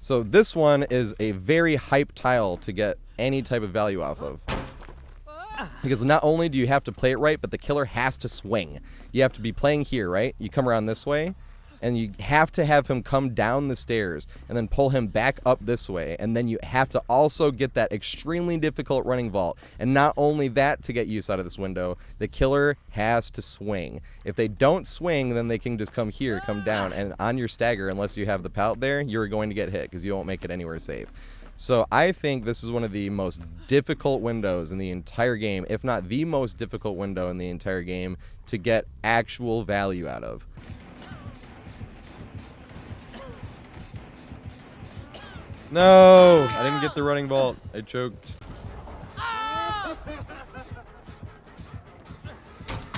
So this one is a very hype tile to get any type of value off of. Because not only do you have to play it right, but the killer has to swing. You have to be playing here, right? You come around this way, and you have to have him come down the stairs and then pull him back up this way. And then you have to also get that extremely difficult running vault. And not only that, to get use out of this window, the killer has to swing. If they don't swing, then they can just come here, come down, and on your stagger, unless you have the pallet there, you're going to get hit because you won't make it anywhere safe. So I think this is one of the most difficult windows in the entire game, if not the most difficult window in the entire game, to get actual value out of. No! I didn't get the running vault. I choked.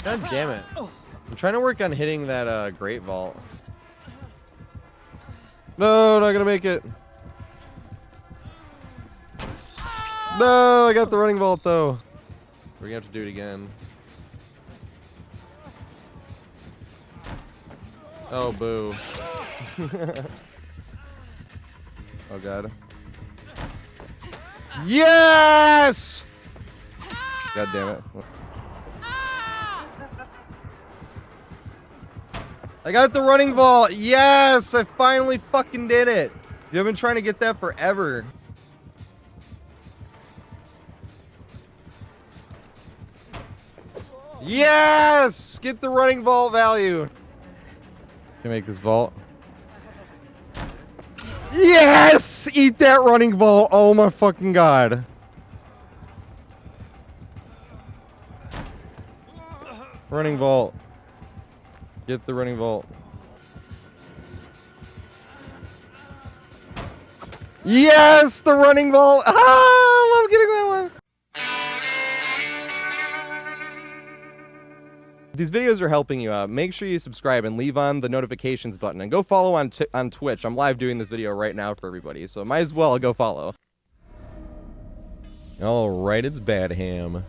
God damn it. I'm trying to work on hitting that great vault. No, not gonna make it. No, I got the running vault though. We're gonna have to do it again. Oh, boo. Oh, God. Yes! God damn it. I got the running vault. Yes! I finally fucking did it. Dude, I've been trying to get that forever. Yes! Get the running vault value. Can I make this vault? Yes! Eat that running vault. Oh my fucking God. Running vault. Get the running vault. Yes! The running vault. Ah! I love getting that one. These videos are helping you out. Make sure you subscribe and leave on the notifications button. And go follow on Twitch. I'm live doing this video right now for everybody, so might as well go follow. Alright, it's Badham.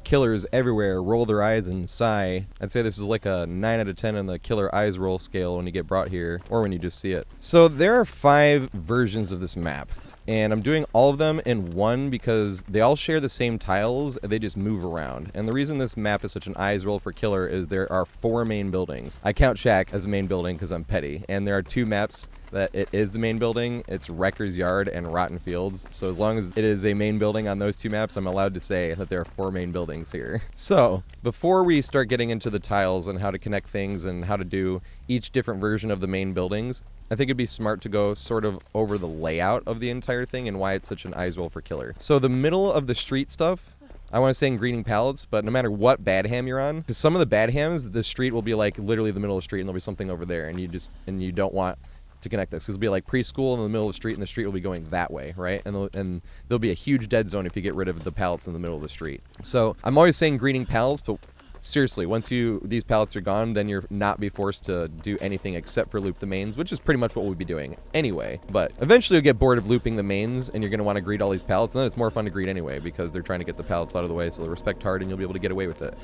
Killers everywhere roll their eyes and sigh. I'd say this is like a 9 out of 10 on the killer eyes roll scale when you get brought here, or when you just see it. So there are 5 versions of this map. And I'm doing all of them in one because they all share the same tiles, they just move around. And the reason this map is such an eyes roll for killer is there are 4 main buildings. I count Shack as a main building because I'm petty. And there are 2 maps that it is the main building. It's Wrecker's Yard and Rotten Fields. So as long as it is a main building on those 2 maps, I'm allowed to say that there are 4 main buildings here. So before we start getting into the tiles and how to connect things and how to do each different version of the main buildings, I think it'd be smart to go sort of over the layout of the entire thing and why it's such an eyes roll for killer. So the middle of the street stuff, I want to say in greening pallets, but no matter what Badham you're on, because some of the Badhams, the street will be like literally the middle of the street and there'll be something over there and you don't want to connect this. Because it'll be like preschool in the middle of the street and the street will be going that way, right? And there'll be a huge dead zone if you get rid of the pallets in the middle of the street. So I'm always saying greening pallets, but seriously, once these pallets are gone, then you're not be forced to do anything except for loop the mains, which is pretty much what we'll be doing anyway. But eventually you'll get bored of looping the mains and you're going to want to greet all these pallets, and then it's more fun to greet anyway because they're trying to get the pallets out of the way so they'll respect hard and you'll be able to get away with it.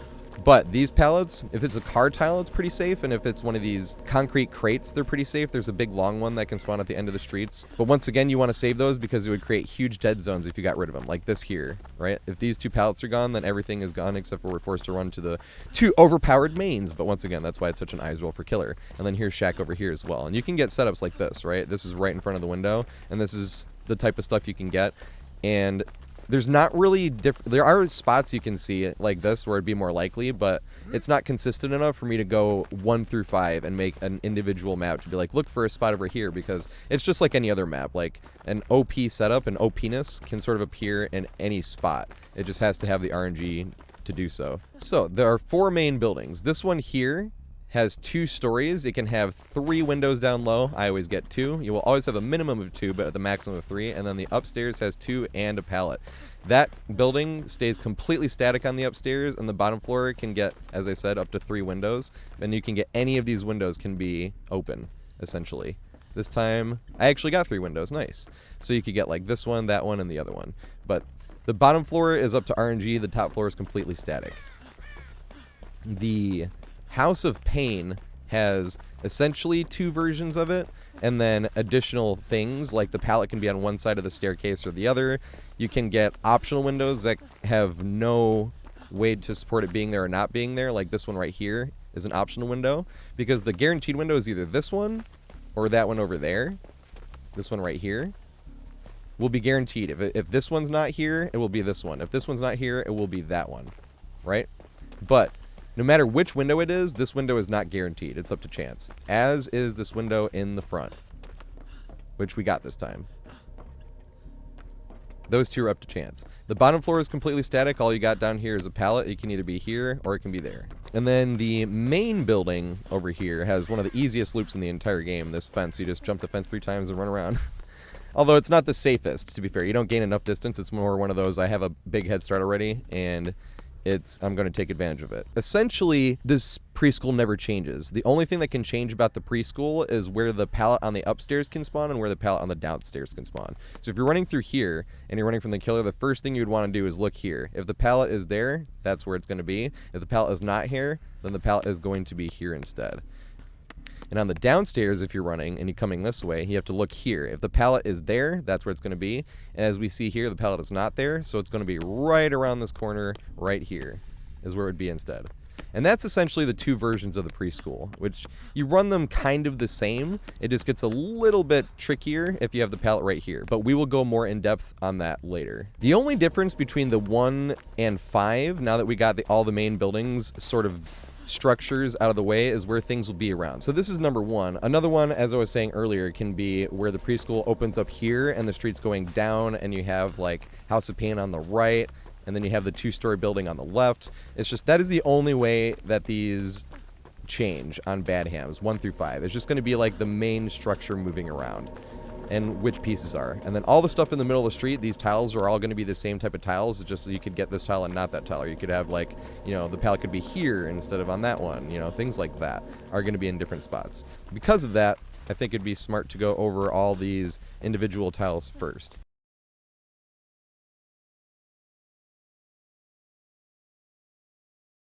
But these pallets, if it's a car tile, it's pretty safe, and if it's one of these concrete crates, they're pretty safe. There's a big long one that can spawn at the end of the streets. But once again, you want to save those because it would create huge dead zones if you got rid of them, like this here, right? If these 2 pallets are gone, then everything is gone except for we're forced to run to the 2 overpowered mains. But once again, that's why it's such an eyes roll for killer. And then here's Shack over here as well. And you can get setups like this, right? This is right in front of the window, and this is the type of stuff you can get. And there's not really there are spots you can see it like this where it'd be more likely, but it's not consistent enough for me to go 1 through 5 and make an individual map to be like, look for a spot over here, because it's just like any other map. Like an OP setup, an OPness can sort of appear in any spot. It just has to have the RNG to do so. So there are 4 main buildings. This one here has 2 stories. It can have 3 windows down low. I always get 2. You will always have a minimum of 2, but at the maximum of 3. And then the upstairs has 2 and a pallet. That building stays completely static on the upstairs, and the bottom floor can get, as I said, up to 3 windows. And you can get any of these windows can be open, essentially. This time, I actually got 3 windows. Nice. So you could get like this one, that one, and the other one. But the bottom floor is up to RNG. The top floor is completely static. The House of Pain has essentially 2 versions of it. And then additional things like the pallet can be on one side of the staircase or the other. You can get optional windows that have no way to support it being there or not being there, like this one right here is an optional window, because the guaranteed window is either this one or that one over there. This one right here will be guaranteed. If this one's not here, it will be this one. If this one's not here, it will be that one, right? But no matter which window it is, this window is not guaranteed. It's up to chance, as is this window in the front, which we got this time. Those two are up to chance. The bottom floor is completely static. All you got down here is a pallet. It can either be here or it can be there. And then the main building over here has one of the easiest loops in the entire game, this fence. You just jump the fence 3 times and run around. Although it's not the safest, to be fair. You don't gain enough distance. It's more one of those, I have a big head start already, and I'm going to take advantage of it. Essentially, this preschool never changes. The only thing that can change about the preschool is where the pallet on the upstairs can spawn and where the pallet on the downstairs can spawn. So if you're running through here and you're running from the killer, the first thing you'd want to do is look here. If the pallet is there, that's where it's going to be. If the pallet is not here, then the pallet is going to be here instead. And on the downstairs, if you're running and you're coming this way, you have to look here. If the pallet is there, that's where it's going to be. And as we see here, the pallet is not there, so it's going to be right around this corner right here is where it would be instead. And that's essentially the 2 versions of the preschool, which you run them kind of the same. It just gets a little bit trickier if you have the pallet right here, but we will go more in depth on that later. The only difference between the 1 and 5, now that we got all the main buildings sort of structures out of the way, is where things will be around. So this is number 1. Another one, as I was saying earlier, can be where the preschool opens up here and the street's going down, and you have like House of Pain on the right, and then you have the 2-story building on the left. It's just, that is the only way that these change on Badhams 1 through 5. It's just going to be like the main structure moving around and which pieces are. And then all the stuff in the middle of the street, these tiles are all going to be the same type of tiles. It's just so you could get this tile and not that tile. Or you could have, like, you know, the pallet could be here instead of on that one. You know, things like that are going to be in different spots. Because of that, I think it'd be smart to go over all these individual tiles first.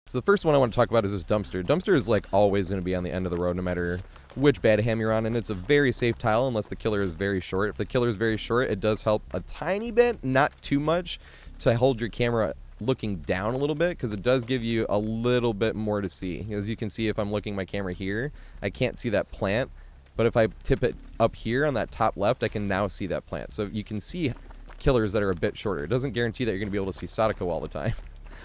So the first one I want to talk about is this dumpster. Dumpster is like always going to be on the end of the road no matter which Badham you're on, and it's a very safe tile unless the killer is very short. If the killer is very short, it does help a tiny bit, not too much, to hold your camera looking down a little bit, because it does give you a little bit more to see. As you can see, if I'm looking my camera here, I can't see that plant, but if I tip it up here on that top left, I can now see that plant. So you can see killers that are a bit shorter. It doesn't guarantee that you're going to be able to see Sadako all the time.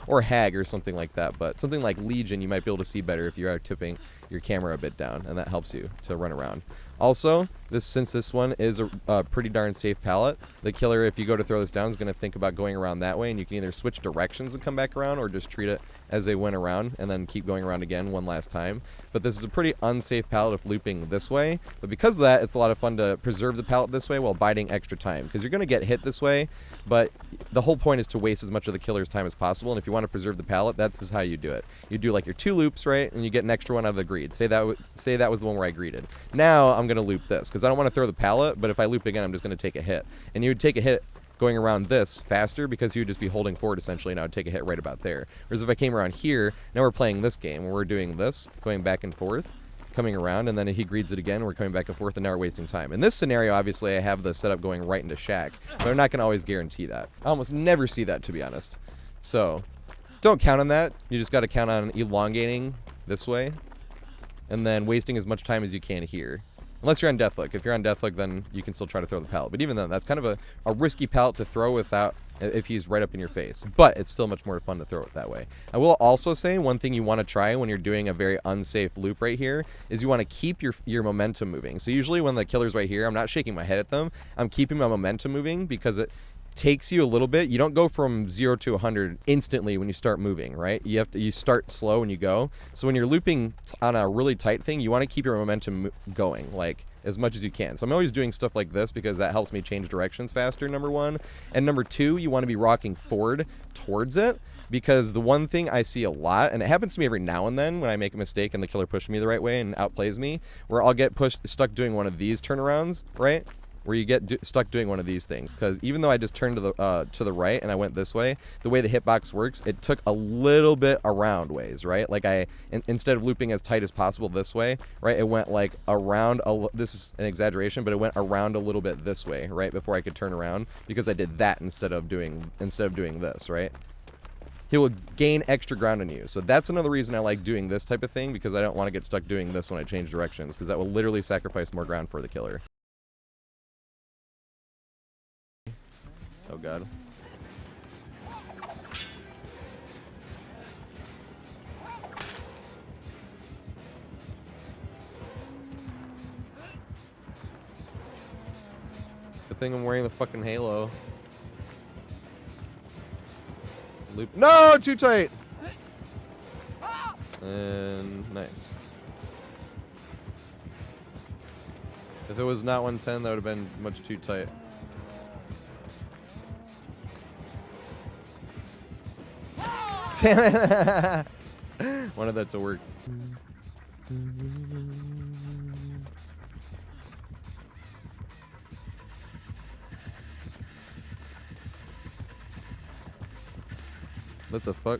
Or Hag or something like that, but something like Legion you might be able to see better if you are tipping your camera a bit down, and that helps you to run around. Also, since this one is a pretty darn safe pallet, the killer, if you go to throw this down, is going to think about going around that way, and you can either switch directions and come back around, or just treat it as they went around and then keep going around again one last time. But this is a pretty unsafe pallet if looping this way, but because of that, it's a lot of fun to preserve the pallet this way while biding extra time, because you're going to get hit this way, but the whole point is to waste as much of the killer's time as possible, and if you want to preserve the pallet, that's how you do it. You do like your 2 loops, right, and you get an extra one out of the greed. Say that was the one where I greeted. Now I'm going to loop this, because I don't want to throw the pallet, but if I loop again, I'm just going to take a hit. And you would take a hit going around this faster, because you would just be holding forward essentially, and I would take a hit right about there. Whereas if I came around here, now we're playing this game, where we're doing this, going back and forth, coming around, and then he greeds it again, we're coming back and forth, and now we're wasting time. In this scenario, obviously, I have the setup going right into Shack, but I'm not going to always guarantee that. I almost never see that, to be honest. So, don't count on that. You just got to count on elongating this way, and then wasting as much time as you can here. Unless you're on Deathlook. If you're on Deathlook, then you can still try to throw the pallet. But even then, that's kind of a risky pallet to throw without if he's right up in your face. But it's still much more fun to throw it that way. I will also say one thing you want to try when you're doing a very unsafe loop right here is you want to keep your momentum moving. So usually when the killer's right here, I'm not shaking my head at them. I'm keeping my momentum moving because it takes you a little bit. You don't go from 0 to 100 instantly when you start moving, right? You start slow when you go. So when you're looping on a really tight thing, you want to keep your momentum going, like, as much as you can. So I'm always doing stuff like this because that helps me change directions faster, number 1. And number 2, you want to be rocking forward towards it, because the one thing I see a lot, and it happens to me every now and then when I make a mistake and the killer pushes me the right way and outplays me, where I'll get stuck doing one of these turnarounds, right? where you get stuck doing one of these things, because even though I just turned to the right and I went this way, the way the hitbox works, it took a little bit around ways, right? Like instead of looping as tight as possible this way, right, it went like around, this is an exaggeration, but it went around a little bit this way, right, before I could turn around, because I did that instead of doing this, right? He will gain extra ground on you. So that's another reason I like doing this type of thing, because I don't want to get stuck doing this when I change directions, because that will literally sacrifice more ground for the killer. Oh god. Good thing I'm wearing the fucking halo. Loop. No, too tight. And nice. If it was not 110, that would have been much too tight. Damn it. Wanted that to work. What the fuck?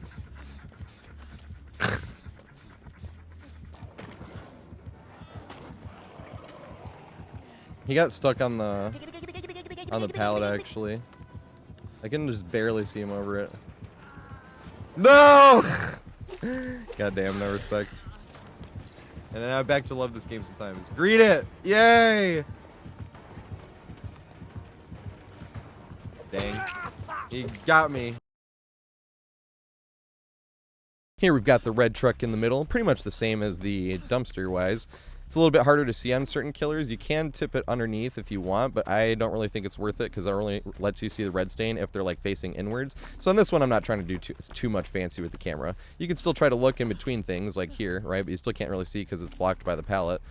He got stuck on the pallet, actually. I can just barely see him over it. No! Goddamn, no respect. And then I'm back to love this game sometimes. Greet it! Yay! Dang. He got me. Here we've got the red truck in the middle. Pretty much the same as the dumpster-wise. It's a little bit harder to see on certain killers. You can tip it underneath if you want, but I don't really think it's worth it because it only lets you see the red stain if they're like facing inwards. So on this one, I'm not trying to do too much fancy with the camera. You can still try to look in between things like here, right? But you still can't really see because it's blocked by the pallet.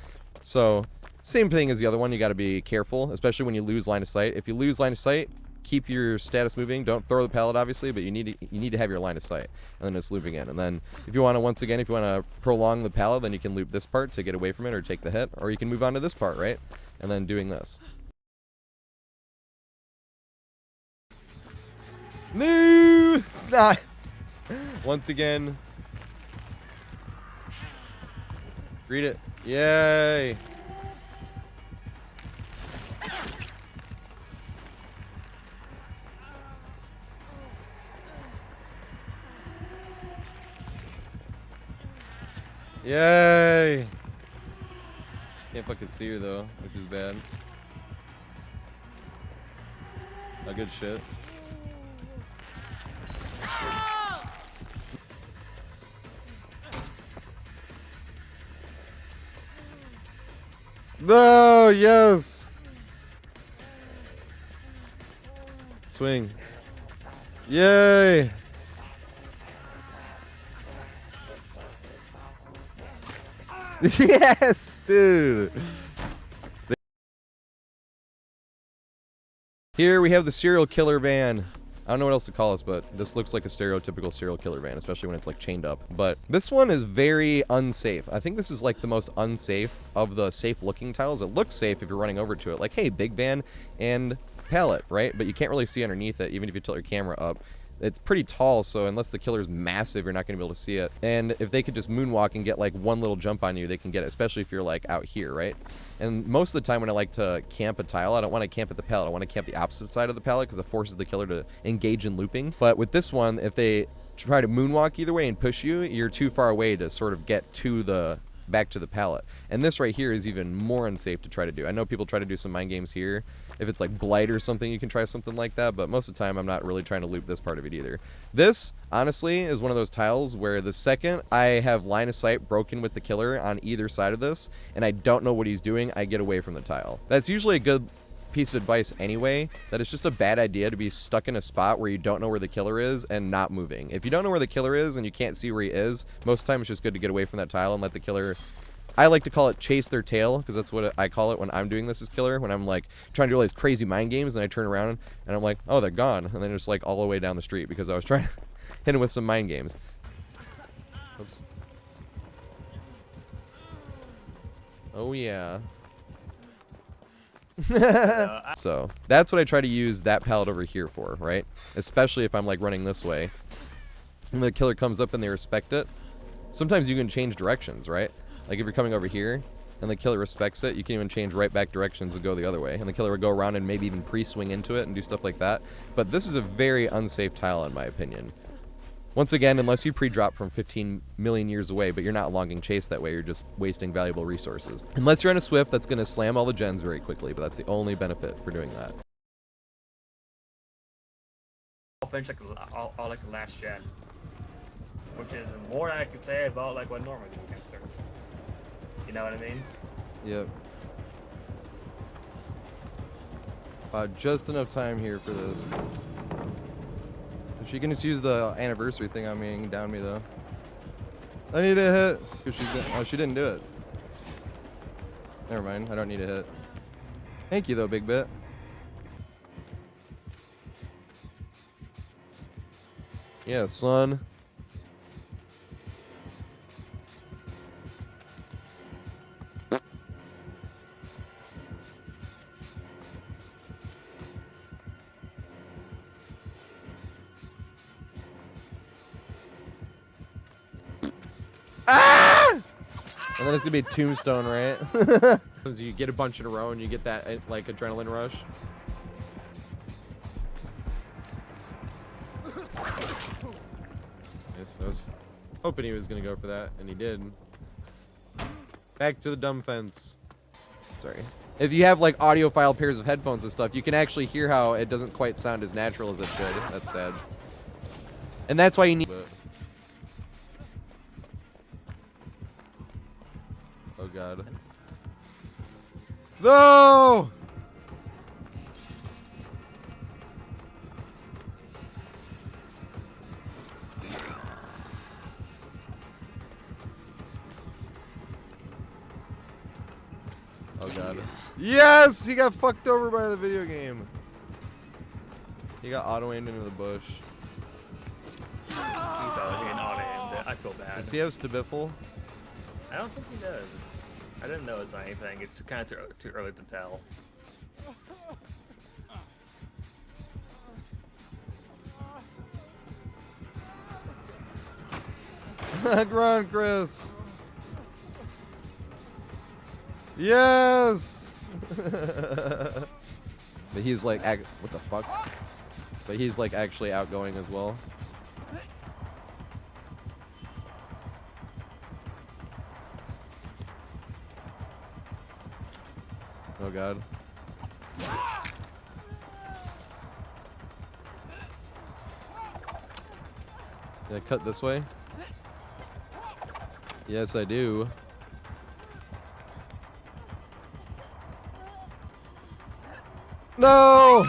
So same thing as the other one. You got to be careful, especially when you lose line of sight. If you lose line of sight, keep your status moving. Don't throw the pallet, obviously, but you need to have your line of sight, and then it's looping in. And then if you want to, once again, if you want to prolong the pallet, then you can loop this part to get away from it or take the hit, or you can move on to this part, right? And then doing this. No, it's not. Once again, read it. Yay. Yay! Can't fucking see her though, which is bad. Oh, good shit. No, yes! Swing. Yay! Yes, dude. Here we have the serial killer van. I don't know what else to call this, but this looks like a stereotypical serial killer van, especially when it's like chained up. But this one is very unsafe. I think this is like the most unsafe of the safe looking tiles. It looks safe if you're running over to it. Like, hey, big van and pallet, right? But you can't really see underneath it, even if you tilt your camera up. It's pretty tall, so unless the killer's massive, you're not going to be able to see it. And if they could just moonwalk and get like one little jump on you, they can get it, especially if you're like out here, right? And most of the time when I like to camp a tile, I don't want to camp at the pallet. I want to camp the opposite side of the pallet because it forces the killer to engage in looping. But with this one, if they try to moonwalk either way and push you, you're too far away to sort of get to the back to the pallet. And this right here is even more unsafe to try to do. I know people try to do some mind games here. If it's like Blight or something, you can try something like that, but most of the time I'm not really trying to loop this part of it either. This, honestly, is one of those tiles where the second I have line of sight broken with the killer on either side of this, and I don't know what he's doing, I get away from the tile. That's usually a good piece of advice anyway, that it's just a bad idea to be stuck in a spot where you don't know where the killer is and not moving. If you don't know where the killer is and you can't see where he is, most of the time it's just good to get away from that tile and let the killer, I like to call it chase their tail, because that's what I call it when I'm doing this as killer, when I'm like trying to do all these crazy mind games and I turn around and I'm like, oh, they're gone, and then it's like all the way down the street because I was trying to hit him with some mind games. Oops. Oh yeah. So that's what I try to use that pallet over here for, right? Especially if I'm like running this way. And the killer comes up and they respect it. Sometimes you can change directions, right? Like if you're coming over here and the killer respects it, you can even change right back directions and go the other way. And the killer would go around and maybe even pre-swing into it and do stuff like that. But this is a very unsafe tile in my opinion. Once again, unless you pre-drop from 15 million years away, but you're not longing chase that way, you're just wasting valuable resources. Unless you're on a Swift, that's going to slam all the gens very quickly, but that's the only benefit for doing that. I'll finish like all like the last gen, which is more than I can say about like what normal games are. You know what I mean? Yep. Just enough time here for this. She can just use the anniversary thing on me and down me though. I need a hit. Cause she didn't do it. Never mind. I don't need a hit. Thank you though, Big Bit. Yeah, son. Ah! And then it's gonna be a tombstone, right? So you get a bunch in a row and you get that like adrenaline rush. Yes, I was hoping he was gonna go for that, and he did. Back to the dumb fence. Sorry. If you have like audiophile pairs of headphones and stuff, you can actually hear how it doesn't quite sound as natural as it should. That's sad. And that's why you need. Oh god. No! Oh god. Yes! He got fucked over by the video game. He got auto-aimed into the bush. I feel bad. Does he have Stabiffle? I don't think he does. I didn't notice anything. It's kind of too early to tell. Run, Chris. Yes. But he's like, what the fuck? But he's like actually outgoing as well. Oh god. Did I cut this way? Yes, I do. No!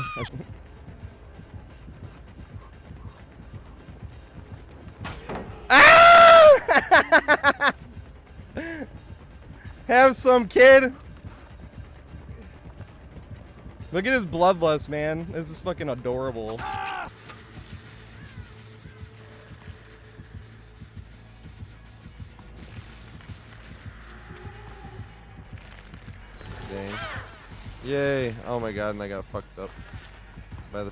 Ah! Have some, kid. Look at his bloodlust, man. This is fucking adorable. Dang. Yay. Oh my god, and I got fucked up by the...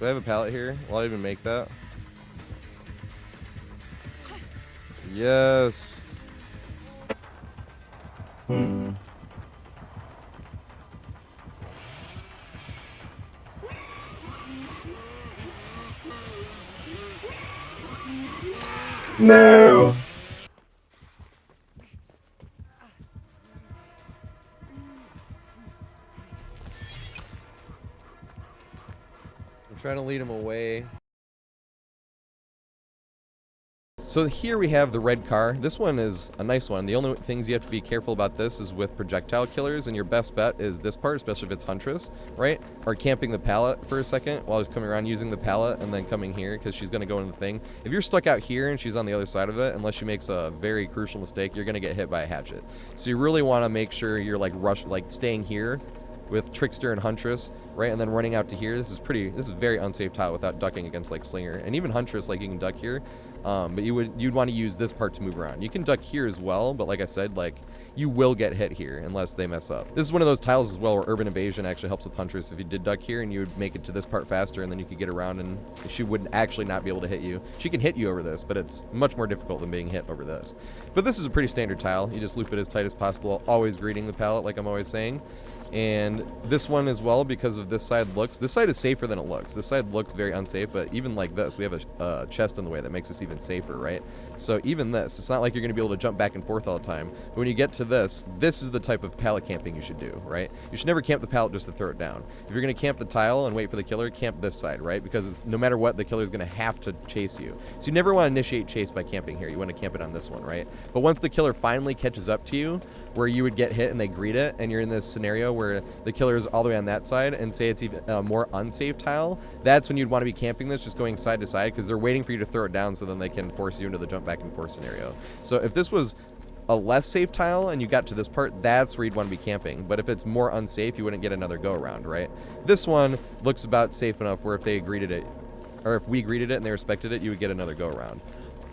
Do I have a pallet here? Will I even make that? Yes. No. I'm trying to lead him away. So here we have the red car. This one is a nice one. The only things you have to be careful about this is with projectile killers, and your best bet is this part, especially if it's Huntress, right? Or camping the pallet for a second while he's coming around, using the pallet and then coming here because she's going to go into the thing. If you're stuck out here and she's on the other side of it, unless she makes a very crucial mistake, you're going to get hit by a hatchet. So you really want to make sure you're like staying here with Trickster and Huntress, right? And then running out to here. This is very unsafe tile without ducking against like Slinger. And even Huntress, like you can duck here. But you'd want to use this part to move around. You can duck here as well, but like I said, like you will get hit here unless they mess up. This is one of those tiles as well where urban evasion actually helps with Huntress. If you did duck here and you would make it to this part faster, and then you could get around and she would actually not be able to hit you. She can hit you over this, but it's much more difficult than being hit over this. But this is a pretty standard tile. You just loop it as tight as possible, always greeting the pallet like I'm always saying. And this one as well, because of this side is safer than it looks. This side looks very unsafe, but even like this, we have a chest in the way that makes us even safer, right? So even this, it's not like you're going to be able to jump back and forth all the time. But when you get to this is the type of pallet camping you should do, right? You should never camp the pallet just to throw it down. If you're going to camp the tile and wait for the killer, camp this side, right? Because it's no matter what, the killer's going to have to chase you. So you never want to initiate chase by camping here. You want to camp it on this one, right? But once the killer finally catches up to you, where you would get hit and they greet it, and you're in this scenario where the killer is all the way on that side, and say it's even a more unsafe tile, that's when you'd want to be camping this, just going side to side, because they're waiting for you to throw it down so then they can force you into the jump back and forth scenario. So if this was a less safe tile and you got to this part, that's where you'd want to be camping. But if it's more unsafe, you wouldn't get another go around, right? This one looks about safe enough where if they greeted it, or if we greeted it and they respected it, you would get another go around.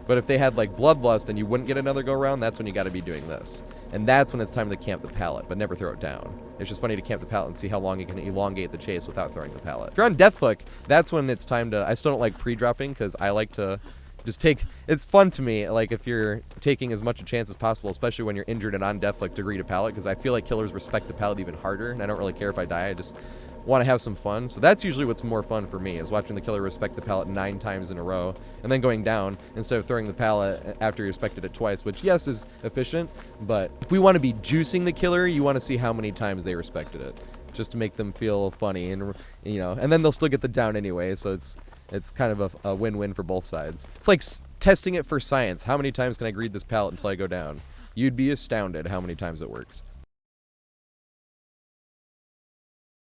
But if they had like bloodlust and you wouldn't get another go around, that's when you got to be doing this. And that's when it's time to camp the pallet, but never throw it down. It's just funny to camp the pallet and see how long you can elongate the chase without throwing the pallet. If you're on Deathhook, that's when it's time to, I still don't like pre-dropping because I like to just take, it's fun to me, like if you're taking as much a chance as possible, especially when you're injured and on Deathhook, to greet a pallet, because I feel like killers respect the pallet even harder, and I don't really care if I die, I just want to have some fun. So that's usually what's more fun for me, is watching the killer respect the pallet 9 times in a row and then going down instead of throwing the pallet after you respected it twice, which yes is efficient, but if we want to be juicing the killer, you want to see how many times they respected it, just to make them feel funny, and you know, and then they'll still get the down anyway, so it's kind of a win-win for both sides. It's like testing it for science. How many times can I greet this pallet until I go down? You'd be astounded how many times it works.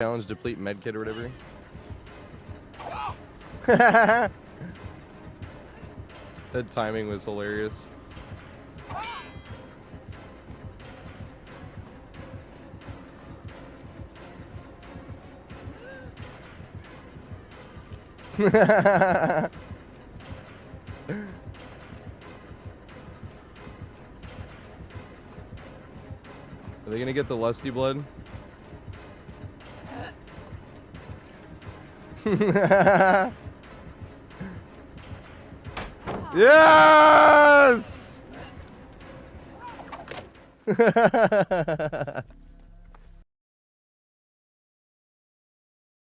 Challenge, deplete medkit or whatever. That timing was hilarious. Are they gonna get the lusty blood? Yes!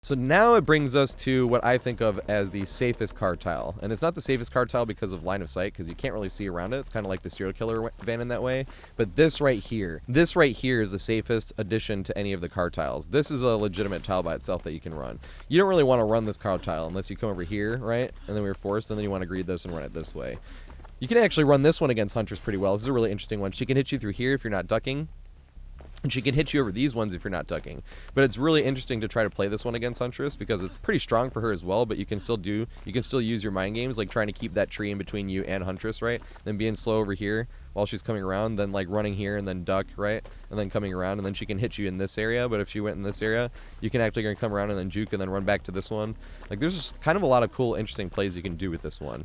So now it brings us to what I think of as the safest car tile. And it's not the safest car tile because of line of sight, because you can't really see around it. It's kind of like the serial killer van in that way. But this right here is the safest addition to any of the car tiles. This is a legitimate tile by itself that you can run. You don't really want to run this car tile unless you come over here, right? And then we're forced, and then you want to greed this and run it this way. You can actually run this one against Huntress pretty well. This is a really interesting one. She can hit you through here if you're not ducking. And she can hit you over these ones if you're not ducking. But it's really interesting to try to play this one against Huntress because it's pretty strong for her as well, but you can still use your mind games, like trying to keep that tree in between you and Huntress, right? Then being slow over here while she's coming around, then like running here and then duck, right? And then coming around, and then she can hit you in this area, but if she went in this area, you can actually come around and then juke and then run back to this one. Like there's just kind of a lot of cool, interesting plays you can do with this one,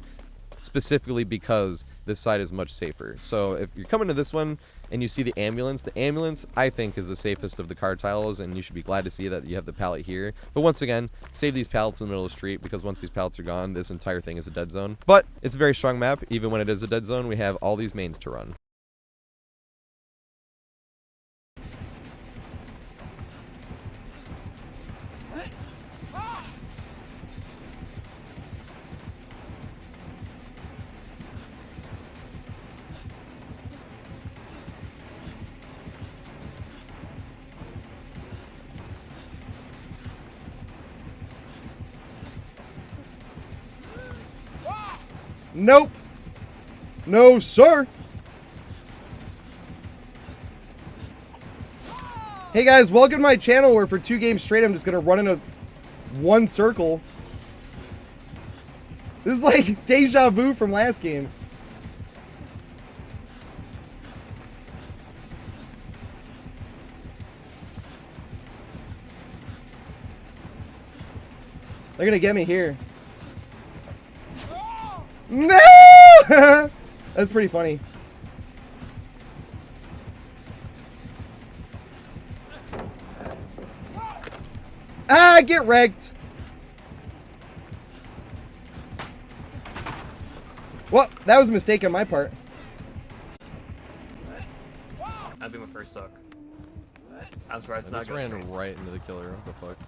specifically because this side is much safer. So if you're coming to this one and you see the ambulance I think is the safest of the car tiles, and you should be glad to see that you have the pallet here. But once again, save these pallets in the middle of the street, because once these pallets are gone, this entire thing is a dead zone. But it's a very strong map. Even when it is a dead zone, we have all these mains to run. Nope. No, sir. Hey guys, welcome to my channel where for 2 games straight I'm just gonna run in a one circle. This is like deja vu from last game. They're gonna get me here. No! That's pretty funny. Ah, get wrecked. Well, that was a mistake on my part. That'd be my first hook. I'm surprised I just ran right into the killer. What the fuck?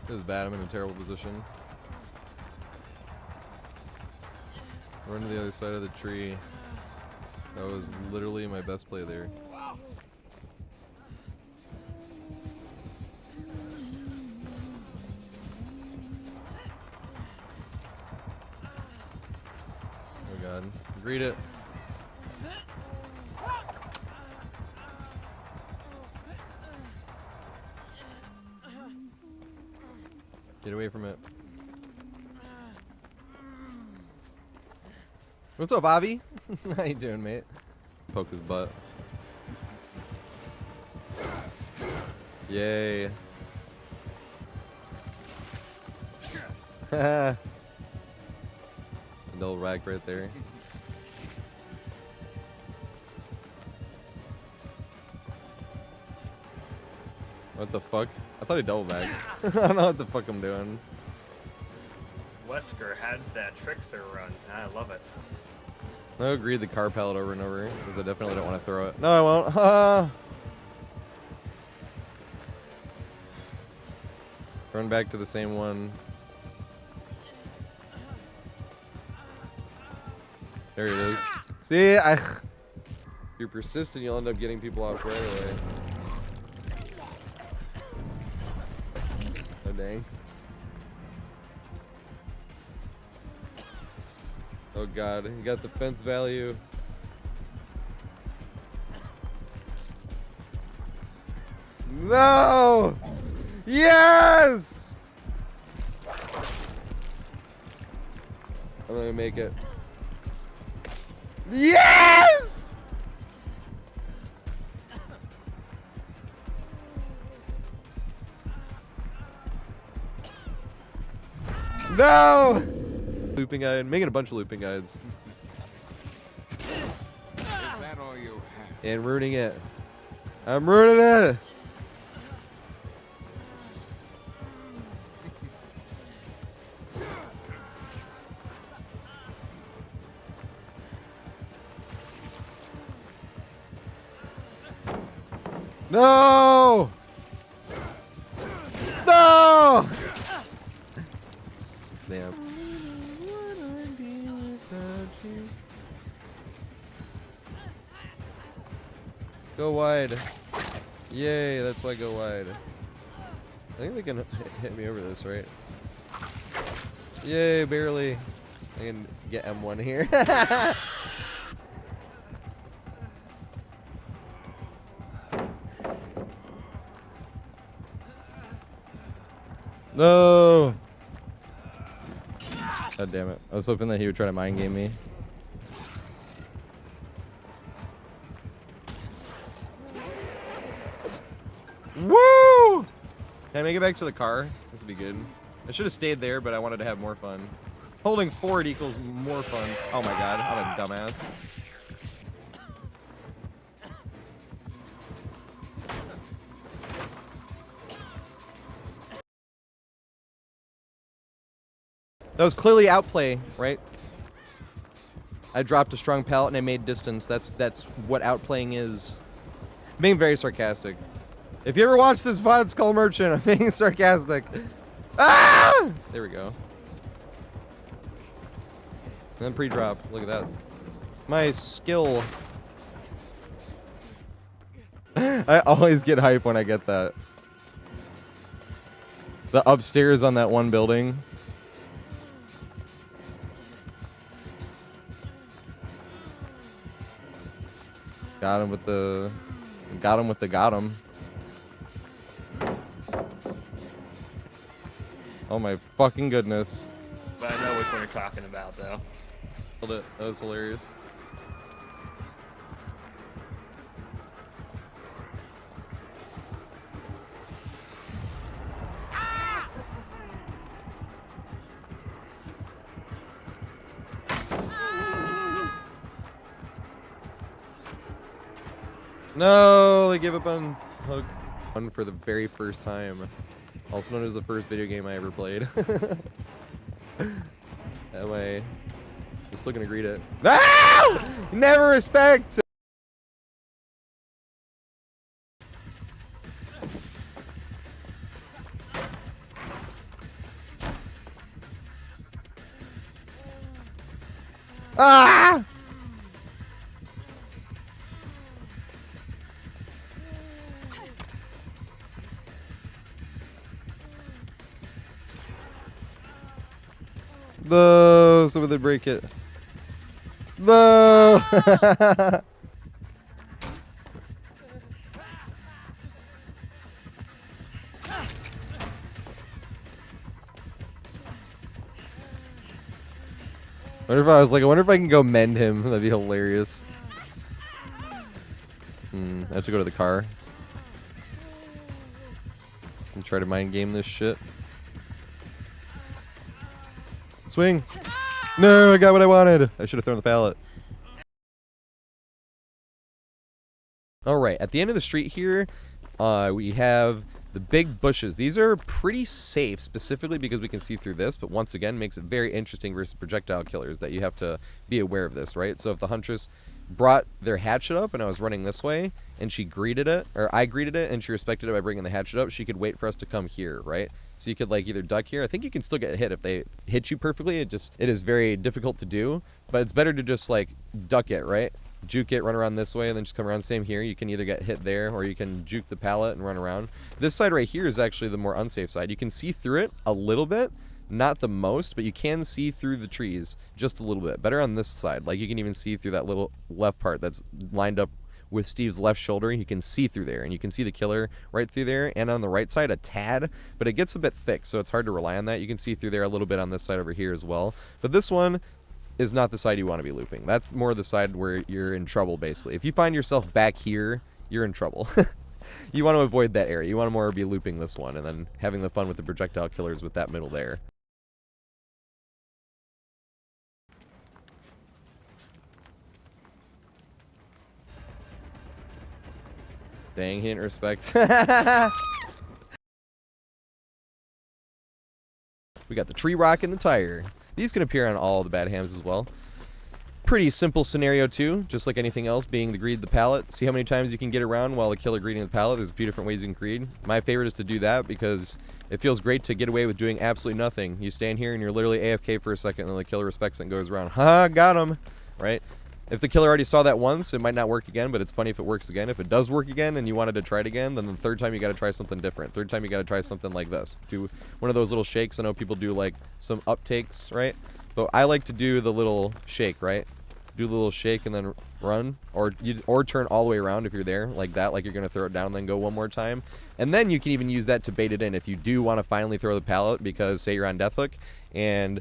This is bad. I'm in a terrible position. Run to the other side of the tree. That was literally my best play there. Oh god. Greet it. Get away from it. What's up, Bobby? How you doing, mate? Poke his butt. Yay. Double rack right there. What the fuck? I thought he double bagged. I don't know what the fuck I'm doing. Wesker has that trickster run. I love it. I agreed the car pallet over and over because I definitely don't want to throw it. No, I won't. Run back to the same one. There it is. See, you're persistent, you'll end up getting people off right away. Oh dang. Oh god, you got the fence value. No! Yes! I'm gonna make it. Yes! No! Looping guide, making a bunch of looping guides. Is that all you have? And ruining it. I'm ruining it! No! No! Damn. Go wide. Yay, that's why I go wide. I think they can hit me over this, right? Yay, barely. I can get M1 here. No! God damn it. I was hoping that he would try to mind game me. Woo! Can I make it back to the car? This would be good. I should have stayed there, but I wanted to have more fun. Holding forward equals more fun. Oh my god, I'm a dumbass. That was clearly outplay, right? I dropped a strong pallet and I made distance. That's what outplaying is. I'm being very sarcastic. If you ever watch this VOD Skull Merchant, I'm being sarcastic. Ah! There we go. And then pre-drop. Look at that. My skill. I always get hype when I get that. The upstairs on that one building. Got him with the got him. Oh my fucking goodness. But I know which one you're talking about, though. Hold it. That was hilarious. No, they gave up on hook. One for the very first time. Also known as the first video game I ever played. That way, I'm still gonna greet it. No! Never respect! Ah! No, someone did break it. No. I wonder if I can go mend him. That'd be hilarious. I have to go to the car and try to mind game this shit. Swing! No, I got what I wanted. I should have thrown the pallet. Alright, at the end of the street here, we have the big bushes. These are pretty safe, specifically because we can see through this, but once again, makes it very interesting versus projectile killers that you have to be aware of this, right? So if the huntress brought their hatchet up and I was running this way, and she greeted it, or I greeted it, and she respected it by bringing the hatchet up, she could wait for us to come here, right? So you could like either duck here. I think you can still get hit if they hit you perfectly. It is very difficult to do, but it's better to just like duck it, right? Juke it, run around this way, and then just come around. Same here. You can either get hit there, or you can juke the pallet and run around. This side right here is actually the more unsafe side. You can see through it a little bit, not the most, but you can see through the trees just a little bit. Better on this side. Like you can even see through that little left part that's lined up with Steve's left shoulder. You can see through there, and you can see the killer right through there, and on the right side a tad, but it gets a bit thick, so it's hard to rely on that. You can see through there a little bit on this side over here as well, but this one is not the side you want to be looping. That's more the side where you're in trouble, basically. If you find yourself back here, you're in trouble. You want to avoid that area. You want to more be looping this one, and then having the fun with the projectile killers with that middle there. Dang, he didn't respect. We got the tree rock and the tire. These can appear on all the bad hams as well. Pretty simple scenario too, just like anything else, being the greed the pallet. See how many times you can get around while the killer greeting the pallet. There's a few different ways you can greed. My favorite is to do that because it feels great to get away with doing absolutely nothing. You stand here and you're literally AFK for a second, and then the killer respects it and goes around. Ha, got him, right? If the killer already saw that once, it might not work again, but it's funny if it works again. If it does work again and you wanted to try it again, then the third time you got to try something different. Third time you got to try something like this. Do one of those little shakes. I know people do like some uptakes, right? But I like to do the little shake, right? Do the little shake and then run, or turn all the way around if you're there like that, like you're going to throw it down and then go one more time. And then you can even use that to bait it in if you do want to finally throw the pallet, because say you're on death hook and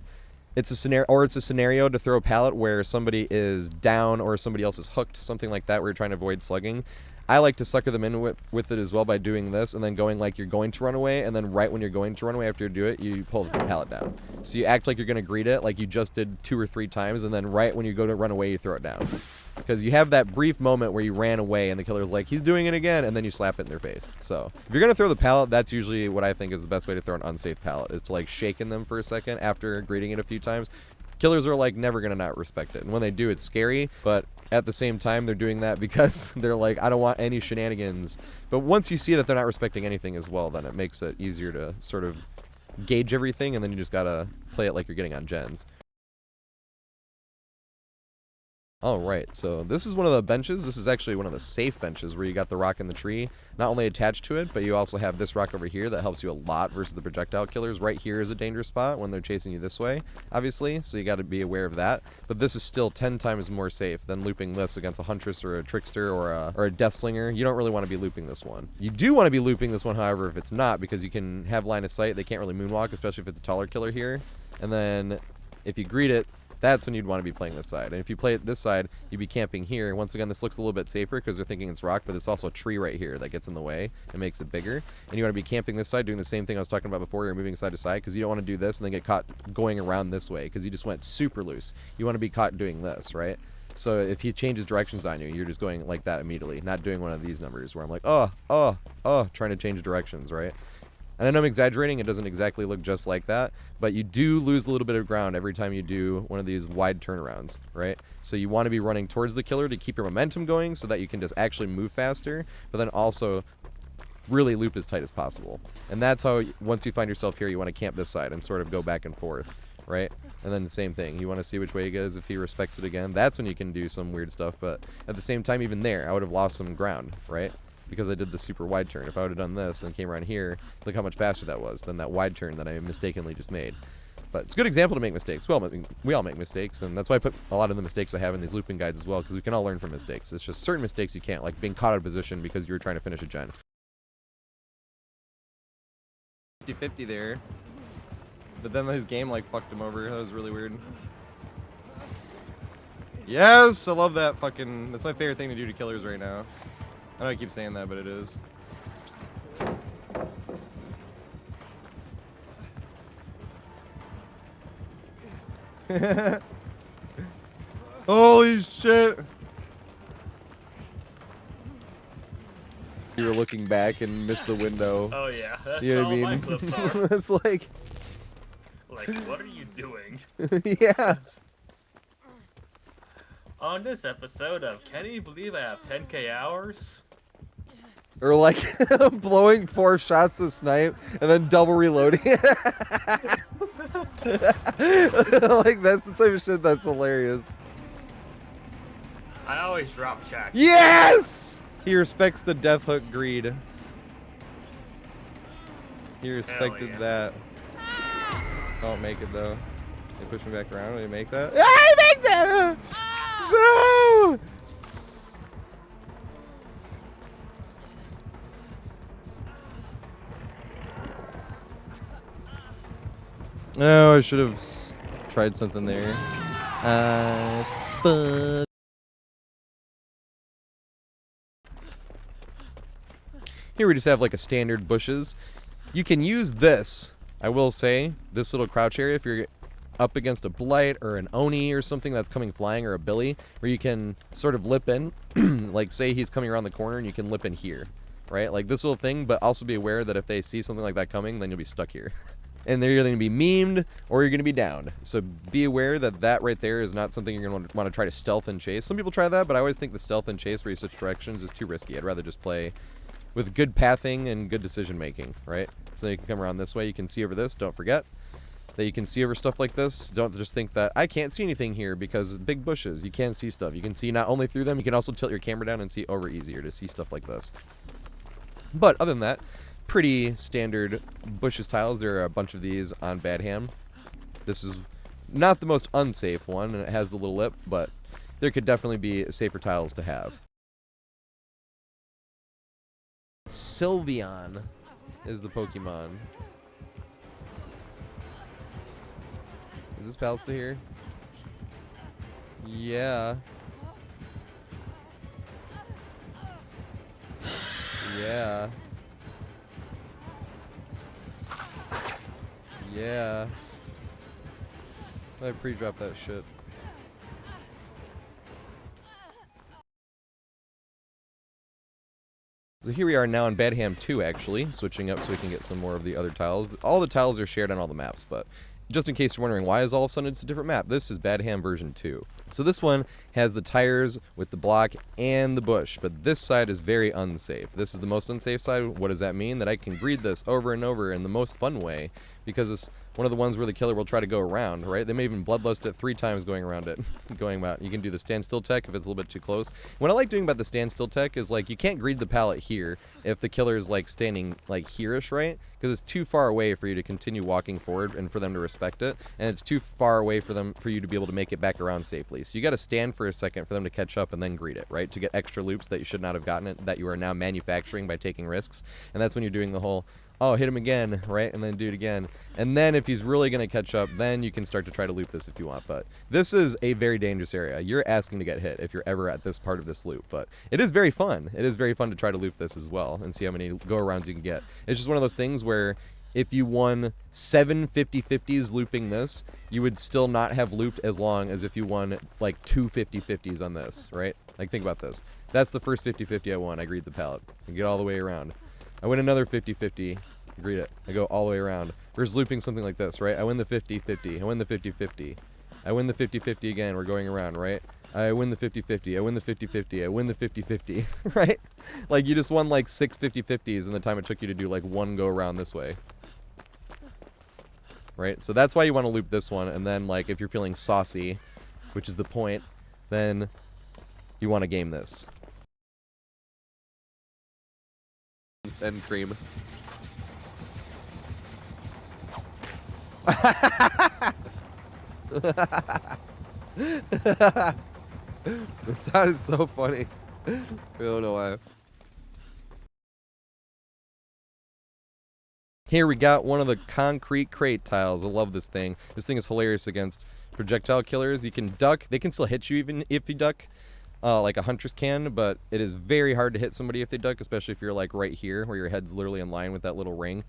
it's a scenario to throw a pallet where somebody is down or somebody else is hooked, something like that, where you're trying to avoid slugging. I like to sucker them in with it as well by doing this and then going like you're going to run away, and then right when you're going to run away after you do it, you pull the pallet down. So you act like you're going to greet it like you just did 2 or 3 times, and then right when you go to run away, you throw it down. Because you have that brief moment where you ran away and the killer's like, he's doing it again, and then you slap it in their face. So if you're going to throw the pallet, that's usually what I think is the best way to throw an unsafe pallet, is to like shaking them for a second after greeting it a few times. Killers are like never going to not respect it, and when they do, it's scary, but at the same time, they're doing that because they're like, I don't want any shenanigans. But once you see that they're not respecting anything as well, then it makes it easier to sort of gauge everything, and then you just gotta play it like you're getting on gens. Alright, so this is one of the benches. This is actually one of the safe benches where you got the rock in the tree not only attached to it, but you also have this rock over here that helps you a lot versus the projectile killers. Right here is a dangerous spot when they're chasing you this way, obviously, so you got to be aware of that. But this is still 10 times more safe than looping this against a huntress or a trickster or a death slinger. You don't really want to be looping this one. You do want to be looping this one, however, if it's not, because you can have line of sight. They can't really moonwalk, especially if it's a taller killer here. And then if you greet it, that's when you'd want to be playing this side. And if you play it this side, you'd be camping here. Once again, this looks a little bit safer because they're thinking it's rock, but it's also a tree right here that gets in the way and makes it bigger. And you want to be camping this side, doing the same thing I was talking about before. You're moving side to side because you don't want to do this and then get caught going around this way because you just went super loose. You want to be caught doing this, right? So if he changes directions on you, you're just going like that immediately, not doing one of these numbers where I'm like, trying to change directions, right? And I know I'm exaggerating, it doesn't exactly look just like that, but you do lose a little bit of ground every time you do one of these wide turnarounds, right? So you want to be running towards the killer to keep your momentum going so that you can just actually move faster, but then also really loop as tight as possible. And that's how, once you find yourself here, you want to camp this side and sort of go back and forth, right? And then the same thing, you want to see which way he goes. If he respects it again, that's when you can do some weird stuff, but at the same time, even there, I would have lost some ground, right? Because I did the super wide turn. If I would have done this and came around here, look how much faster that was than that wide turn that I mistakenly just made. But it's a good example to make mistakes. Well, we all make mistakes, and that's why I put a lot of the mistakes I have in these looping guides as well, because we can all learn from mistakes. It's just certain mistakes you can't, like being caught out of position because you were trying to finish a gen. 50-50 there. But then his game like fucked him over. That was really weird. Yes! I love that fucking... That's my favorite thing to do to killers right now. I know I keep saying that, but it is. Holy shit! You were looking back and missed the window. Oh yeah, that's You know all what I my mean? clips are. It's like... Like, what are you doing? Yeah. On this episode of Can You Believe I Have 10K Hours? Or like blowing 4 shots with snipe and then double reloading. Like that's the type of shit that's hilarious. I always drop shack. Yes! He respects the death hook greed. He respected yeah. that. Don't make it though. They push me back around. Did he make that? I make that! No! No, I should have tried something there. But here we just have like a standard bushes. You can use this, I will say, this little crouch area if you're up against a Blight or an Oni or something that's coming flying, or a Billy, where you can sort of lip in. Like say he's coming around the corner and you can lip in here, right? Like this little thing, but also be aware that if they see something like that coming, then you'll be stuck here. And they're either going to be memed or you're going to be downed. So be aware that that right there is not something you're going to want to try to stealth and chase. Some people try that, but I always think the stealth and chase where you switch directions is too risky. I'd rather just play with good pathing and good decision making, right? So you can come around this way. You can see over this. Don't forget that you can see over stuff like this. Don't just think that I can't see anything here because big bushes. You can see stuff. You can see not only through them, you can also tilt your camera down and see over easier to see stuff like this. But other than that, pretty standard bushes tiles. There are a bunch of these on Badham. This is not the most unsafe one, and it has the little lip, but there could definitely be safer tiles to have. Sylveon is the Pokemon. Is this Pallets to here? Yeah. Yeah. Yeah. I pre-dropped that shit. So here we are now on Badham 2, actually, switching up so we can get some more of the other tiles. All the tiles are shared on all the maps, but just in case you're wondering why is all of a sudden it's a different map, this is Badham version 2. So this one has the tires with the block and the bush, but this side is very unsafe. This is the most unsafe side. What does that mean? That I can greed this over and over in the most fun way, because it's one of the ones where the killer will try to go around, right? They may even bloodlust it 3 times going around it. Going out. You can do the standstill tech if it's a little bit too close. What I like doing about the standstill tech is like you can't greed the pallet here if the killer is like standing like here-ish, right? Because it's too far away for you to continue walking forward and for them to respect it, and it's too far away for you to be able to make it back around safely. So you got to stand for a second for them to catch up and then greet it, right? To get extra loops that you should not have gotten it, that you are now manufacturing by taking risks. And that's when you're doing the whole, oh, hit him again, right? And then do it again. And then if he's really going to catch up, then you can start to try to loop this if you want. But this is a very dangerous area. You're asking to get hit if you're ever at this part of this loop. But it is very fun. It is very fun to try to loop this as well and see how many go-arounds you can get. It's just one of those things where if you won 7 50-50s looping this, you would still not have looped as long as if you won like 2 50-50s on this, right? Like, think about this. That's the first 50-50 I won. I greed the pallet. I get all the way around. I win another 50-50. I greed it. I go all the way around. Versus looping something like this, right? I win the 50-50. I win the 50-50. I win the 50-50 again. We're going around, right? I win the 50-50. I win the 50-50. I win the 50-50, right? Like, you just won like 6 50-50s in the time it took you to do like one go around this way. Right? So that's why you want to loop this one, and then like if you're feeling saucy, which is the point, then you want to game this. And cream. The sound is so funny. I don't know why. Here we got one of the concrete crate tiles. I love this thing. This thing is hilarious against projectile killers. You can duck. They can still hit you even if you duck, like a huntress can, but it is very hard to hit somebody if they duck, especially if you're like right here where your head's literally in line with that little ring.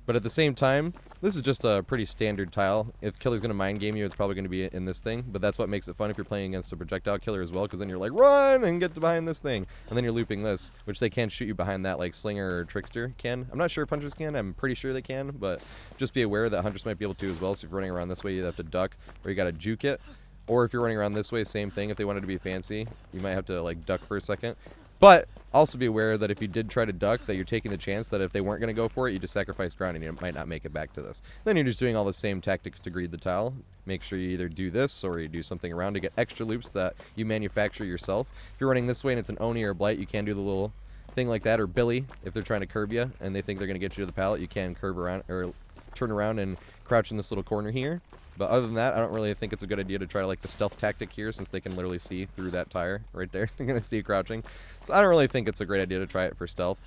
But at the same time, this is just a pretty standard tile. If killer's going to mind game you, it's probably going to be in this thing. But that's what makes it fun if you're playing against a projectile killer as well, because then you're like, run and get behind this thing. And then you're looping this, which they can shoot you behind that like slinger or trickster can. I'm not sure if hunters can. I'm pretty sure they can, but just be aware that hunters might be able to as well. So if you're running around this way, you have to duck, or you got to juke it. Or if you're running around this way, same thing. If they wanted to be fancy, you might have to like duck for a second. But also be aware that if you did try to duck, that you're taking the chance that if they weren't going to go for it, you just sacrifice ground and you might not make it back to this. Then you're just doing all the same tactics to greed the tile. Make sure you either do this or you do something around to get extra loops that you manufacture yourself. If you're running this way and it's an Oni or a Blight, you can do the little thing like that, or Billy, if they're trying to curve you and they think they're going to get you to the pallet, you can curve around or turn around and crouch in this little corner here. But other than that, I don't really think it's a good idea to try like the stealth tactic here, since they can literally see through that tire right there. They're going to see you crouching. So I don't really think it's a great idea to try it for stealth.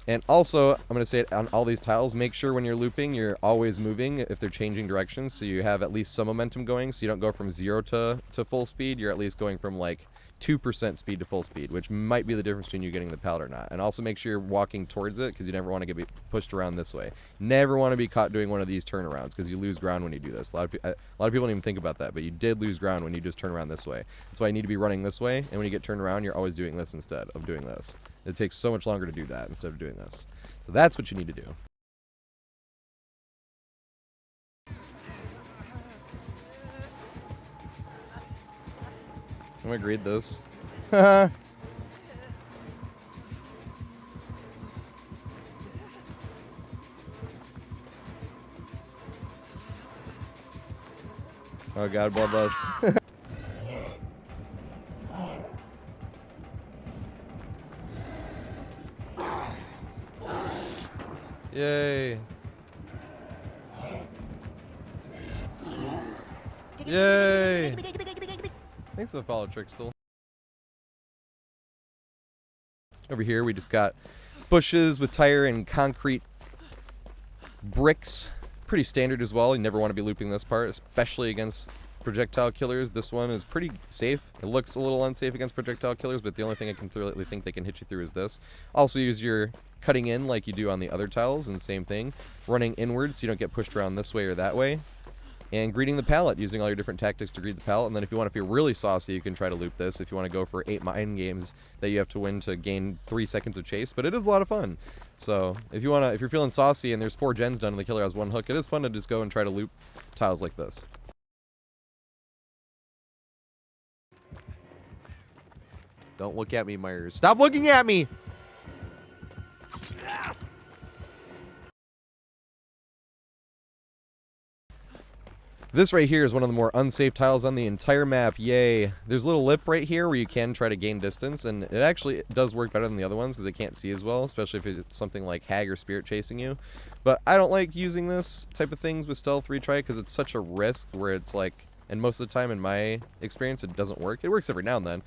And also, I'm going to say it on all these tiles, make sure when you're looping, you're always moving if they're changing directions, so you have at least some momentum going, so you don't go from 0 to full speed. You're at least going from like 2% speed to full speed, which might be the difference between you getting the pallet or not. And also make sure you're walking towards it, because you never want to get pushed around this way. Never want to be caught doing one of these turnarounds, because you lose ground when you do this. A lot of people don't even think about that, but you did lose ground when you just turn around this way. That's why you need to be running this way, and when you get turned around, you're always doing this instead of doing this. It takes so much longer to do that instead of doing this. So that's what you need to do. I'm gonna grade this. Oh god, bloodlust. Yay. Yay. Thanks for the follow, Trickstill. Over here, we just got bushes with tire and concrete bricks. Pretty standard as well. You never want to be looping this part, especially against projectile killers. This one is pretty safe. It looks a little unsafe against projectile killers, but the only thing I can really think they can hit you through is this. Also use your cutting in like you do on the other tiles, and same thing. Running inwards so you don't get pushed around this way or that way. And greeting the pallet, using all your different tactics to greet the pallet. And then if you want to feel really saucy, you can try to loop this. If you want to go for 8 mind games that you have to win to gain 3 seconds of chase. But it is a lot of fun. So if you're feeling saucy and there's 4 gens done and the killer has 1 hook, it is fun to just go and try to loop tiles like this. Don't look at me, Myers. Stop looking at me! This right here is one of the more unsafe tiles on the entire map. Yay. There's a little lip right here where you can try to gain distance, and it actually does work better than the other ones because they can't see as well, especially if it's something like Hag or Spirit chasing you. But I don't like using this type of things with stealth retry because it's such a risk where it's like, and most of the time in my experience it doesn't work. It works every now and then.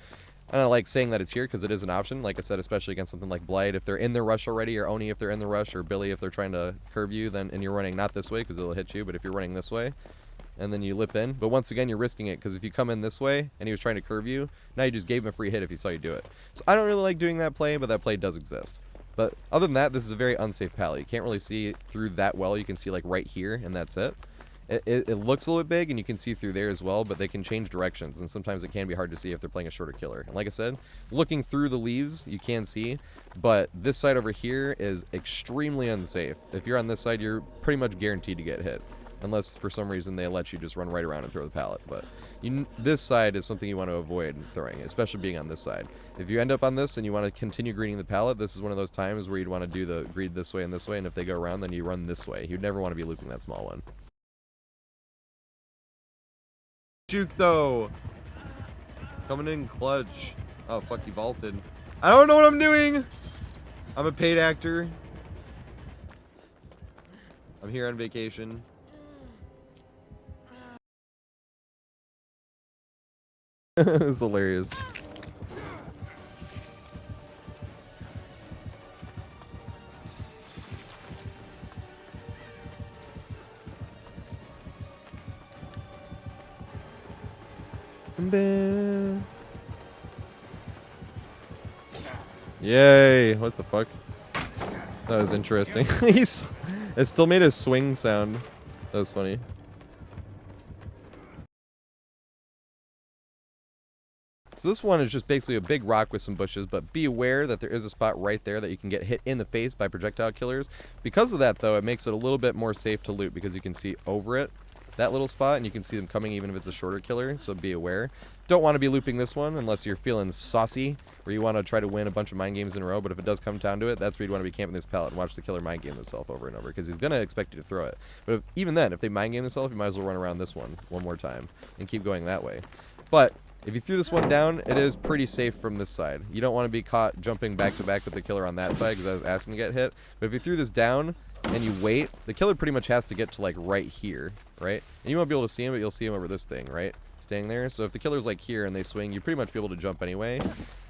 I don't like saying that it's here because it is an option, like I said, especially against something like Blight. If they're in their rush already, or Oni if they're in the rush, or Billy if they're trying to curve you, then and you're running not this way because it'll hit you, but if you're running this way, and then you lip in. But once again, you're risking it, because if you come in this way and he was trying to curve you, now you just gave him a free hit if he saw you do it. So I don't really like doing that play, but that play does exist. But other than that, this is a very unsafe pallet. You can't really see through that well. You can see like right here, and that's it. It looks a little bit big, and you can see through there as well, but they can change directions, and sometimes it can be hard to see if they're playing a shorter killer. And like I said, looking through the leaves, you can see, but this side over here is extremely unsafe. If you're on this side, you're pretty much guaranteed to get hit, unless for some reason they let you just run right around and throw the pallet. But this side is something you want to avoid throwing, especially being on this side. If you end up on this and you want to continue greeting the pallet, this is one of those times where you'd want to do the greed this way, and if they go around, then you run this way. You'd never want to be looping that small one. Juke though, coming in clutch. Oh fuck, he vaulted. I don't know what I'm doing. I'm a paid actor. I'm here on vacation. It's hilarious. Yay! What the fuck? That was interesting. It still made a swing sound. That was funny. So this one is just basically a big rock with some bushes, but be aware that there is a spot right there that you can get hit in the face by projectile killers. Because of that, though, it makes it a little bit more safe to loot because you can see over it, that little spot, and you can see them coming even if it's a shorter killer, so be aware. Don't want to be looping this one unless you're feeling saucy, or you want to try to win a bunch of mind games in a row, but if it does come down to it, that's where you'd want to be camping this pallet and watch the killer mind game himself over and over, because he's going to expect you to throw it. But even then, if they mind game themselves, you might as well run around this one more time and keep going that way. But if you threw this one down, it is pretty safe from this side. You don't want to be caught jumping back to back with the killer on that side because I was asking to get hit. But if you threw this down and you wait, the killer pretty much has to get to like right here, right? And you won't be able to see him, but you'll see him over this thing, right? Staying there. So if the killer's like here and they swing, you pretty much be able to jump anyway.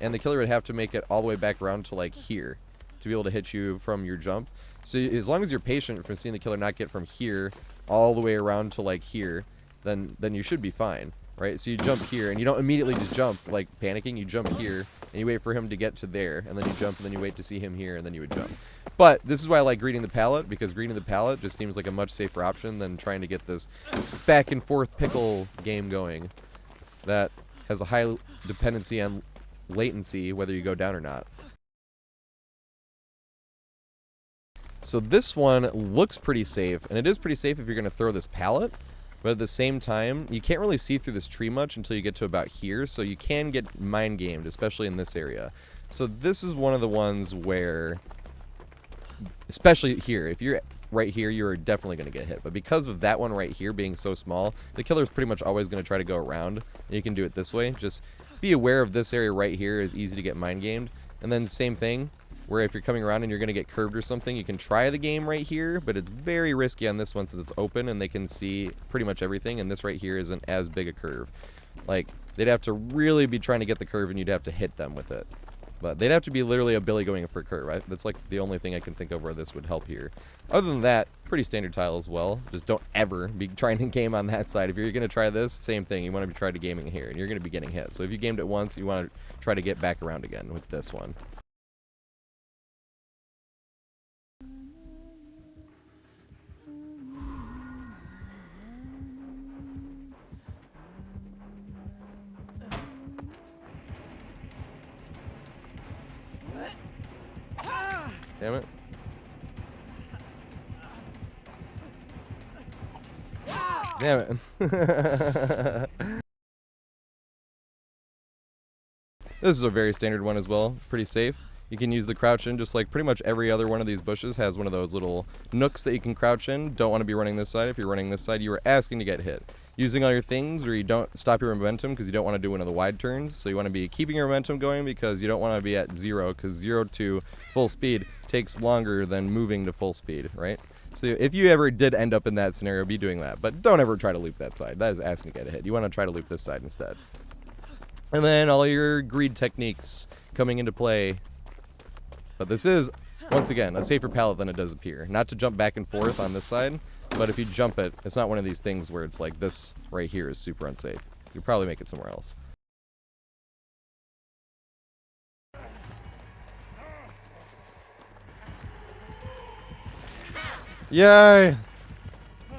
And the killer would have to make it all the way back around to like here to be able to hit you from your jump. So as long as you're patient from seeing the killer not get from here all the way around to like here, then you should be fine. Right, so you jump here, and you don't immediately just jump, like panicking. You jump here, and you wait for him to get to there, and then you jump, and then you wait to see him here, and then you would jump. But this is why I like greeting the pallet, because greeting the pallet just seems like a much safer option than trying to get this back and forth pickle game going that has a high dependency on latency, whether you go down or not. So this one looks pretty safe, and it is pretty safe if you're going to throw this pallet. But at the same time, you can't really see through this tree much until you get to about here, so you can get mind gamed, especially in this area. So this is one of the ones where, especially here, if you're right here, you're definitely going to get hit. But because of that one right here being so small, the killer's pretty much always going to try to go around, and you can do it this way. Just be aware of this area right here is easy to get mind gamed. And then same thing, where if you're coming around and you're going to get curved or something, you can try the game right here, but it's very risky on this one since it's open and they can see pretty much everything, and this right here isn't as big a curve. Like, they'd have to really be trying to get the curve and you'd have to hit them with it. But they'd have to be literally a Billy going for a curve, right? That's like the only thing I can think of where this would help here. Other than that, pretty standard tile as well. Just don't ever be trying to game on that side. If you're going to try this, same thing. You want to be trying to gaming here, and you're going to be getting hit. So if you gamed it once, you want to try to get back around again with this one. Damn it. Damn it. This is a very standard one as well. Pretty safe. You can use the crouch in just like pretty much every other one of these bushes has one of those little nooks that you can crouch in. Don't want to be running this side. If you're running this side, you are asking to get hit. Using all your things where you don't stop your momentum because you don't want to do one of the wide turns. So you want to be keeping your momentum going because you don't want to be at 0, because 0 to full speed takes longer than moving to full speed, right? So if you ever did end up in that scenario, be doing that. But don't ever try to loop that side. That is asking to get a hit. You want to try to loop this side instead. And then all your greed techniques coming into play. But this is, once again, a safer pallet than it does appear. Not to jump back and forth on this side, but if you jump it, it's not one of these things where it's like this right here is super unsafe. You'll probably make it somewhere else. Yay!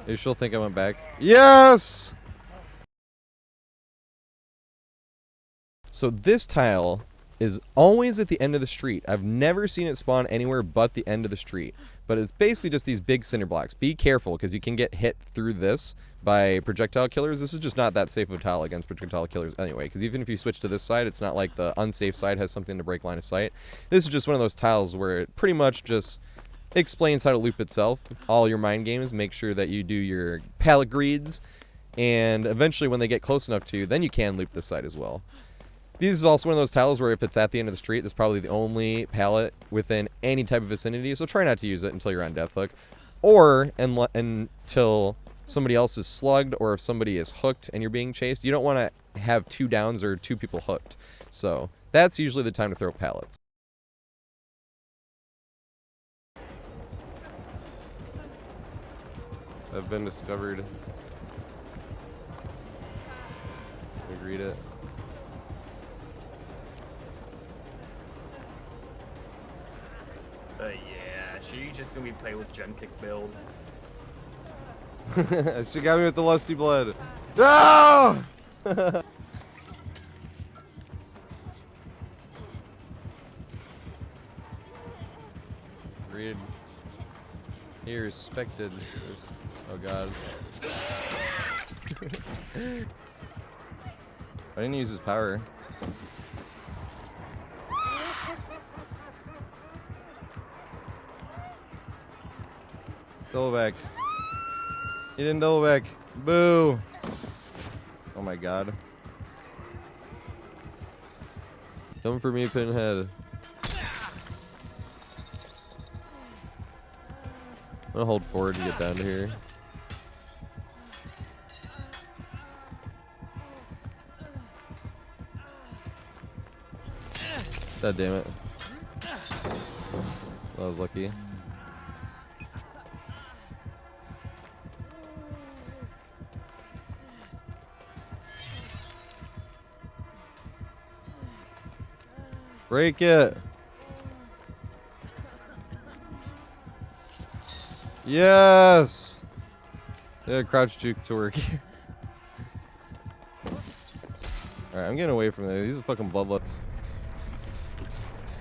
Maybe she'll think I went back. Yes! So this tile is always at the end of the street. I've never seen it spawn anywhere but the end of the street. But it's basically just these big cinder blocks. Be careful, because you can get hit through this by projectile killers. This is just not that safe of a tile against projectile killers anyway, because even if you switch to this side, it's not like the unsafe side has something to break line of sight. This is just one of those tiles where it pretty much just explains how to loop itself. All your mind games, make sure that you do your pallet greeds, and eventually when they get close enough to you, then you can loop this side as well. This is also one of those tiles where if it's at the end of the street, that's probably the only pallet within any type of vicinity, so try not to use it until you're on deathhook. Or until somebody else is slugged, or if somebody is hooked and you're being chased. You don't want to have 2 downs or 2 people hooked. So that's usually the time to throw pallets. I've been discovered. Agreed it. Yeah, she's just gonna be playing with gen kick build. She got me with the lusty blood. No! Read. He respected. Oh god. I didn't use his power. Double back. He didn't double back. Boo. Oh my god. Come for me, Pinhead. I'm gonna hold forward to get down to here. God damn it. That was lucky. Break it. Yes. Yeah, crouch juke to work. Alright, I'm getting away from there. These are fucking Bubba.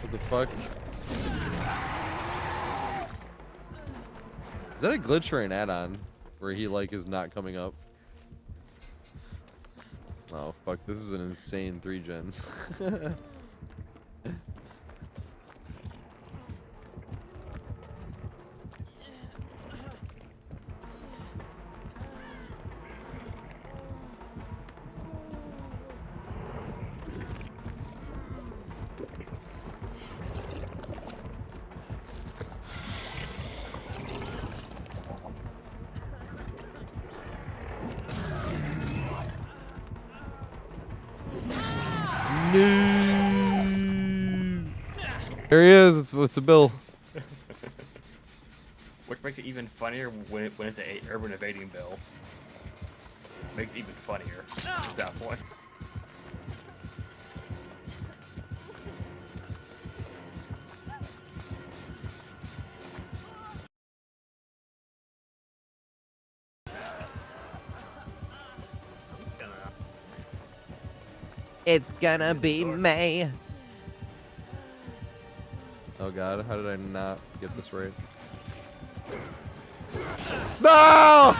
What the fuck? Is that a glitch or an add-on? Where he, like, is not coming up? Oh, fuck. This is an insane 3-gen. There he is. It's a bill. Which makes it even funnier when it's a urban evading bill. Makes it even funnier at that point. It's gonna be May. Oh god, how did I not get this right? No!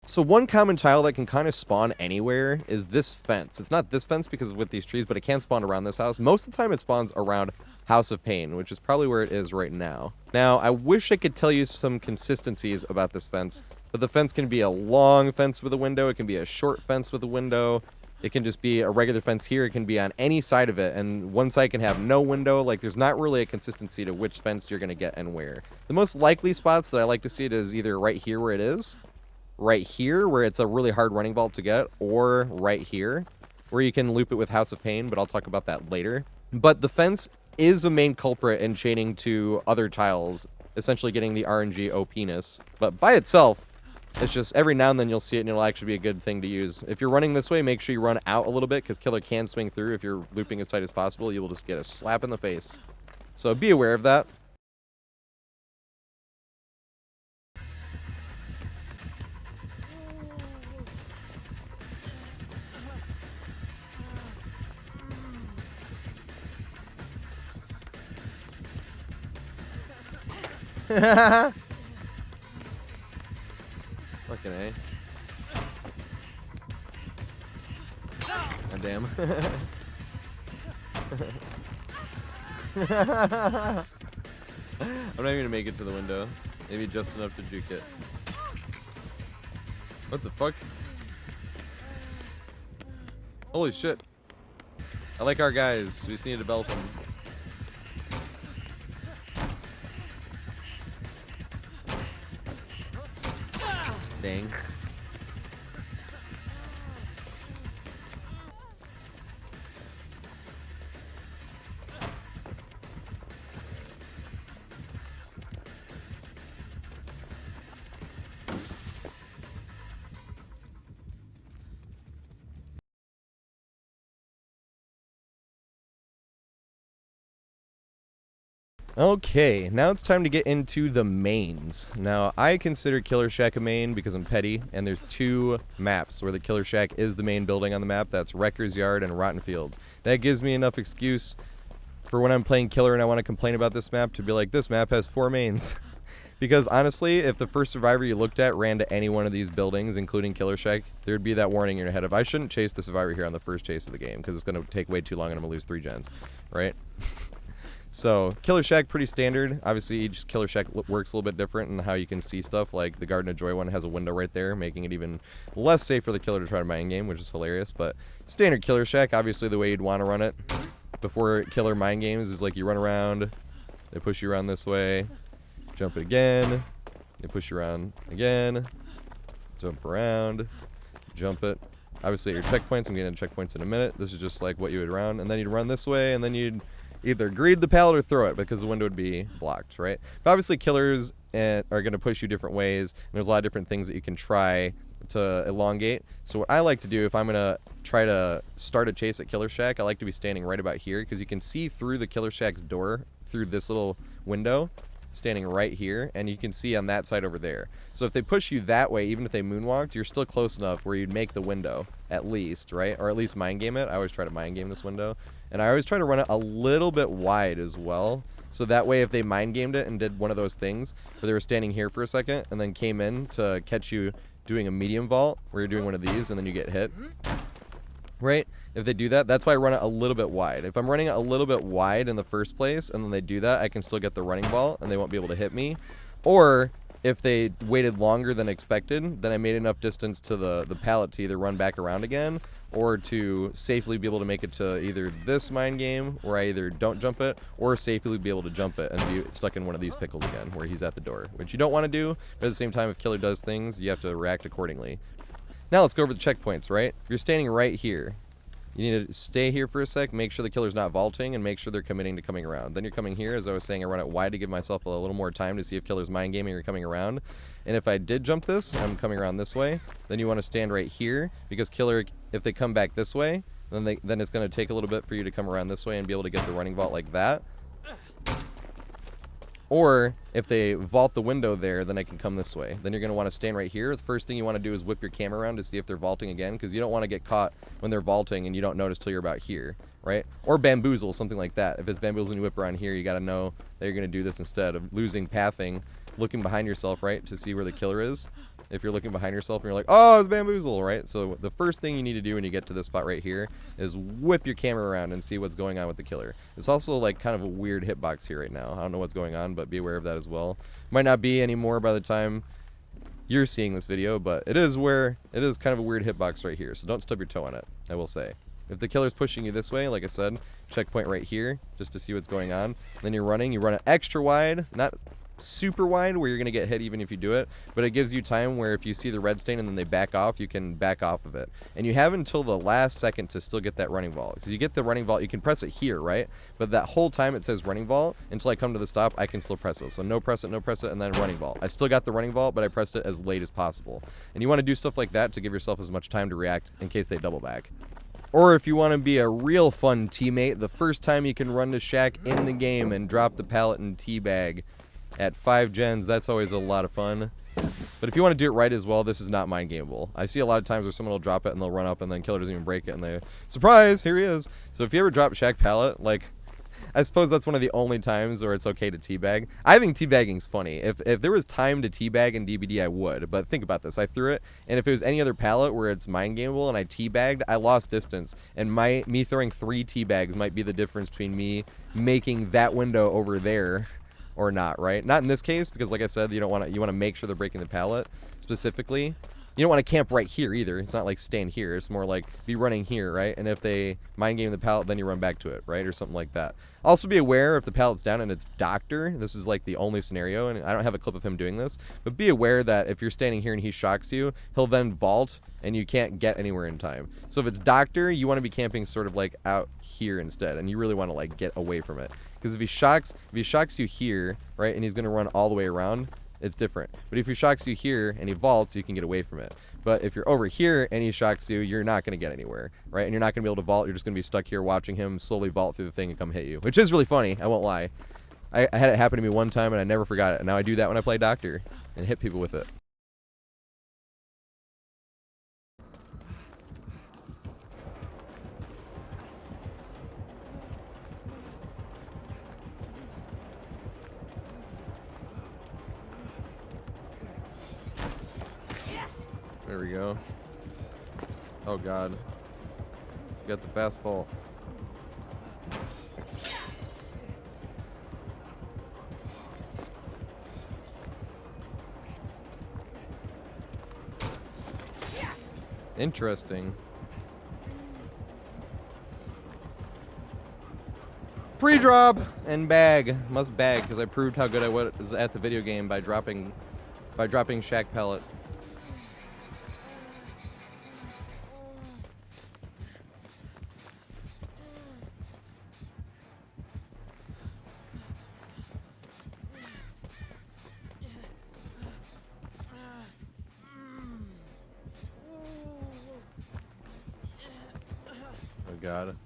So one common tile that can kind of spawn anywhere is this fence. It's not this fence because of with these trees, but it can spawn around this house. Most of the time it spawns around House of Pain, which is probably where it is right now. Now, I wish I could tell you some consistencies about this fence, but the fence can be a long fence with a window. It can be a short fence with a window. It can just be a regular fence here. It can be on any side of it, and one side can have no window. Like, there's not really a consistency to which fence you're going to get and where. The most likely spots that I like to see it is either right here where it is, right here where it's a really hard running vault to get, or right here where you can loop it with House of Pain, but I'll talk about that later. But the fence is a main culprit in chaining to other tiles, essentially getting the RNG OPness. But by itself, it's just every now and then you'll see it and it'll actually be a good thing to use. If you're running this way, make sure you run out a little bit because killer can swing through. If you're looping as tight as possible, you will just get a slap in the face. So be aware of that. Fucking A. God damn. I'm not even gonna make it to the window. Maybe just enough to juke it. What the fuck? Holy shit. I like our guys. We just need to develop them. Dang. Okay, now it's time to get into the mains. Now, I consider Killer Shack a main because I'm petty, and there's two maps where the Killer Shack is the main building on the map. That's Wrecker's Yard and Rotten Fields. That gives me enough excuse for when I'm playing Killer and I want to complain about this map to be like, this map has 4 mains. Because honestly, if the first survivor you looked at ran to any one of these buildings, including Killer Shack, there'd be that warning in your head of, I shouldn't chase the survivor here on the first chase of the game because it's going to take way too long and I'm going to lose 3 gens, right? So, Killer Shack, pretty standard. Obviously, each Killer Shack works a little bit different in how you can see stuff. Like, the Garden of Joy one has a window right there, making it even less safe for the killer to try to mind game, which is hilarious. But standard Killer Shack, obviously the way you'd want to run it before killer mind games is like you run around, they push you around this way, jump it again, they push you around again, jump around, jump it. Obviously, your checkpoints, I'm getting into checkpoints in a minute. This is just like what you would run, and then you'd run this way, and then you'd either greed the pallet or throw it because the window would be blocked, right? But obviously killers are going to push you different ways, and there's a lot of different things that you can try to elongate. So what I like to do if I'm going to try to start a chase at Killer Shack, I like to be standing right about here because you can see through the Killer Shack's door through this little window, standing right here, and you can see on that side over there. So if they push you that way, even if they moonwalked, you're still close enough where you'd make the window at least, right? Or at least mind game it. I always try to mind game this window. And I always try to run it a little bit wide as well. So that way if they mind gamed it and did one of those things where they were standing here for a second and then came in to catch you doing a medium vault where you're doing one of these and then you get hit, right? If they do that, that's why I run it a little bit wide. If I'm running it a little bit wide in the first place and then they do that, I can still get the running vault and they won't be able to hit me. Or if they waited longer than expected, then I made enough distance to the pallet to either run back around again or to safely be able to make it to either this mind game where I either don't jump it or safely be able to jump it and be stuck in one of these pickles again where he's at the door, which you don't want to do, but at the same time, if killer does things, you have to react accordingly. Now let's go over the checkpoints, right? You're standing right here. You need to stay here for a sec, make sure the killer's not vaulting, and make sure they're committing to coming around. Then you're coming here, as I was saying, I run it wide to give myself a little more time to see if killer's mind gaming or coming around. And if I did jump this, I'm coming around this way, then you want to stand right here, because killer, if they come back this way, then it's going to take a little bit for you to come around this way and be able to get the running vault like that. Or if they vault the window there, then I can come this way. Then you're going to want to stand right here. The first thing you want to do is whip your camera around to see if they're vaulting again, because you don't want to get caught when they're vaulting and you don't notice till you're about here, right? Or bamboozle, something like that. If it's bamboozle and you whip around here, you got to know that you're going to do this instead of losing pathing, looking behind yourself, right, to see where the killer is. If you're looking behind yourself and you're like, oh, it's bamboozle, right? So the first thing you need to do when you get to this spot right here is whip your camera around and see what's going on with the killer. It's also like kind of a weird hitbox here right now. I don't know what's going on, but be aware of that as well. Might not be anymore by the time you're seeing this video, but it is kind of a weird hitbox right here. So don't stub your toe on it, I will say. If the killer's pushing you this way, like I said, checkpoint right here just to see what's going on. Then you're running, you run it extra wide, not super wide where you're going to get hit even if you do it, but it gives you time where if you see the red stain and then they back off, you can back off of it. And you have until the last second to still get that running vault. So you get the running vault, you can press it here, right? But that whole time it says running vault, until I come to the stop, I can still press it. So no press it, and then running vault. I still got the running vault, but I pressed it as late as possible. And you want to do stuff like that to give yourself as much time to react in case they double back. Or if you want to be a real fun teammate, the first time you can run to Shack in the game and drop the pallet and teabag at 5 gens, that's always a lot of fun. But if you want to do it right as well, this is not mind gameable. I see a lot of times where someone will drop it and they'll run up and then killer doesn't even break it and they, surprise, here he is. So if you ever drop Shack pallet, like, I suppose that's one of the only times where it's okay to teabag. I think teabagging's funny. If there was time to teabag in DBD, I would. But think about this. I threw it, and if it was any other pallet where it's mind gameable and I teabagged, I lost distance. And me throwing 3 teabags might be the difference between me making that window over there or not, right? Not in this case, because like I said, you want to make sure they're breaking the pallet specifically. You don't want to camp right here either. It's not like stand here. It's more like be running here, right? And if they mind game the pallet, then you run back to it, right? Or something like that. Also be aware if the pallet's down and it's Doctor. This is like the only scenario, and I don't have a clip of him doing this. But be aware that if you're standing here and he shocks you, he'll then vault, and you can't get anywhere in time. So if it's Doctor, you want to be camping sort of like out here instead, and you really want to like get away from it. Because if he shocks you here, right, and he's going to run all the way around, it's different. But if he shocks you here and he vaults, you can get away from it. But if you're over here and he shocks you, you're not going to get anywhere, right? And you're not going to be able to vault. You're just going to be stuck here watching him slowly vault through the thing and come hit you, which is really funny. I won't lie. I had it happen to me one time and I never forgot it. And now I do that when I play Doctor and hit people with it. There we go. Oh god. Got the fastball. Interesting. Pre-drop and bag. Must bag because I proved how good I was at the video game by dropping Shack Pallet. Oh god.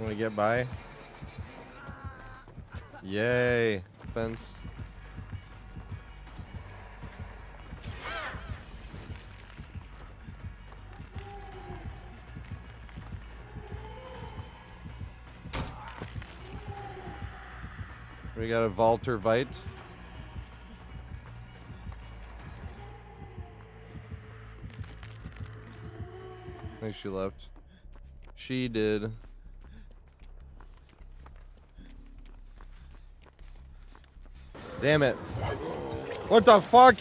Want to get by? Yay! Fence. We got a Valter Vite. I think she left. She did. Damn it. What the fuck?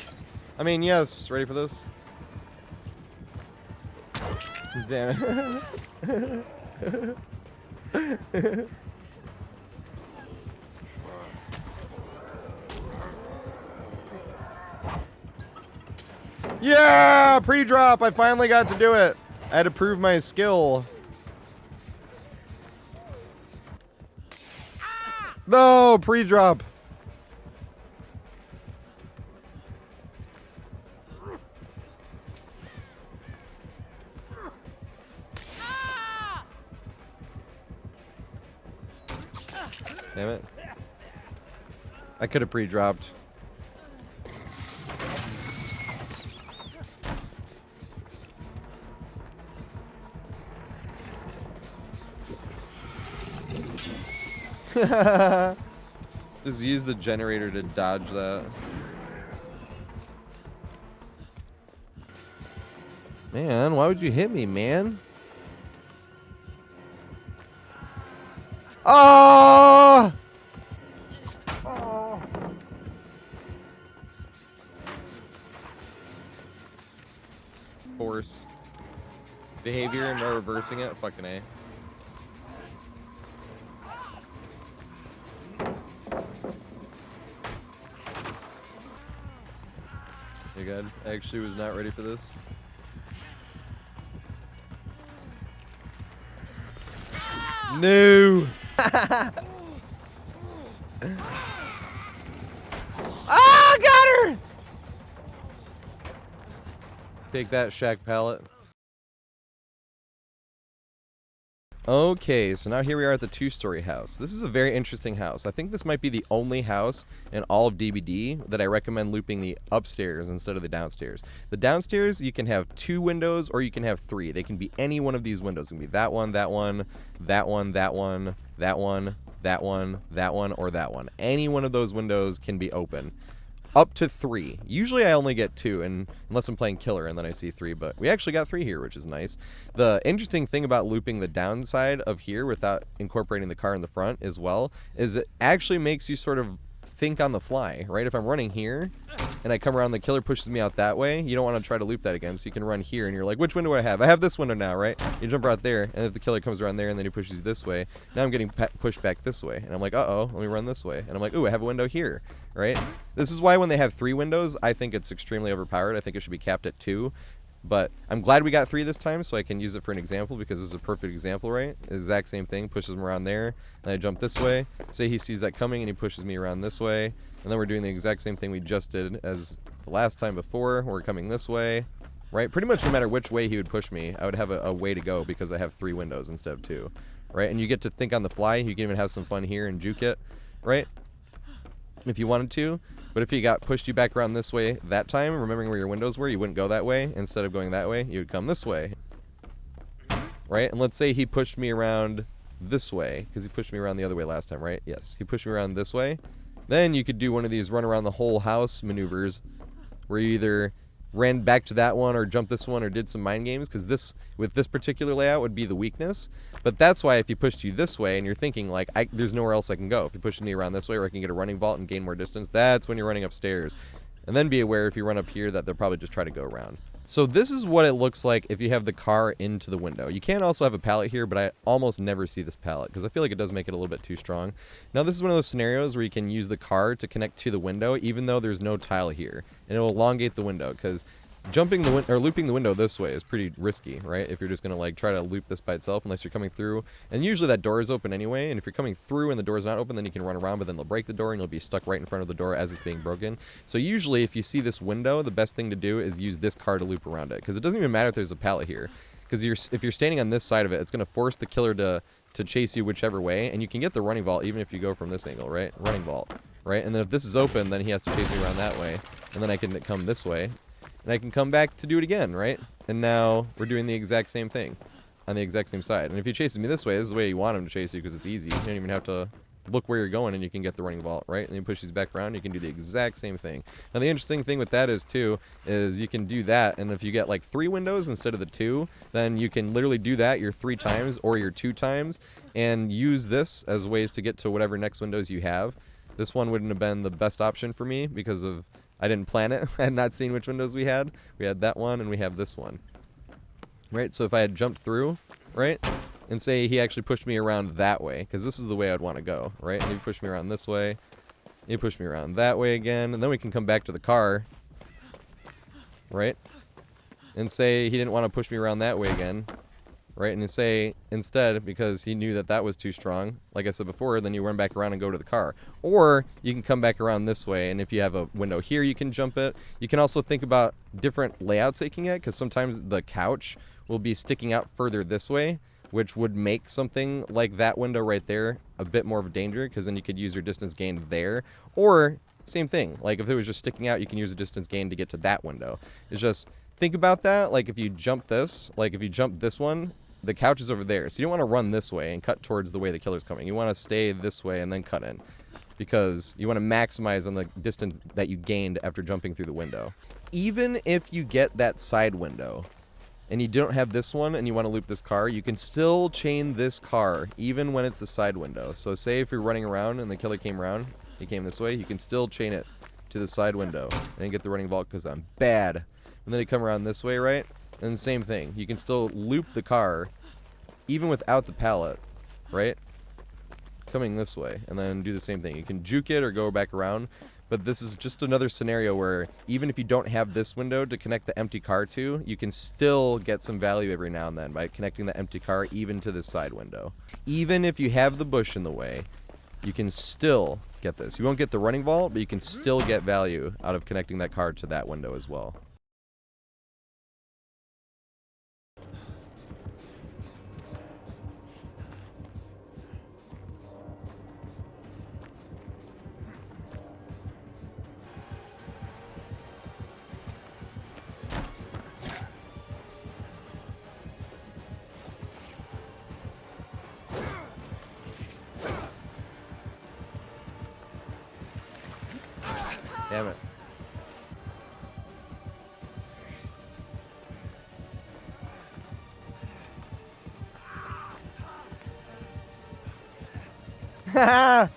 I mean, yes. Ready for this? Damn it. Yeah! Pre-drop! I finally got to do it. I had to prove my skill. No! Pre-drop. Damn it. I could have pre-dropped. Just use the generator to dodge that. Man, why would you hit me, man? Oh! Force behavior and no reversing it. Fucking A. You good? I actually was not ready for this. No. Ah, got her. Take that, Shack Pallet. Okay, so now here we are at the 2-story house. This is a very interesting house. I think this might be the only house in all of DBD that I recommend looping the upstairs instead of the downstairs. The downstairs, you can have 2 windows or you can have 3. They can be any one of these windows. It can be that one, that one, that one, that one, that one, that one, that one, or that one. Any one of those windows can be open. Up to 3. Usually I only get 2, and unless I'm playing killer and then I see 3, but we actually got 3 here, which is nice. The interesting thing about looping the downside of here without incorporating the car in the front as well is it actually makes you sort of think on the fly, right? If I'm running here and I come around, the killer pushes me out that way, you don't want to try to loop that again, so you can run here and you're like, which window do I have? I have this window now, right? You jump out there, and if the killer comes around there and then he pushes you this way, now I'm getting pushed back this way, and I'm like, uh-oh, let me run this way, and I'm like, ooh, I have a window here, right? This is why when they have 3 windows, I think it's extremely overpowered. I think it should be capped at 2. But I'm glad we got 3 this time, so I can use it for an example, because this is a perfect example, right? The exact same thing, pushes him around there, and I jump this way. Say he sees that coming, and he pushes me around this way. And then we're doing the exact same thing we just did as the last time before. We're coming this way, right? Pretty much no matter which way he would push me, I would have a way to go, because I have 3 windows instead of 2, right? And you get to think on the fly. You can even have some fun here and juke it, right? If you wanted to. But if he pushed you back around this way that time, remembering where your windows were, you wouldn't go that way. Instead of going that way, you would come this way. Right? And let's say he pushed me around this way, because he pushed me around the other way last time, right? Yes, he pushed me around this way. Then you could do one of these run around the whole house maneuvers, where you either ran back to that one or jumped this one or did some mind games, because this, with this particular layout, would be the weakness. But that's why if he pushed you this way and you're thinking like, there's nowhere else I can go, if he pushes me around this way where I can get a running vault and gain more distance, that's when you're running upstairs. And then be aware if you run up here that they'll probably just try to go around. So this is what it looks like if you have the car into the window. You can also have a pallet here, but I almost never see this pallet because I feel like it does make it a little bit too strong. Now this is one of those scenarios where you can use the car to connect to the window even though there's no tile here. And it will elongate the window because jumping the or looping the window this way is pretty risky, right? If you're just gonna like try to loop this by itself, unless you're coming through, and usually that door is open anyway. And if you're coming through and the door is not open, then you can run around, but then they'll break the door and you'll be stuck right in front of the door as it's being broken. So usually, if you see this window, the best thing to do is use this car to loop around it, because it doesn't even matter if there's a pallet here, because if you're standing on this side of it, it's gonna force the killer to chase you whichever way, and you can get the running vault even if you go from this angle, right? Running vault, right? And then if this is open, then he has to chase me around that way, and then I can come this way. And I can come back to do it again, right? And now we're doing the exact same thing on the exact same side. And if he chases me this way, this is the way you want him to chase you because it's easy. You don't even have to look where you're going and you can get the running vault, right? And he pushes back around, you can do the exact same thing. Now the interesting thing with that is too, is you can do that, and if you get like 3 windows instead of the 2, then you can literally do that your 3 times or your 2 times and use this as ways to get to whatever next windows you have. This one wouldn't have been the best option for me because of I didn't plan it. I had not seen which windows we had. We had that one and we have this one. Right? So if I had jumped through, right? And say he actually pushed me around that way, because this is the way I'd want to go, right? And he pushed me around this way. He pushed me around that way again. And then we can come back to the car. Right? And say he didn't want to push me around that way again. Right? And say instead, because he knew that that was too strong, like I said before, then you run back around and go to the car. Or you can come back around this way, and if you have a window here, you can jump it. You can also think about different layouts that you can get, because sometimes the couch will be sticking out further this way, which would make something like that window right there a bit more of a danger, because then you could use your distance gain there. Or, same thing, like if it was just sticking out, you can use a distance gain to get to that window. It's just, think about that, like if you jump this, like if you jump this one, the couch is over there, so you don't want to run this way and cut towards the way the killer's coming. You want to stay this way and then cut in, because you want to maximize on the distance that you gained after jumping through the window. Even if you get that side window and you don't have this one and you want to loop this car, you can still chain this car even when it's the side window. So say if you're running around and the killer came around, he came this way, you can still chain it to the side window and get the running vault because I'm bad. And then you come around this way, right? And the same thing, you can still loop the car even without the pallet, right? Coming this way, and then do the same thing. You can juke it or go back around, but this is just another scenario where even if you don't have this window to connect the empty car to, you can still get some value every now and then by connecting the empty car even to this side window. Even if you have the bush in the way, you can still get this. You won't get the running vault, but you can still get value out of connecting that car to that window as well. Damn it. Ha!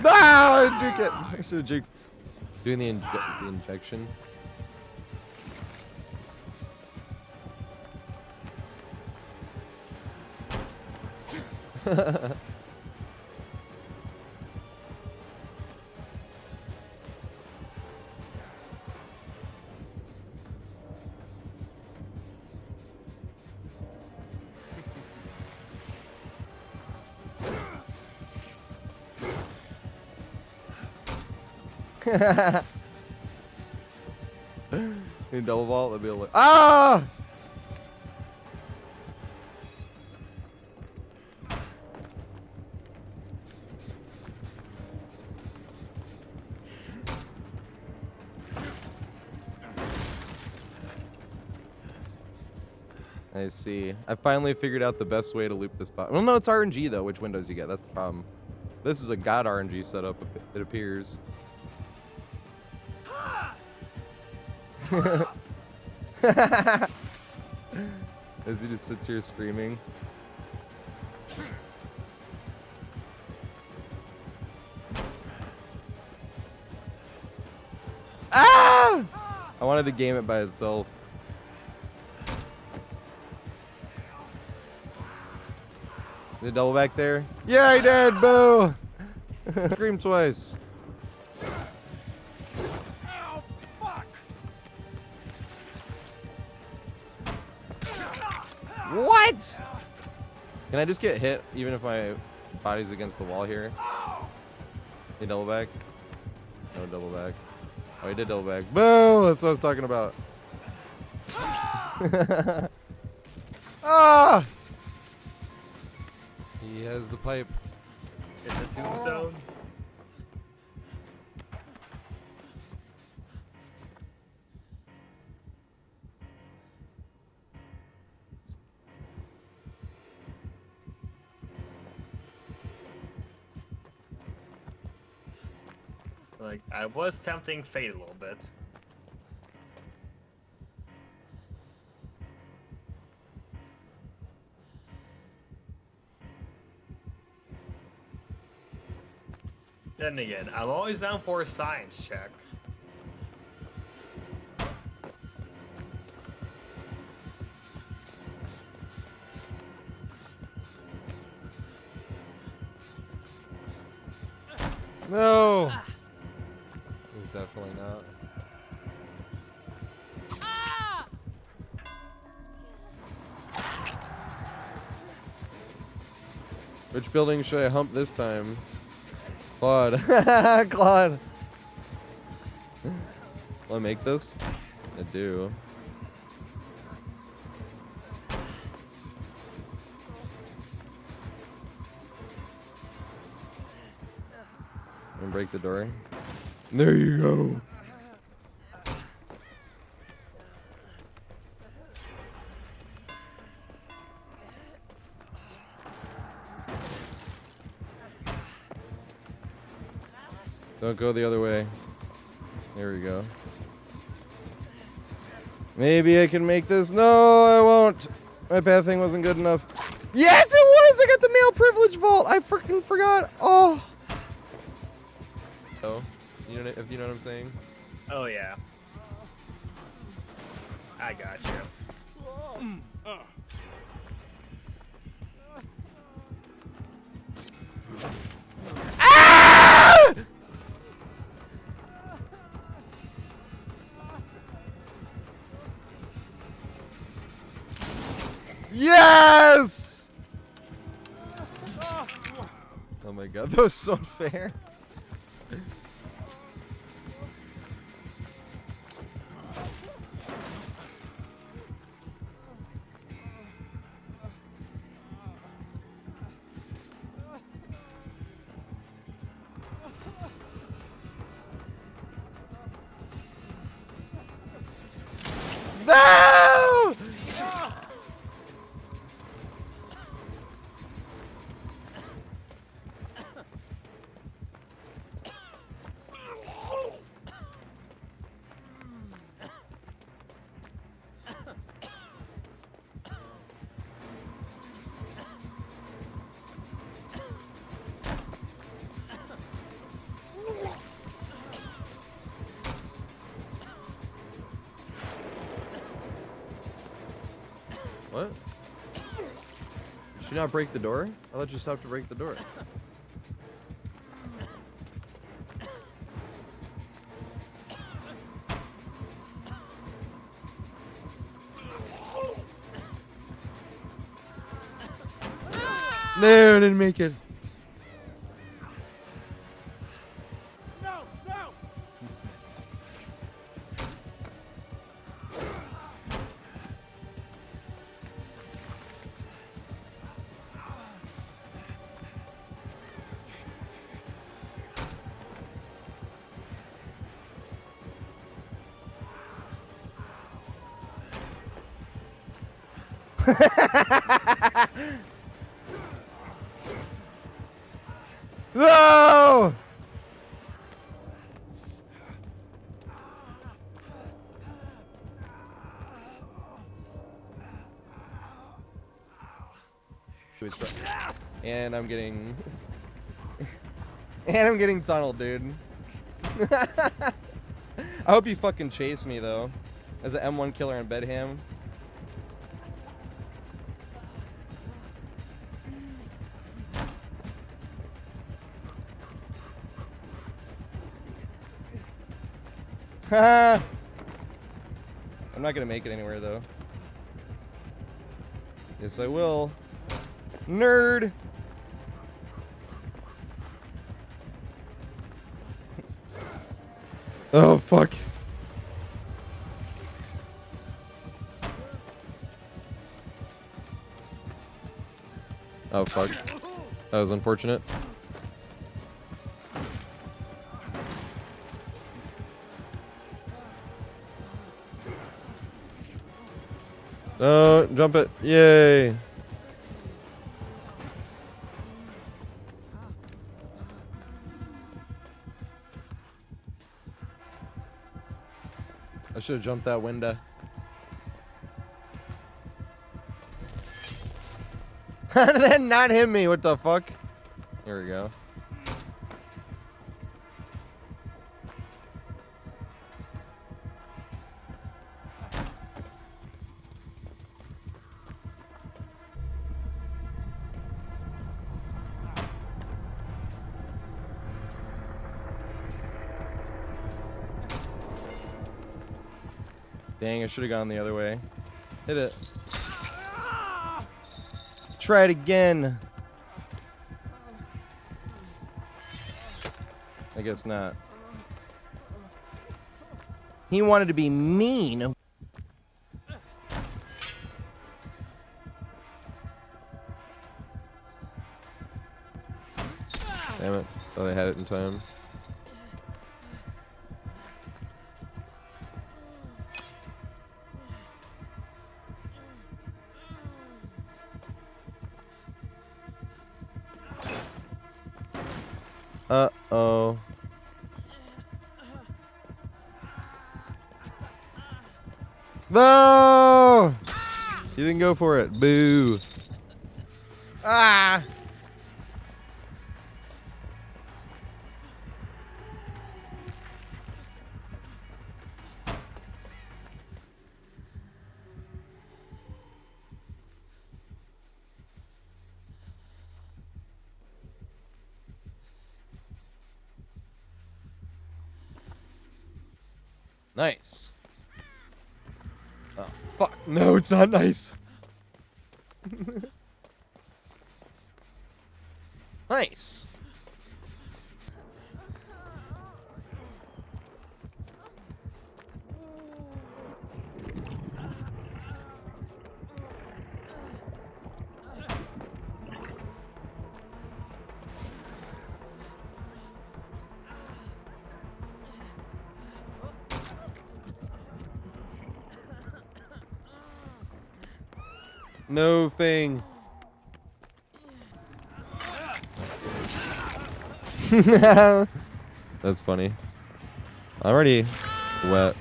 No, juke it. I should have juked. Doing the injection. In double vault, that'd be like, ah! I see. I finally figured out the best way to loop this bot. Well, no, it's RNG though. Which windows you get? That's the problem. This is a god RNG setup. It appears. As he just sits here screaming. Ah! I wanted to game it by itself. Did it double back there? Yeah, he did! Boo! Scream twice. Ow, fuck! What? Can I just get hit even if my body's against the wall here? He double back? No double back. Oh, he did double back. Boo! That's what I was talking about. Ah! He has the pipe. It's a tombstone. Like, I was tempting fate a little bit. Then again, I'm always down for a science check. No! It was definitely not. Which building should I hump this time? Claude. Claude. Will I make this? I do. I'm gonna break the door. There you go. Don't go the other way. There we go. Maybe I can make this. No, I won't. My pathing wasn't good enough. Yes, it was! I got the male privilege vault! I freaking forgot. Oh. Oh, you know, if you know what I'm saying? Oh yeah. I got you. Ah! Yes! Oh my god, that was so unfair. No! What? Did she not break the door? I thought you stopped to break the door. No, I didn't make it. No, no! No! And I'm getting... and I'm getting tunneled, dude. I hope you fucking chase me, though. As an M1 killer in Bedham. I'm not gonna make it anywhere, though. Yes, I will. Nerd! Oh, fuck. Oh, fuck. That was unfortunate. Oh, jump it. Yay. I should have jumped that window. How did that not hit me? What the fuck? Here we go. Dang, I should have gone the other way. Hit it. Try it again. I guess not. He wanted to be mean. Damn it. Thought I had it in time. Uh-oh. No! You didn't go for it. Boo. Ah! Nice. Oh, fuck. No, it's not nice. Nice. No thing. That's funny. Already wet.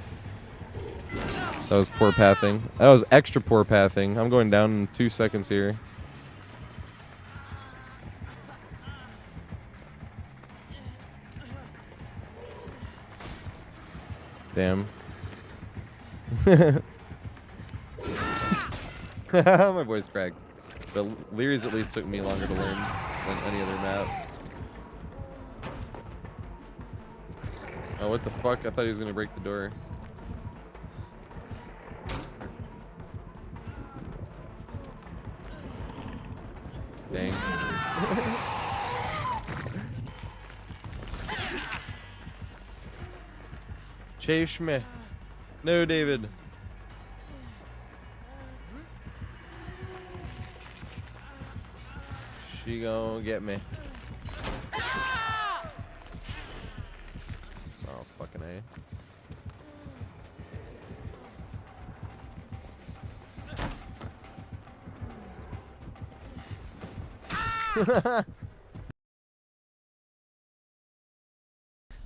That was poor pathing. That was extra poor pathing. I'm going down in 2 seconds here. Damn. My voice cracked. But Leary's at least took me longer to learn than any other map. Oh, what the fuck? I thought he was gonna break the door. Dang. Chase me. No, David. She gonna get me. So fucking A.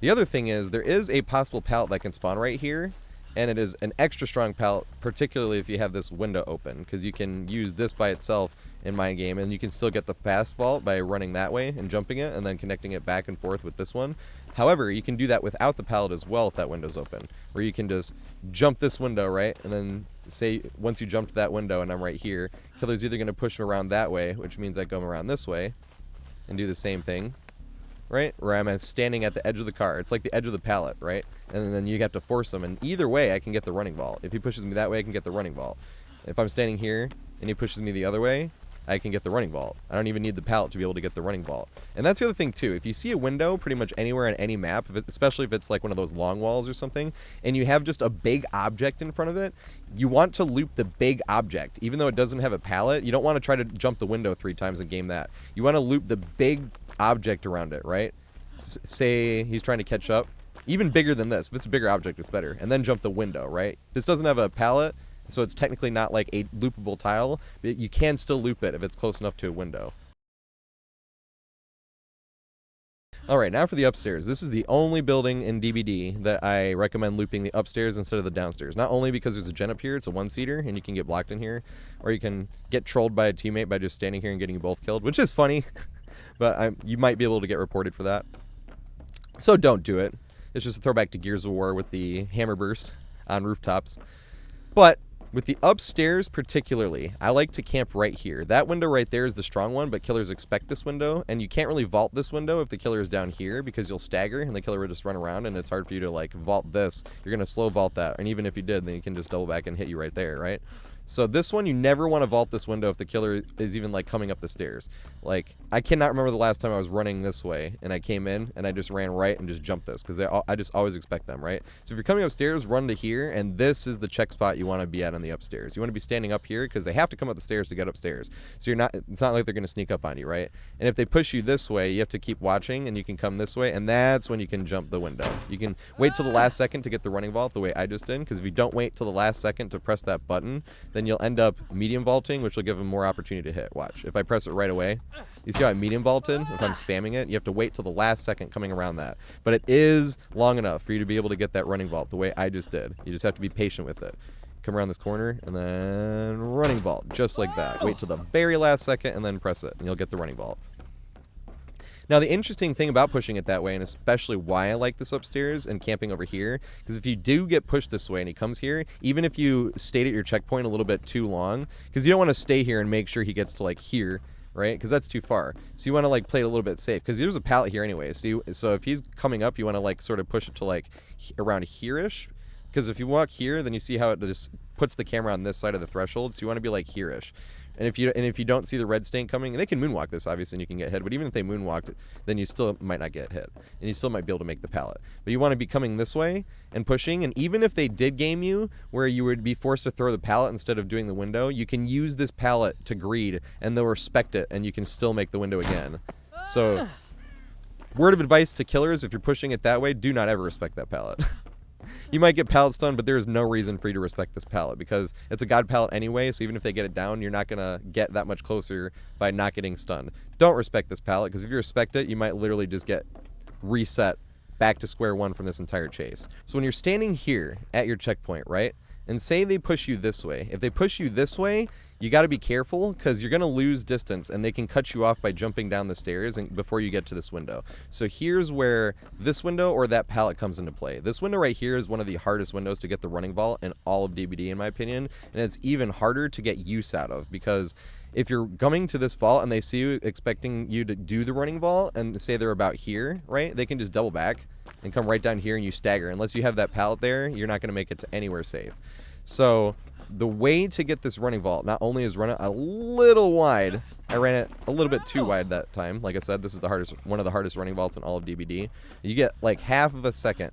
The other thing is, there is a possible pallet that can spawn right here, and it is an extra strong pallet, particularly if you have this window open, because you can use this by itself in my game, and you can still get the fast vault by running that way and jumping it, and then connecting it back and forth with this one. However, you can do that without the pallet as well if that window's open, where you can just jump this window, right, and then say once you jump to that window and I'm right here, killer's either going to push me around that way, which means I go around this way and do the same thing, right? Where I'm standing at the edge of the car. It's like the edge of the pallet, right? And then you have to force them. And either way, I can get the running vault. If he pushes me that way, I can get the running vault. If I'm standing here and he pushes me the other way, I can get the running vault. I don't even need the pallet to be able to get the running vault. And that's the other thing too. If you see a window pretty much anywhere on any map, especially if it's like one of those long walls or something, and you have just a big object in front of it, you want to loop the big object. Even though it doesn't have a pallet, you don't want to try to jump the window 3 times and game that. You want to loop the big object around it, right? Say he's trying to catch up. Even bigger than this. If it's a bigger object, it's better. And then jump the window, right? This doesn't have a pallet, so it's technically not like a loopable tile, but you can still loop it if it's close enough to a window. Alright, now for the upstairs. This is the only building in DBD that I recommend looping the upstairs instead of the downstairs. Not only because there's a gen up here, it's a 1-seater, and you can get blocked in here, or you can get trolled by a teammate by just standing here and getting you both killed, which is funny, but you might be able to get reported for that. So don't do it. It's just a throwback to Gears of War with the hammer burst on rooftops. But with the upstairs particularly, I like to camp right here. That window right there is the strong one, but killers expect this window, and you can't really vault this window if the killer is down here because you'll stagger and the killer will just run around, and it's hard for you to like vault this. You're going to slow vault that, and even if you did, then you can just double back and hit you right there, right? So this one, you never want to vault this window if the killer is even like coming up the stairs. Like, I cannot remember the last time I was running this way and I came in and I just ran right and just jumped this because I just always expect them, right? So if you're coming upstairs, run to here, and this is the check spot you want to be at on the upstairs. You want to be standing up here because they have to come up the stairs to get upstairs. So it's not like they're going to sneak up on you, right? And if they push you this way, you have to keep watching, and you can come this way, and that's when you can jump the window. You can wait till the last second to get the running vault the way I just did, because if you don't wait till the last second to press that button, then you'll end up medium vaulting, which will give them more opportunity to hit. Watch. If I press it right away, you see how I medium vaulted? If I'm spamming it, you have to wait till the last second coming around that. But it is long enough for you to be able to get that running vault the way I just did. You just have to be patient with it. Come around this corner, and then running vault, just like that. Wait till the very last second, and then press it, and you'll get the running vault. Now, the interesting thing about pushing it that way, and especially why I like this upstairs and camping over here, because if you do get pushed this way and he comes here, even if you stayed at your checkpoint a little bit too long, because you don't want to stay here and make sure he gets to, like, here, right? Because that's too far. So you want to, like, play it a little bit safe, because there's a pallet here anyway. So if he's coming up, you want to, like, sort of push it to, like, around here-ish. Because if you walk here, then you see how it just puts the camera on this side of the threshold. So you want to be, like, here-ish. And if you don't see the red stain coming, and they can moonwalk this obviously and you can get hit, but even if they moonwalked, then you still might not get hit, and you still might be able to make the pallet. But you want to be coming this way and pushing, and even if they did game you where you would be forced to throw the pallet instead of doing the window, you can use this pallet to greed, and they'll respect it, and you can still make the window again. So, word of advice to killers: if you're pushing it that way, do not ever respect that pallet. You might get pallet stunned, but there is no reason for you to respect this pallet because it's a god pallet anyway, so even if they get it down, you're not going to get that much closer by not getting stunned. Don't respect this pallet, because if you respect it, you might literally just get reset back to square one from this entire chase. So when you're standing here at your checkpoint, right, and say they push you this way. If they push you this way, you got to be careful because you're going to lose distance and they can cut you off by jumping down the stairs and before you get to this window. So here's where this window or that pallet comes into play. This window right here is one of the hardest windows to get the running vault in all of DBD in my opinion, and it's even harder to get use out of because if you're coming to this vault and they see you expecting you to do the running vault and say they're about here, right, they can just double back and come right down here and you stagger. Unless you have that pallet there, you're not going to make it to anywhere safe. So the way to get this running vault not only is run it a little wide. I ran it a little bit too wide that time. Like I said, this is the hardest, one of the hardest running vaults in all of DBD. You get like half of a second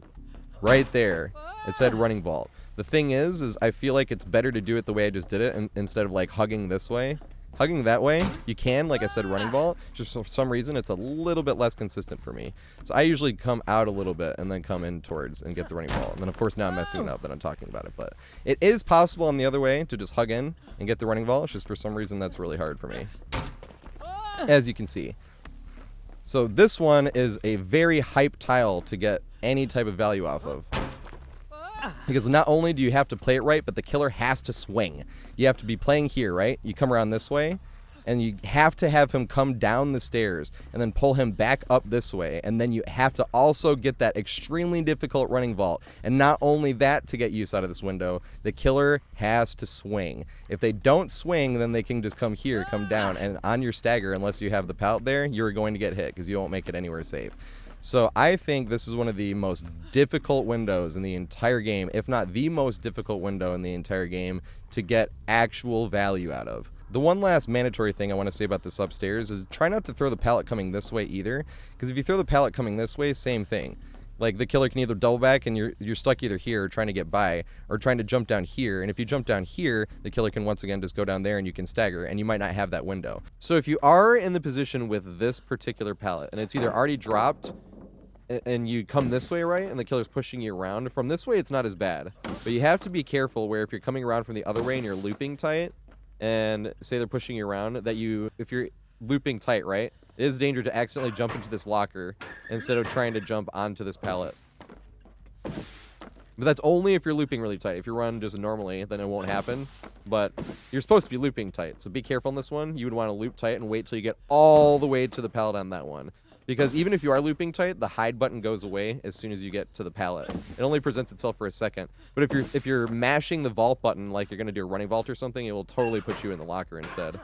right there. It said running vault. The thing is I feel like it's better to do it the way I just did it instead of like hugging this way. Hugging that way, you can, like I said, running vault. Just for some reason, it's a little bit less consistent for me. So I usually come out a little bit and then come in towards and get the running vault. And then, of course, now I'm messing it up that I'm talking about it. But it is possible on the other way to just hug in and get the running vault. It's just for some reason that's really hard for me, as you can see. So this one is a very hype tile to get any type of value off of. Because not only do you have to play it right, but the killer has to swing. You have to be playing here, right? You come around this way, and you have to have him come down the stairs and then pull him back up this way. And then you have to also get that extremely difficult running vault. And not only that, to get use out of this window, the killer has to swing. If they don't swing, then they can just come here, come down, and on your stagger, unless you have the pallet there, you're going to get hit because you won't make it anywhere safe. So I think this is one of the most difficult windows in the entire game, if not the most difficult window in the entire game to get actual value out of. The one last mandatory thing I want to say about this upstairs is try not to throw the pallet coming this way either, because if you throw the pallet coming this way, same thing. Like the killer can either double back and you're stuck either here trying to get by or trying to jump down here. And if you jump down here, the killer can once again just go down there and you can stagger and you might not have that window. So if you are in the position with this particular pallet and it's either already dropped and you come this way, right, and the killer's pushing you around, from this way it's not as bad. But you have to be careful where if you're coming around from the other way and you're looping tight, and say they're pushing you around, that if you're looping tight, right, it is dangerous to accidentally jump into this locker instead of trying to jump onto this pallet. But that's only if you're looping really tight. If you run just normally, then it won't happen. But you're supposed to be looping tight, so be careful on this one. You would want to loop tight and wait till you get all the way to the pallet on that one. Because even if you are looping tight, the hide button goes away as soon as you get to the pallet. It only presents itself for a second. But if you're mashing the vault button like you're going to do a running vault or something, it will totally put you in the locker instead.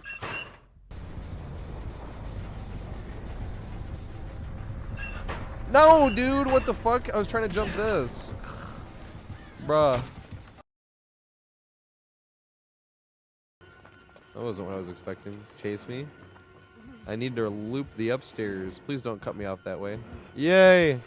No, dude, what the fuck? I was trying to jump this. Bruh. That wasn't what I was expecting. Chase me? I need to loop the upstairs. Please don't cut me off that way. Yay!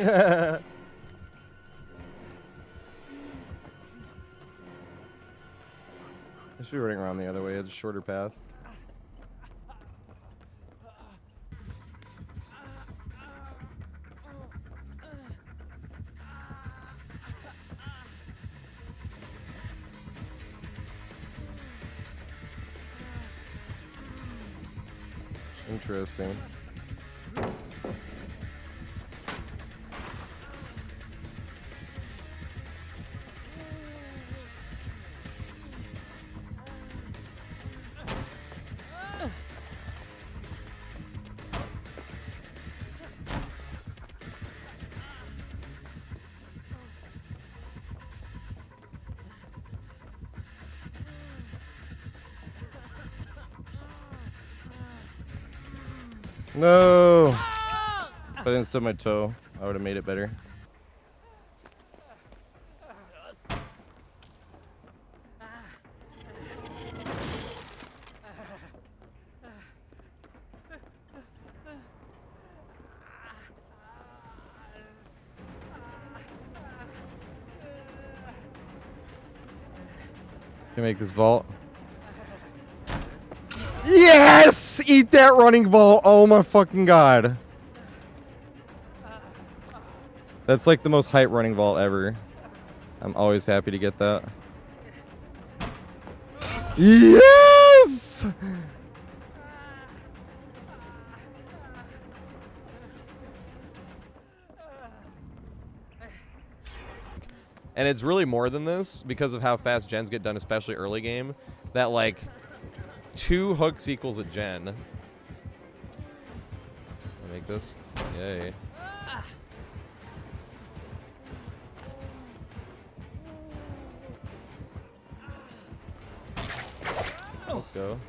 I should be running around the other way. It's a shorter path. Interesting. No! If I didn't stub my toe, I would have made it better. Can make this vault. Yes! Eat that running vault. Oh my fucking god. That's like the most hype running vault ever. I'm always happy to get that. Yes! And it's really more than this because of how fast gens get done, especially early game. That like 2 hooks equals a gen. I'll make this. Yay. Let's go.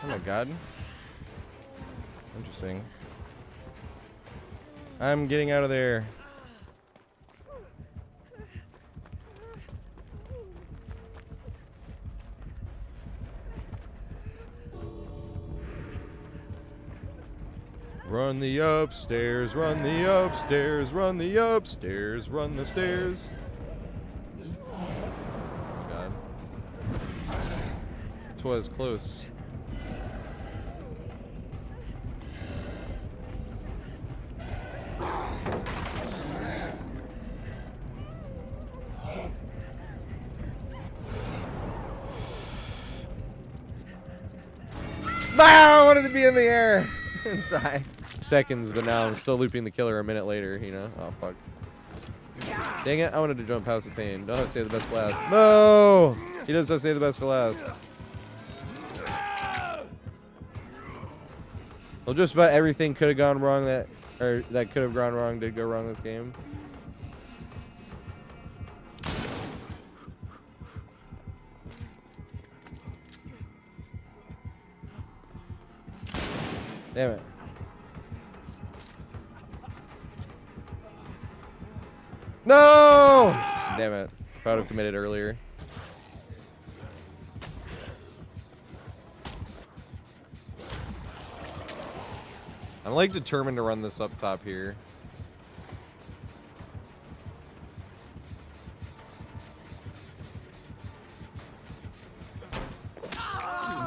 Oh my god. Interesting. I'm getting out of there. Run the upstairs, run the upstairs, run the upstairs, run the stairs. Oh god. Twas close. Ah, I wanted to be in the air and die. Seconds, but now I'm still looping the killer a minute later, you know? Oh, fuck. Dang it, I wanted to jump House of Pain. Don't have to say the best for last. No! He does have to say the best for last. Well, just about everything could have gone wrong that could have gone wrong did go wrong this game. Damn it. No! Damn it. If I would have committed earlier. I'm like determined to run this up top here.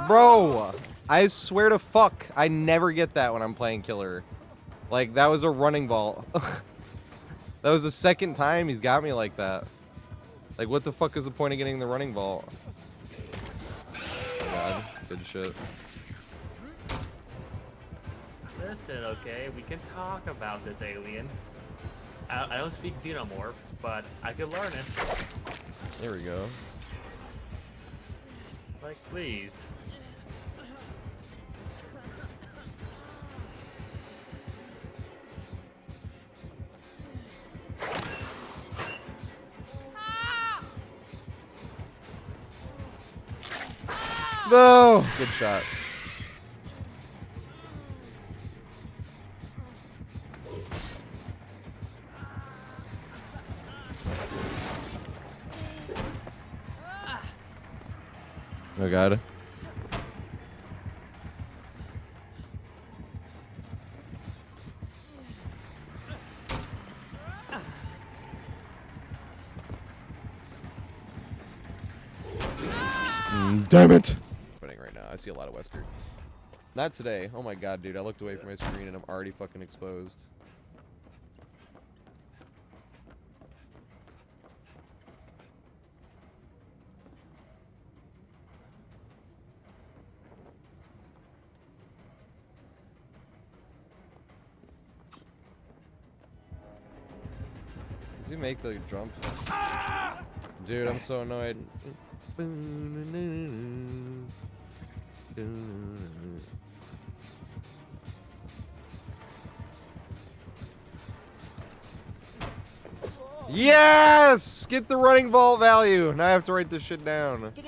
Bro! I swear to fuck, I never get that when I'm playing killer. Like, that was a running ball. That was the second time he's got me like that. Like, what the fuck is the point of getting the running ball? Oh god, good shit. Listen, okay, we can talk about this alien. I don't speak xenomorph, but I could learn it. There we go. Like, please. No! Good shot. Oh god. Damn it! Happening right now. I see a lot of Wesker. Not today. Oh my god, dude. I looked away from my screen and I'm already fucking exposed. Does he make the jump? Dude, I'm so annoyed. Yes! Get the running ball value. Now I have to write this shit down. Oh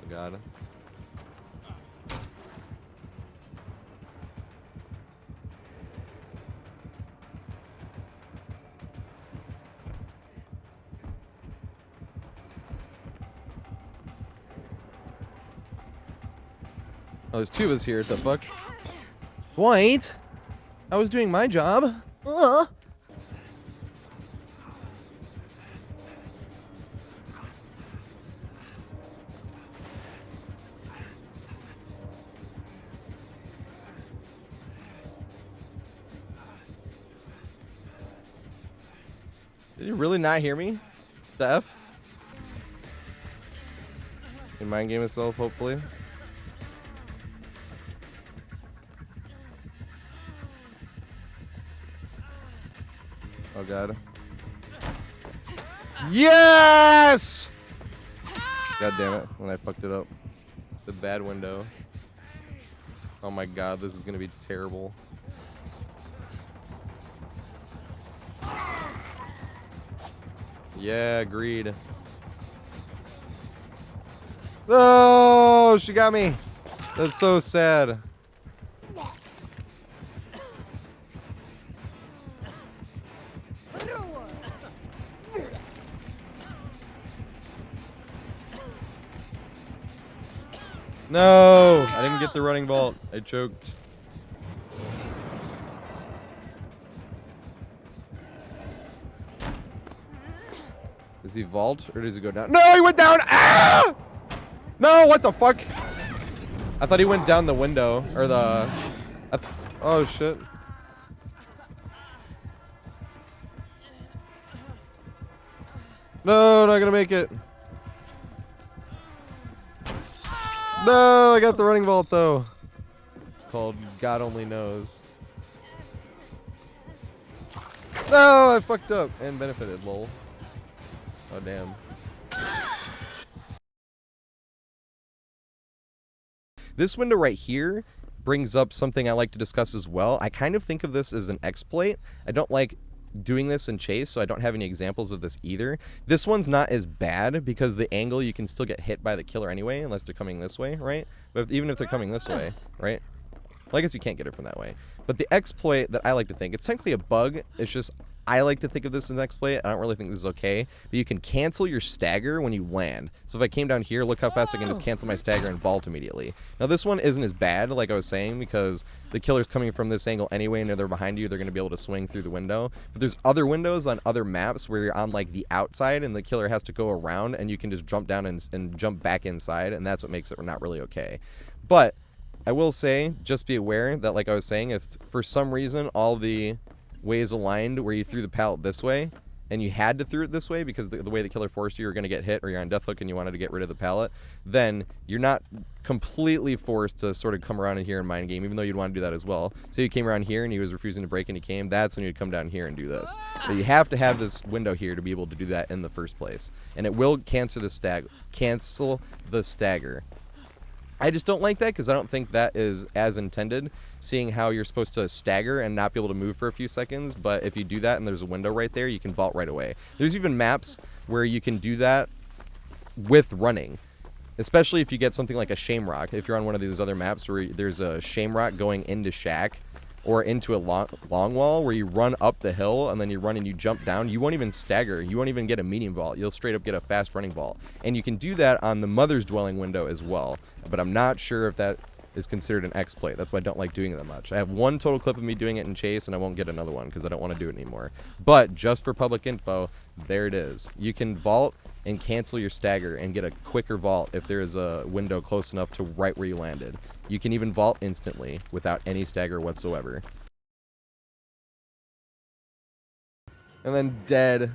god. Oh, there's two of us here. What the fuck? Dwight! I was doing my job. Did you really not hear me? The F? Can mind game itself, hopefully. Oh god. Yes! God damn it, when I fucked it up. The bad window. Oh my god, this is gonna be terrible. Yeah, agreed. Oh, she got me. That's so sad. No, I didn't get the running vault. I choked. Does he vault or does he go down? No, he went down. Ah! No, what the fuck? I thought he went down the window or the. Oh shit. No, not gonna make it. No, I got the running vault though. It's called God Only Knows. No, I fucked up and benefited, lol. Oh damn. This window right here brings up something I like to discuss as well. I kind of think of this as an exploit. I don't like doing this in Chase, so I don't have any examples of this either. This one's not as bad because the angle, you can still get hit by the killer anyway, unless they're coming this way, right? But even if they're coming this way, right? Well, I guess you can't get it from that way. But the exploit that I like to think, it's technically a bug, it's just I like to think of this as an exploit. I don't really think this is okay, but you can cancel your stagger when you land. So if I came down here, look how fast I can just cancel my stagger and vault immediately. Now this one isn't as bad, like I was saying, because the killer's coming from this angle anyway, and if they're behind you, they're going to be able to swing through the window. But there's other windows on other maps where you're on like the outside, and the killer has to go around, and you can just jump down and jump back inside, and that's what makes it not really okay. But I will say, just be aware that, like I was saying, if for some reason all the ways aligned where you threw the pallet this way and you had to throw it this way because the way the killer forced you, you're going to get hit, or you're on death hook and you wanted to get rid of the pallet, then you're not completely forced to sort of come around in here and mind game, even though you'd want to do that as well. So you came around here and he was refusing to break and he came, that's when you'd come down here and do this. But you have to have this window here to be able to do that in the first place, and it will cancel the stagger. I just don't like that because I don't think that is as intended, seeing how you're supposed to stagger and not be able to move for a few seconds. But if you do that and there's a window right there, you can vault right away. There's even maps where you can do that with running, especially if you get something like a shame rock. If you're on one of these other maps where there's a shame rock going into shack or into a long wall where you run up the hill and then you run and you jump down, you won't even stagger. You won't even get a medium vault. You'll straight up get a fast running vault. And you can do that on the mother's dwelling window as well. But I'm not sure if that is considered an exploit. That's why I don't like doing it that much. I have one total clip of me doing it in Chase, and I won't get another one because I don't want to do it anymore. But just for public info, there it is. You can vault and cancel your stagger and get a quicker vault if there is a window close enough to right where you landed. You can even vault instantly without any stagger whatsoever. And then dead,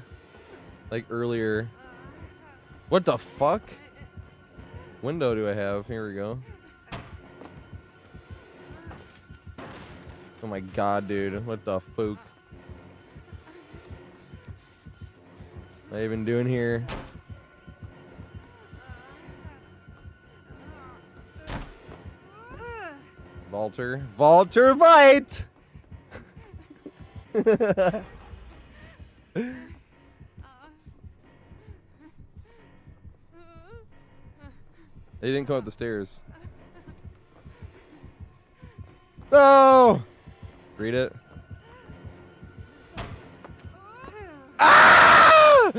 like earlier. What the fuck? Window do I have? Here we go. Oh my god, dude. What the fuck? What am I even doing here? Vaulter. Vaulter fight! They didn't come up the stairs. No! Read it. Ah!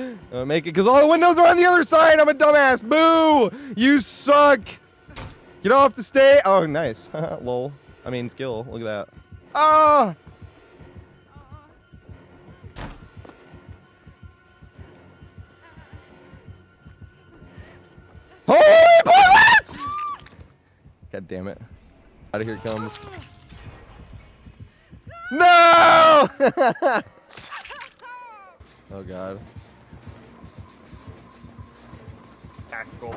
Make it, because all the windows are on the other side. I'm a dumbass. Boo! You suck. Get off the stage! Oh, nice. Lol. I mean, skill. Look at that. Ah! Holy bullets! God damn it. Out of here it comes. No! Oh, God. Tactical.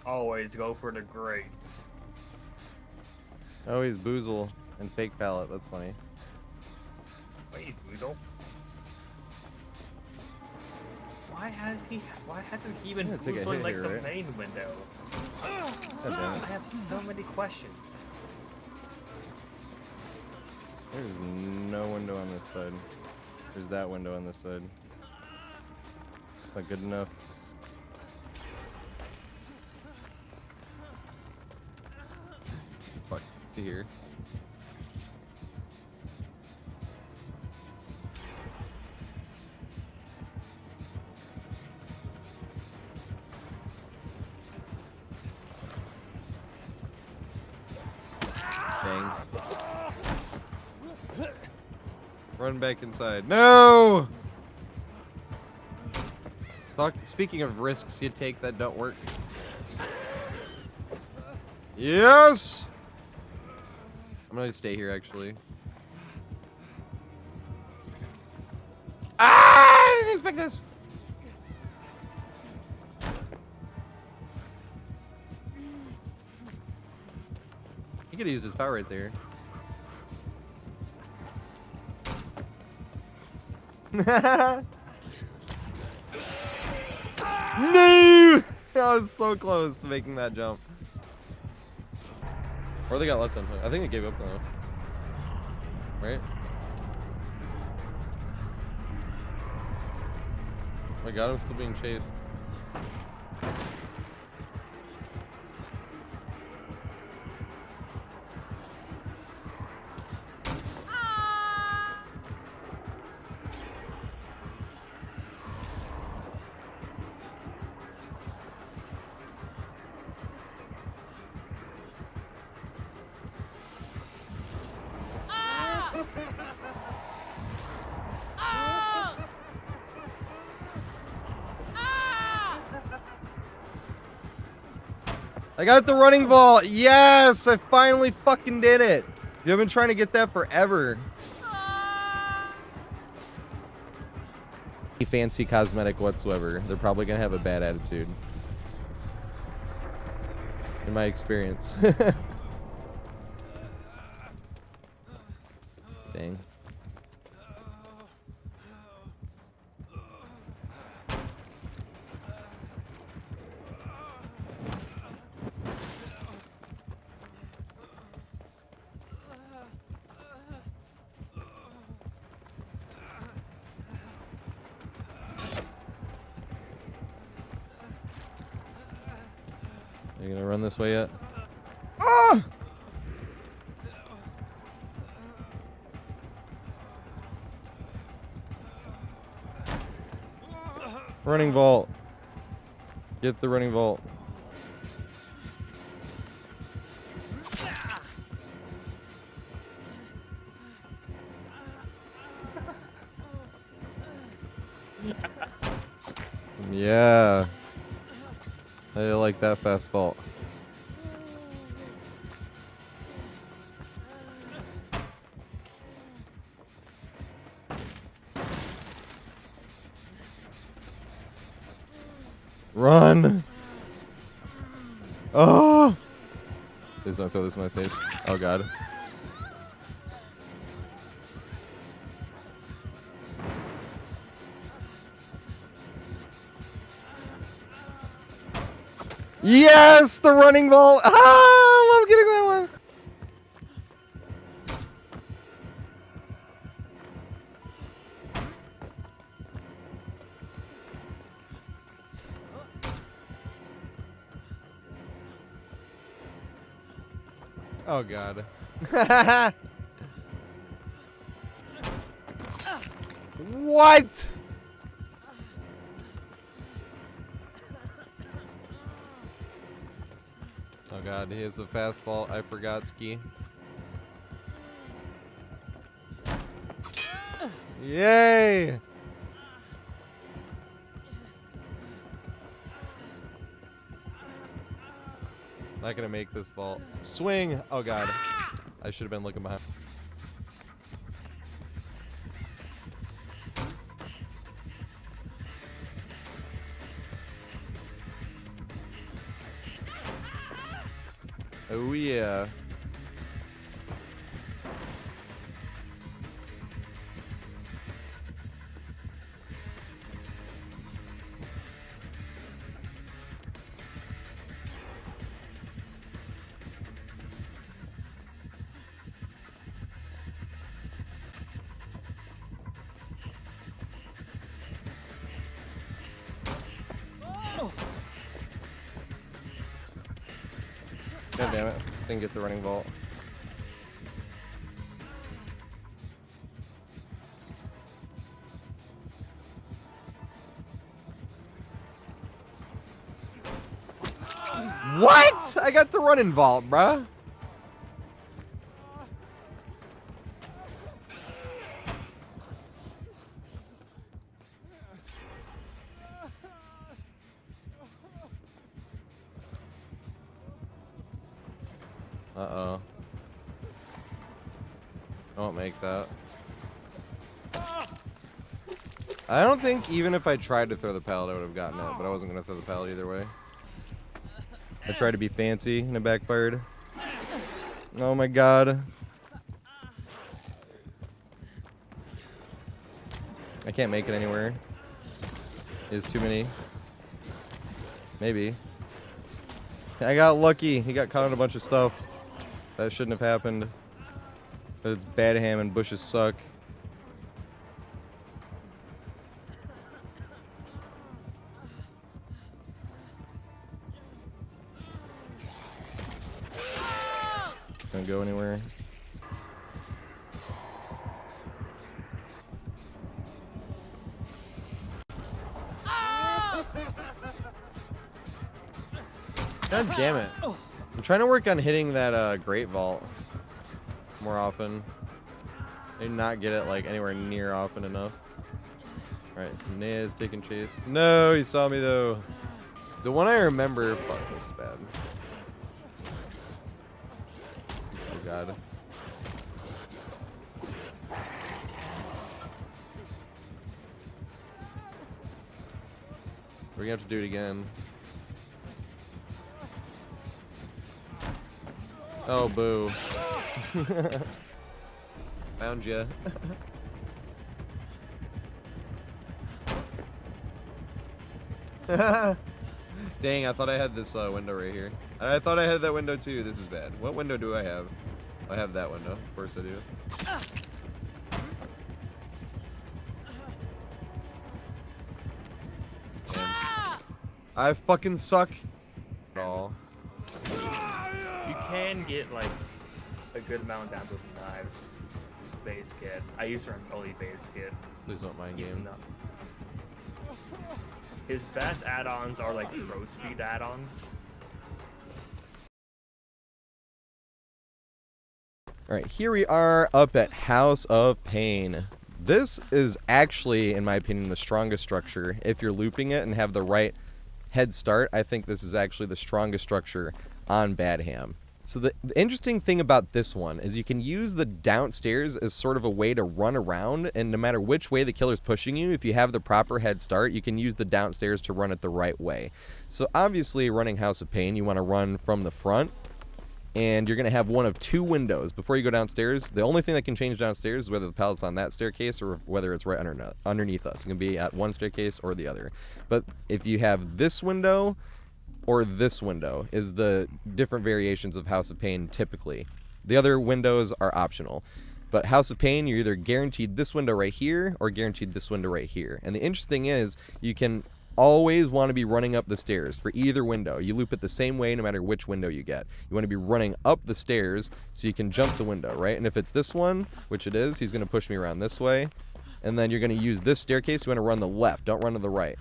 Always go for the grades. Oh, he's Boozle and fake pallet. That's funny. Wait, Boozle? Why hasn't he been take a boozling hit like here, the right? main window? God damn it. I have so many questions. There's no window on this side. There's that window on this side. Not good enough. Fuck. See here. Dang. Run back inside. No! Speaking of risks you take that don't work. Yes! I'm gonna stay here actually. Ah! I didn't expect this! He could use his power right there. No! I was so close to making that jump. Or they got left on hook. I think they gave up though. Right? Oh my god, I'm still being chased. I got the running vault. Yes, I finally fucking did it. Dude, I've been trying to get that forever. Fancy cosmetic whatsoever. They're probably gonna have a bad attitude. In my experience. Dang. Are you gonna run this way yet? Ah! Running vault. Get the running vault. Yeah. I like that fast vault. Run! Oh! Please don't throw this in my face. Oh god. Yes! The running vault! Ah! I Oh god. What? Oh god, he has the fast fault. I forgot ski. Yay! Not gonna make this vault. Swing! Oh god. I should have been looking behind. Oh yeah. God damn it. Didn't get the running vault. What? I got the running vault, bruh. Uh-oh. I won't make that. I don't think even if I tried to throw the pallet, I would have gotten it, but I wasn't going to throw the pallet either way. I tried to be fancy and it backfired. Oh my god. I can't make it anywhere. There's too many. Maybe. I got lucky. He got caught on a bunch of stuff. That shouldn't have happened. But it's Badham and bushes suck. Don't go anywhere. God damn it. I'm trying to work on hitting that great vault more often. I did not get it like anywhere near often enough. Alright, Nez taking chase. No, he saw me though. The one I remember, fuck, this is bad. Oh god. We're gonna have to do it again. Oh, boo. Found ya. Dang, I thought I had this window right here. I thought I had that window too. This is bad. What window do I have? I have that window. Of course I do. And I fucking suck at all. You can get like a good amount down with knives. Base kit. I use her only base kit. Please don't mind He's game. not. His best add-ons are like throw speed add-ons. Alright, here we are up at House of Pain. This is actually, in my opinion, the strongest structure. If you're looping it and have the right head start, I think this is actually the strongest structure on Badham. So the interesting thing about this one is you can use the downstairs as sort of a way to run around, and no matter which way the killer's pushing you, if you have the proper head start, you can use the downstairs to run it the right way. So obviously, running House of Pain, you want to run from the front, and you're going to have one of two windows before you go downstairs. The only thing that can change downstairs is whether the pallet's on that staircase or whether it's right underneath us. It can be at one staircase or the other. But if you have this window or this window is the different variations of House of Pain typically. The other windows are optional. But House of Pain, you're either guaranteed this window right here or guaranteed this window right here. And the interesting is you can always want to be running up the stairs for either window. You loop it the same way no matter which window you get. You want to be running up the stairs so you can jump the window, right? And if it's this one, which it is, he's going to push me around this way. And then you're going to use this staircase. You want to run the left. Don't run to the right.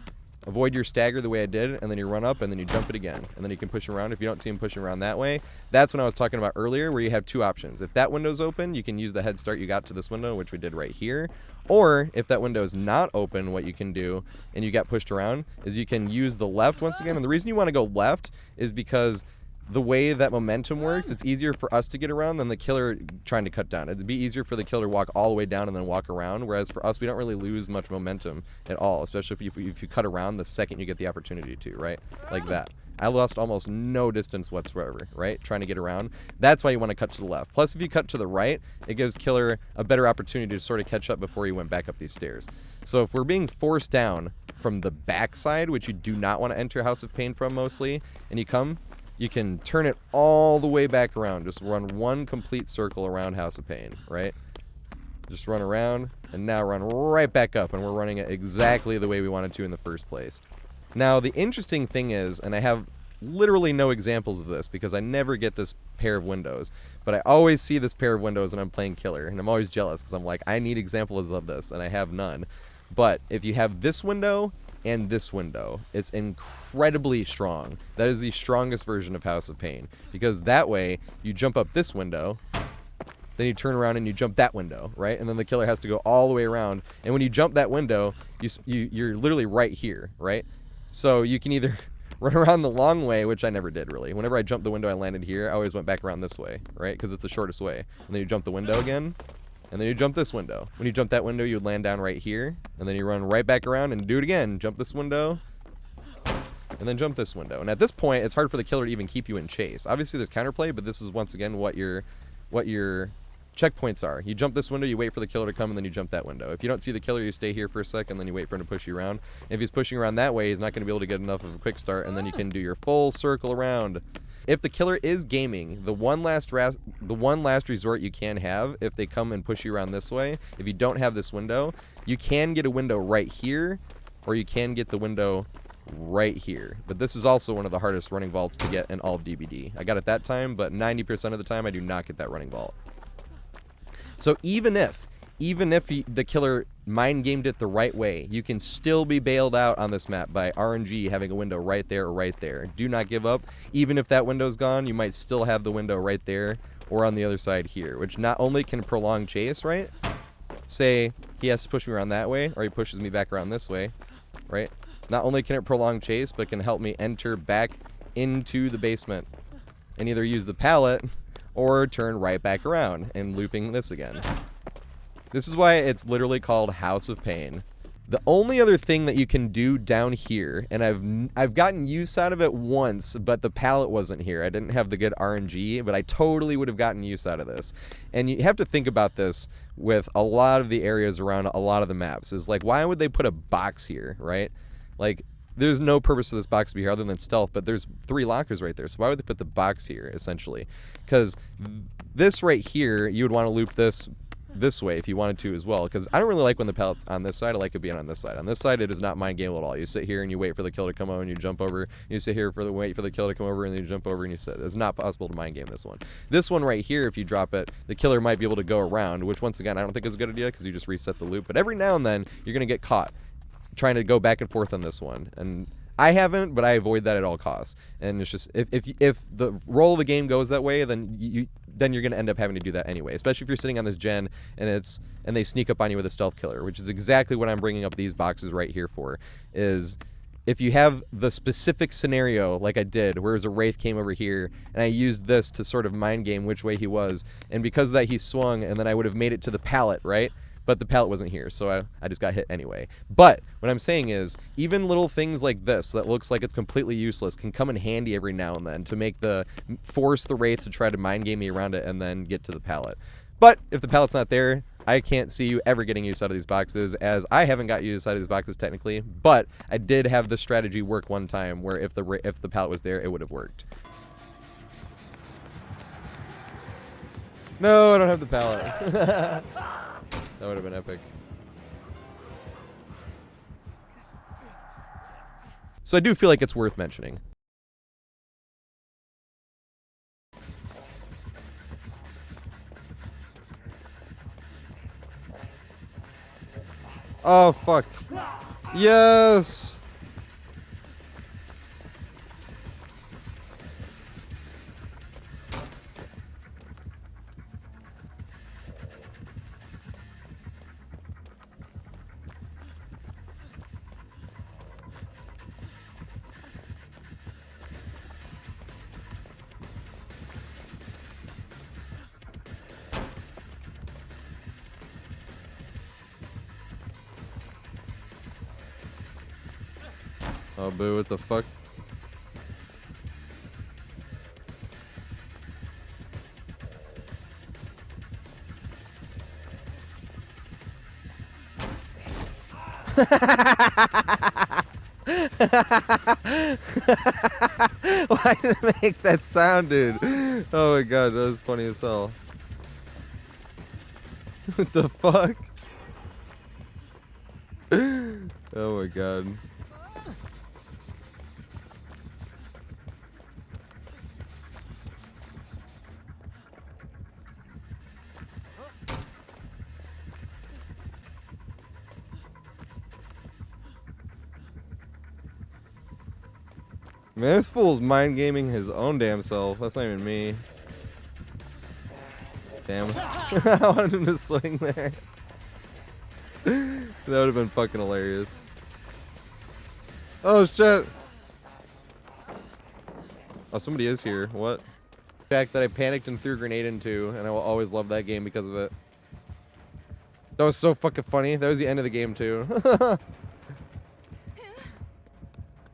Avoid your stagger the way I did, and then you run up, and then you jump it again. And then you can push around. If you don't see him pushing around that way, that's when I was talking about earlier, where you have two options. If that window's open, you can use the head start you got to this window, which we did right here. Or if that window is not open, what you can do, and you got pushed around, is you can use the left once again. And the reason you want to go left is because the way that momentum works, it's easier for us to get around than the killer trying to cut down. It'd be easier for the killer to walk all the way down and then walk around, whereas for us, we don't really lose much momentum at all, especially if you cut around the second you get the opportunity to, right? Like that. I lost almost no distance whatsoever, right? Trying to get around. That's why you want to cut to the left. Plus, if you cut to the right, it gives killer a better opportunity to sort of catch up before he went back up these stairs. So if we're being forced down from the back side, which you do not want to enter House of Pain from mostly, and you come, you can turn it all the way back around. Just run one complete circle around House of Pain, right? Just run around, and now run right back up, and we're running it exactly the way we wanted to in the first place. Now, the interesting thing is, and I have literally no examples of this because I never get this pair of windows, but I always see this pair of windows when I'm playing killer, and I'm always jealous because I'm like, I need examples of this, and I have none. But if you have this window and this window, it's incredibly strong. That is the strongest version of House of Pain, because that way you jump up this window, then you turn around and you jump that window, right? And then the killer has to go all the way around, and when you jump that window, you're literally right here, right? So you can either run around the long way, which I never did really. Whenever I jumped the window, I landed here. I always went back around this way, right? Because it's the shortest way. And then you jump the window again, and then you jump this window. When you jump that window, you would land down right here, and then you run right back around and do it again. Jump this window, and then jump this window. And at this point, it's hard for the killer to even keep you in chase. Obviously, there's counterplay, but this is once again what your checkpoints are. You jump this window, you wait for the killer to come, and then you jump that window. If you don't see the killer, you stay here for a second, then you wait for him to push you around. If he's pushing around that way, he's not going to be able to get enough of a quick start, and then you can do your full circle around. If the killer is gaming, the one last resort you can have, if they come and push you around this way, if you don't have this window, you can get a window right here, or you can get the window right here. But this is also one of the hardest running vaults to get in all of DBD. I got it that time, but 90% of the time I do not get that running vault. So even if the killer mind gamed it the right way, you can still be bailed out on this map by RNG having a window right there or right there. Do not give up. Even if that window's gone, you might still have the window right there or on the other side here, which not only can prolong chase, right? Say he has to push me around that way, or he pushes me back around this way, right? Not only can it prolong chase, but can help me enter back into the basement and either use the pallet or turn right back around and looping this again. This is why it's literally called House of Pain. The only other thing that you can do down here, and I've gotten use out of it once, but the pallet wasn't here. I didn't have the good RNG, but I totally would have gotten use out of this. And you have to think about this with a lot of the areas around a lot of the maps. Is like, why would they put a box here, right? Like, there's no purpose for this box to be here other than stealth, but there's 3 lockers right there. So why would they put the box here, essentially? Because this right here, you would want to loop this way if you wanted to as well. Because I don't really like when the pallet's on this side. I like it being on this side. On this side, it is not mind game at all. You sit here and you wait for the killer to come over and you jump over. You sit here wait for the killer to come over and then you jump over and you sit. It's not possible to mind game this one. This one right here, if you drop it, the killer might be able to go around, which once again, I don't think is a good idea because you just reset the loop. But every now and then, you're going to get caught trying to go back and forth on this one, and I haven't, but I avoid that at all costs. And it's just if the roll of the game goes that way, then you're going to end up having to do that anyway. Especially if you're sitting on this gen and they sneak up on you with a stealth killer, which is exactly what I'm bringing up these boxes right here for. Is if you have the specific scenario like I did, where a wraith came over here and I used this to sort of mind game which way he was, and because of that he swung, and then I would have made it to the pallet, right? But the pallet wasn't here, so I just got hit anyway. But what I'm saying is, even little things like this that looks like it's completely useless can come in handy every now and then to force the wraith to try to mind game me around it and then get to the pallet. But if the pallet's not there, I can't see you ever getting use out of these boxes, as I haven't got use out of these boxes technically. But I did have the strategy work one time where if the pallet was there, it would have worked. No, I don't have the pallet. That would have been epic. So I do feel like it's worth mentioning. Oh, fuck. Yes! Oh, boo, what the fuck? Why did it make that sound, dude? Oh my god, that was funny as hell. What the fuck? Oh my god. Man, this fool's mind gaming his own damn self. That's not even me. Damn. I wanted him to swing there. That would have been fucking hilarious. Oh shit. Oh, somebody is here. What? The fact that I panicked and threw a grenade into, and I will always love that game because of it. That was so fucking funny. That was the end of the game too.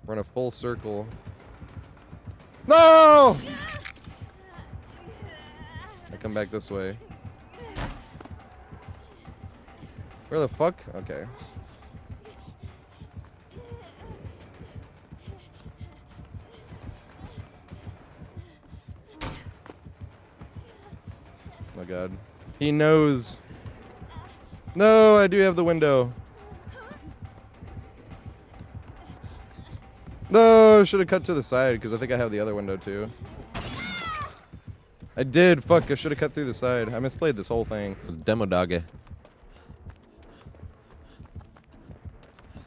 Run a full circle. No! I come back this way. Where the fuck? Okay. Oh my god. He knows. No, I do have the window. No, should have cut to the side because I think I have the other window too. I did. Fuck, I should have cut through the side. I misplayed this whole thing. It was demo doggy.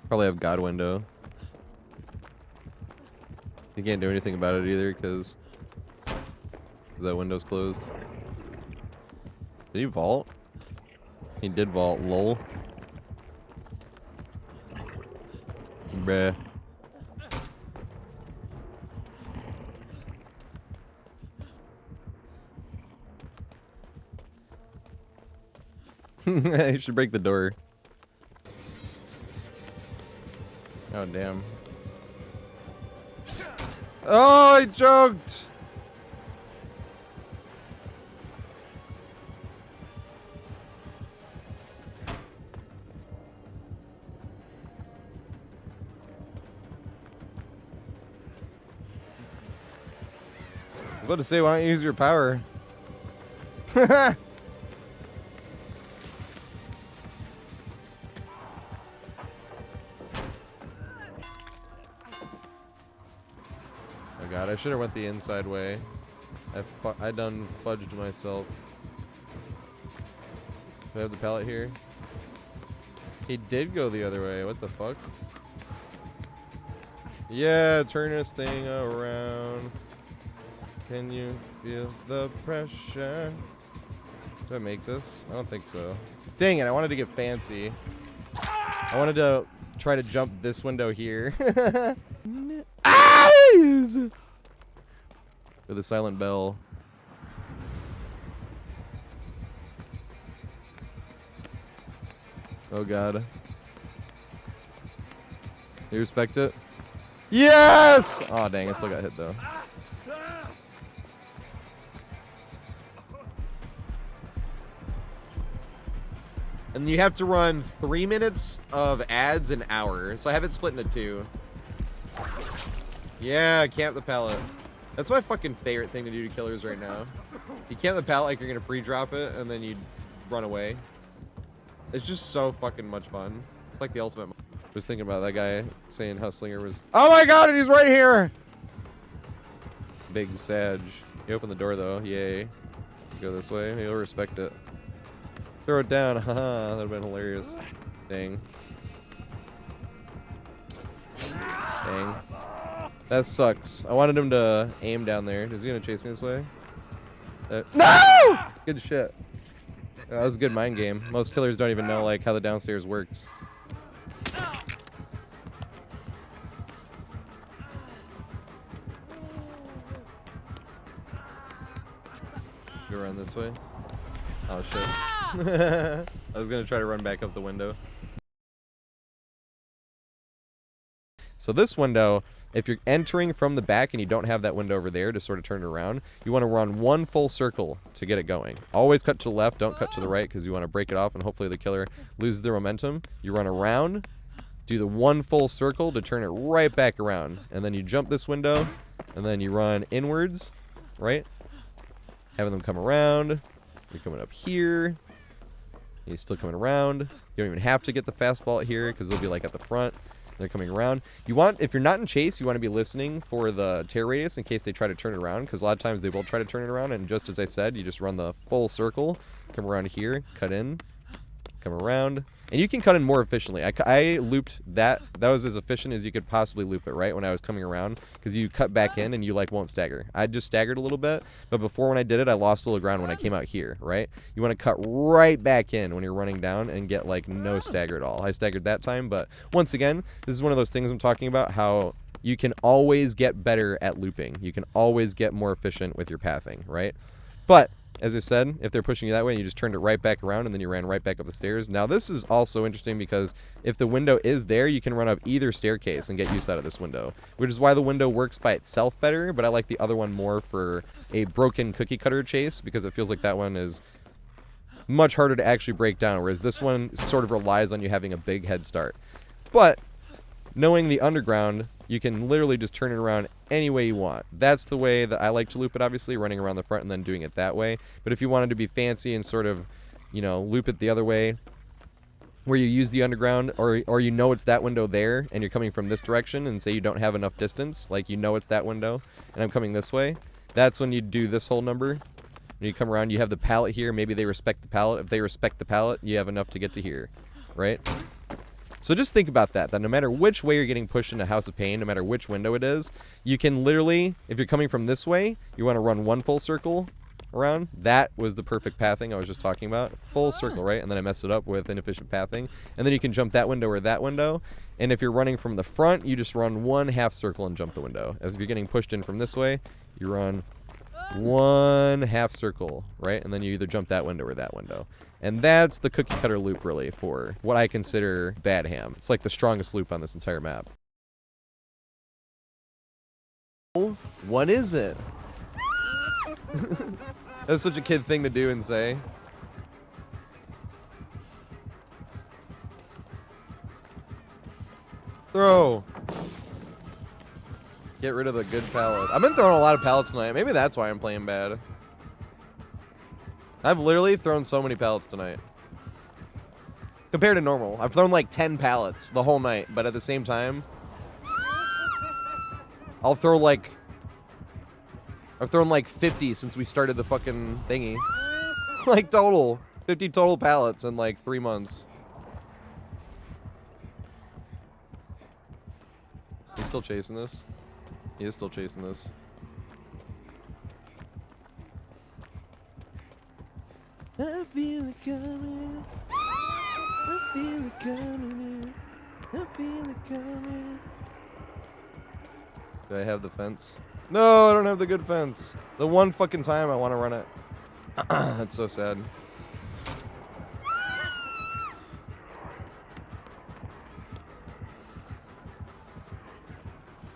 Probably have God window. You can't do anything about it either because that window's closed. Did he vault? He did vault, lol. Bruh. You should break the door. Oh, damn. Oh, I choked! I was about to say, why don't you use your power? Oh god, I should have went the inside way. I done fudged myself. Do I have the pallet here? He did go the other way. What the fuck? Yeah, turn this thing around. Can you feel the pressure? Do I make this? I don't think so. Dang it, I wanted to get fancy. I wanted to try to jump this window here. Eyes! With a silent bell. Oh god. You respect it? Yes! Oh dang, I still got hit though. And you have to run 3 minutes of ads an hour. So I have it split into 2. Yeah, camp the pallet. That's my fucking favorite thing to do to killers right now. You camp the pallet like you're gonna pre-drop it, and then you run away. It's just so fucking much fun. It's like the ultimate. Was thinking about that guy saying Hustlinger was. Oh my god, he's right here! Big Sag. He opened the door though. Yay. Go this way. He'll respect it. Throw it down. Haha. That'd have been hilarious. Dang. Dang. That sucks. I wanted him to aim down there. Is he gonna chase me this way? No! Good shit. That was a good mind game. Most killers don't even know like how the downstairs works. Go around this way. Oh shit. I was gonna try to run back up the window. So this window, if you're entering from the back and you don't have that window over there to sort of turn it around, you want to run one full circle to get it going. Always cut to the left, don't cut to the right, because you want to break it off and hopefully the killer loses their momentum. You run around, do the one full circle to turn it right back around. And then you jump this window, and then you run inwards, right? Having them come around. You're coming up here. You're still coming around. You don't even have to get the fast vault here, because they'll be like at the front. They're coming around. You want, if you're not in chase, you want to be listening for the tear radius in case they try to turn it around, because a lot of times they will try to turn it around, and just as I said, you just run the full circle, come around here, cut in, come around, and you can cut in more efficiently. I looped that. That was as efficient as you could possibly loop it, right, when I was coming around, because you cut back in and you like won't stagger. I just staggered a little bit, but before when I did it, I lost a little ground when I came out here, right? You want to cut right back in when you're running down and get like no stagger at all. I staggered that time, but once again, this is one of those things I'm talking about, how you can always get better at looping. You can always get more efficient with your pathing, right? But as I said, if they're pushing you that way and you just turned it right back around and then you ran right back up the stairs. Now this is also interesting because if the window is there, you can run up either staircase and get use out of this window, which is why the window works by itself better, but I like the other one more for a broken cookie cutter chase because it feels like that one is much harder to actually break down, whereas this one sort of relies on you having a big head start. But knowing the underground, you can literally just turn it around any way you want. That's the way that I like to loop it, obviously, running around the front and then doing it that way. But if you wanted to be fancy and sort of, you know, loop it the other way, where you use the underground, or you know it's that window there, and you're coming from this direction, and say you don't have enough distance, like you know it's that window, and I'm coming this way, that's when you do this whole number. When you come around, you have the pallet here. Maybe they respect the pallet. If they respect the pallet, you have enough to get to here, right? So just think about that no matter which way you're getting pushed into House of Pain, no matter which window it is, you can literally, if you're coming from this way, you want to run one full circle around. That was the perfect pathing I was just talking about. Full circle, right? And then I messed it up with inefficient pathing. And then you can jump that window or that window. And if you're running from the front, you just run one half circle and jump the window. If you're getting pushed in from this way, you run one half circle, right? And then you either jump that window or that window. And that's the cookie cutter loop, really, for what I consider Badham. It's like the strongest loop on this entire map. What is it? That's such a kid thing to do and say. Throw. Get rid of the good pallet. I've been throwing a lot of pallets tonight. Maybe that's why I'm playing bad. I've literally thrown so many pallets tonight. Compared to normal. I've thrown like 10 pallets the whole night, but at the same time, I'll throw like... I've thrown like 50 since we started the fucking thingy. Like total. 50 total pallets in like 3 months. He's still chasing this? He is still chasing this. I feel it coming. I feel it coming in. I feel it coming. Do I have the fence? No, I don't have the good fence. The one fucking time I want to run it. That's so sad.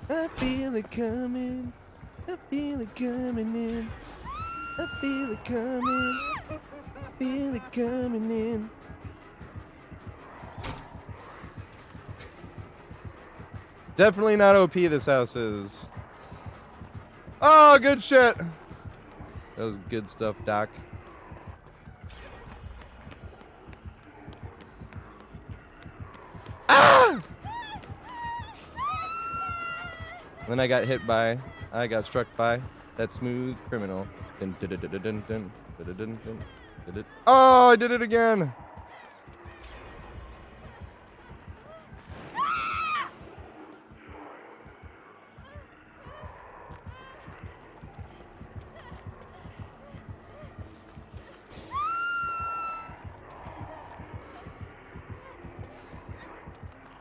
I feel it coming. I feel it coming in. I feel it coming. Feel it coming in. Definitely not OP this house is. Oh, good shit. That was good stuff, Doc. Ah! Then I got hit by, I got struck by that smooth criminal. Dun, dun, dun, dun, dun, dun, dun, dun, dun, dun, dun, dun. Oh, I did it again.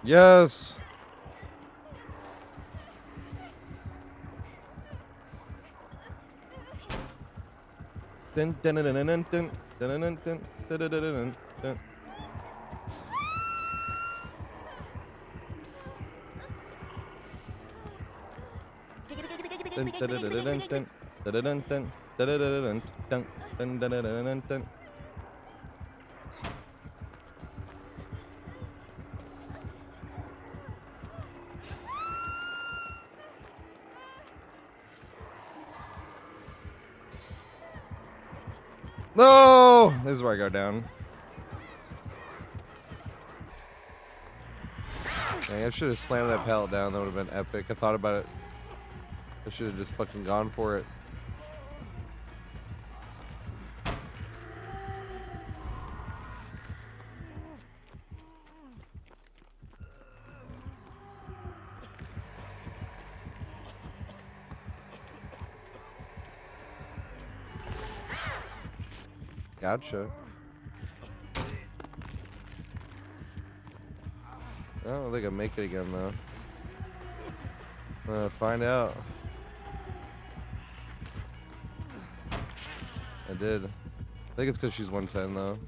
Yes. Dun, dun, dun, dun, dun, dun, dun, dun, dun, dun, dun, dun, dun, dun. Dun, dun, dun, dun, dun, dun, dun, dun, dun, dun, dun, dun, dun, dun, dun, dun. No! This is where I go down. Dang, I should have slammed that pallet down. That would have been epic. I thought about it. I should have just fucking gone for it. Gotcha. I don't think I make it again though. I'm gonna find out. I did. I think it's because she's 110 though.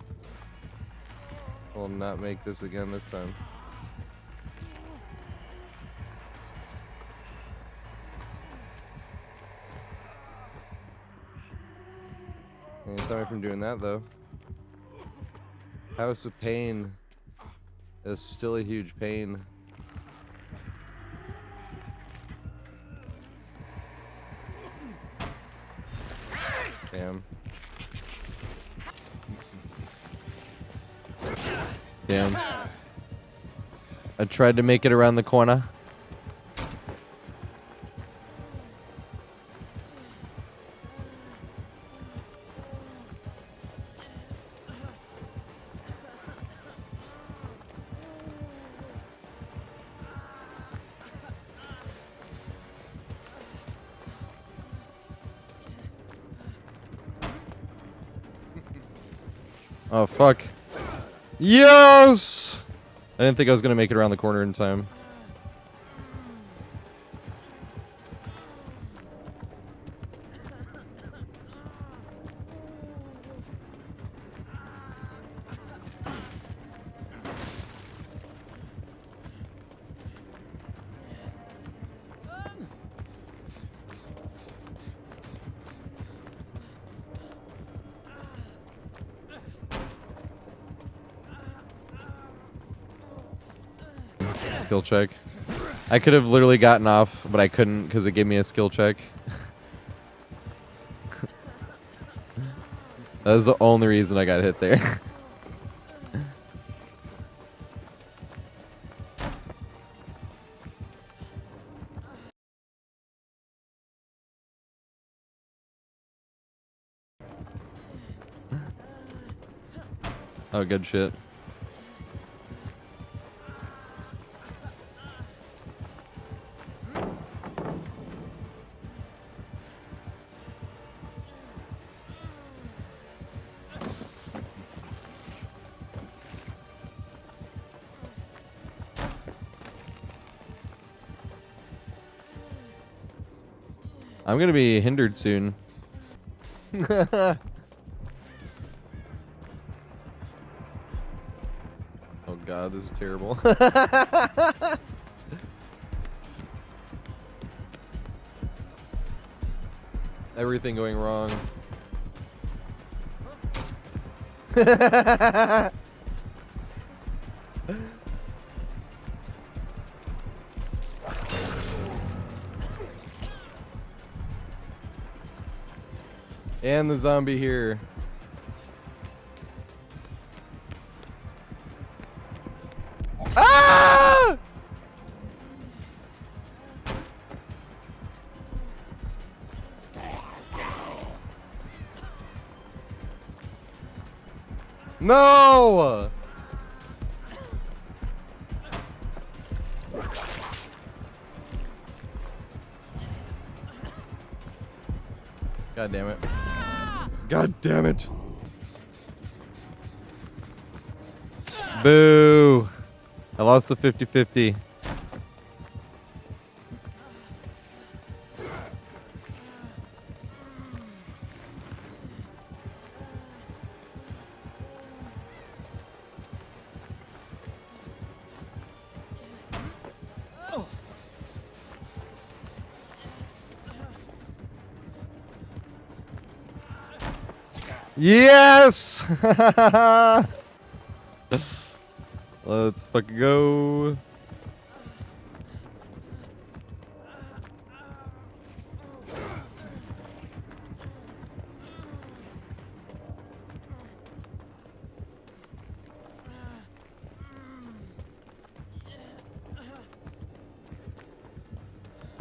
Will not make this again this time. Can't stop me from doing that though. House of Pain is still a huge pain. Damn. Damn. I tried to make it around the corner. Oh, fuck. Yes! I didn't think I was going to make it around the corner in time. Skill check. I could have literally gotten off, but I couldn't because it gave me a skill check. That was the only reason I got hit there. Oh, good shit. I'm gonna be hindered soon. Oh god, this is terrible. Everything going wrong. And the zombie here. Ah! No! God damn it. God damn it. Boo. I lost the 50-50. Yes! Let's fucking go.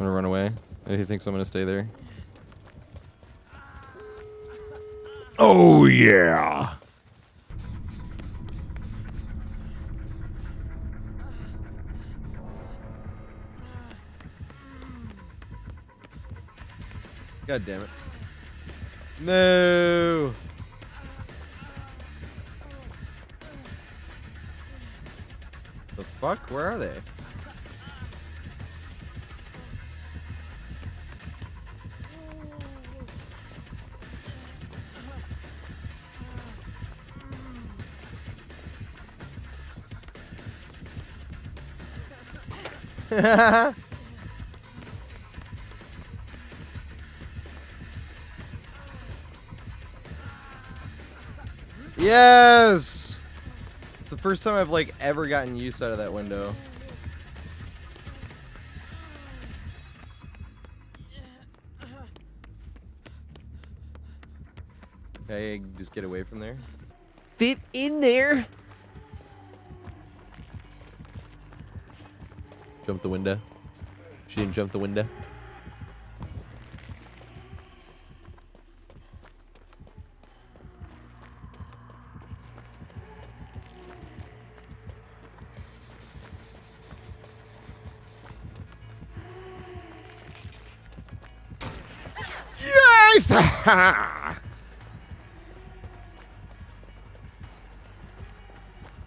I'm gonna run away. Maybe he thinks I'm gonna stay there. Oh yeah. God damn it. No. The fuck? Where are they? Yes! It's the first time I've like ever gotten use out of that window. Okay, just get away from there. Fit in there! Jump the window. She didn't jump the window. Yes!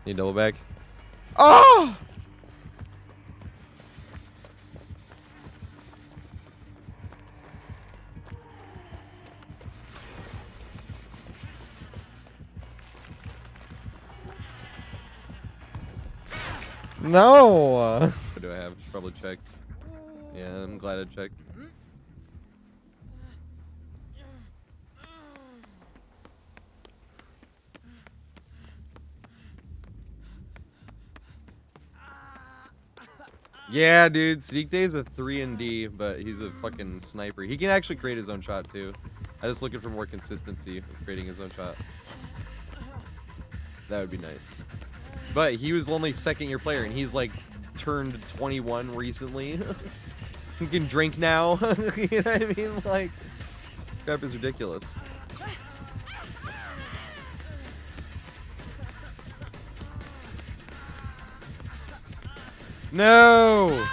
Need double back. Oh! No! What do I have? Should probably check. Yeah, I'm glad I checked. Yeah, dude. Sneak Day's a 3 and D, but he's a fucking sniper. He can actually create his own shot, too. I'm just looking for more consistency of creating his own shot. That would be nice. But he was only second-year player, and he's, like, turned 21 recently. He can drink now. You know what I mean? Like, crap is ridiculous. No!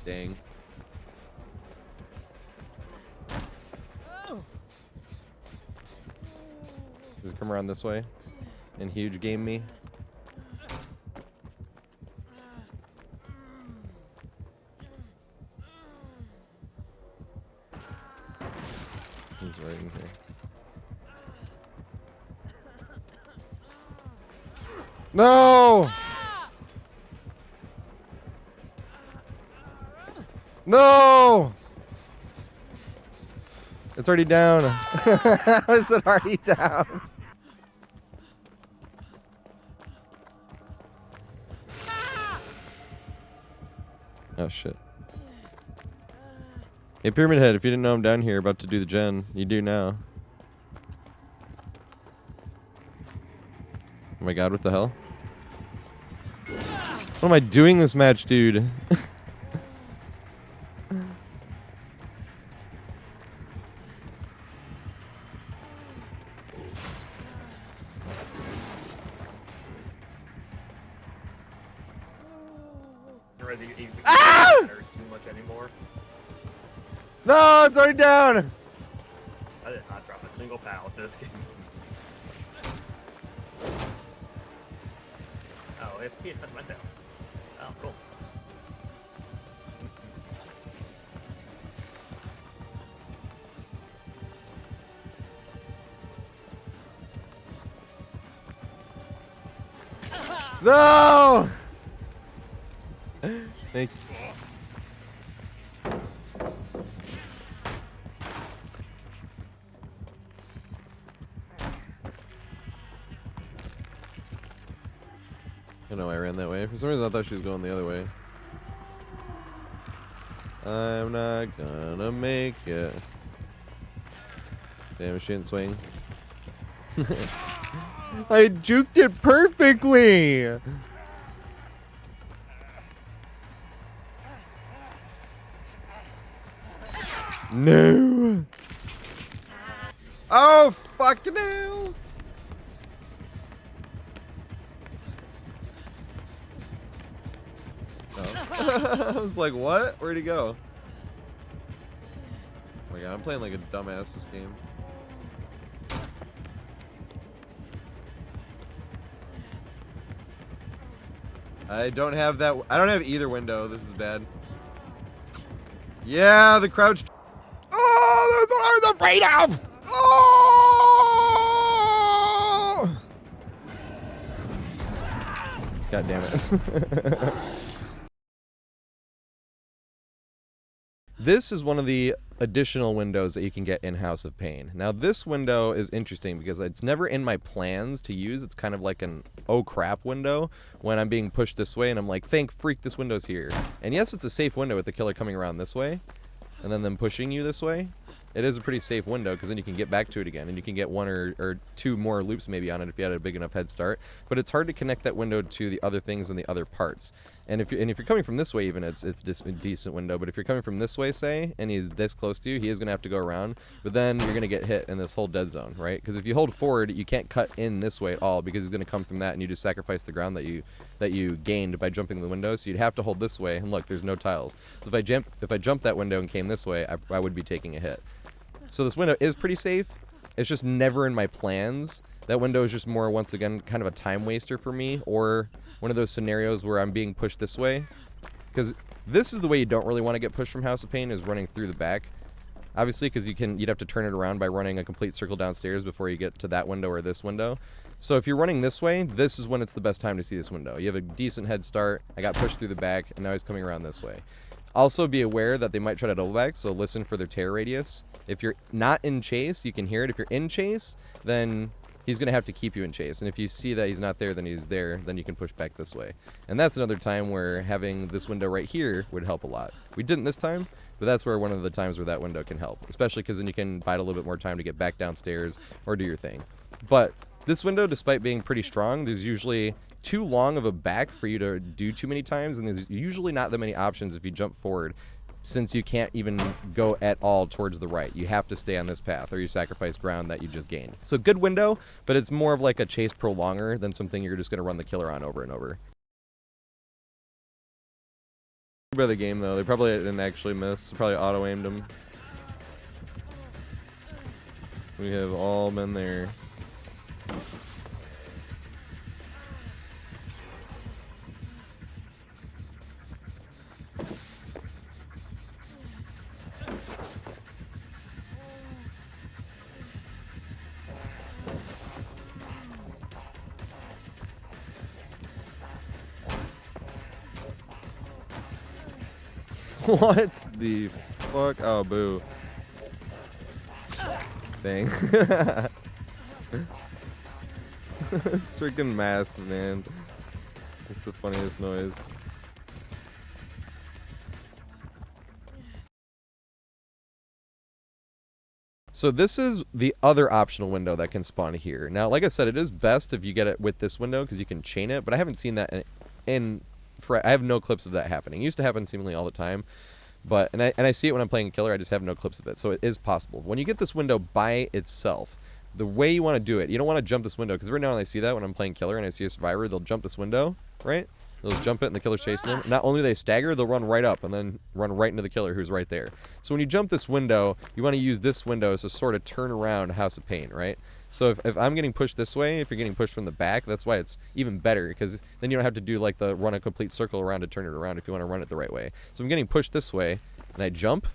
Dang. Does it come around this way? And huge game me? He's right in here. No! No! It's already down. How is it already down? Oh shit. Hey Pyramid Head, if you didn't know I'm down here about to do the gen, you do now. Oh my god, what the hell? What am I doing this match, dude? whether you even matters too much anymore. No, it's already down. I did not drop a single pallet this game. Oh, SP is went down. Oh, cool. No! Thank you. I know I ran that way. For some reason I thought she was going the other way. I'm not gonna make it. Damn, she didn't swing. I juked it perfectly! No! Oh, fucking hell! Oh. I was like, what? Where'd he go? Oh my god, I'm playing like a dumbass this game. I don't have that. I don't have either window. This is bad. Yeah, the crouch. Oh, that's what I was afraid of! Oh! God damn it. This is one of the additional windows that you can get in House of Pain. Now this window is interesting because it's never in my plans to use. It's kind of like an oh crap window when I'm being pushed this way and I'm like, thank freak, this window's here. And yes, it's a safe window with the killer coming around this way and then them pushing you this way. It is a pretty safe window because then you can get back to it again and you can get one or two more loops maybe on it if you had a big enough head start. But it's hard to connect that window to the other things and the other parts. And if you're coming from this way, even it's just a decent window. But if you're coming from this way, say, and he's this close to you, he is going to have to go around. But then you're going to get hit in this whole dead zone, right? Because if you hold forward, you can't cut in this way at all because he's going to come from that, and you just sacrifice the ground that you gained by jumping the window. So you'd have to hold this way, and look, there's no tiles. So if I jumped that window and came this way, I would be taking a hit. So this window is pretty safe. It's just never in my plans. That window is just more, once again, kind of a time waster for me, or one of those scenarios where I'm being pushed this way. Because this is the way you don't really want to get pushed from House of Pain, is running through the back. Obviously, because you'd have to turn it around by running a complete circle downstairs before you get to that window or this window. So if you're running this way, this is when it's the best time to see this window. You have a decent head start. I got pushed through the back, and now he's coming around this way. Also be aware that they might try to double back, so listen for their tear radius. If you're not in chase, you can hear it. If you're in chase, then he's going to have to keep you in chase. And if you see that he's not there, then he's there, then you can push back this way. And that's another time where having this window right here would help a lot. We didn't this time, but that's where one of the times where that window can help. Especially because then you can bide a little bit more time to get back downstairs or do your thing. But this window, despite being pretty strong, there's usually too long of a back for you to do too many times, and there's usually not that many options if you jump forward, since you can't even go at all towards the right. You have to stay on this path or you sacrifice ground that you just gained. So good window, but it's more of like a chase prolonger than something you're just going to run the killer on over and over. By the game though, they probably didn't actually miss. Probably auto-aimed him. We have all been there. What the fuck? Oh, boo. Dang. It's freaking masked, man. It's the funniest noise. So this is the other optional window that can spawn here. Now, like I said, it is best if you get it with this window because you can chain it, but I haven't seen that I have no clips of that happening. It used to happen seemingly all the time, but and I see it when I'm playing a killer. I just have no clips of it, so it is possible. When you get this window by itself, the way you want to do it, you don't want to jump this window, because right now when I see that when I'm playing killer and I see a survivor, they'll jump this window, right? They'll just jump it and the killer's chasing them. Not only do they stagger, they'll run right up and then run right into the killer who's right there. So when you jump this window, you want to use this window as a sort of turn around House of Pain, right? So if I'm getting pushed this way, if you're getting pushed from the back, that's why it's even better, because then you don't have to do like the run a complete circle around to turn it around if you want to run it the right way. So I'm getting pushed this way and I jump.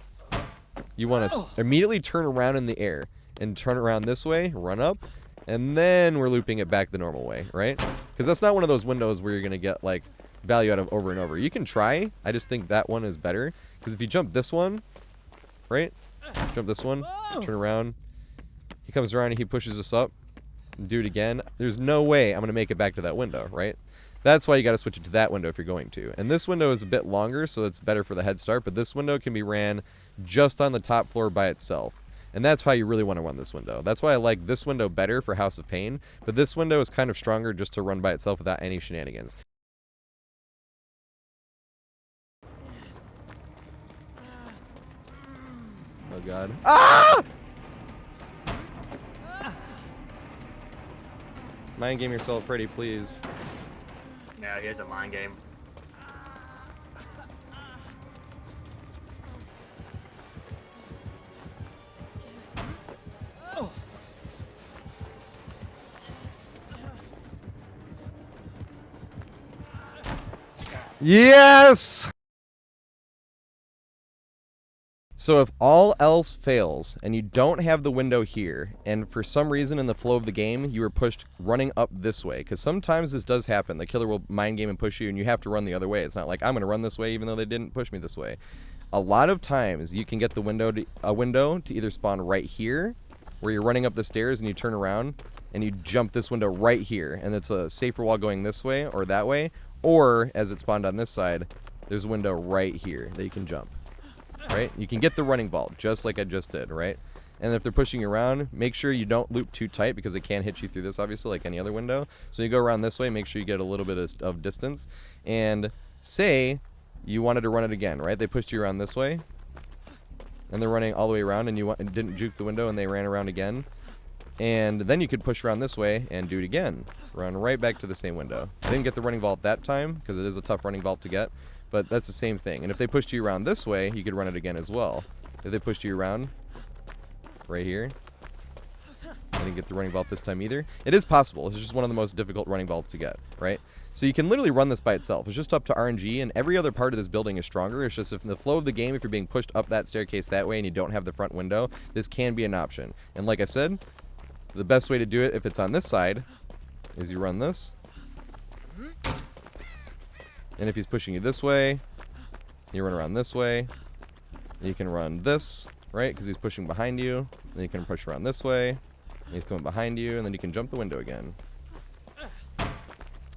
You want to immediately turn around in the air and turn around this way, run up, and then we're looping it back the normal way, right? Because that's not one of those windows where you're going to get like value out of over and over. You can try. I just think that one is better. Because if you jump this one, right? Jump this one, turn around. He comes around and he pushes us up. Do it again. There's no way I'm going to make it back to that window, right? That's why you got to switch it to that window if you're going to. And this window is a bit longer, so it's better for the head start. But this window can be ran just on the top floor by itself. And that's how you really want to run this window. That's why I like this window better for House of Pain. But this window is kind of stronger just to run by itself without any shenanigans. Oh god. Ah! Mind game yourself, Freddy, please. Yeah, here's a mind game. Yes! So if all else fails and you don't have the window here, and for some reason in the flow of the game you were pushed running up this way, because sometimes this does happen. The killer will mind game and push you and you have to run the other way. It's not like I'm going to run this way even though they didn't push me this way. A lot of times you can get the window to either spawn right here where you're running up the stairs and you turn around and you jump this window right here, and it's a safer wall going this way or that way, or as it spawned on this side, there's a window right here that you can jump. Right? You can get the running vault just like I just did, right? And if they're pushing you around, make sure you don't loop too tight because they can hit you through this, obviously, like any other window. So you go around this way, make sure you get a little bit of distance. And say you wanted to run it again, right? They pushed you around this way, and they're running all the way around, and you didn't juke the window, and they ran around again. And then you could push around this way and do it again. Run right back to the same window. I didn't get the running vault that time because it is a tough running vault to get. But that's the same thing. And if they pushed you around this way, you could run it again as well. If they pushed you around right here, I didn't get the running vault this time either. It is possible. It's just one of the most difficult running vaults to get, right? So you can literally run this by itself. It's just up to RNG, and every other part of this building is stronger. It's just if in the flow of the game, if you're being pushed up that staircase that way and you don't have the front window, this can be an option. And like I said, the best way to do it if it's on this side is you run this. And if he's pushing you this way, you run around this way. You can run this, right? Because he's pushing behind you. Then you can push around this way. And he's coming behind you, and then you can jump the window again.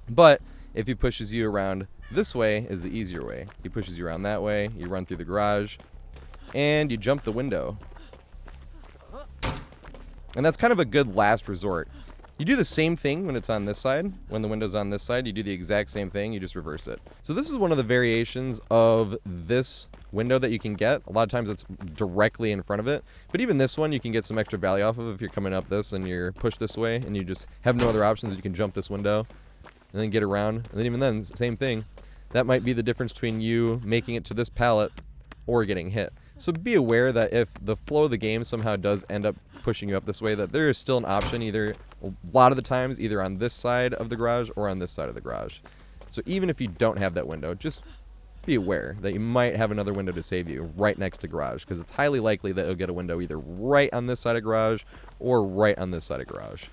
But if he pushes you around this way is the easier way. He pushes you around that way. You run through the garage, and you jump the window. And that's kind of a good last resort. You do the same thing when it's on this side. When the window's on this side, you do the exact same thing. You just reverse it. So this is one of the variations of this window that you can get. A lot of times it's directly in front of it. But even this one, you can get some extra value off of if you're coming up this and you're pushed this way and you just have no other options. You can jump this window and then get around. And then even then, same thing. That might be the difference between you making it to this pallet or getting hit. So be aware that if the flow of the game somehow does end up pushing you up this way, that there is still an option either a lot of the times either on this side of the garage or on this side of the garage. So even if you don't have that window, just be aware that you might have another window to save you right next to garage, because it's highly likely that you'll get a window either right on this side of garage or right on this side of garage.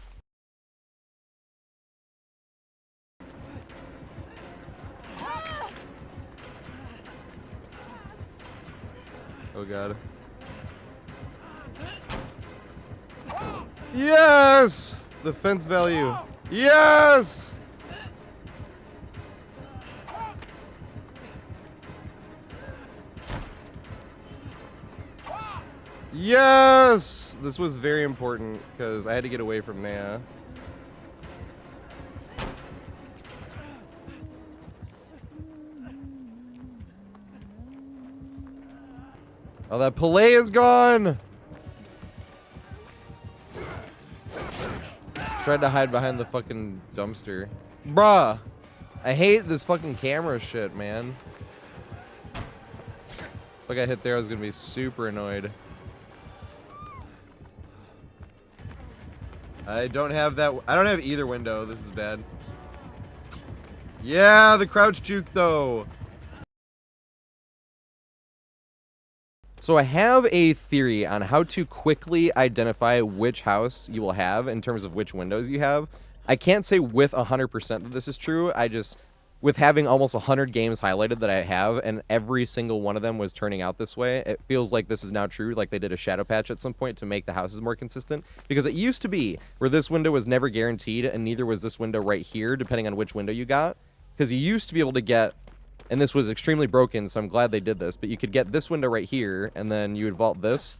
Oh god. Yes! The fence value. Yes! Yes! This was very important because I had to get away from Naya. Oh, that Pallets is gone! Tried to hide behind the fucking dumpster. Bruh! I hate this fucking camera shit, man. If I got hit there, I was gonna be super annoyed. I don't have that. I don't have either window. This is bad. Yeah, the crouch juke though. So I have a theory on how to quickly identify which house you will have in terms of which windows you have. I can't say with 100% that this is true. With having almost 100 games highlighted that I have, and every single one of them was turning out this way, it feels like this is now true, like they did a shadow patch at some point to make the houses more consistent. Because it used to be where this window was never guaranteed, and neither was this window right here, depending on which window you got. Because you used to be able to get, and this was extremely broken, so I'm glad they did this, but you could get this window right here, and then you would vault this,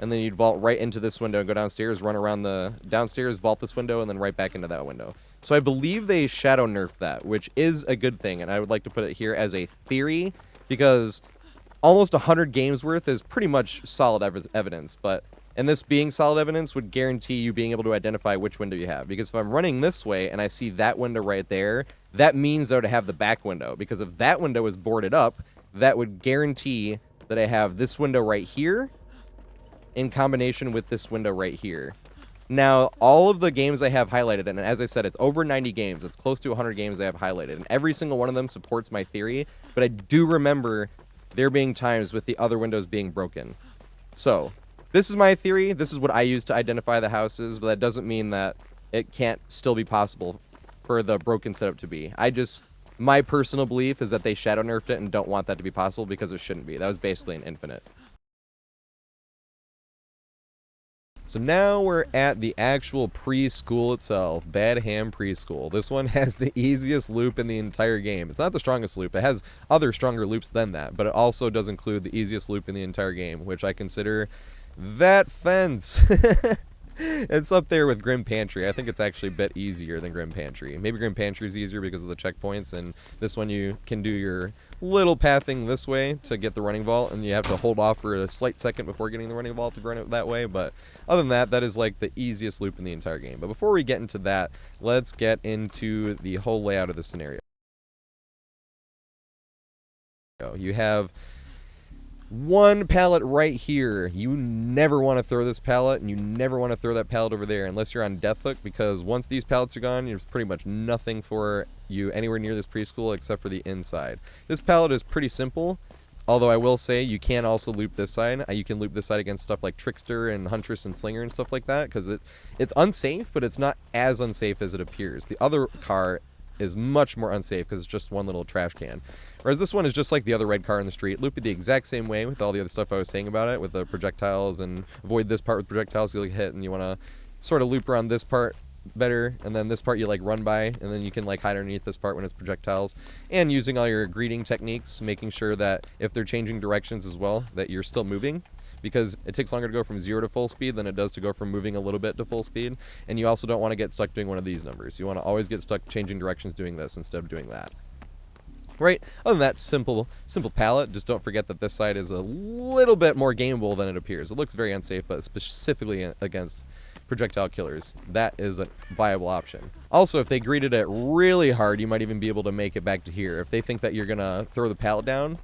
and then you'd vault right into this window and go downstairs, run around the downstairs, vault this window, and then right back into that window. So I believe they shadow nerfed that, which is a good thing, and I would like to put it here as a theory, because almost 100 games worth is pretty much solid evidence, and this being solid evidence would guarantee you being able to identify which window you have. Because if I'm running this way and I see that window right there, that means though to have the back window. Because if that window is boarded up, that would guarantee that I have this window right here in combination with this window right here. Now, all of the games I have highlighted, and as I said, it's over 90 games. It's close to 100 games I have highlighted, and every single one of them supports my theory, but I do remember there being times with the other windows being broken. So, this is my theory. This is what I use to identify the houses, but that doesn't mean that it can't still be possible for the broken setup to be. My personal belief is that they shadow nerfed it and don't want that to be possible because it shouldn't be. That was basically an infinite. So now we're at the actual preschool itself, Badham Preschool. This one has the easiest loop in the entire game. It's not the strongest loop. It has other stronger loops than that, but it also does include the easiest loop in the entire game, which I consider that fence. It's up there with Grim Pantry. I think it's actually a bit easier than Grim Pantry. Maybe Grim Pantry is easier because of the checkpoints, and this one you can do your little pathing this way to get the running vault, and you have to hold off for a slight second before getting the running vault to run it that way. But other than that, that is like the easiest loop in the entire game. But before we get into that, let's get into the whole layout of the scenario. You have one pallet right here. You never want to throw this pallet, and you never want to throw that pallet over there unless you're on death hook, because once these pallets are gone, there's pretty much nothing for you anywhere near this preschool except for the inside. This pallet is pretty simple, although I will say you can also loop this side. You can loop this side against stuff like Trickster and Huntress and Slinger and stuff like that, because it's unsafe, but it's not as unsafe as it appears. The other car is much more unsafe because it's just one little trash can. Whereas this one is just like the other red car in the street, loop it the exact same way with all the other stuff I was saying about it, with the projectiles, and avoid this part with projectiles you'll get hit, and you want to sort of loop around this part better, and then this part you like run by, and then you can like hide underneath this part when it's projectiles, and using all your greeting techniques, making sure that if they're changing directions as well, that you're still moving, because it takes longer to go from 0 to full speed than it does to go from moving a little bit to full speed. And you also don't want to get stuck doing one of these numbers. You want to always get stuck changing directions doing this instead of doing that. Right? Other than that, simple palette. Just don't forget that this side is a little bit more gameable than it appears. It looks very unsafe, but specifically against projectile killers, that is a viable option. Also, if they greeted it really hard, you might even be able to make it back to here. If they think that you're gonna throw the pallet down,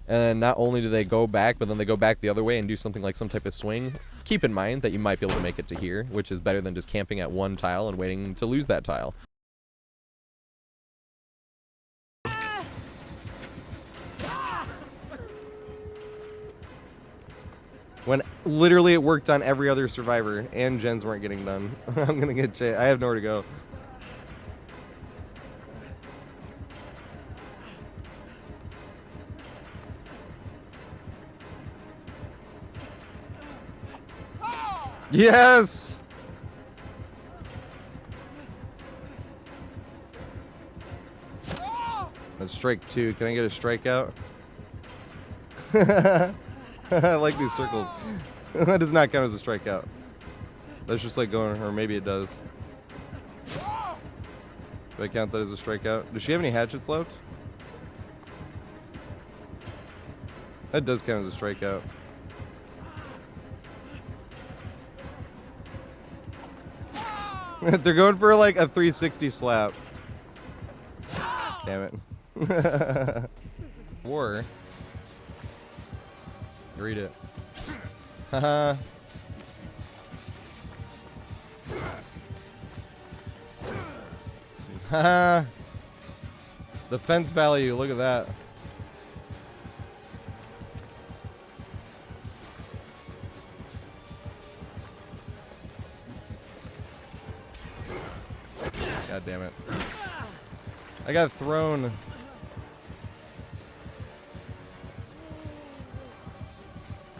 and not only do they go back, but then they go back the other way and do something like some type of swing, keep in mind that you might be able to make it to here, which is better than just camping at one tile and waiting to lose that tile. When literally it worked on every other survivor, and gens weren't getting done. I'm gonna get chased. I have nowhere to go. Yes! That's strike 2. Can I get a strikeout? I like these circles. That does not count as a strikeout. That's just like going, or maybe it does. Do I count that as a strikeout? Does she have any hatchets left? That does count as a strikeout. They're going for like a 360 slap. Damn it. War. Read it. Haha. Haha. The fence value, look at that. God damn it. I got thrown.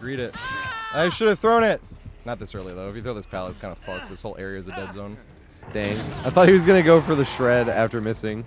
Read it. I should have thrown it. Not this early though. If you throw this pallet, it's kind of fucked. This whole area is a dead zone. Dang. I thought he was gonna go for the shred after missing.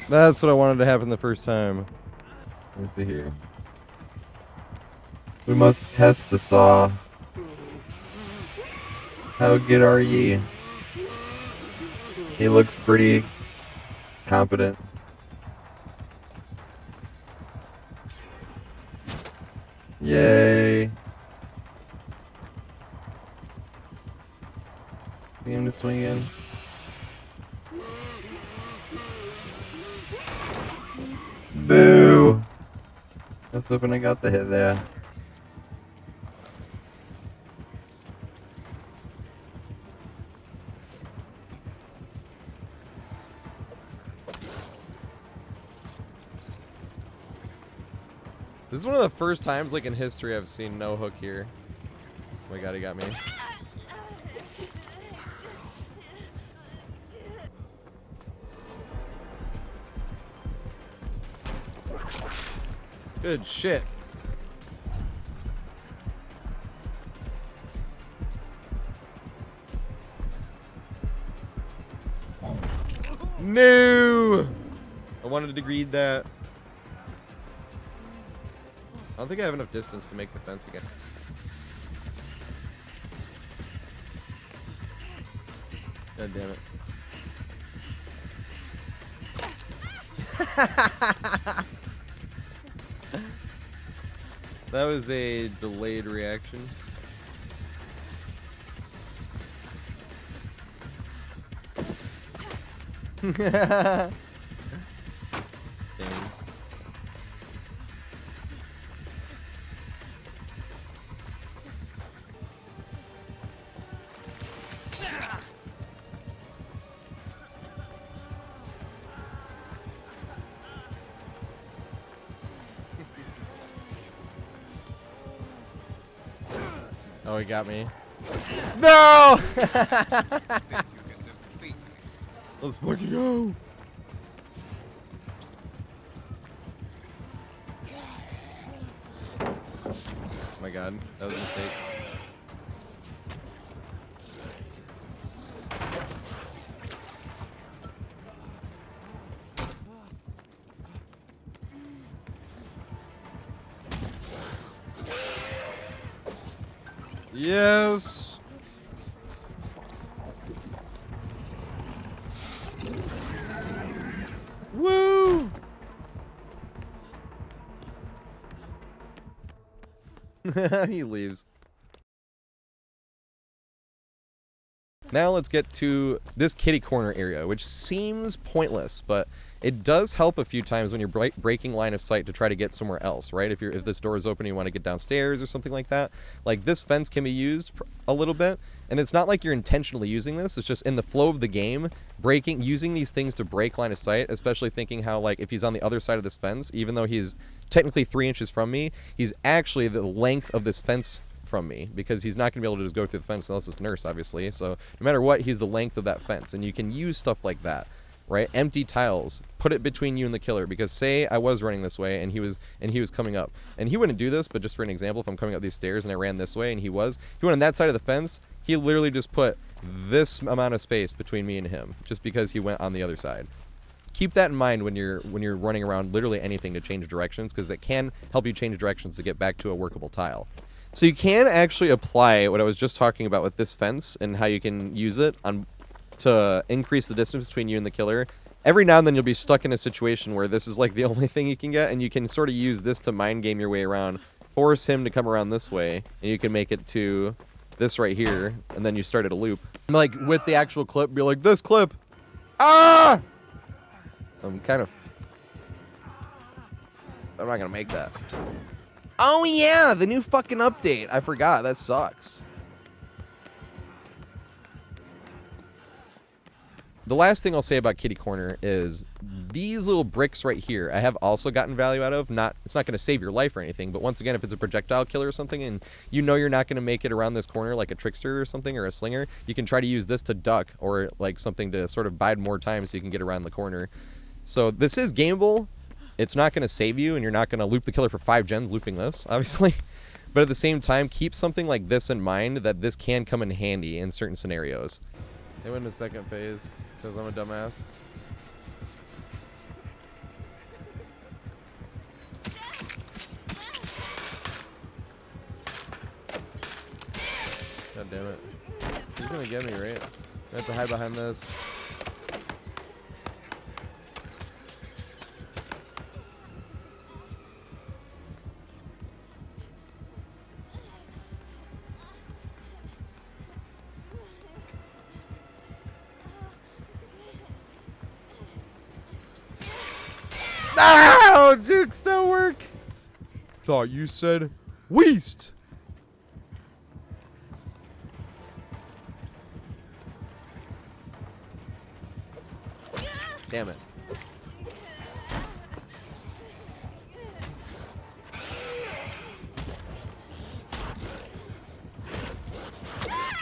That's what I wanted to happen the first time. Let's see here. We must test the saw. How good are ye? He looks pretty competent. Yay. Aim to swing in. Boo! I was hoping I got the hit there. This is one of the first times, like, in history I've seen no hook here. Oh my god, he got me. Good shit. No! I wanted to read that. I don't think I have enough distance to make the fence again. God damn it. That was a delayed reaction. Dang. Oh, he got me. No! Let's fucking go! Oh my god, that was a mistake. Yes. Woo. He leaves. Now let's get to this Kiddie Korner area, which seems pointless, but it does help a few times when you're breaking line of sight to try to get somewhere else, right? If this door is open and you want to get downstairs or something like that, like this fence can be used a little bit, and it's not like you're intentionally using this. It's just in the flow of the game, using these things to break line of sight, especially thinking how, like, if he's on the other side of this fence, even though he's technically 3 inches from me, he's actually the length of this fence from me, because he's not going to be able to just go through the fence unless it's nurse, obviously. So no matter what, he's the length of that fence, and you can use stuff like that, right? Empty tiles, put it between you and the killer, because say I was running this way and he was coming up, and he wouldn't do this, but just for an example, if I'm coming up these stairs and I ran this way and he went on that side of the fence, he literally just put this amount of space between me and him just because he went on the other side. keep that in mind when you're running around literally anything to change directions, because it can help you change directions to get back to a workable tile. So you can actually apply what I was just talking about with this fence and how you can use it to increase the distance between you and the killer. Every now and then you'll be stuck in a situation where this is like the only thing you can get, and you can sort of use this to mind game your way around, force him to come around this way, and you can make it to this right here, and then you start at a loop. And like with the actual clip, be like, this clip. Ah! I'm not gonna make that. Oh yeah, the new fucking update. I forgot, that sucks. The last thing I'll say about Kiddie Korner is these little bricks right here I have also gotten value out of. It's not going to save your life or anything, but once again, if it's a projectile killer or something and you know you're not going to make it around this corner like a trickster or something or a slinger, you can try to use this to duck or like something to sort of bide more time so you can get around the corner. So this is gameable. It's not going to save you, and you're not going to loop the killer for 5 gens looping this, obviously. But at the same time, keep something like this in mind, that this can come in handy in certain scenarios. They went to second phase because I'm a dumbass. God damn it. He's gonna get me, right? I have to hide behind this. Oh, jukes don't work. Thought you said Weast. Damn it.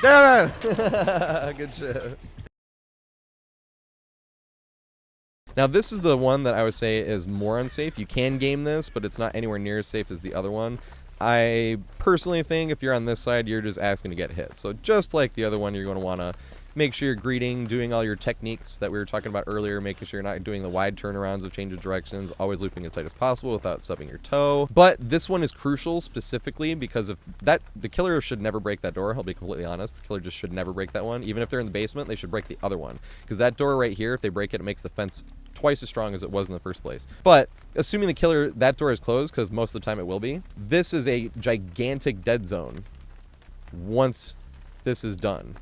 Damn it. Good shit. Now this is the one that I would say is more unsafe. You can game this, but it's not anywhere near as safe as the other one. I personally think if you're on this side, you're just asking to get hit. So just like the other one, you're going to want to make sure you're greeting, doing all your techniques that we were talking about earlier, making sure you're not doing the wide turnarounds of change of directions, always looping as tight as possible without stubbing your toe. But this one is crucial specifically because of that. The killer should never break that door. I'll be completely honest. The killer just should never break that one. Even if they're in the basement, they should break the other one, because that door right here, if they break it, it makes the fence twice as strong as it was in the first place. But assuming the killer, that door is closed, because most of the time it will be, this is a gigantic dead zone once this is done.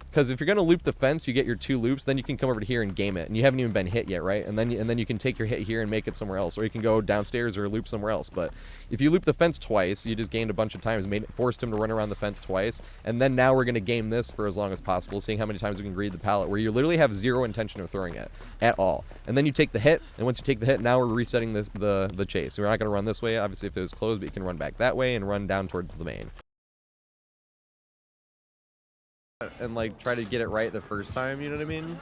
Because if you're going to loop the fence, you get your 2 loops, then you can come over to here and game it. And you haven't even been hit yet, right? And then you can take your hit here and make it somewhere else. Or you can go downstairs or loop somewhere else. But if you loop the fence twice, you just gained a bunch of times, forced him to run around the fence twice. And then now we're going to game this for as long as possible, seeing how many times we can greed the pallet, where you literally have 0 intention of throwing it at all. And then you take the hit, and once you take the hit, now we're resetting the chase. So we're not going to run this way, obviously, if it was closed, but you can run back that way and run down towards the main. And like try to get it right the first time, you know what I mean?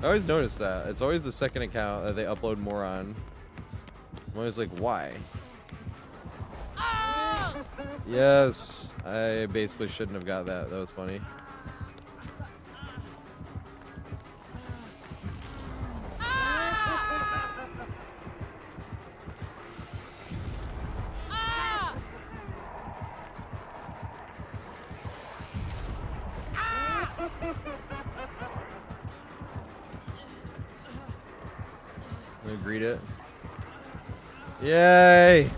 I always notice that. It's always the second account that they upload more on. I'm always like, why? Yes, I basically shouldn't have got that. That was funny. I'm gonna greet it. Yay!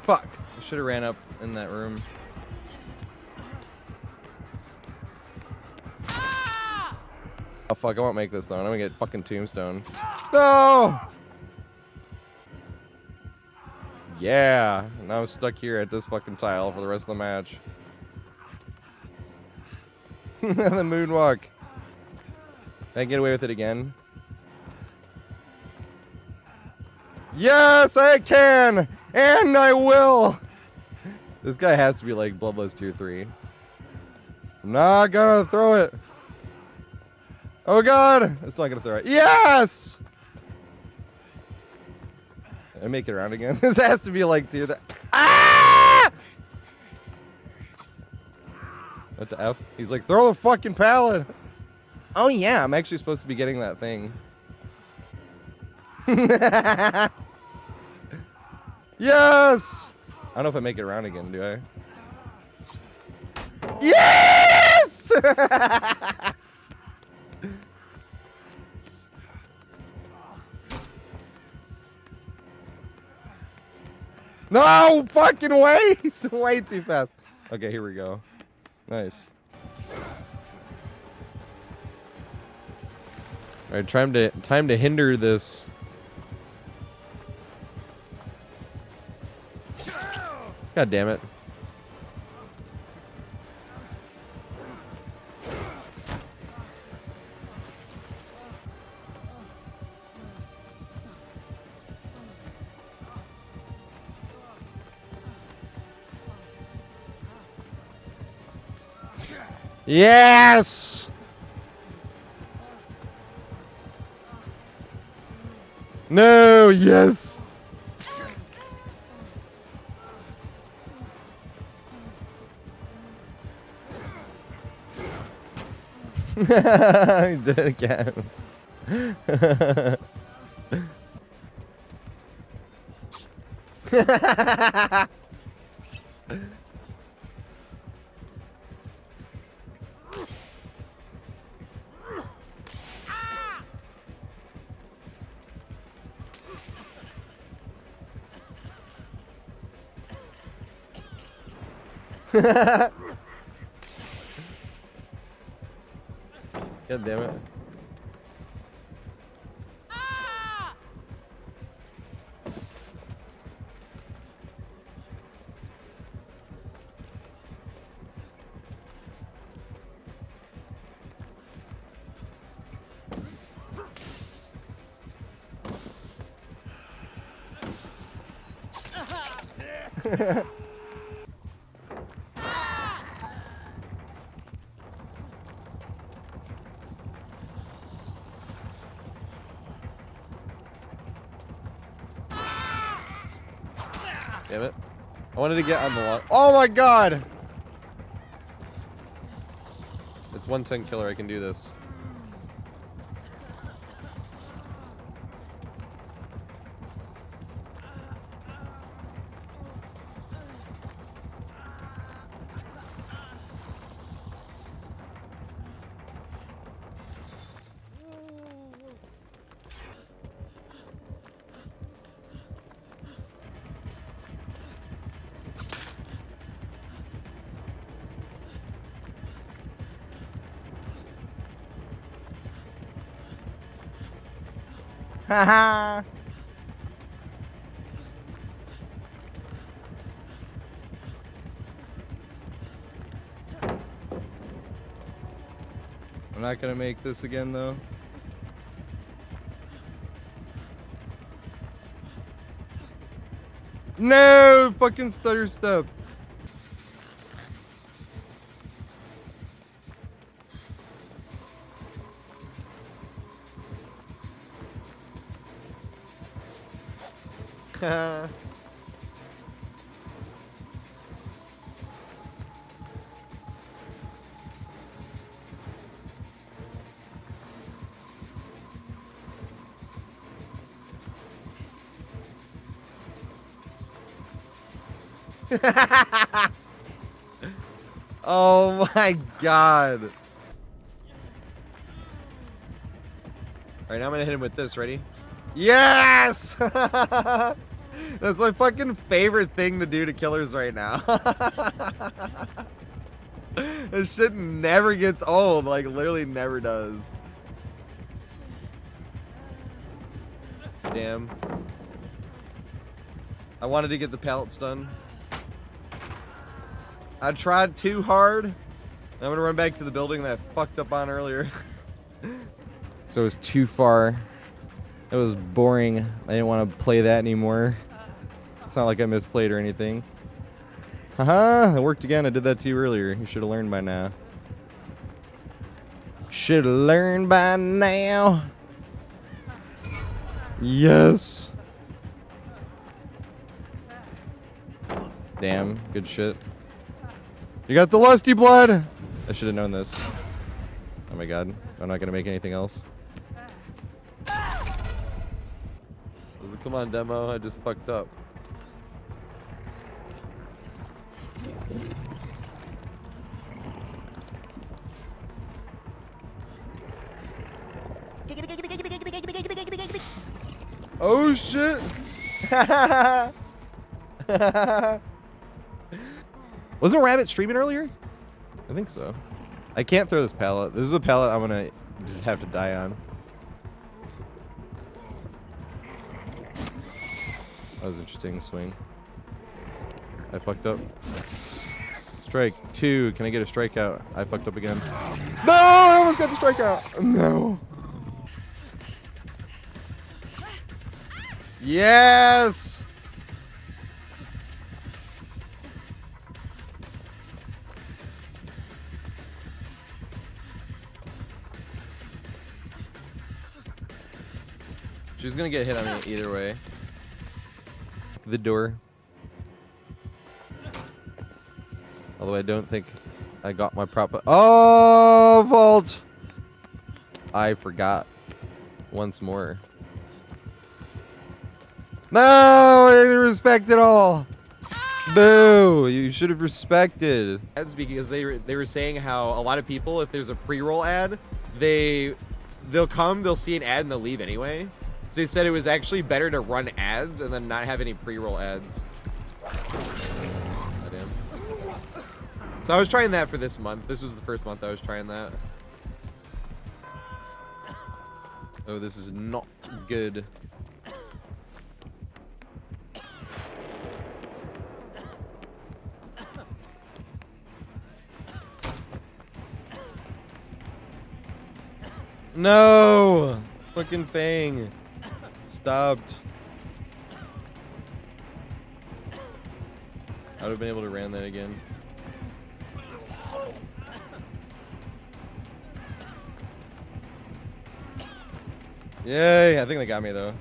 Fuck! I should have ran up in that room. Oh fuck, I won't make this though. I'm gonna get fucking tombstone. No! Yeah, now I'm stuck here at this fucking tile for the rest of the match. The moonwalk. Can I get away with it again? Yes, I can! And I will! This guy has to be like Bloodlust tier 3. I'm not gonna throw it. Oh god! It's not gonna throw it. Yes! I make it around again. This has to be like 2 that. Ah! What the F? He's like, throw the fucking pallet. Oh yeah, I'm actually supposed to be getting that thing. Yes! I don't know if I make it around again, do I? Yes! No fucking way! It's way too fast. Okay, here we go. Nice. All right, time to hinder this. God damn it. Yes! No, yes! He did it again. God damn it. Damn it. I wanted to get on the wall. Oh my god! It's 110 killer, I can do this. Haha. I'm not gonna make this again though. No fucking stutter step. Oh my god. Alright, now I'm gonna hit him with this. Ready? Yes! That's my fucking favorite thing to do to killers right now. This shit never gets old. Like, literally never does. Damn. I wanted to get the pallets done. I tried too hard. I'm gonna run back to the building that I fucked up on earlier. So it was too far. It was boring. I didn't want to play that anymore. It's not like I misplayed or anything. Haha, it worked again. I did that to you earlier. You should have learned by now. Should have learned by now. Yes. Damn, good shit. You got the lusty blood. I should have known this. Oh my god, I'm not gonna make anything else. Come on, demo. I just fucked up. Oh shit! Wasn't Rabbit streaming earlier? I think so. I can't throw this pallet. This is a pallet I'm gonna just have to die on. That was an interesting swing. I fucked up. Strike 2. Can I get a strikeout? I fucked up again. No! I almost got the strikeout. No. Yes! She's gonna get hit on me either way. The door. Although I don't think I got my proper. Oh, vault! I forgot. Once more. No, I didn't respect it all. Boo! You should have respected. That's because they were saying how a lot of people, if there's a pre-roll ad, they'll come, they'll see an ad, and they'll leave anyway. So they said it was actually better to run ads and then not have any pre-roll ads. Oh, damn. So I was trying that for this month. This was the first month I was trying that. Oh, this is not good. No! Fucking Fang. Stopped. I would have been able to ran that again. Yay! I think they got me though.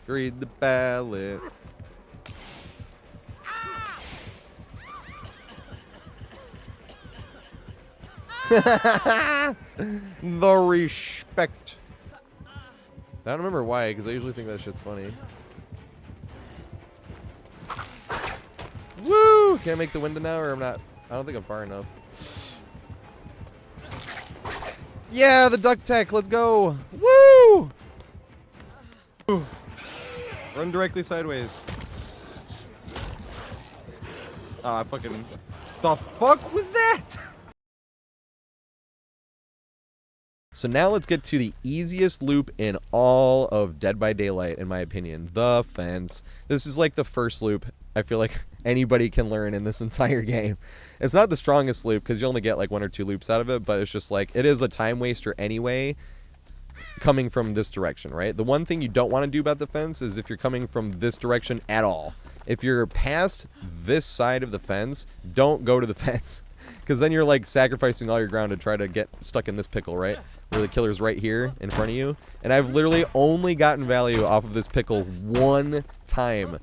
Read the ballot. The respect. I don't remember why, because I usually think that shit's funny. Woo! Can I make the window now, or I'm not? I don't think I'm far enough. Yeah, the duck tech. Let's go. Woo! Run directly sideways. Oh, I fucking. The fuck was that? So now let's get to the easiest loop in all of Dead by Daylight, in my opinion. The fence. This is like the first loop I feel like anybody can learn in this entire game. It's not the strongest loop because you only get like 1 or 2 loops out of it, but it's just like, it is a time waster anyway, coming from this direction, right? The one thing you don't want to do about the fence is if you're coming from this direction at all. If you're past this side of the fence, don't go to the fence. Because then you're like sacrificing all your ground to try to get stuck in this pickle, right? Where the killer's right here in front of you. And I've literally only gotten value off of this pickle 1 time.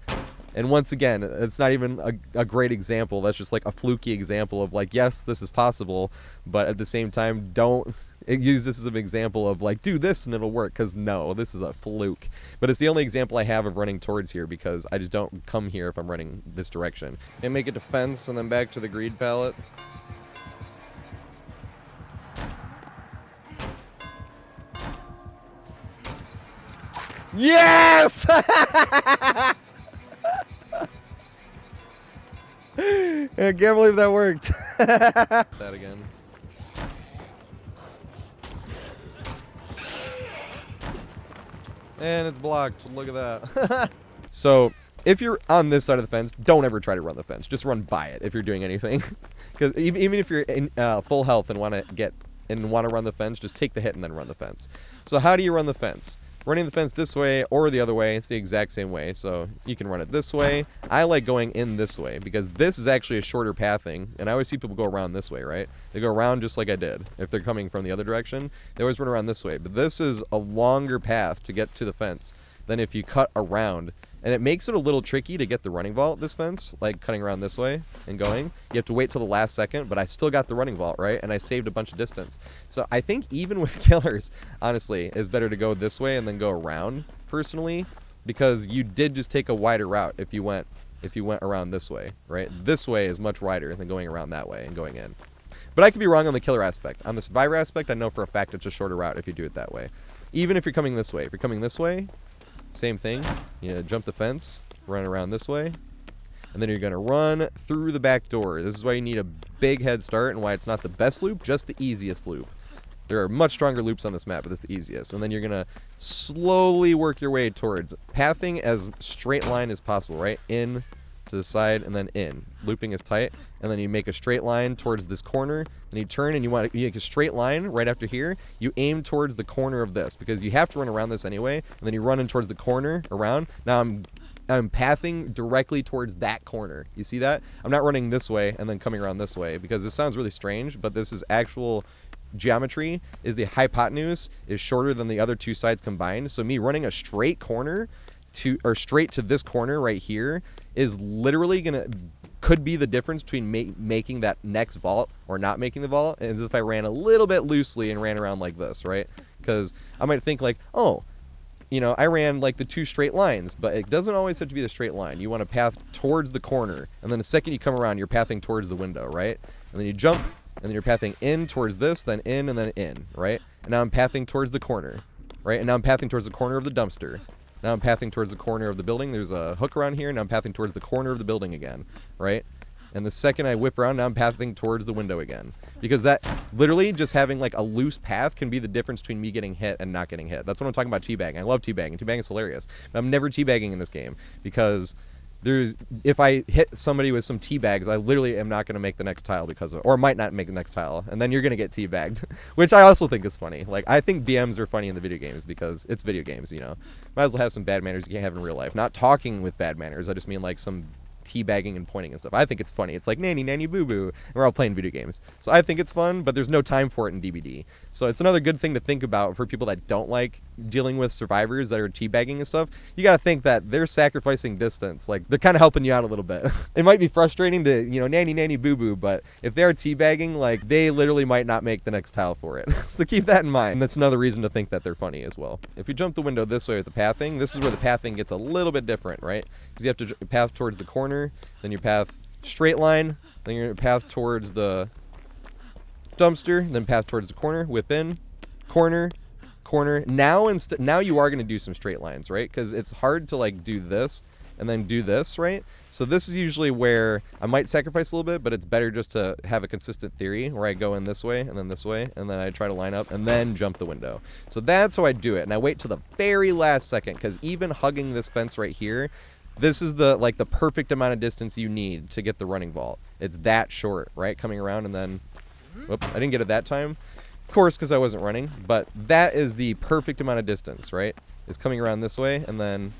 And once again, it's not even a great example. That's just like a fluky example of like, yes, this is possible. But at the same time, don't use this as an example of like, do this and it'll work. Because no, this is a fluke. But it's the only example I have of running towards here because I just don't come here if I'm running this direction. And make it to fence and then back to the greed pallet. Yes! I can't believe that worked. That again. And it's blocked. Look at that. So, if you're on this side of the fence, don't ever try to run the fence. Just run by it if you're doing anything. Because even if you're in full health and want to get and want to run the fence, just take the hit and then run the fence. So how do you run the fence? Running the fence this way or the other way, it's the exact same way. So you can run it this way. I like going in this way because this is actually a shorter pathing. And I always see people go around this way, right? They go around just like I did. If they're coming from the other direction, they always run around this way. But this is a longer path to get to the fence than if you cut around. And it makes it a little tricky to get the running vault, this fence, like cutting around this way and going. You have to wait till the last second, but I still got the running vault, right? And I saved a bunch of distance. So I think even with killers, honestly, it's better to go this way and then go around, personally, because you did just take a wider route if you went around this way, right? This way is much wider than going around that way and going in. But I could be wrong on the killer aspect. On the survivor aspect, I know for a fact it's a shorter route if you do it that way. Even if you're coming this way. If you're coming this way, same thing. You jump the fence, run around this way, and then you're going to run through the back door. This is why you need a big head start and why it's not the best loop, just the easiest loop. There are much stronger loops on this map, but this is the easiest. And then you're going to slowly work your way towards pathing as straight line as possible, right? In to the side and then in. Looping is tight, and then you make a straight line towards this corner, and you turn and you make a straight line right after here. You aim towards the corner of this because you have to run around this anyway, and then you run in towards the corner around. Now I'm pathing directly towards that corner. You see that? I'm not running this way and then coming around this way because this sounds really strange, but this is actual geometry. Is the hypotenuse is shorter than the other two sides combined. So me running a straight corner straight to this corner right here is literally could be the difference between making that next vault or not making the vault, as if I ran a little bit loosely and ran around like this, right? Because I might think like, oh, I ran like the two straight lines, but it doesn't always have to be the straight line. You want to path towards the corner, and then the second you come around, you're pathing towards the window, right? And then you jump, and then you're pathing in towards this, then in, and then in, right? And now I'm pathing towards the corner, right? And now I'm pathing towards the corner of the dumpster. Now I'm pathing towards the corner of the building. There's a hook around here. Now I'm pathing towards the corner of the building again, right? And the second I whip around, now I'm pathing towards the window again. Because that, literally, just having like a loose path can be the difference between me getting hit and not getting hit. That's what I'm talking about teabagging. I love teabagging. Teabagging is hilarious. But I'm never teabagging in this game because if I hit somebody with some tea bags, I literally am not going to make the next tile because of, or might not make the next tile, and then you're going to get tea bagged, which I also think is funny. Like, I think BMs are funny in the video games because it's video games, Might as well have some bad manners you can't have in real life. Not talking with bad manners, I just mean like some teabagging and pointing and stuff. I think it's funny. It's like nanny, nanny, boo boo. And we're all playing video games. So I think it's fun, but there's no time for it in DBD. So it's another good thing to think about for people that don't like dealing with survivors that are teabagging and stuff. You got to think that they're sacrificing distance. Like, they're kind of helping you out a little bit. It might be frustrating to, nanny, nanny, boo boo, but if they're teabagging, like, they literally might not make the next tile for it. So keep that in mind. And that's another reason to think that they're funny as well. If you jump the window this way with the pathing, this is where the pathing gets a little bit different, right? Because you have to path towards the corner, then you path straight line, then you path towards the dumpster, then path towards the corner, whip in, corner. Now you are going to do some straight lines, right? Because it's hard to like do this and then do this, right? So this is usually where I might sacrifice a little bit, but it's better just to have a consistent theory where I go in this way, and then I try to line up and then jump the window. So that's how I do it, and I wait till the very last second, because even hugging this fence right here, this is the perfect amount of distance you need to get the running vault. It's that short, right? Coming around and then, whoops, I didn't get it that time. Of course, because I wasn't running, but that is the perfect amount of distance, right? Is coming around this way and then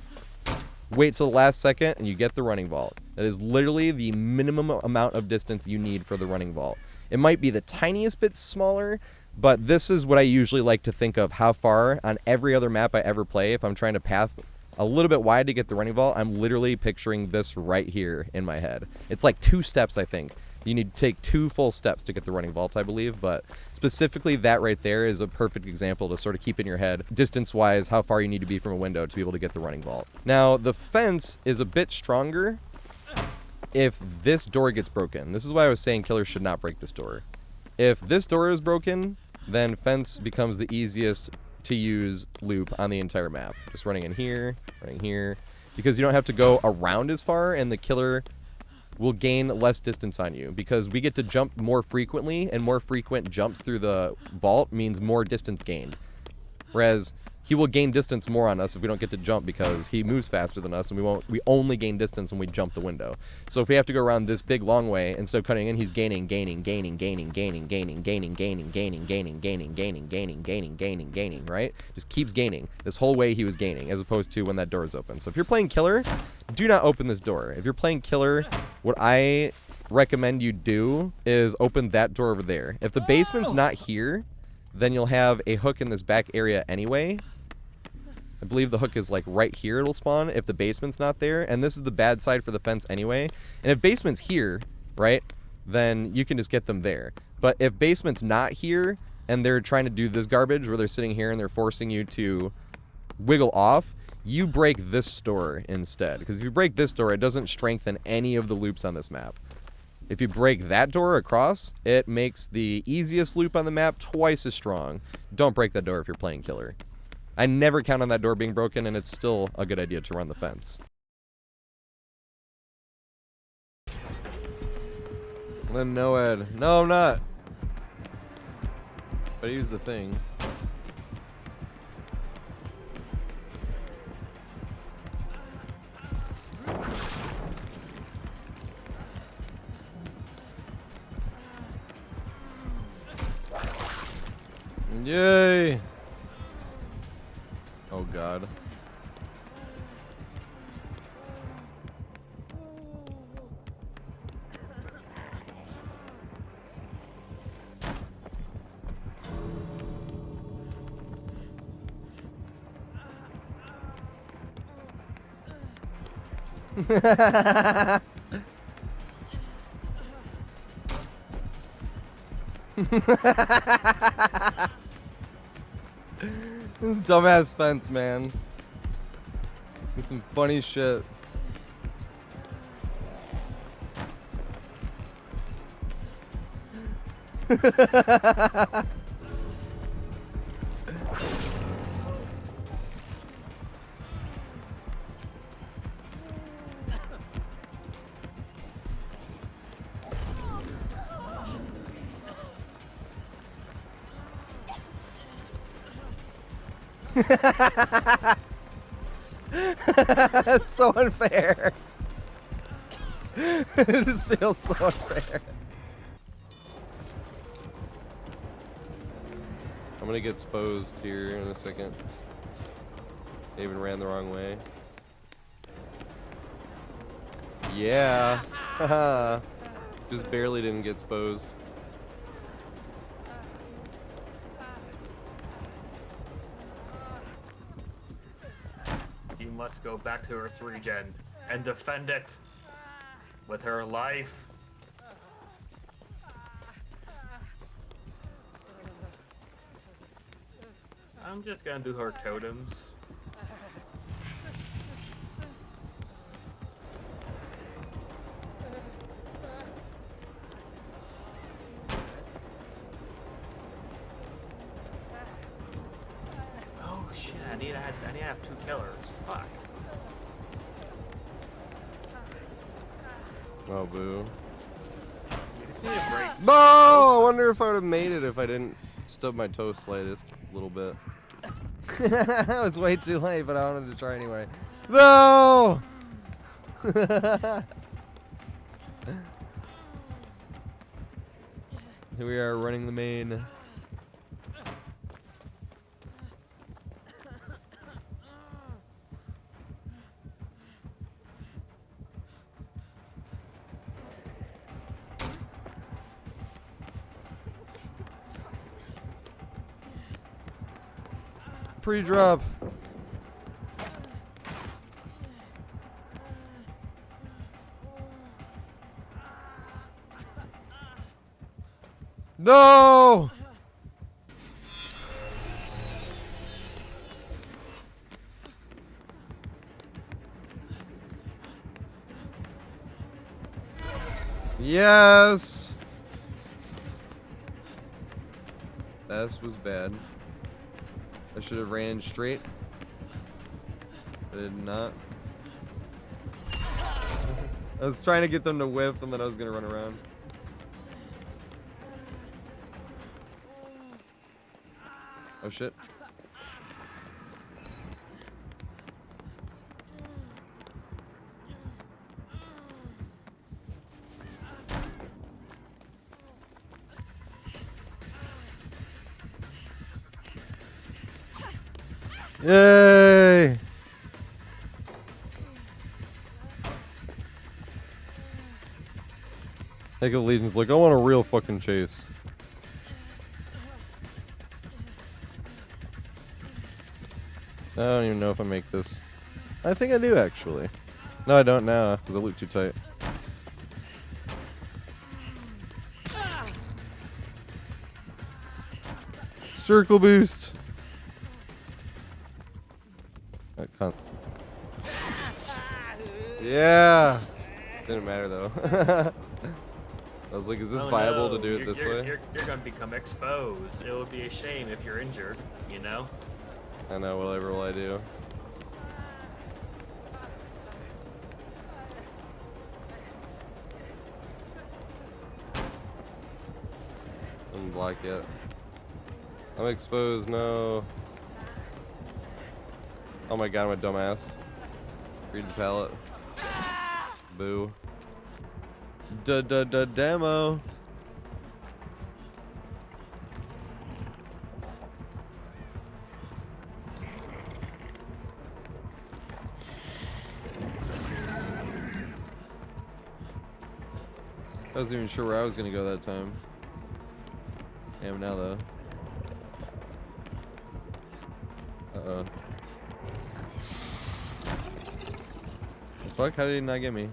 wait till the last second and you get the running vault. That is literally the minimum amount of distance you need for the running vault. It might be the tiniest bit smaller, but this is what I usually like to think of how far on every other map I ever play. If I'm trying to path a little bit wide to get the running vault, I'm literally picturing this right here in my head. It's like 2 steps, I think. You need to take 2 full steps to get the running vault, I believe, but specifically that right there is a perfect example to sort of keep in your head, distance-wise, how far you need to be from a window to be able to get the running vault. Now, the fence is a bit stronger if this door gets broken. This is why I was saying killers should not break this door. If this door is broken, then fence becomes the easiest to use loop on the entire map. Just running in here, because you don't have to go around as far, and the killer will gain less distance on you because we get to jump more frequently, and more frequent jumps through the vault means more distance gained. Whereas he will gain distance more on us if we don't get to jump because he moves faster than us, and we only gain distance when we jump the window. So if we have to go around this big long way, instead of cutting in, he's gaining, right? Just keeps gaining. This whole way he was gaining, as opposed to when that door is open. So if you're playing killer, do not open this door. If you're playing killer, what I recommend you do is open that door over there. If the basement's not here, then you'll have a hook in this back area anyway. I believe the hook is like right here it'll spawn if the basement's not there, and this is the bad side for the fence anyway. And if basement's here, right, then you can just get them there. But if basement's not here and they're trying to do this garbage where they're sitting here and they're forcing you to wiggle off, you break this door instead. Because if you break this door, it doesn't strengthen any of the loops on this map. If you break that door across, it makes the easiest loop on the map twice as strong. Don't break that door if you're playing killer. I never count on that door being broken, and it's still a good idea to run the fence. No, Ed. No, I'm not. But I use the thing. Yay! Oh God. This dumbass fence, man. This some funny shit. It's so unfair. It just feels so unfair. I'm gonna get exposed here in a second. I even ran the wrong way. Yeah. Just barely didn't get exposed. You must go back to Earth Regen and defend it with her life. I'm just gonna do her totems. Oh shit, I need to have two killers. Fuck. Oh, boo. You see a break. No! I wonder if I would have made it if I didn't stub my toe slightest a little bit. That was way too late, but I wanted to try anyway. No! Here we are running the main. Pre-drop. No! Yes! This was bad. I should have ran straight. I did not. I was trying to get them to whiff and then I was gonna run around. Oh shit. Yay! Like the Legion's like, I want a real fucking chase. I don't even know if I make this. I think I do, actually. No, I don't now, because I look too tight. Circle boost! Yeah! Didn't matter, though. I was like, is this viable to do it this way? You're gonna become exposed. It would be a shame if you're injured, you know? I know, whatever will I do? Didn't block yet. I'm exposed, no. Oh my god, I'm a dumbass. Read the pallet. Boo. Demo. I wasn't even sure where I was gonna go that time. I am now though. Uh-oh. The fuck? How did he not get me?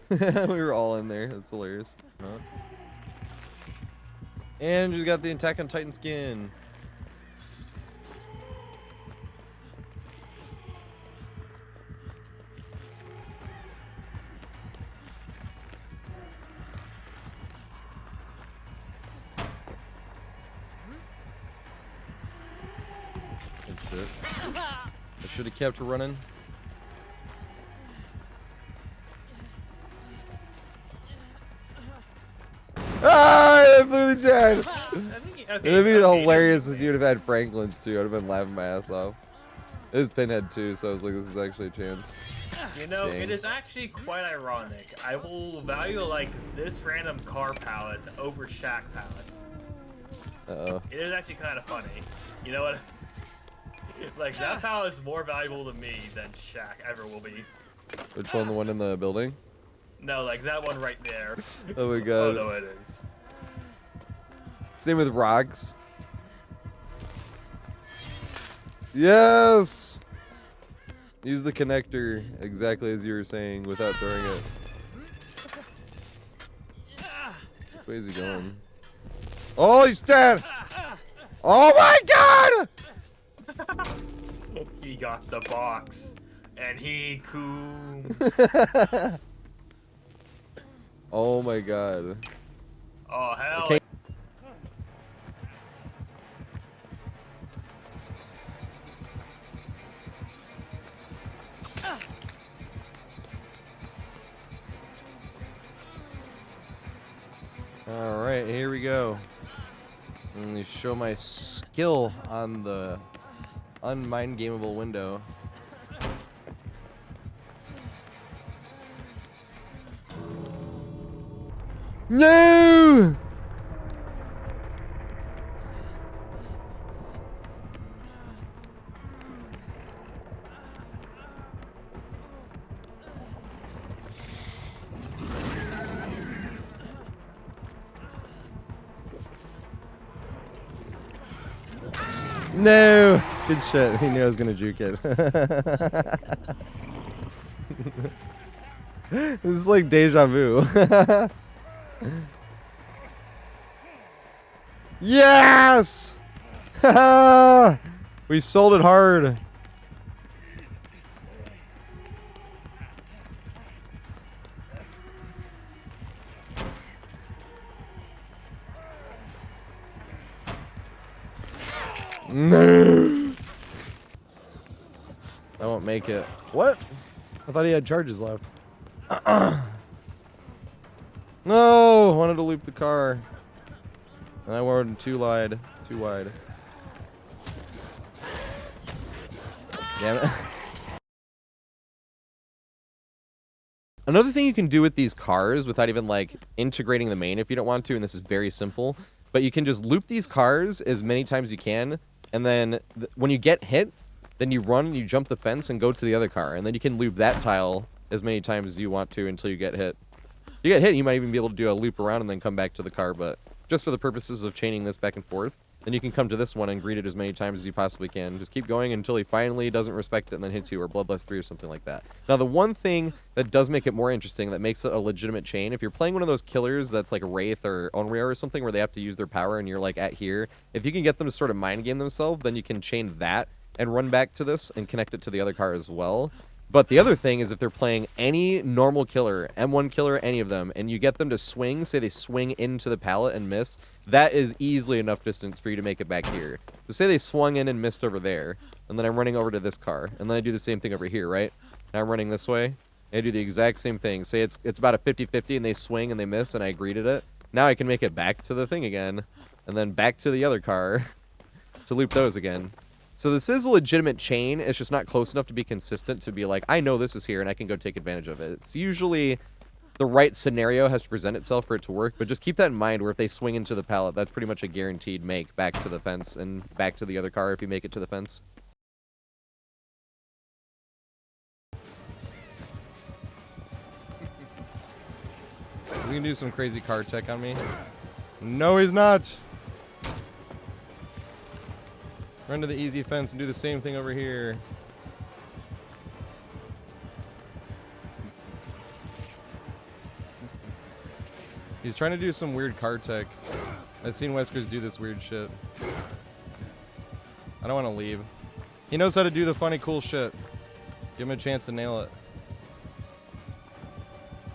We were all in there. That's hilarious. Huh? And we got the Attack on Titan skin. Good shit. I should have kept running. Ah! I blew the jet! It'd be hilarious if you'd have had Franklin's too. I'd have been laughing my ass off. It was Pinhead too, so I was like, this is actually a chance. You know, Dang. it is actually quite ironic. I will value like this random car pallet over Shack pallet. Uh-oh. It is actually kind of funny. You know what? Like, that pallet is more valuable to me than Shack ever will be. Which one? The one in the building? No, like that one right there. Oh my god. Oh no, it is. Same with rocks. Yes! Use the connector exactly as you were saying without throwing it. Which way is he going? Oh, he's dead! Oh my god! He got the box, and he cool. Oh my god. Oh hell! Okay. All right, here we go. Let me show my skill on the unmind gameable window. No! No! Good shit. He knew I was gonna juke it. This is like deja vu. Yes! We sold it hard. No! I won't make it. What? I thought he had charges left. No! I wanted to loop the car. And I wanted too wide. Damn it. Another thing you can do with these cars without even like integrating the main if you don't want to, and this is very simple, but you can just loop these cars as many times as you can And then when you get hit, then you run and you jump the fence and go to the other car. And then you can loop that tile as many times as you want to until you get hit. If you get hit, you might even be able to do a loop around and then come back to the car. But just for the purposes of chaining this back and forth, then you can come to this one and greet it as many times as you possibly can. Just keep going until he finally doesn't respect it and then hits you, or Bloodlust 3 or something like that. Now, the one thing that does make it more interesting, that makes it a legitimate chain, if you're playing one of those killers that's like Wraith or Onryo or something where they have to use their power and you're like at here, if you can get them to sort of mind game themselves, then you can chain that and run back to this and connect it to the other car as well. But the other thing is if they're playing any normal killer, M1 killer, any of them, and you get them to swing, say they swing into the pallet and miss, that is easily enough distance for you to make it back here. So say they swung in and missed over there, and then I'm running over to this car, and then I do the same thing over here, right? Now I'm running this way, and I do the exact same thing. Say it's about a 50-50 and they swing and they miss and I greeted it. Now I can make it back to the thing again, and then back to the other car to loop those again. So this is a legitimate chain. It's just not close enough to be consistent to be like, I know this is here and I can go take advantage of it. It's usually the right scenario has to present itself for it to work, but just keep that in mind where if they swing into the pallet, that's pretty much a guaranteed make back to the fence and back to the other car if you make it to the fence. He's gonna do some crazy car tech on me. No, he's not. Run to the easy fence and do the same thing over here. He's trying to do some weird car tech. I've seen Weskers do this weird shit. I don't want to leave. He knows how to do the funny, cool shit. Give him a chance to nail it.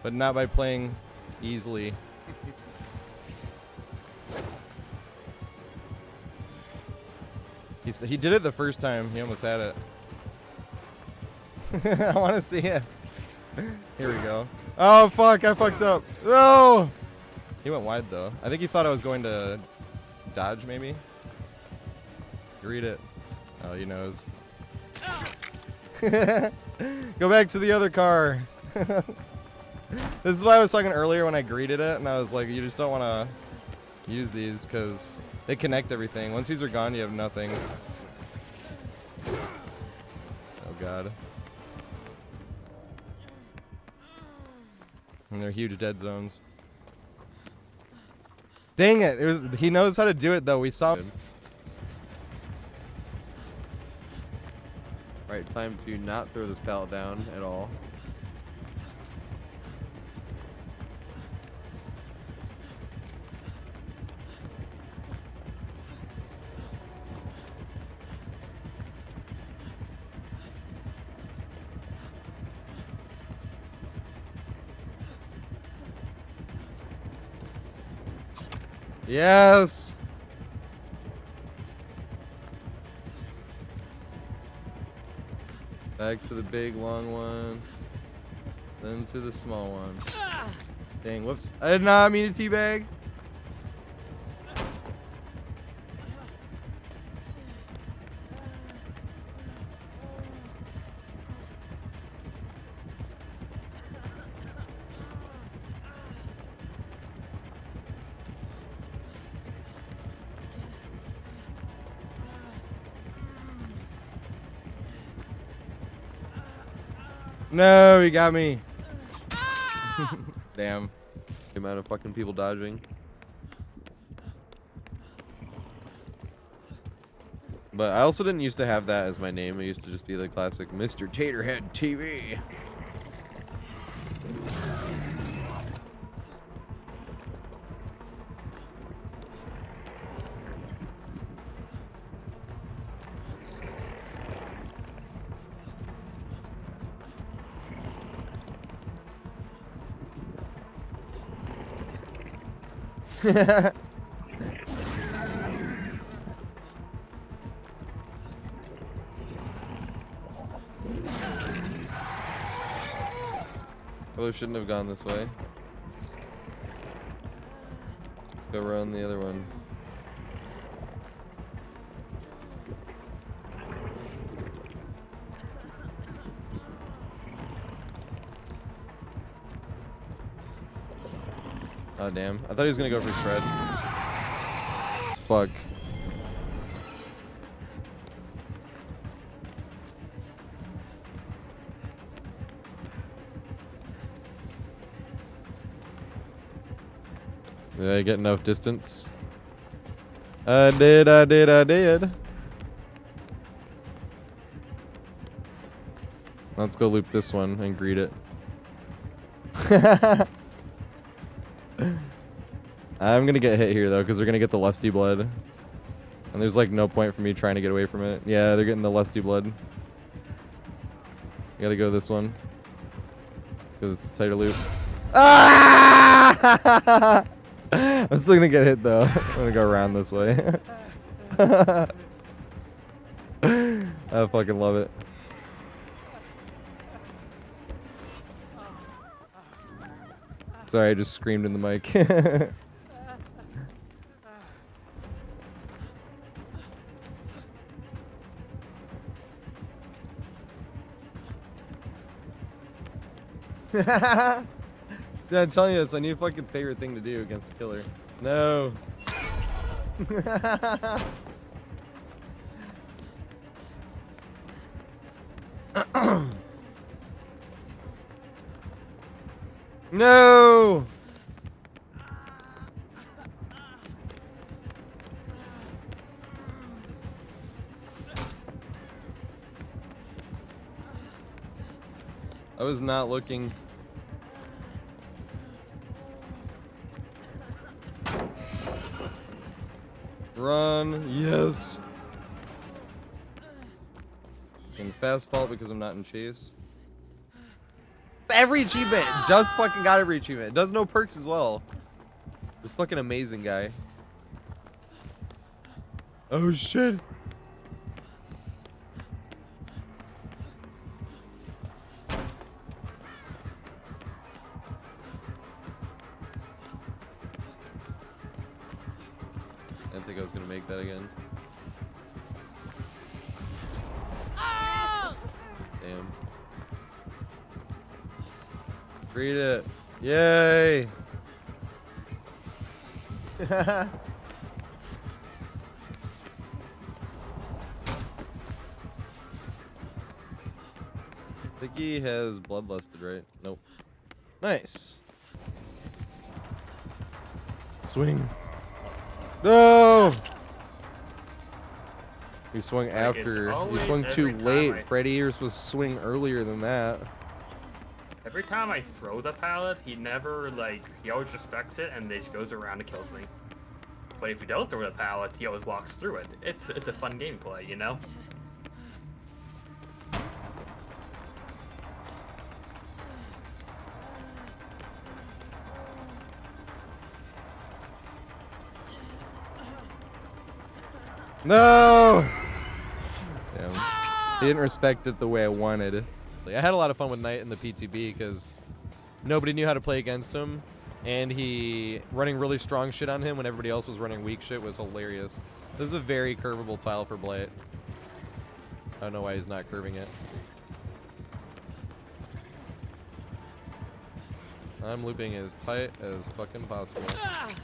But not by playing easily. He did it the first time. He almost had it. I want to see it. Here we go. Oh, fuck. I fucked up. No! He went wide, though. I think he thought I was going to dodge, maybe. Read it. Oh, he knows. Go back to the other car. This is why I was talking earlier when I greeted it, and I was like, you just don't want to use these because they connect everything. Once these are gone, you have nothing. Oh, God. And they're huge dead zones. Dang it! He knows how to do it, though. We saw him. Alright, time to not throw this pallet down at all. Yes! Back to the big long one. Then to the small one. Dang, whoops. I did not mean to teabag. No, he got me. Damn. The amount of fucking people dodging. But I also didn't used to have that as my name. I used to just be the classic Mr. Taterhead TV. Probably shouldn't have gone this way. Let's go around the other one. Oh damn. I thought he was gonna go for shred. Fuck. Did I get enough distance? I did. Let's go loop this one and greet it. I'm gonna get hit here though, because they're gonna get the lusty blood. And there's like no point for me trying to get away from it. Yeah, they're getting the lusty blood. Gotta go this one. Because it's the tighter loop. Ah! I'm still gonna get hit though. I'm gonna go around this way. I fucking love it. Sorry, I just screamed in the mic. Dude, I'm telling you, it's a new fucking favorite thing to do against the killer. No. No. I was not looking. Run, yes. And fast fault because I'm not in chase. Every achievement, just fucking got every achievement. It does no perks as well. Just fucking amazing guy. Oh shit. I didn't think I was gonna make that again. Damn. Read it. Yay! Vicky has bloodlusted, right? Nope. Nice. Swing. No! You swung after. You swung too late, Freddy. You're supposed to swing earlier than that. Every time I throw the pallet, he never, like, he always respects it and just goes around and kills me. But if you don't throw the pallet, he always walks through it. It's a fun gameplay, you know? No! Damn. He didn't respect it the way I wanted. I had a lot of fun with Knight in the PTB because nobody knew how to play against him, and he running really strong shit on him when everybody else was running weak shit was hilarious. This is a very curvable tile for Blight. I don't know why he's not curving it. I'm looping as tight as fucking possible.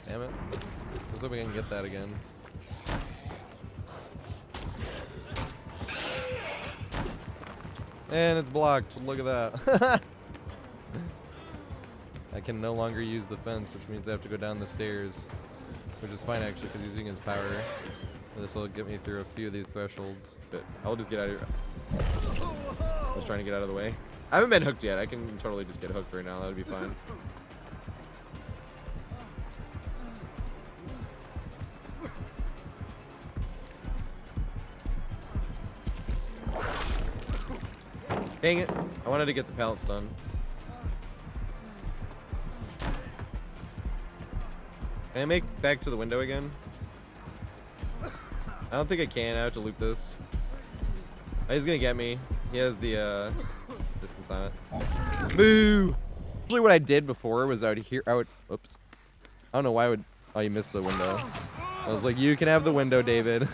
Damn it. Let's hope we can get that again. And it's blocked. Look at that. I can no longer use the fence, which means I have to go down the stairs. Which is fine, actually, because he's using his power. This will get me through a few of these thresholds. But I'll just get out of here. I was trying to get out of the way. I haven't been hooked yet. I can totally just get hooked right now. That would be fine. Dang it. I wanted to get the pallets done. Can I make back to the window again? I don't think I can. I have to loop this. Oh, he's gonna get me. He has the distance on it. Boo! Usually what I did before was oops. I don't know why oh, you missed the window. I was like, you can have the window, David.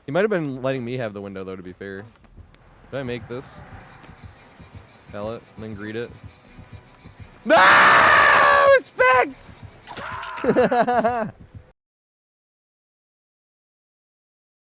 He might have been letting me have the window, though, to be fair. Did I make this? Pallet, and then greet it. No! Respect!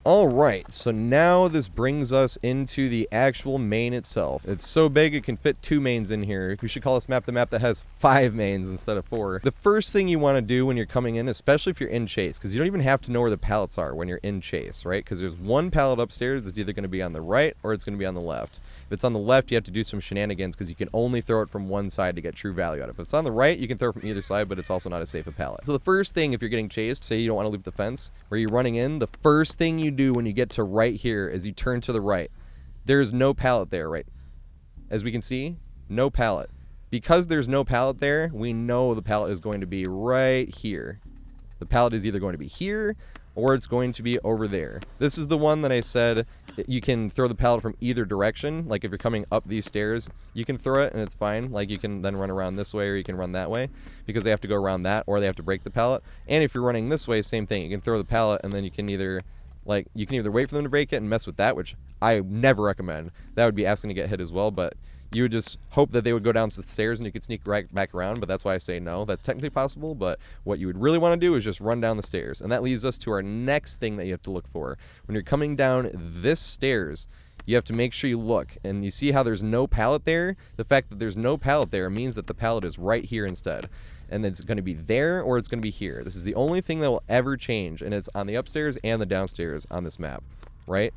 Alright, so now this brings us into the actual main itself. It's so big it can fit 2 mains in here. We should call this map the map that has 5 mains instead of 4. The first thing you want to do when you're coming in, especially if you're in chase, because you don't even have to know where the pallets are when you're in chase, right? Because there's one pallet upstairs that's either going to be on the right or it's going to be on the left. If it's on the left, you have to do some shenanigans because you can only throw it from one side to get true value out of it. If it's on the right, you can throw it from either side, but it's also not as safe a pallet. So the first thing, if you're getting chased, say you don't want to leap the fence, where you're running in, the first thing you do when you get to right here is you turn to the right. There's no pallet there, right? As we can see, no pallet. Because there's no pallet there, we know the pallet is going to be right here. The pallet is either going to be here or it's going to be over there. This is the one that I said you can throw the pallet from either direction. Like if you're coming up these stairs, you can throw it and it's fine. Like you can then run around this way or you can run that way because they have to go around that or they have to break the pallet. And if you're running this way, same thing. You can throw the pallet and then you can either wait for them to break it and mess with that, which I never recommend. That would be asking to get hit as well, but you would just hope that they would go down the stairs and you could sneak right back around, but that's why I say no. That's technically possible, but what you would really want to do is just run down the stairs. And that leads us to our next thing that you have to look for. When you're coming down this stairs, you have to make sure you look. And you see how there's no pallet there? The fact that there's no pallet there means that the pallet is right here instead. And it's going to be there or it's going to be here. This is the only thing that will ever change, and it's on the upstairs and the downstairs on this map, right?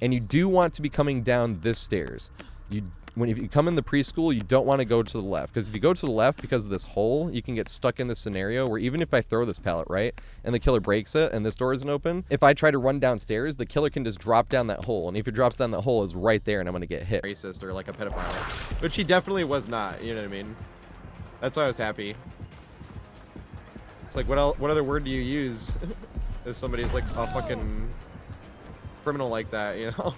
And you do want to be coming down this stairs. If you come in the preschool, you don't want to go to the left, because if you go to the left because of this hole, you can get stuck in this scenario where even if I throw this pallet, right, and the killer breaks it and this door isn't open, if I try to run downstairs, the killer can just drop down that hole, and if it drops down that hole, it's right there and I'm going to get hit. Racist or like a pedophile, which he definitely was not, you know what I mean? That's why I was happy. It's like, what other word do you use if somebody's like a fucking criminal like that, you know?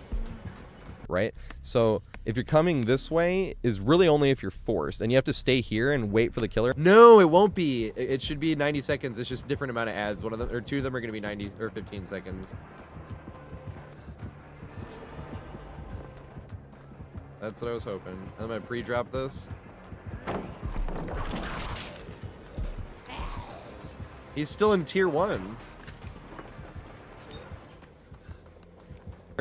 Right? So if you're coming this way is really only if you're forced, and you have to stay here and wait for the killer. No, it won't be. It should be 90 seconds. It's just a different amount of ads. One of them or 2 of them are going to be 90 or 15 seconds. That's what I was hoping. I'm going to pre-drop this. He's still in tier 1.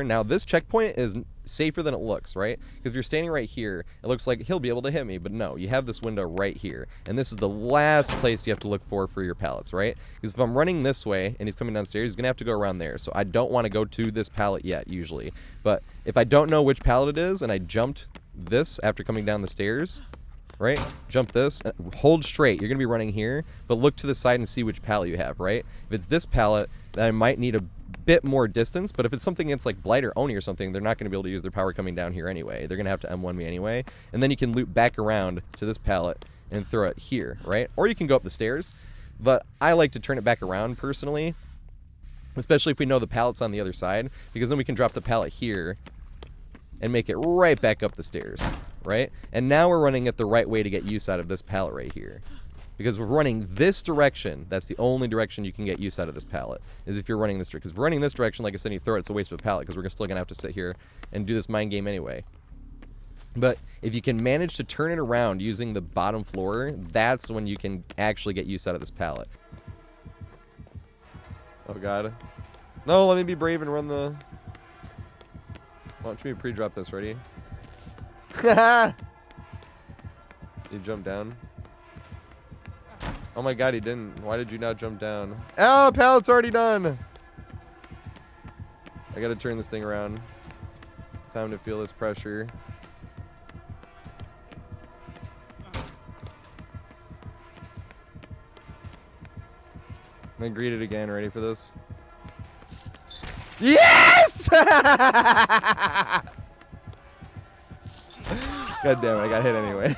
Now this checkpoint is safer than it looks, right? Because if you're standing right here, it looks like he'll be able to hit me, but no, you have this window right here, and this is the last place you have to look for your pallets, right? Because if I'm running this way and he's coming downstairs, he's gonna have to go around there, so I don't want to go to this pallet yet usually. But if I don't know which pallet it is and I jumped this after coming down the stairs, right, jump this, hold straight, you're gonna be running here, but look to the side and see which pallet you have, right? If it's this pallet, then I might need a bit more distance, but if it's something that's like Blight or Oni or something, they're not going to be able to use their power coming down here anyway. They're going to have to M1 me anyway, and then you can loop back around to this pallet and throw it here, right? Or you can go up the stairs, but I like to turn it back around personally, especially if we know the pallet's on the other side, because then we can drop the pallet here and make it right back up the stairs, right? And now we're running it the right way to get use out of this pallet right here. Because we're running this direction, that's the only direction you can get use out of this pallet, is if you're running this direction. Because if we're running this direction, like I said, you throw it, it's a waste of a pallet, because we're still going to have to sit here and do this mind game anyway. But if you can manage to turn it around using the bottom floor, that's when you can actually get use out of this pallet. Oh god. No, let me be brave and run the... Why don't you pre-drop this, ready? You jump down. Oh my god, he didn't. Why did you not jump down? Oh, pallet's already done! I gotta turn this thing around. Time to feel this pressure. I'm gonna greet it again. Ready for this? Yes! God damn it, I got hit anyway.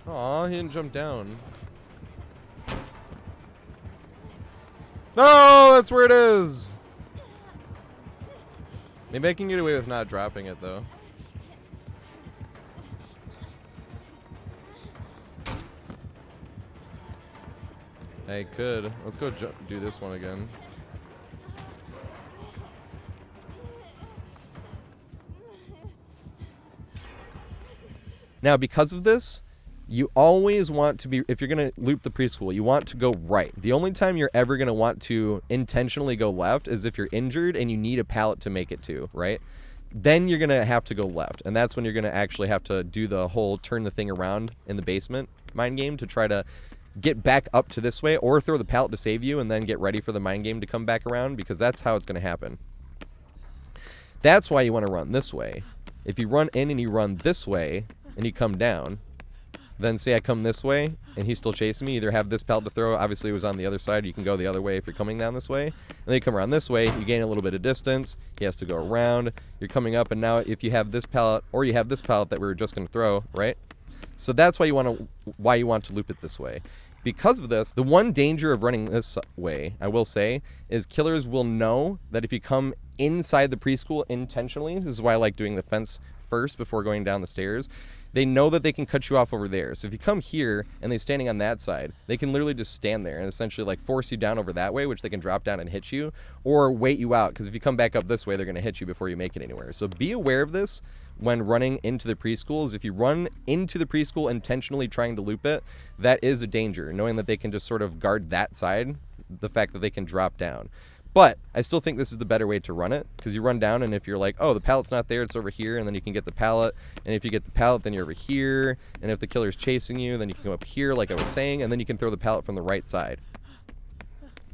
Aw, he didn't jump down. No, that's where it is. Maybe I can get away with not dropping it though. I could. Let's go do this one again. Now, because of this, you always want to be, if you're going to loop the preschool, you want to go right. The only time you're ever going to want to intentionally go left is if you're injured and you need a pallet to make it to, right? Then you're going to have to go left. And that's when you're going to actually have to do the whole turn the thing around in the basement mind game to try to get back up to this way, or throw the pallet to save you and then get ready for the mind game to come back around, because that's how it's going to happen. That's why you want to run this way. If you run in and you run this way and you come down, then say I come this way and he's still chasing me, either have this pallet to throw, obviously it was on the other side, you can go the other way if you're coming down this way, and then you come around this way, you gain a little bit of distance, he has to go around, you're coming up, and now if you have this pallet, or you have this pallet that we were just going to throw, right? So that's why you want to loop it this way. Because of this, the one danger of running this way, I will say, is killers will know that if you come inside the preschool intentionally, this is why I like doing the fence first before going down the stairs, they know that they can cut you off over there. So if you come here and they're standing on that side, they can literally just stand there and essentially like force you down over that way, which they can drop down and hit you, or wait you out, because if you come back up this way, they're going to hit you before you make it anywhere. So be aware of this when running into the preschools. If you run into the preschool intentionally trying to loop it, that is a danger, knowing that they can just sort of guard that side, the fact that they can drop down. But I still think this is the better way to run it, because you run down, and if you're like, oh, the pallet's not there, it's over here, and then you can get the pallet, and if you get the pallet, then you're over here, and if the killer's chasing you, then you can go up here, like I was saying, and then you can throw the pallet from the right side.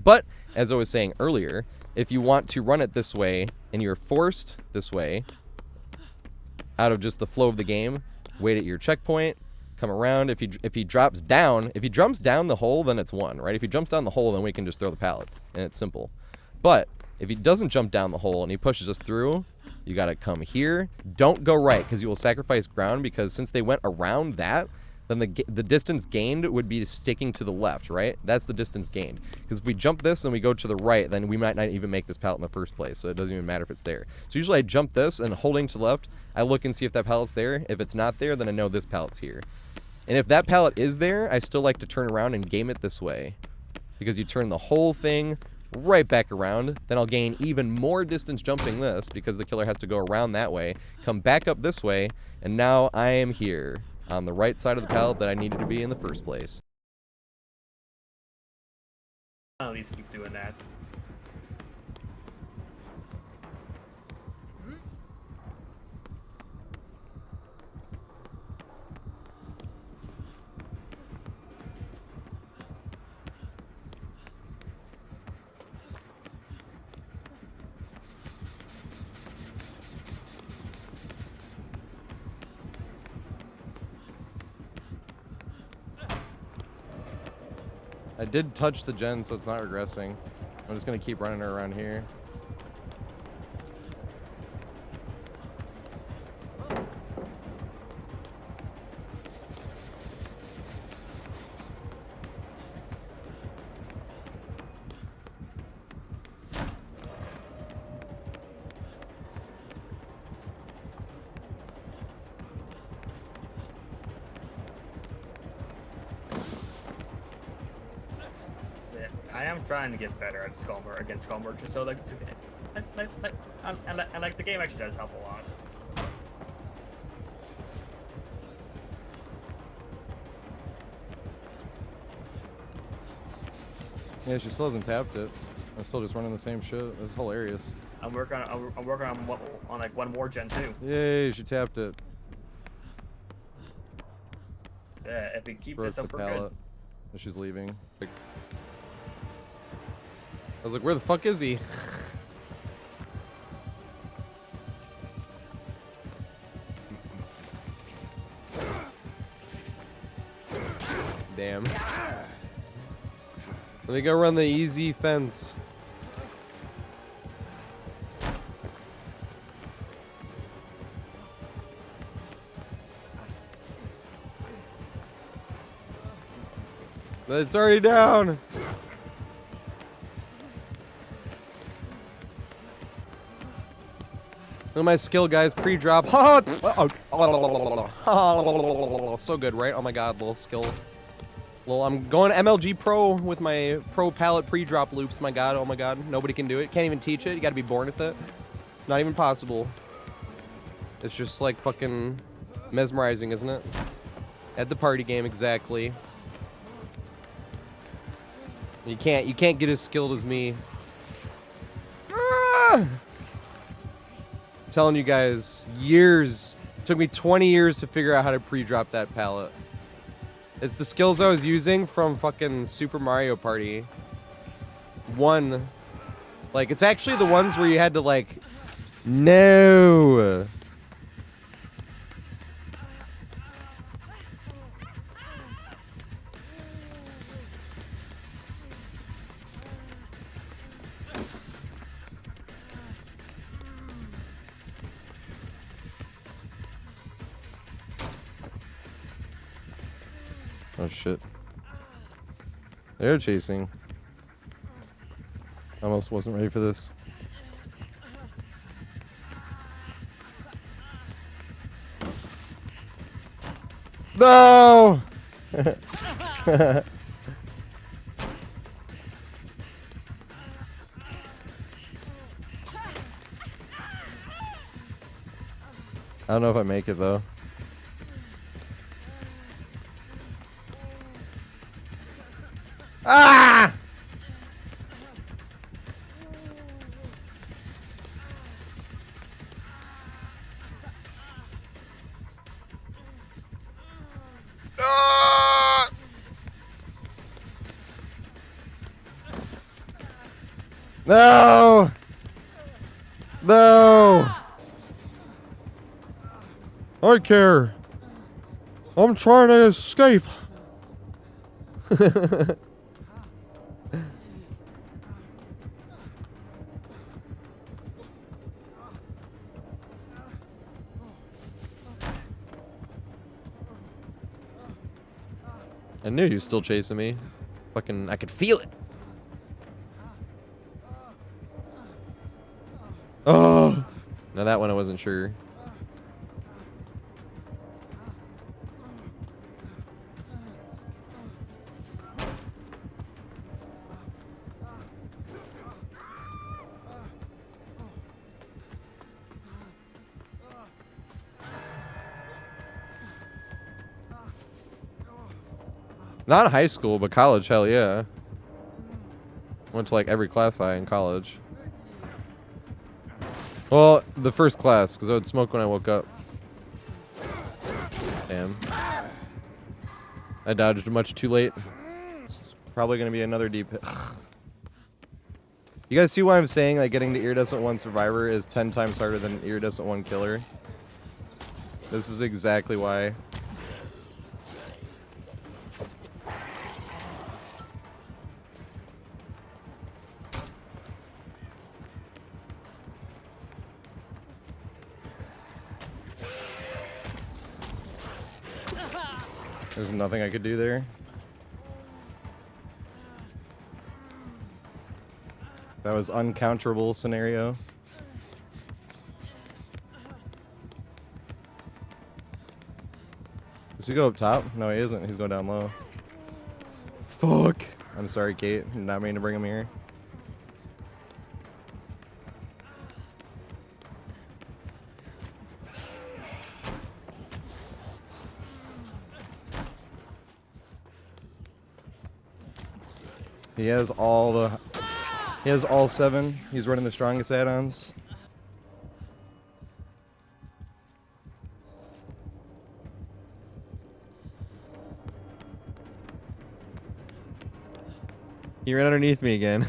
But, as I was saying earlier, if you want to run it this way, and you're forced this way, out of just the flow of the game, wait at your checkpoint, come around. If he jumps down the hole, then it's one, right? If he jumps down the hole, then we can just throw the pallet, and it's simple. But if he doesn't jump down the hole and he pushes us through, you got to come here. Don't go right, because you will sacrifice ground, because since they went around that, then the distance gained would be sticking to the left, right? That's the distance gained. Because if we jump this and we go to the right, then we might not even make this pallet in the first place, so it doesn't even matter if it's there. So usually I jump this, and holding to the left, I look and see if that pallet's there. If it's not there, then I know this pallet's here. And if that pallet is there, I still like to turn around and game it this way, because you turn the whole thing right back around, then I'll gain even more distance jumping this, because the killer has to go around that way, come back up this way, and now I am here on the right side of the pallet that I needed to be in the first place. I'll at least keep doing that. I did touch the gen, so it's not regressing. I'm just going to keep running her around here. I am trying to get better at against skull merchants, so like, and like the game actually does help a lot. Yeah, she still hasn't tapped it. I'm still just running the same shit. This is hilarious. I'm working on like one more gen too. Yay, she tapped it. Yeah, if we keep Broke this up, the we're pallet. good. She's leaving. I was like, where the fuck is he? Damn. Let me go run the easy fence. It's already down. Look at my skill, guys. Pre-drop. So good, right? Oh my god, little skill. I'm going MLG Pro with my Pro Pallet pre-drop loops. My god, oh my god. Nobody can do it. Can't even teach it. You gotta be born with it. It's not even possible. It's just like fucking Mesmerizing, isn't it? At the party game, exactly. You can't get as skilled as me. Ah! Telling you guys, years. It took me 20 years to figure out how to pre-drop that pallet. It's the skills I was using from fucking Super Mario Party 1. Like, it's actually the ones where you had to, like... No! Oh shit. They're chasing. Almost wasn't ready for this. No! I don't know if I make it though. Ah! Ah! No! No! I care. I'm trying to escape. I knew he was still chasing me. Fucking, I could feel it. Oh! Now that one I wasn't sure. Not high school, but college, hell yeah. Went to like every class high in college. Well, the first class, because I would smoke when I woke up. Damn. I dodged much too late. This is probably going to be another deep hit. You guys see why I'm saying like getting to Iridescent 1 Survivor is 10 times harder than Iridescent 1 Killer? This is exactly why. There's nothing I could do there. That was uncounterable scenario. Does he go up top? No, he isn't. He's going down low. Fuck. I'm sorry, Kate. I'm not meaning to bring him here. He has all 7. He's running the strongest add-ons. He ran underneath me again.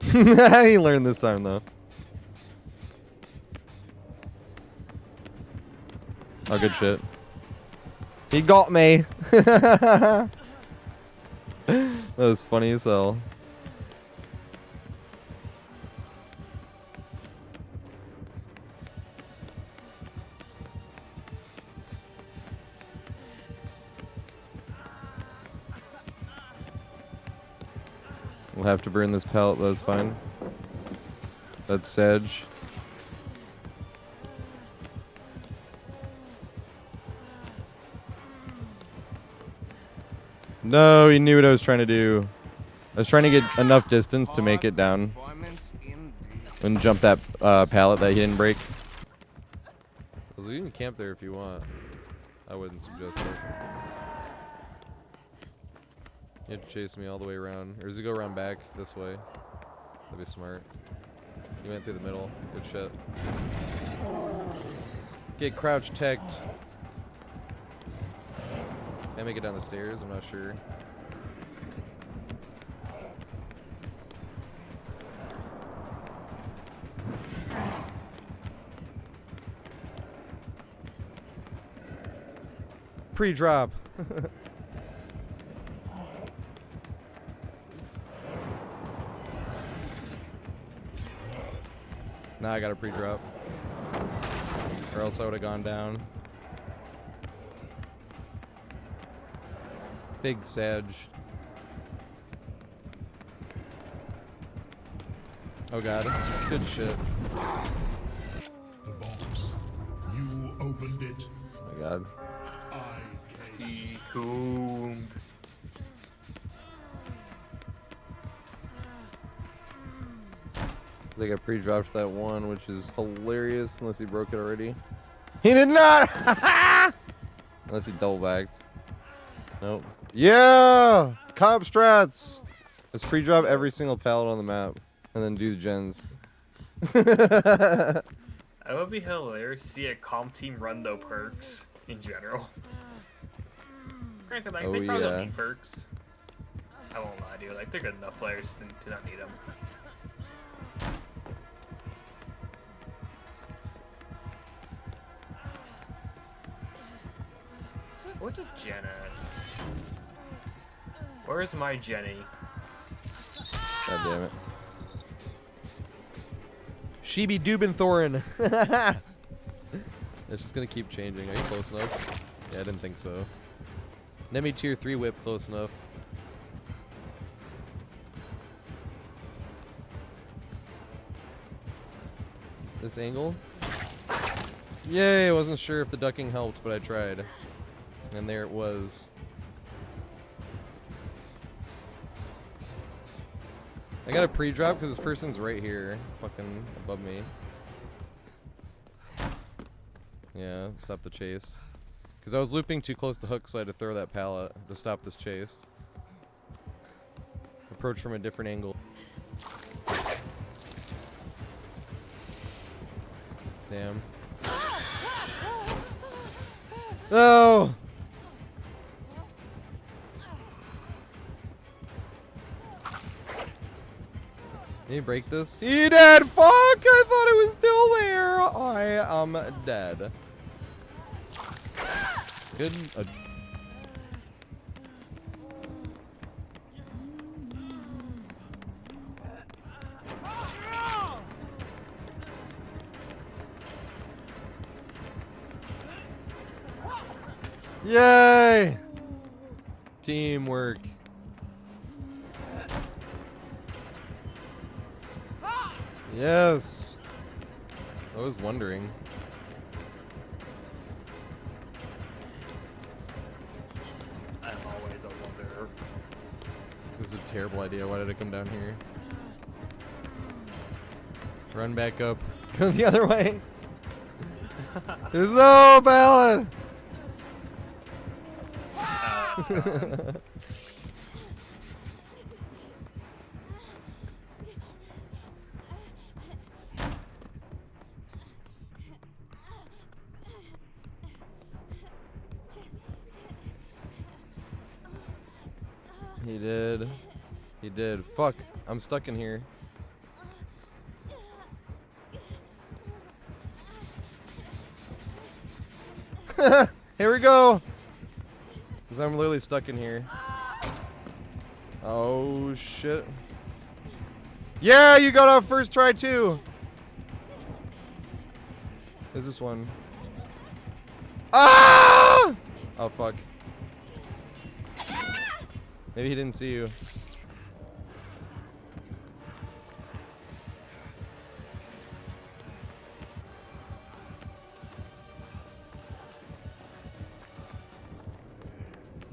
He learned this time though. Oh, good shit. He got me. That was funny as hell. We'll have to burn this pallet, that's fine. That's sedge. No, he knew what I was trying to do. I was trying to get enough distance to make it down. And jump that pallet that he didn't break. So you can camp there if you want. I wouldn't suggest it. You have to chase me all the way around. Or does he go around back this way? That'd be smart. He went through the middle. Good shit. Get crouch teched. Can I make it down the stairs? I'm not sure. Pre-drop. Now I got a pre-drop. Or else I would have gone down. Big Sag. Oh god. Good shit. The box. You opened it. Oh my god. He coomed. I think I pre-dropped that one, which is hilarious, unless he broke it already. He did not! Unless he double-bagged. Nope. Yeah! Cop strats! Let's pre-drop every single pallet on the map, and then do the gens. It would be hilarious to see a comp team run though perks in general. Granted, like, they probably don't need perks. I won't lie to you, like, they're good enough players to not need them. What's a Jen at? Where's my Jenny? God damn it. She be Dubenthorin. It's just gonna keep changing. Are you close enough? Yeah, I didn't think so. Nemi tier 3 whip close enough. This angle? Yay, I wasn't sure if the ducking helped, but I tried. And there it was. I got a pre-drop because this person's right here, fucking above me. Yeah, stop the chase. Because I was looping too close to hook, so I had to throw that pallet to stop this chase. Approach from a different angle. Damn. No! Can you break this? He did! Fuck! I thought it was still there! I am dead. Good. Yay! Teamwork. Yes. I was wondering. I'm always a wonder. This is a terrible idea. Why did I come down here? Run back up. Go the other way. There's no ballad. He did. He did. Fuck. I'm stuck in here. Here we go. Because I'm literally stuck in here. Oh, shit. Yeah, you got off first try, too. Is this one? Ah! Oh, fuck. Maybe he didn't see you.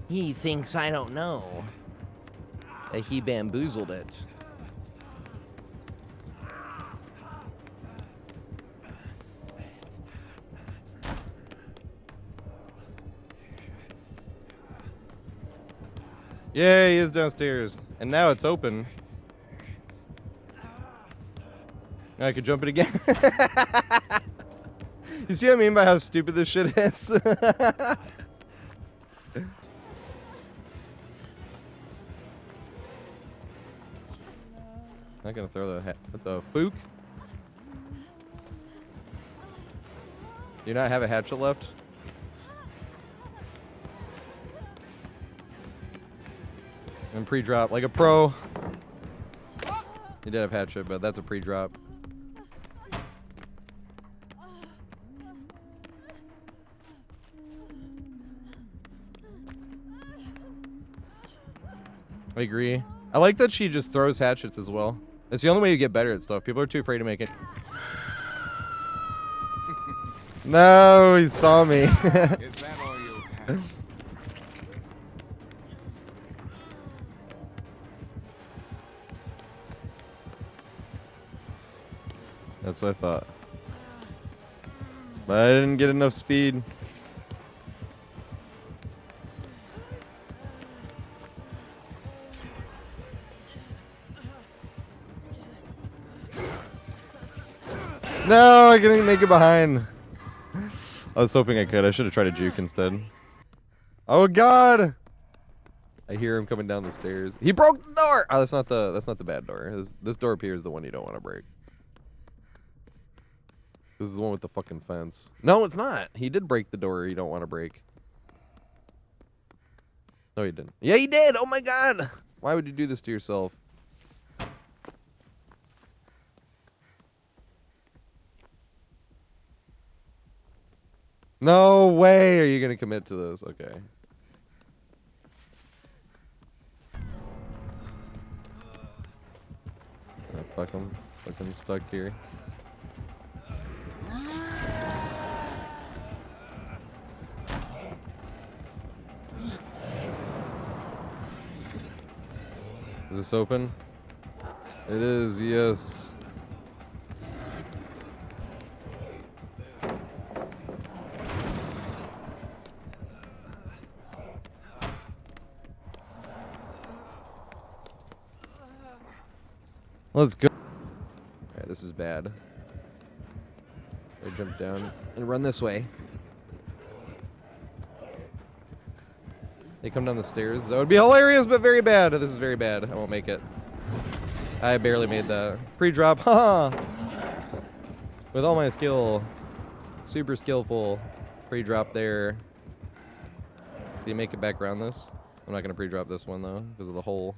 He thinks I don't know that he bamboozled it. Yeah, he is downstairs. And now it's open. Now I could jump it again. You see what I mean by how stupid this shit is? Not gonna throw the what the fook? Do you not have a hatchet left? And pre-drop like a pro. You did have hatchet, but that's a pre-drop. I agree. I like that she just throws hatchets as well. It's the only way you get better at stuff. People are too afraid to make it. No, he saw me. Is that all you have? That's what I thought. But I didn't get enough speed. No, I couldn't make it behind. I was hoping I could. I should have tried to juke instead. Oh God! I hear him coming down the stairs. He broke the door. Oh, that's not the bad door. This door up here is the one you don't want to break. This is the one with the fucking fence. No, it's not. He did break the door you don't want to break. No, he didn't. Yeah, he did. Oh my God! Why would you do this to yourself? No way are you gonna commit to this. Okay. Oh, fuck him. Fucking stuck here. Is this open? It is, yes. Let's go. Alright, this is bad. I jump down and run this way. They come down the stairs. That would be hilarious, but very bad. This is very bad. I won't make it. I barely made that. Pre-drop. Haha! With all my skill. Super skillful. Pre-drop there. Do you make it back around this? I'm not going to pre-drop this one, though, because of the hole.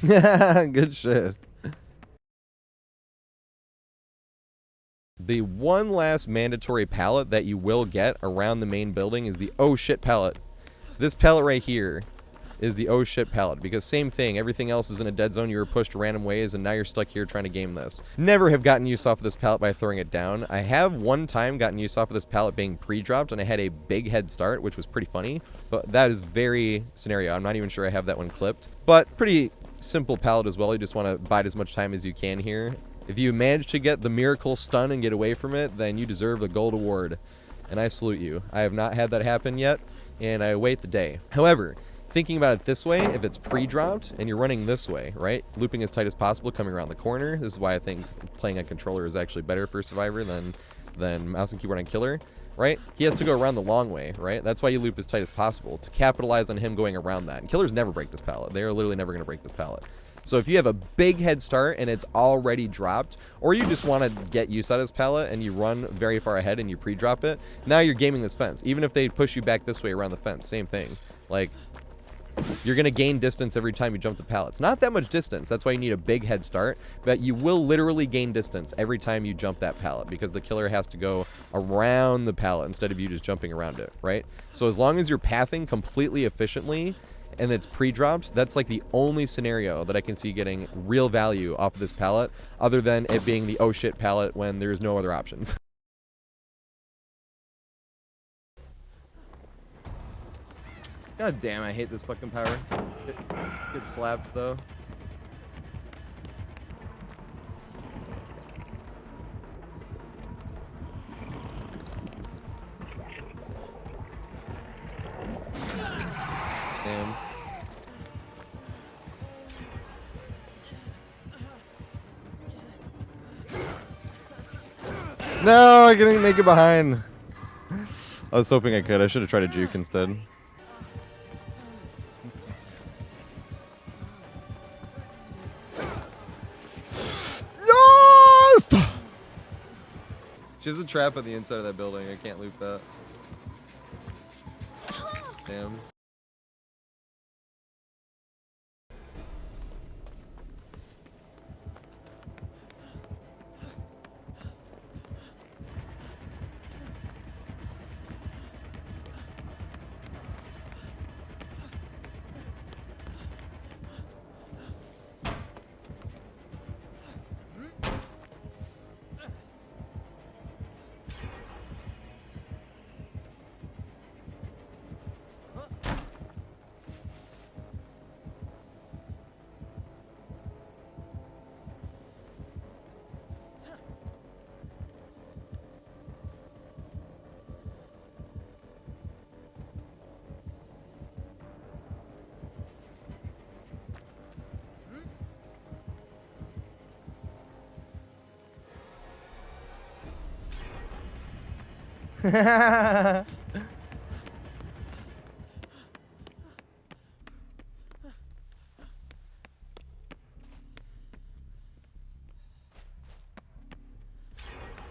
Good shit. The one last mandatory pallet that you will get around the main building is the Oh-Shit-pallet. This pallet right here is the Oh-Shit-pallet, because same thing, everything else is in a dead zone. You were pushed random ways, and now you're stuck here trying to game this. Never have gotten use off of this pallet by throwing it down. I have one time gotten use off of this pallet being pre-dropped, and I had a big head start, which was pretty funny, but that is very scenario. I'm not even sure I have that one clipped, but pretty simple pallet as well. You just want to bide as much time as you can here. If you manage to get the miracle stun and get away from it, then you deserve the gold award, and I salute you. I have not had that happen yet, and I await the day. However, thinking about it this way, if it's pre-dropped and you're running this way, right, looping as tight as possible, coming around the corner, this is why I think playing a controller is actually better for Survivor than mouse and keyboard on Killer, right? He has to go around the long way, right? That's why you loop as tight as possible, to capitalize on him going around that. And Killers never break this pallet. They are literally never going to break this pallet. So if you have a big head start and it's already dropped, or you just want to get use out of this pallet and you run very far ahead and you pre-drop it, now you're gaming this fence. Even if they push you back this way around the fence, same thing. Like, you're going to gain distance every time you jump the pallets. Not that much distance. That's why you need a big head start. But you will literally gain distance every time you jump that pallet, because the killer has to go around the pallet instead of you just jumping around it, right? So as long as you're pathing completely efficiently and it's pre-dropped, that's like the only scenario that I can see getting real value off of this pallet, other than it being the oh shit pallet when there's no other options. God damn, I hate this fucking power. Get slapped though. Damn. No, I couldn't make it behind. I was hoping I could. I should have tried a juke instead. Yes! She has a trap on the inside of that building. I can't loop that. Damn.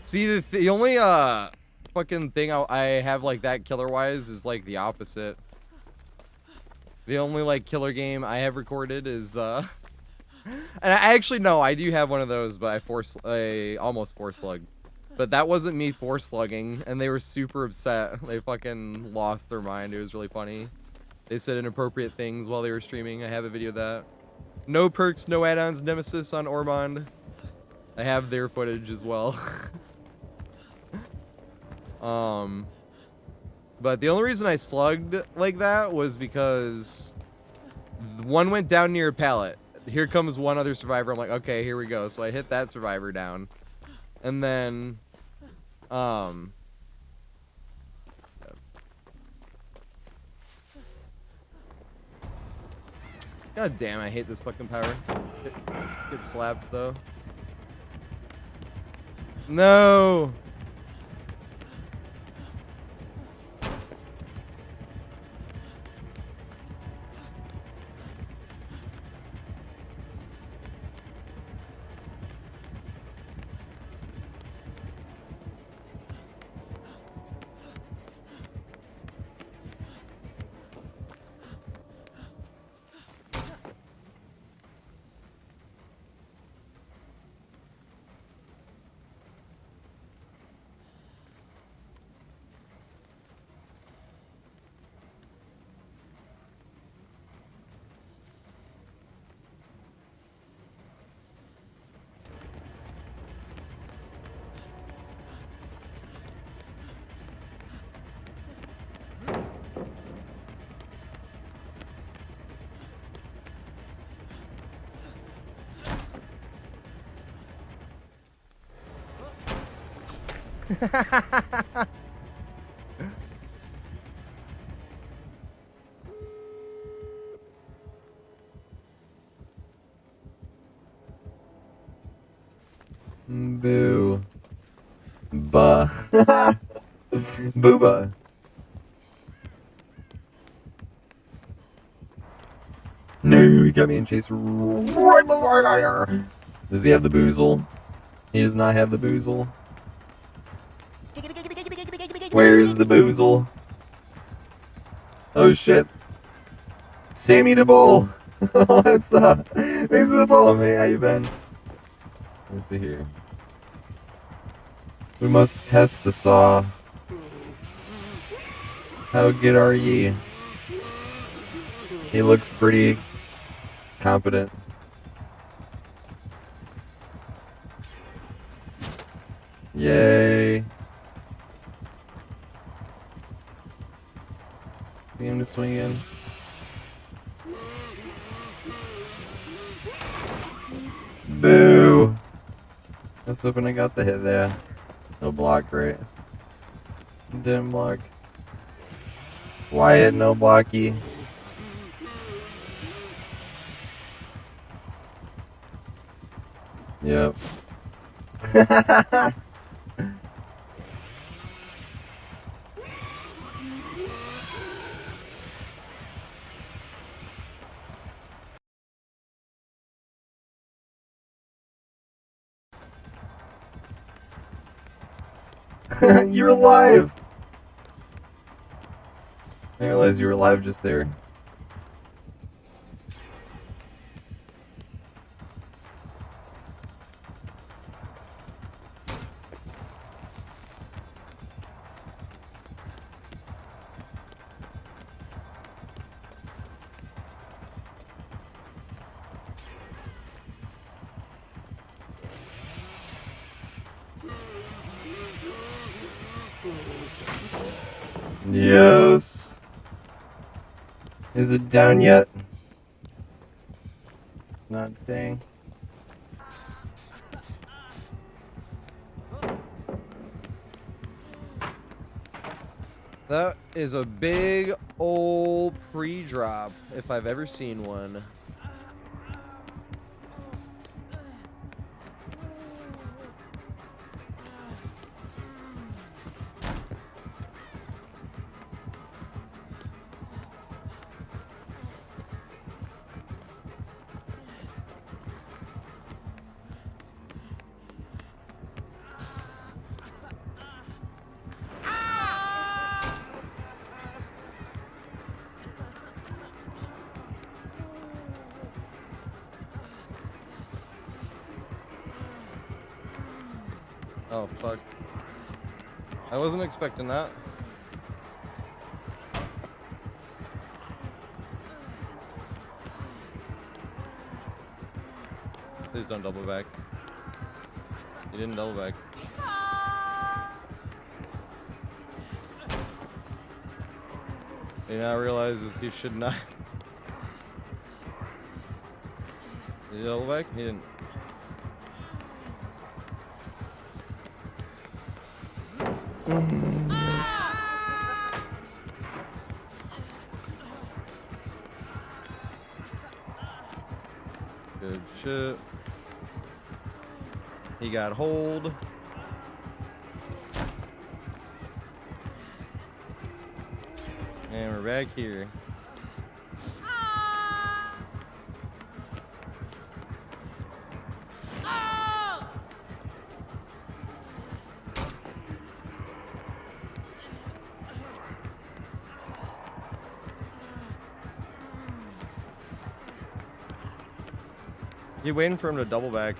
See, the only fucking thing I have like that killer wise is like the opposite. The only like killer game I have recorded is and I actually no, I do have one of those, but I almost force slugged. But that wasn't me force slugging, and they were super upset. They fucking lost their mind. It was really funny. They said inappropriate things while they were streaming. I have a video of that. No perks, no add-ons, Nemesis on Ormond. I have their footage as well. But the only reason I slugged like that was because one went down near a pallet. Here comes one other survivor. I'm like, okay, here we go. So I hit that survivor down. And then, God damn, I hate this fucking power. Get slapped though. No! Boo. Bah. Booba. No, he got me in chase right before I got here. Does he have the boozle? He does not have the boozle. Where's the boozle? Oh shit. Sammy the Bull. What's up? Thanks for the follow, me. How you been? Let's see here. We must test the saw. How good are ye? He looks pretty competent. Yay. Beam to swing in. Boo! I was hoping I got the hit there. No block, right? Didn't block. Wyatt, no blocky. Yep. You're alive! I realized you were alive just there. Yes. Is it down yet? It's not, dang. That is a big old pre-drop, if I've ever seen one. Oh, fuck. I wasn't expecting that. Please don't double back. You didn't double back. He now realizes he should not. Did he double back? He didn't. Yes. Good shit. He got hold. And we're back here. Keep waiting for him to double back.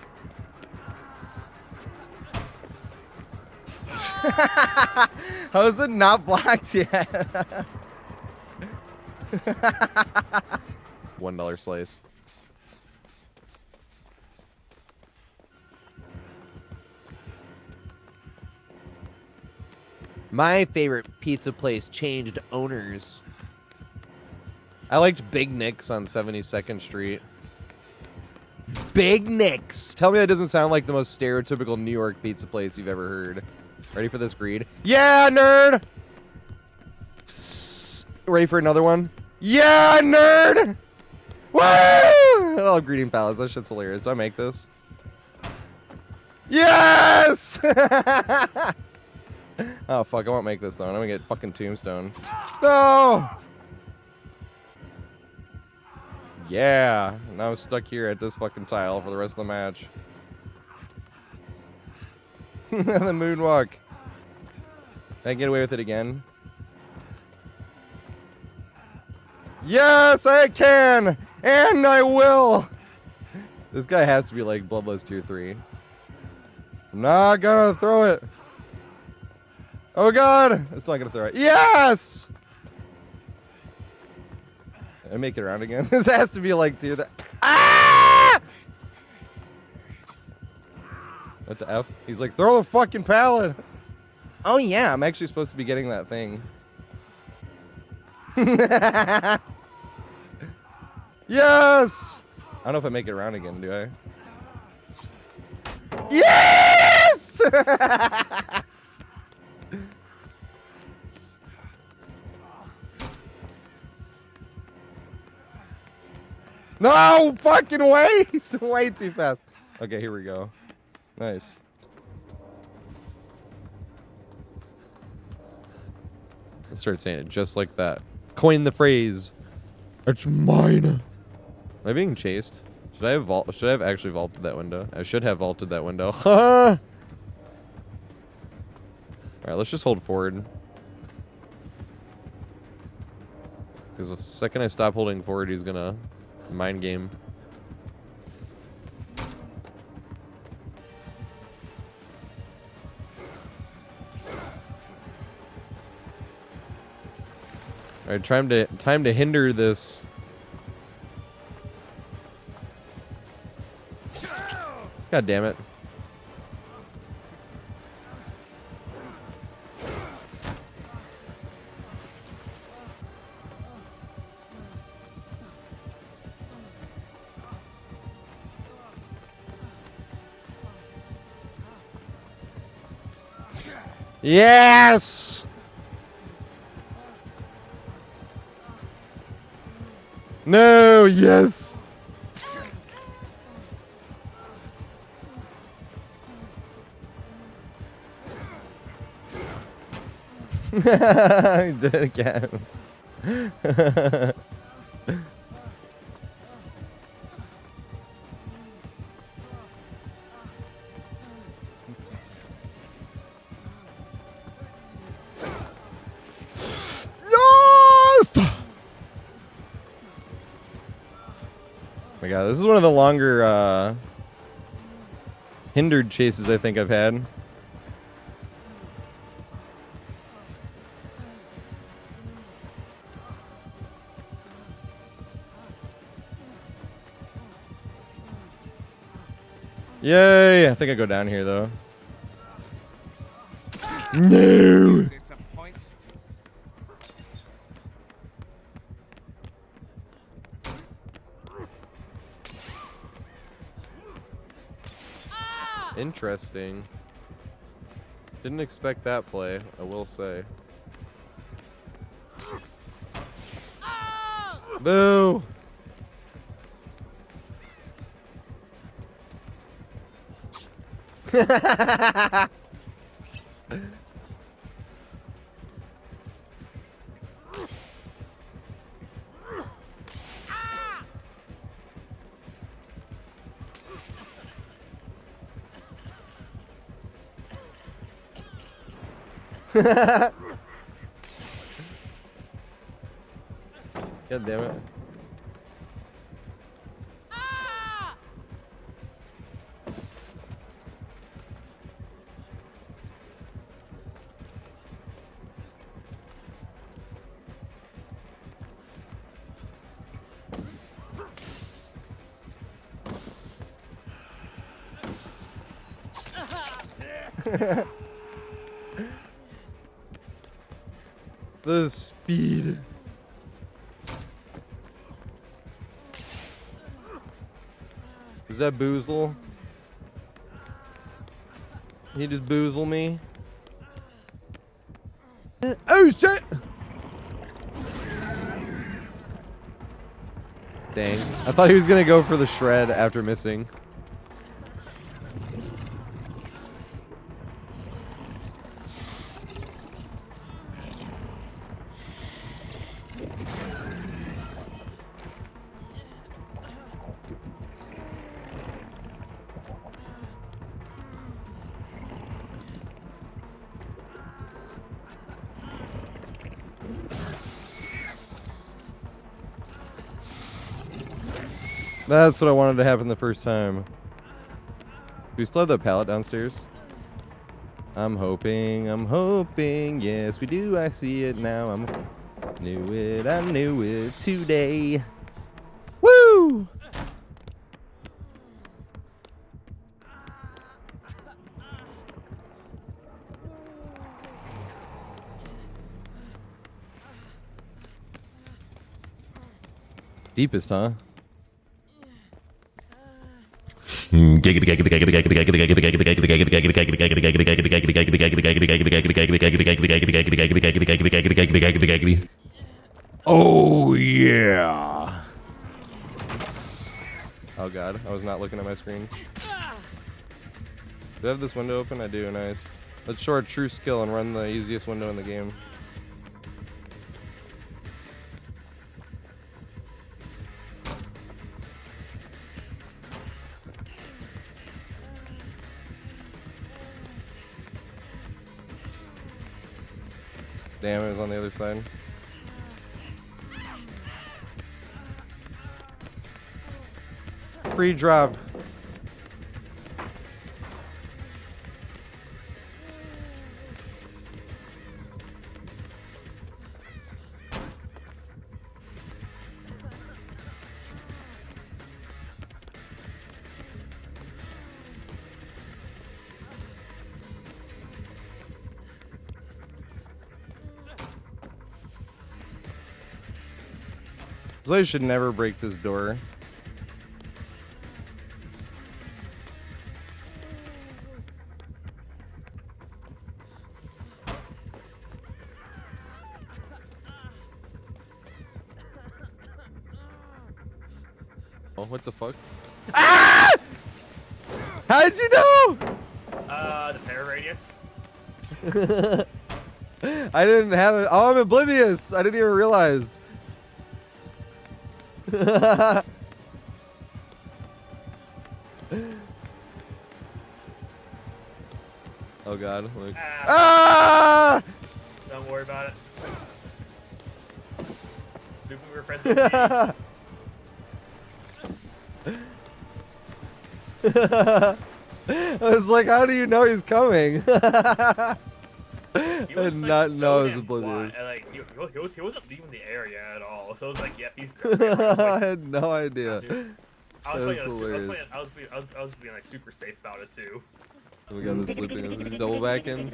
How is it not blocked yet? $1 slice. My favorite pizza place changed owners. I liked Big Nick's on 72nd Street. Big Nick's. Tell me that doesn't sound like the most stereotypical New York pizza place you've ever heard. Ready for this greed? Yeah, nerd! Ready for another one? Yeah, nerd! Woo! I love greeting pallets. That shit's hilarious. Do I make this? Yes! Oh, fuck. I won't make this, though. I'm gonna get fucking tombstone. No! Yeah. Now I'm stuck here at this fucking tile for the rest of the match. The moonwalk. Can I get away with it again? Yes, I can! And I will! This guy has to be like Bloodlust Tier 3. I'm not gonna throw it. Oh god! I'm still not gonna throw it. Yes! I make it around again. This has to be like, dude. Ah! What the F? He's like, throw the fucking pallet. Oh yeah, I'm actually supposed to be getting that thing. Yes! I don't know if I make it around again, do I? Yes! No fucking way! It's way too fast. Okay, here we go. Nice. Let's start saying it just like that. Coin the phrase. It's mine. Am I being chased? Should I have actually vaulted that window? I should have vaulted that window. Alright, let's just hold forward. Because the second I stop holding forward, he's gonna mind game. Alright, time to hinder this. God damn it. Yes! No, yes! I did it again. Oh my god, this is one of the longer hindered chases I think I've had. Yay! I think I go down here though. No! Interesting. Didn't expect that play, I will say. Boo! God damn it. The speed. Is that boozle? He just boozle me? Oh shit! Dang. I thought he was gonna go for the shred after missing. That's what I wanted to happen the first time. Do we still have the pallet downstairs? I'm hoping, yes we do, I see it now. I knew it today. Woo! Deepest, huh? Oh yeah. Oh god, I was not looking at my screen. Do I have this window open? I do, nice. Let's show our true skill and run the easiest window in the game. Damn, it was on the other side. Pre-drop. So I should never break this door. Oh, what the fuck? Ah! How did you know? The terror radius. I didn't have it. Oh, I'm oblivious. I didn't even realize. Oh god. Look. Ah! Don't worry about it. We were friends with me. I was like, how do you know he's coming? I did not know he was oblivious. Like, he wasn't leaving the area at all. So I was like, yeah, he's. I had no idea. I That was was hilarious. being like super safe about it too. We got this looping. Is this double back in? Yeah.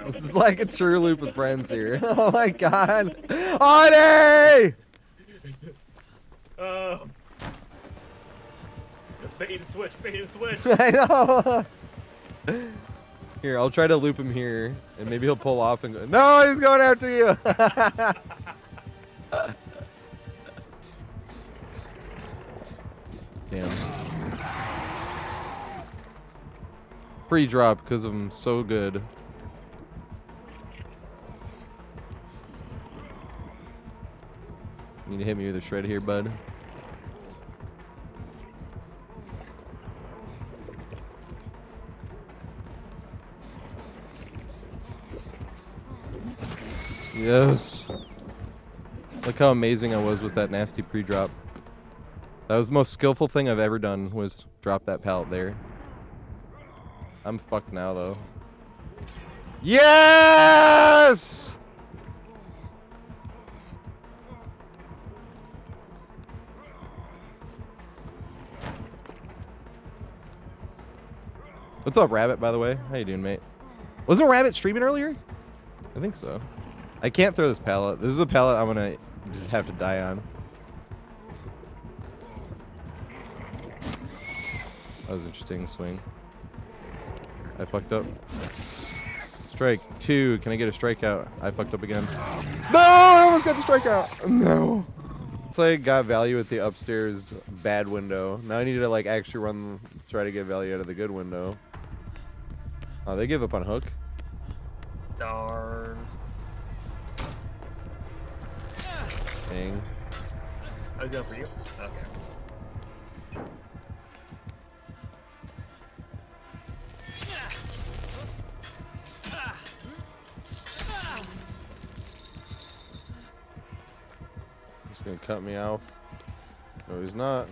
This is like a true loop with friends here. Oh my god. Arnie! Bait and switch, bait and switch. I know. Here, I'll try to loop him here, and maybe he'll pull off and go. No, he's going after you. Damn. Pre-drop because I'm so good. Need to hit me with a shred here, bud. Yes. Look how amazing I was with that nasty pre-drop. That was the most skillful thing I've ever done, was drop that pallet there. I'm fucked now, though. Yes! What's up, Rabbit, by the way? How you doing, mate? Wasn't Rabbit streaming earlier? I think so. I can't throw this pallet. This is a pallet I'm gonna just have to die on. That was an interesting swing. I fucked up. Strike 2. Can I get a strikeout? I fucked up again. No! I almost got the strikeout! No! So I got value at the upstairs bad window. Now I need to like actually try to get value out of the good window. Oh, they give up on hook. Darn. Dang. I was going for you. Okay. He's gonna cut me off. No, he's not.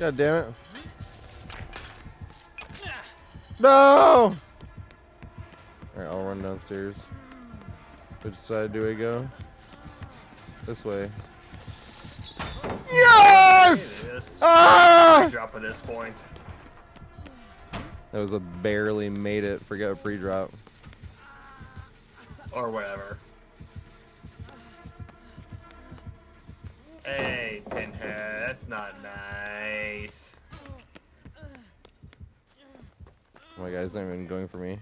God damn it. No! Alright, I'll run downstairs. Which side do I go? This way. Yes! Ah! Drop at this point. That was a barely made it. Forget a pre-drop. Or whatever. Hey, Pinhead, that's not nice. Oh my guy's not even going for me.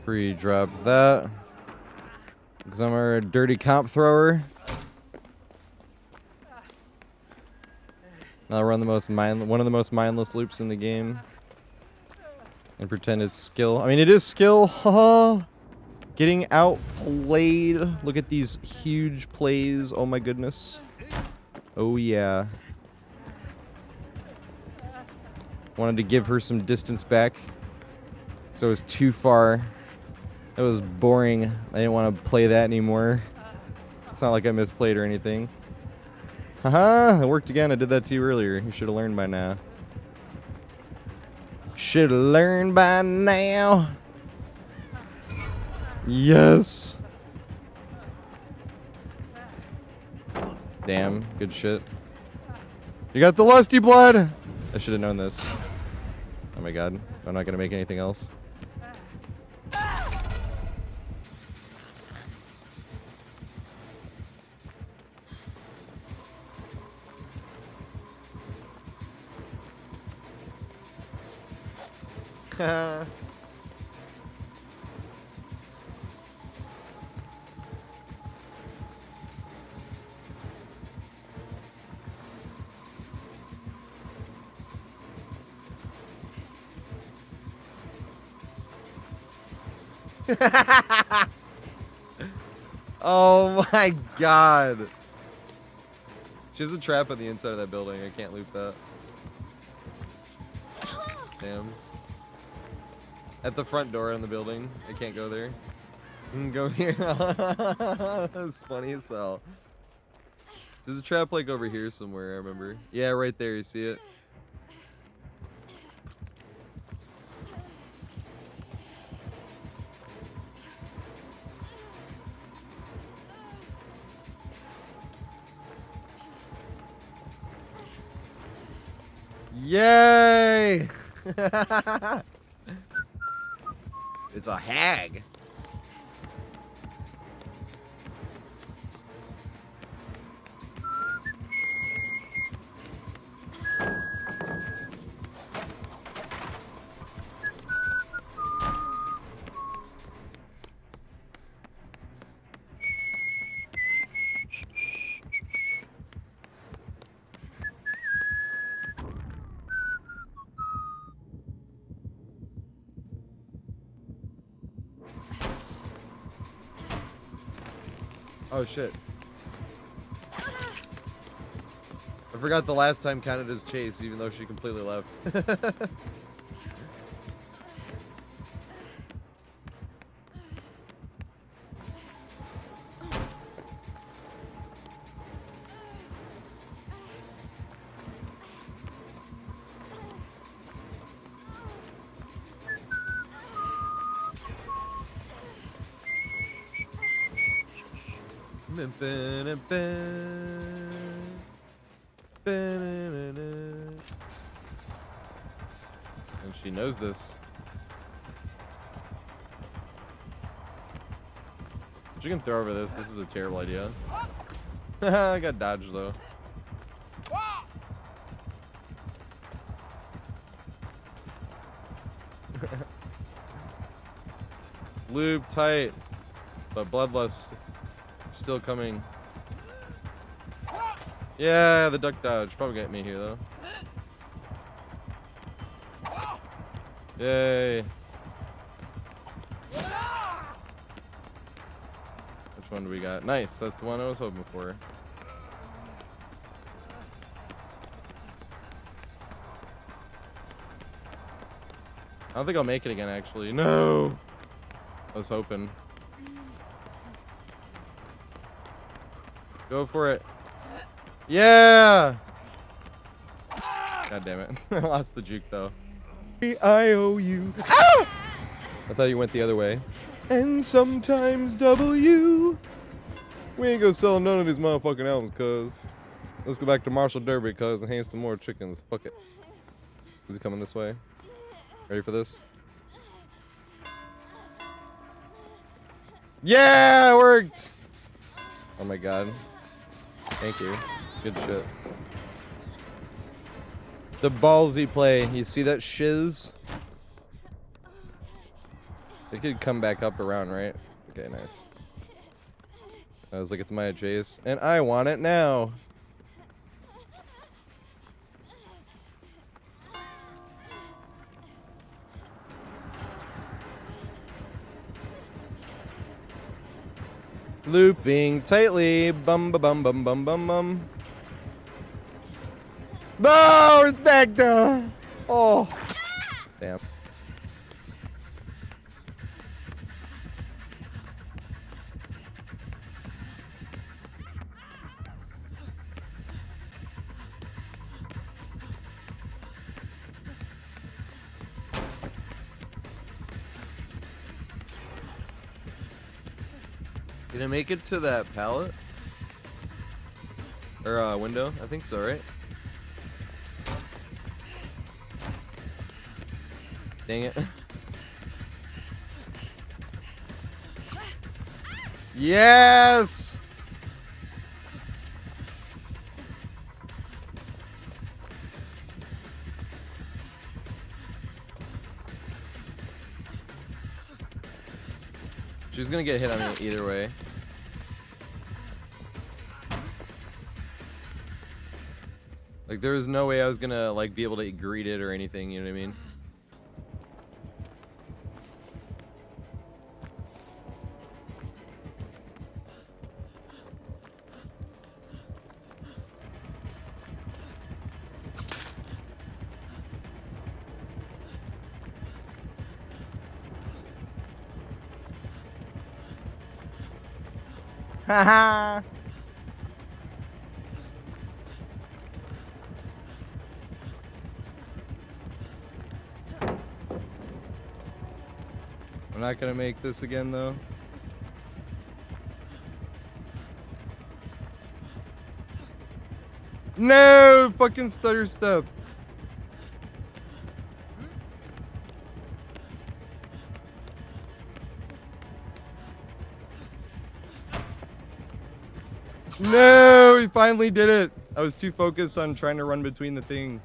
Pre-drop that. Because I'm a dirty comp thrower. I'll run the most one of the most mindless loops in the game. And pretend it's skill. I mean, it is skill. Haha. Getting outplayed. Look at these huge plays. Oh my goodness. Oh yeah. Wanted to give her some distance back. So it was too far. It was boring. I didn't want to play that anymore. It's not like I misplayed or anything. Haha, it worked again. I did that to you earlier. You should have learned by now. Should have learned by now. Yes. Damn, good shit. You got the lusty blood. I should have known this. Oh my god. I'm not gonna make anything else. Oh my god. She has a trap on the inside of that building. I can't loop that. Damn. At the front door in the building. I can't go there. Go here. That's funny as hell. There's a trap like over here somewhere, I remember. Yeah, right there. You see it? Yay! It's a hag. Oh shit. I forgot the last time counted as chase, even though she completely left. And she knows this. She can throw over this. This is a terrible idea. I got dodged though. Loop tight, but bloodlust still coming. Yeah, the duck dodge probably got me here though. Yay. Which one do we got? Nice, that's the one I was hoping for. I don't think I'll make it again actually. No! I was hoping. Go for it. Yeah! God damn it. I lost the juke though. I-O-U. Ah! I thought you went the other way. And sometimes W. We ain't gonna sell none of these motherfucking albums, cuz. Let's go back to Marshall Derby, cuz, and hang some more chickens. Fuck it. Is he coming this way? Ready for this? Yeah, it worked! Oh my god. Thank you. Good shit. The ballsy play. You see that shiz? It could come back up around, right? Okay, nice. I was like, it's my Jace, and I want it now. Looping tightly, bum ba bum bum bum bum bum. No, it's back down. Oh, damn. Did I make it to that pallet? Or window? I think so, right? Dang it. Yes! She's gonna get hit on me either way. Like, there was no way I was gonna, like, be able to greet it or anything, you know what I mean? Haha! I'm not gonna make this again though. No! Fucking stutter step. No! He finally did it! I was too focused on trying to run between the thing.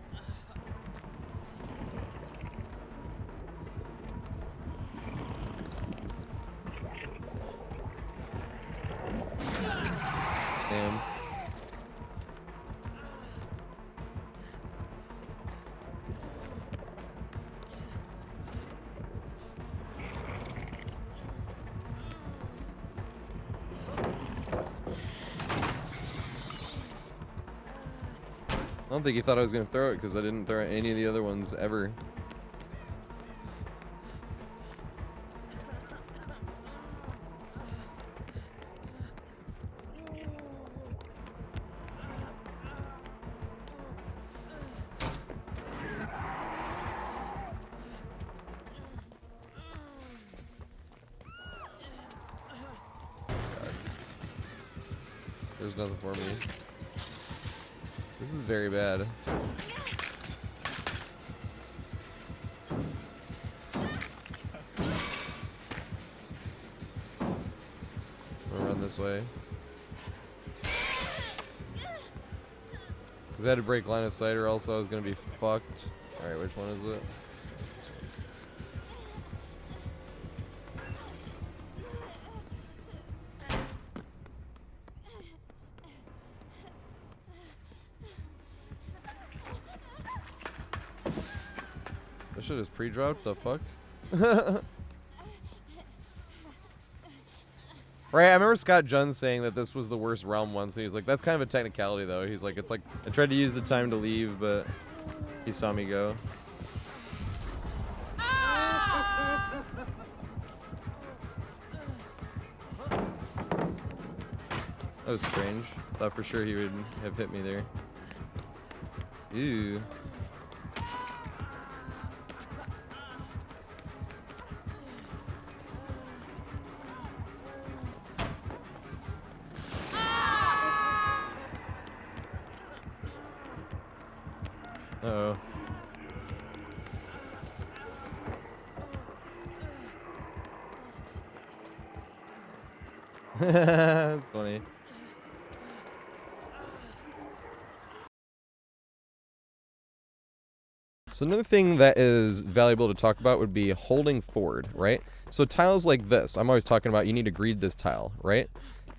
Damn. I don't think he thought I was going to throw it because I didn't throw any of the other ones ever. There's nothing for me. This is very bad. We'll run this way. Because I had to break line of sight or else I was going to be fucked. Alright, which one is it? It's this one. This shit is pre-dropped, the fuck? Right, I remember Scott Junn saying that this was the worst realm once, and he's like, that's kind of a technicality though. He's like, it's like, I tried to use the time to leave, but he saw me go. That was strange. Thought for sure he would have hit me there. Ew. Uh-oh. That's funny. So another thing that is valuable to talk about would be holding forward, right? So tiles like this, I'm always talking about you need to greed this tile, right?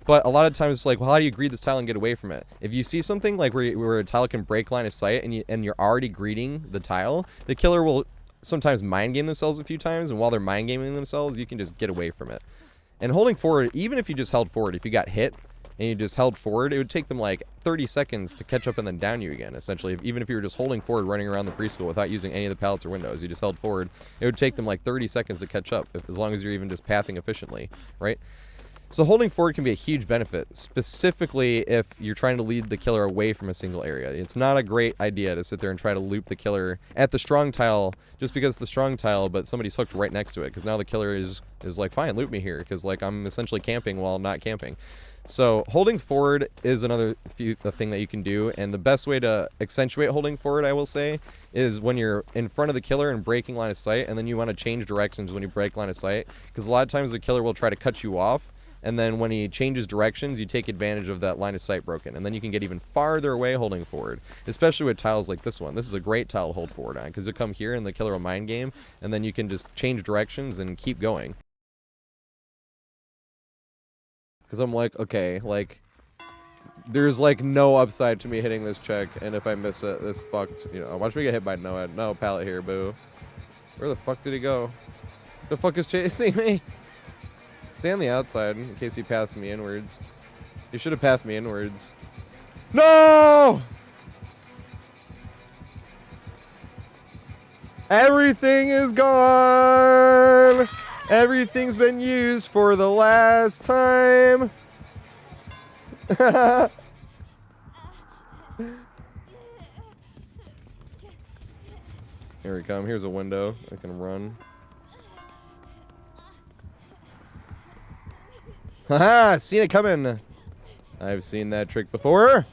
But a lot of times it's like, well, how do you greed this tile and get away from it? If you see something like where a tile can break line of sight and you're already greeting the tile, the killer will sometimes mind game themselves a few times, and while they're mind gaming themselves, you can just get away from it. And holding forward, even if you just held forward, if you got hit and you just held forward, it would take them like 30 seconds to catch up and then down you again, essentially. Even if you were just holding forward, running around the preschool without using any of the pallets or windows, you just held forward, it would take them like 30 seconds to catch up, as long as you're even just pathing efficiently, right? So holding forward can be a huge benefit, specifically if you're trying to lead the killer away from a single area. It's not a great idea to sit there and try to loop the killer at the strong tile just because it's the strong tile, but somebody's hooked right next to it, because now the killer is like, fine, loop me here, because like I'm essentially camping while not camping. So holding forward is another thing that you can do, and the best way to accentuate holding forward, I will say, is when you're in front of the killer and breaking line of sight, and then you want to change directions when you break line of sight, because a lot of times the killer will try to cut you off, and then when he changes directions, you take advantage of that line of sight broken, and then you can get even farther away holding forward, especially with tiles like this one. This is a great tile to hold forward on, because you'll come here and the killer will mind game, and then you can just change directions and keep going. Because I'm like, okay, like, there's like no upside to me hitting this check, and if I miss it, this fucked, you know. Watch me get hit by Noah. No pallet here, boo. Where the fuck did he go? The fuck is chasing me? Stay on the outside in case he passed me inwards. He should have passed me inwards. No! Everything is gone! Everything's been used for the last time. Here we come. Here's a window. I can run. Haha! Seen it coming. I've seen that trick before.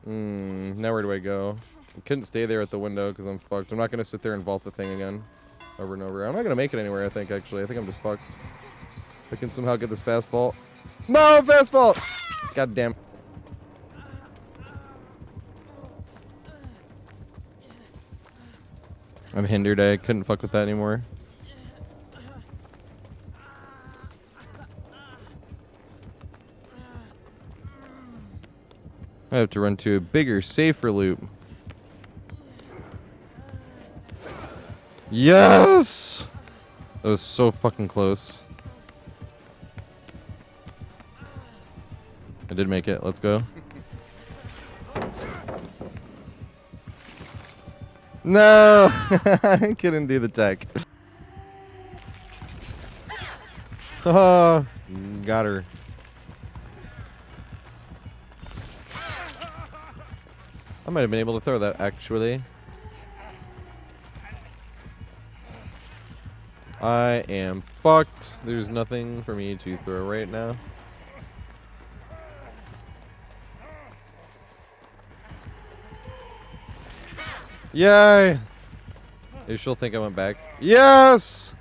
Now where do I go? I couldn't stay there at the window because I'm fucked. I'm not going to sit there and vault the thing again over and over. I'm not going to make it anywhere, I think, actually. I think I'm just fucked. I can somehow get this fast vault. No! Fast vault! God damn. I'm hindered. I couldn't fuck with that anymore. I have to run to a bigger, safer loop. Yes! That was so fucking close. I did make it. Let's go. No! I couldn't do the tech. Oh, got her. I might have been able to throw that, actually. I am fucked. There's nothing for me to throw right now. Yay! Maybe she'll think I went back. Yes!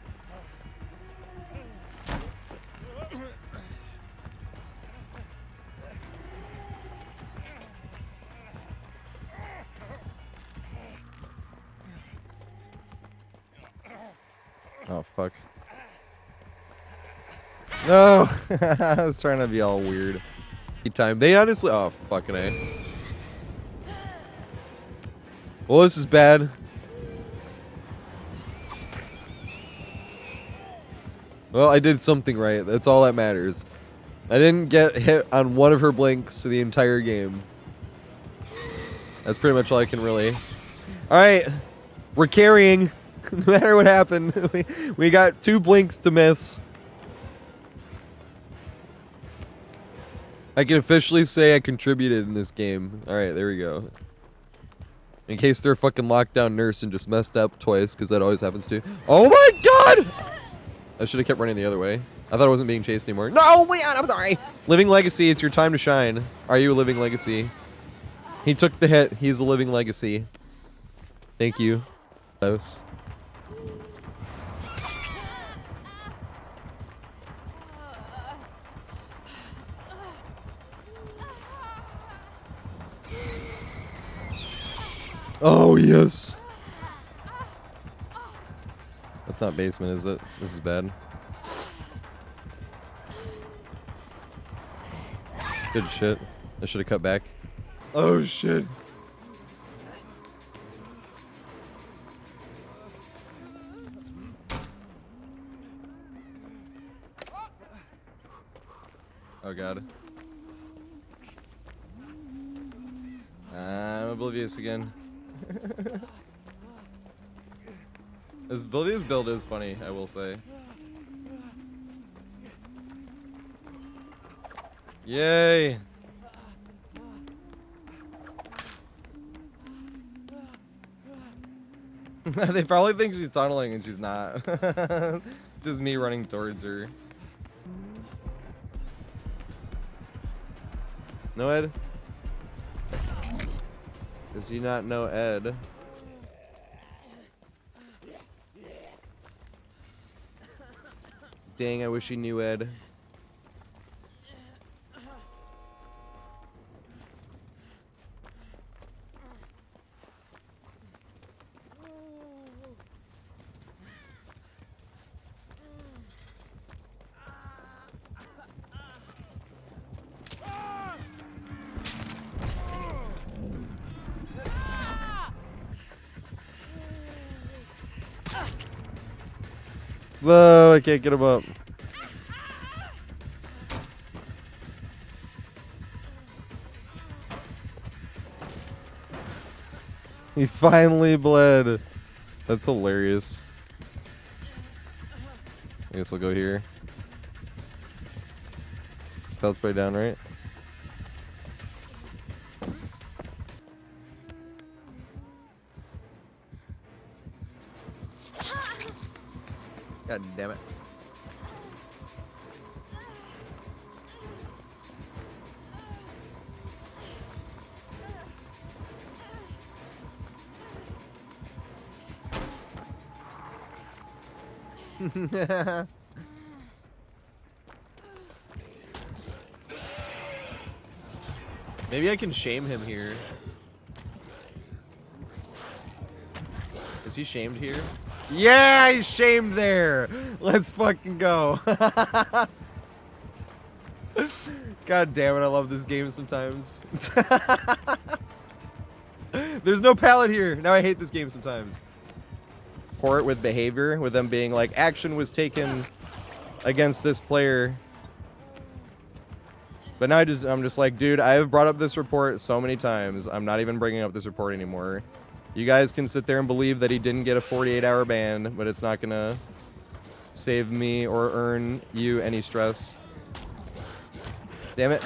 Oh, fuck. No! I was trying to be all weird. Time. They honestly... Oh, fucking A. Well, this is bad. Well, I did something right. That's all that matters. I didn't get hit on one of her blinks the entire game. That's pretty much all I can really... Alright. We're carrying. No matter what happened, we got 2 blinks to miss. I can officially say I contributed in this game. Alright, there we go. In case they're fucking lockdown nurse and just messed up twice, because that always happens too. Oh my god! I should have kept running the other way. I thought I wasn't being chased anymore. No, Leon, I'm sorry! Living legacy, it's your time to shine. Are you a living legacy? He took the hit. He's a living legacy. Thank you. Close. Oh, yes. That's not basement, is it? This is bad. Good shit. I should have cut back. Oh, shit. Oh, God. I'm oblivious again. This oblivious build is funny, I will say. Yay! They probably think she's tunneling and she's not. Just me running towards her. No Ed? Does he not know Ed? Dang, I wish he knew Ed. Whoa, I can't get him up. He finally bled. That's hilarious. I guess we'll go here. Spell spray down, right? God damn it. Maybe I can shame him here. Is he shamed here? Yeah, he's shamed there. Let's fucking go. God damn it, I love this game sometimes. There's no pallet here. Now I hate this game sometimes. Support with behavior, with them being like, action was taken against this player. But now I'm just like, dude, I have brought up this report so many times. I'm not even bringing up this report anymore. You guys can sit there and believe that he didn't get a 48-hour ban, but it's not gonna save me or earn you any stress. Damn it.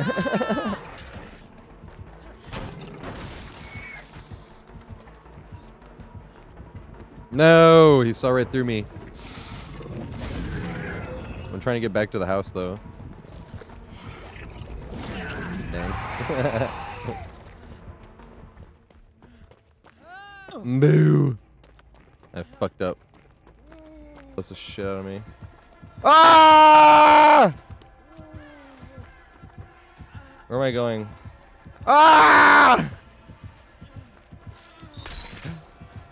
No, he saw right through me. I'm trying to get back to the house, though. Dang. Boo. I fucked up. That's the shit out of me. Ah! Where am I going? Ah!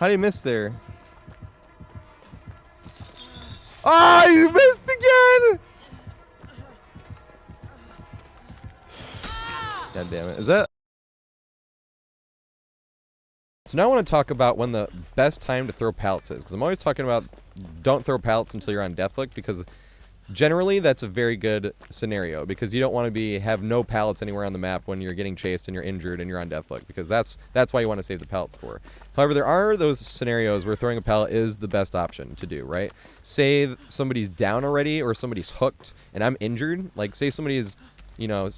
How do you miss there? Ah, you missed again! God damn it. Is that... So now I want to talk about when the best time to throw pallets is. Because I'm always talking about don't throw pallets until you're on deathlick. Because Generally, that's a very good scenario because you don't want to have no pallets anywhere on the map when you're getting chased and you're injured and you're on deathlook, because that's why you want to save the pallets for. However, there are those scenarios where throwing a pallet is the best option to do, right? Say somebody's down already or somebody's hooked and I'm injured. Like, say somebody is, you know, well,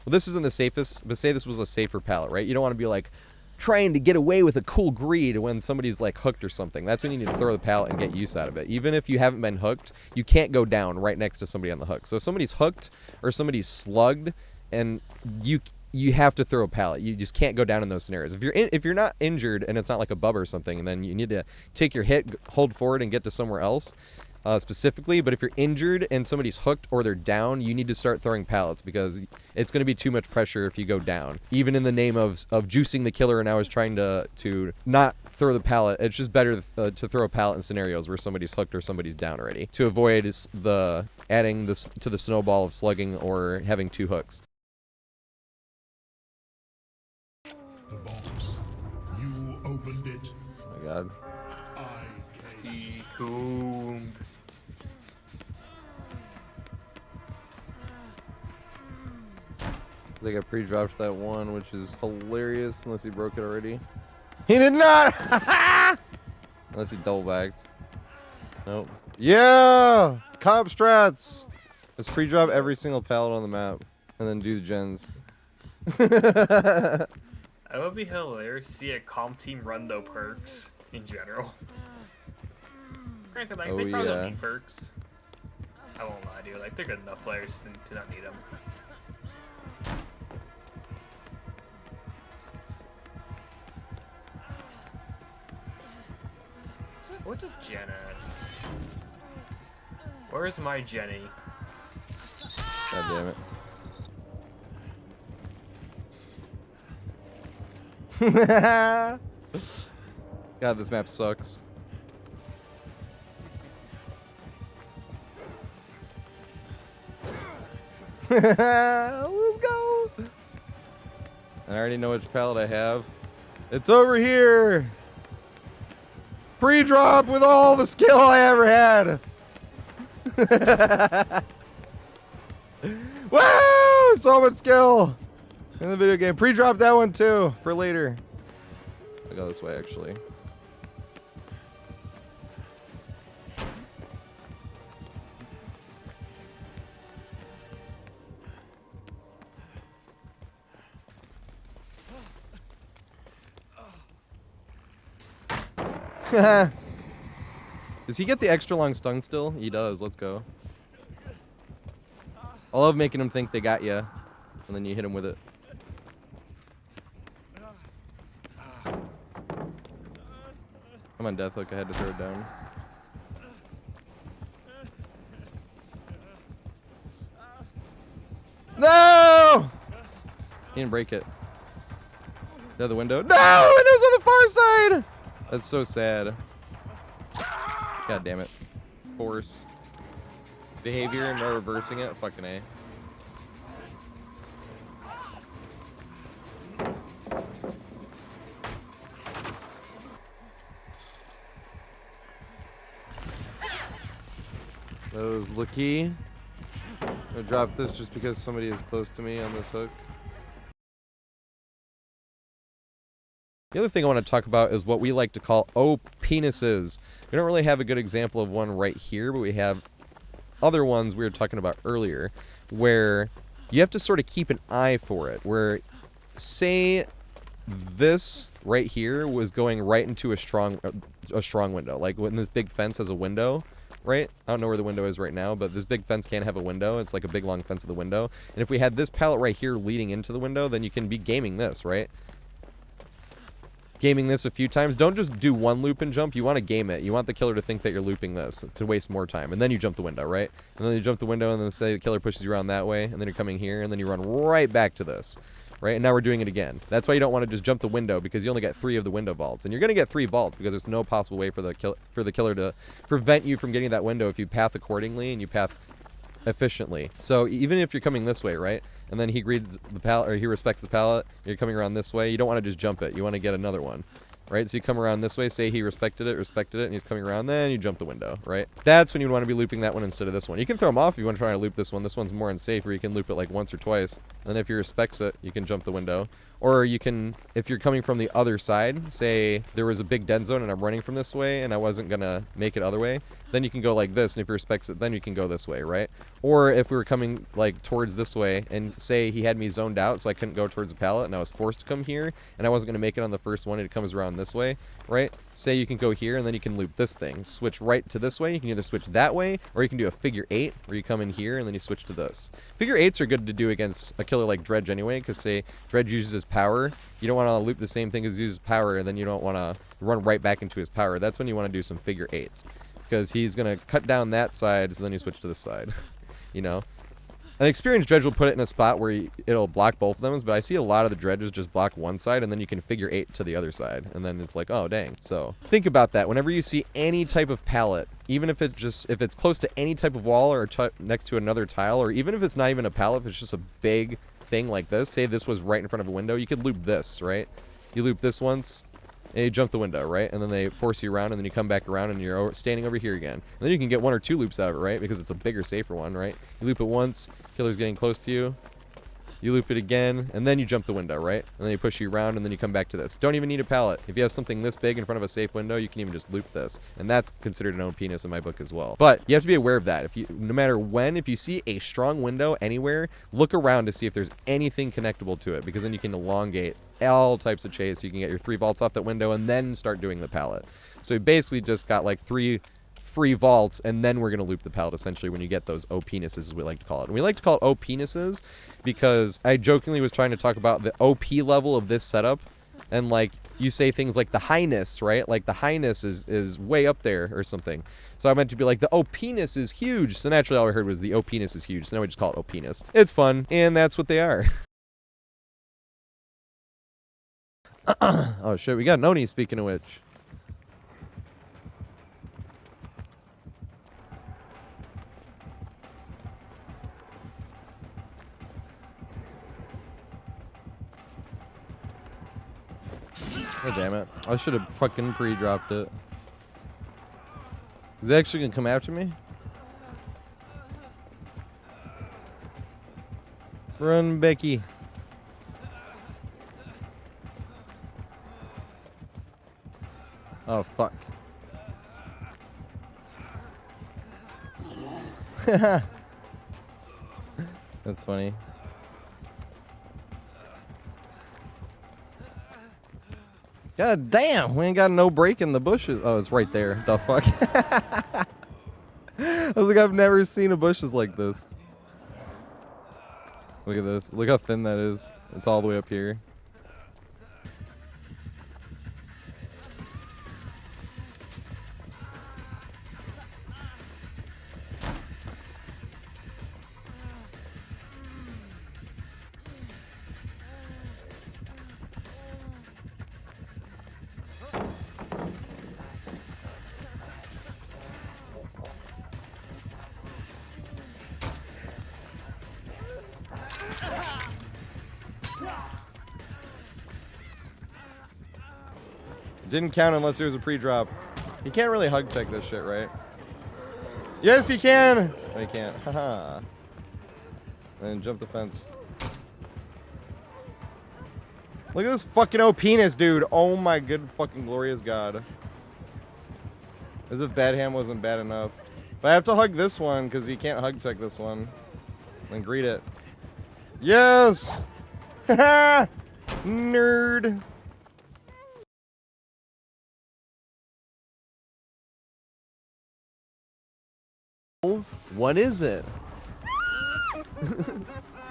this isn't the safest, but say this was a safer pallet, right? You don't want to be like trying to get away with a cool greed when somebody's like hooked or something. That's when you need to throw the pallet and get use out of it. Even if you haven't been hooked, you can't go down right next to somebody on the hook. So if somebody's hooked or somebody's slugged, and you have to throw a pallet. You just can't go down in those scenarios. If you're not injured and it's not like a Bubba or something, and then you need to take your hit, hold forward, and get to somewhere else. Specifically, but if you're injured and somebody's hooked or they're down, you need to start throwing pallets because it's going to be too much pressure if you go down. Even in the name of juicing the killer, and I was trying to not throw the pallet, it's just better to throw a pallet in scenarios where somebody's hooked or somebody's down already to avoid adding this to the snowball of slugging or having two hooks. The box. You opened it. Oh my god. He coomed. I think I pre-dropped that one, which is hilarious unless he broke it already. He did not! Unless he double bagged. Nope. Yeah! Cop strats! Let's pre-drop every single pallet on the map and then do the gens. It would be hilarious to see a comp team run though perks in general. Granted, like, they probably don't need perks. I won't lie to you, like, they're good enough players to not need them. What's a Jen at? Where is my Jenny? God damn it. God, this map sucks. Let's go! I already know which pallet I have. It's over here! Pre-drop with all the skill I ever had! Woo! So much skill in the video game. Pre-drop that one too for later. I'll go this way actually. Does he get the extra long stun still? He does. Let's go. I love making them think they got you, and then you hit them with it. I'm on death hook. I had to throw it down. No! He didn't break it. The other window. No! Window's on the far side! That's so sad. God damn it. Force. Behavior and no reversing it. Fucking A. That was lucky. I'm gonna drop this just because somebody is close to me on this hook. The other thing I want to talk about is what we like to call OPnesses. We don't really have a good example of one right here, but we have other ones we were talking about earlier where you have to sort of keep an eye for it. Where, say, this right here was going right into a strong window. Like when this big fence has a window, right? I don't know where the window is right now, but this big fence can't have a window. It's like a big long fence of the window. And if we had this pallet right here leading into the window, then you can be gaming this, right? Gaming this a few times. Don't just do one loop and jump. You want to game it. You want the killer to think that you're looping this to waste more time. And then you jump the window, right? And then you jump the window and then say the killer pushes you around that way. And then you're coming here and then you run right back to this. Right? And now we're doing it again. That's why you don't want to just jump the window because you only get 3 of the window vaults. And you're going to get 3 vaults because there's no possible way for the killer to prevent you from getting that window if you path accordingly and you path efficiently. So even if you're coming this way, right? And then he reads the pallet, or he respects the pallet, you're coming around this way, you don't want to just jump it. You want to get another one. right? So you come around this way, say he respected it, and he's coming around, then you jump the window, right? That's when you want to be looping that one instead of this one. You can throw them off if you want to try to loop this one. This one's more unsafe, or you can loop it like once or twice. And then if he respects it, you can jump the window. Or you can, if you're coming from the other side, say there was a big dead zone and I'm running from this way and I wasn't going to make it other way, then you can go like this, and if he respects it, then you can go this way, right? Or if we were coming like towards this way and say he had me zoned out so I couldn't go towards the pallet and I was forced to come here and I wasn't going to make it on the first one and it comes around this way, right? Say you can go here and then you can loop this thing. Switch right to this way. You can either switch that way or you can do a figure 8 where you come in here and then you switch to this. Figure 8s are good to do against a killer like Dredge anyway, because say Dredge uses his power. You don't want to loop the same thing as uses power and then you don't want to run right back into his power. That's when you want to do some figure 8s. Because he's going to cut down that side, so then you switch to this side, you know? An experienced dredge will put it in a spot where it'll block both of them, but I see a lot of the dredges just block one side, and then you can figure 8 to the other side, and then it's like, oh, dang. So think about that. Whenever you see any type of pallet, even if it's close to any type of wall or next to another tile, or even if it's not even a pallet, if it's just a big thing like this, say this was right in front of a window, you could loop this, right? You loop this once, and you jump the window, right? And then they force you around, and then you come back around, and you're standing over here again. And then you can get 1 or 2 loops out of it, right? Because it's a bigger, safer one, right? You loop it once, killer's getting close to you. You loop it again, and then you jump the window, right? And then you push you around, and then you come back to this. Don't even need a pallet. If you have something this big in front of a safe window, you can even just loop this. And that's considered an OPness in my book as well. But you have to be aware of that. No matter when, if you see a strong window anywhere, look around to see if there's anything connectable to it, because then you can elongate all types of chase. You can get your 3 vaults off that window and then start doing the pallet. So you basically just got like 3 free vaults, and then we're going to loop the pallet essentially when you get those OPnesses, as we like to call it. And we like to call it OPnesses because I jokingly was trying to talk about the OP level of this setup, and like you say things like the highness, right? Like the highness is way up there or something. So I meant to be like the OPness is huge. So naturally all I heard was the OPness is huge. So now we just call it OPness. It's fun, and that's what they are. Oh shit, we got an Oni, speaking of which. Oh, damn it. I should have fucking pre-dropped it. Is he actually gonna come after me? Run, Becky. Oh, fuck. That's funny. God damn, we ain't got no break in the bushes. Oh, it's right there. The fuck? I was like, I've never seen a bushes like this. Look at this. Look how thin that is. It's all the way up here. Didn't count unless there was a pre-drop. You can't really hug tech this shit, right? Yes, you can! No, you can't. Haha. And jump the fence. Look at this fucking OPness, dude. Oh my good fucking glorious god. As if Badham wasn't bad enough. But I have to hug this one, because he can't hug tech this one. Then greet it. Yes! Haha! Nerd! What is it?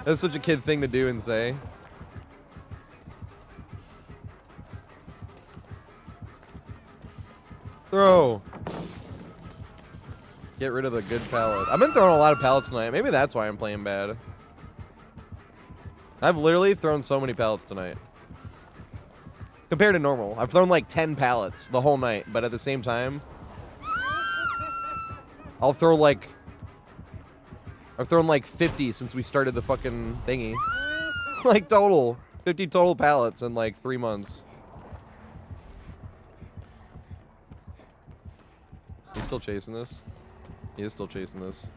That's such a kid thing to do and say. Throw. Get rid of the good pallet. I've been throwing a lot of pallets tonight. Maybe that's why I'm playing bad. I've literally thrown so many pallets tonight. Compared to normal. I've thrown like 10 pallets the whole night, but at the same time, I've thrown like 50 since we started the fucking thingy. Like total. 50 total pallets in like 3 months. still chasing this? He is still chasing this.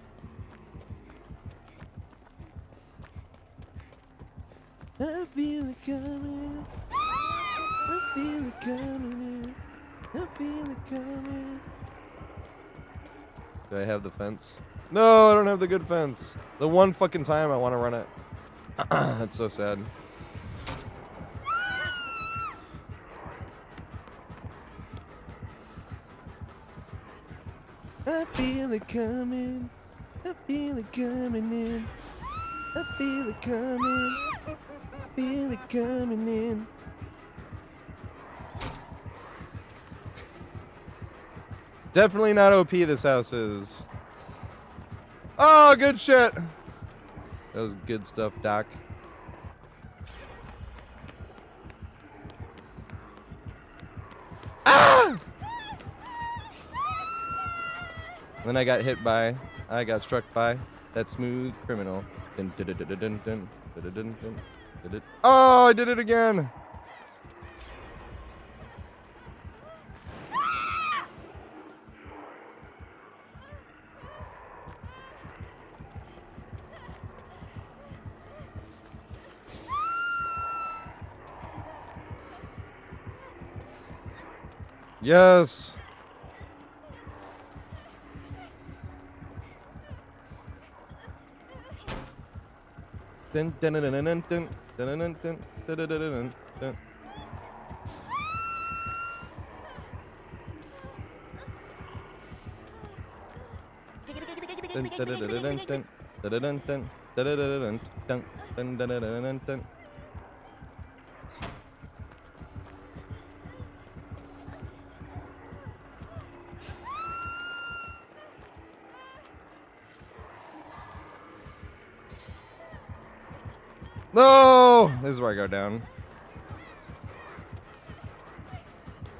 I feel it coming. I feel it coming in. I feel it coming. Do I have the fence? No, I don't have the good fence. The one fucking time I want to run it. That's so sad. I feel it coming. I feel it coming in. I feel it coming. I feel it coming in. Definitely not OP this house is. Oh, good shit. That was good stuff, Doc. Ah! Then I got hit by, I got struck by that smooth criminal. Dun, dun, dun, dun, dun, dun, dun, dun, dun, dun, dun. Oh, I did it again. Yes. Dun, dun, dun, dun, dun, dun, dun, dun, dun, dun, dun, dun, dun, dun. Dun, dun, dun, dun, dun, dun, dun, dun, dun, dun, dun, dun. No! This is where I go down.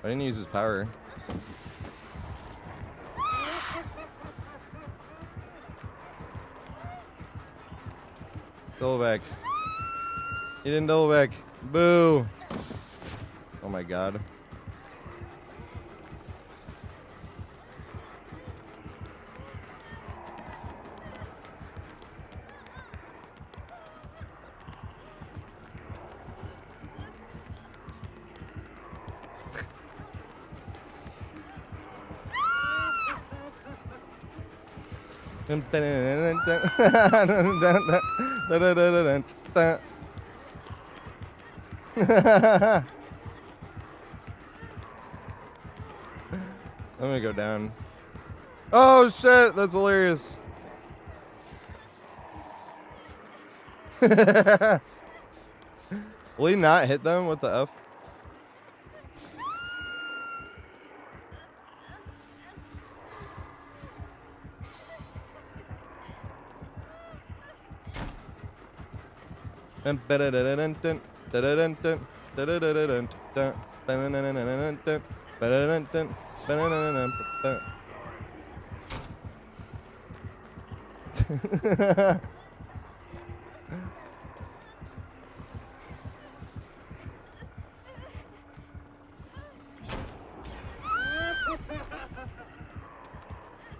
I didn't use his power. Double back. He didn't double back. Boo! Oh my god. I'm gonna go down. Oh shit, that's hilarious. Will he not hit them with the F?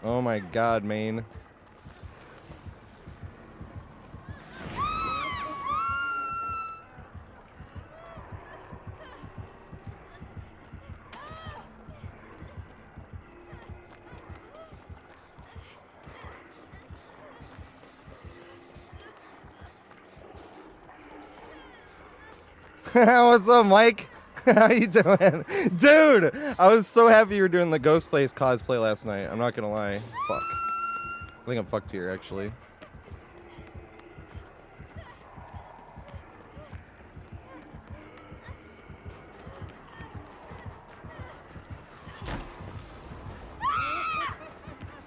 Oh my god, Maine. What's up, Mike? How you doing? Dude, I was so happy you were doing the Ghostface cosplay last night. I'm not gonna lie. Fuck. I think I'm fucked here, actually.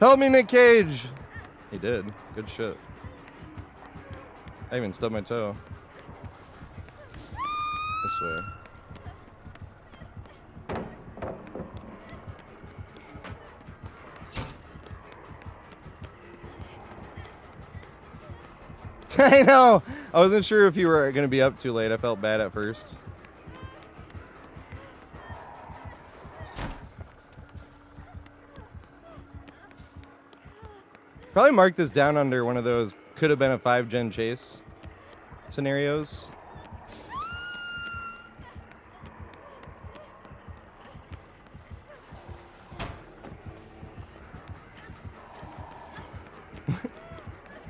Help me, Nick Cage! He did. Good shit. I even stubbed my toe. This way. I know! I wasn't sure if you were going to be up too late. I felt bad at first. Probably mark this down under one of those could have been a 5-gen chase scenarios.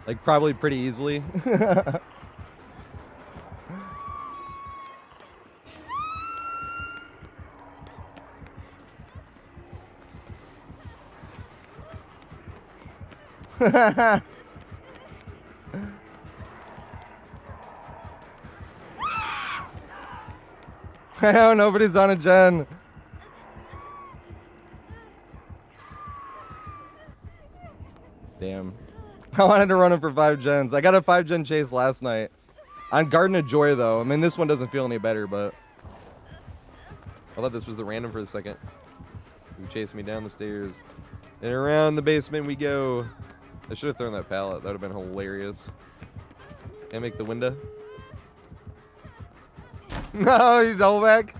Like probably pretty easily. I know, nobody's on a gen. Damn. I wanted to run him for 5 gens. I got a 5-gen chase last night. On Garden of Joy, though. I mean, this one doesn't feel any better, but... I thought this was the random for a second. He chased me down the stairs. And around the basement we go. I should have thrown that pallet. That would have been hilarious. Can I make the window? No, you double back.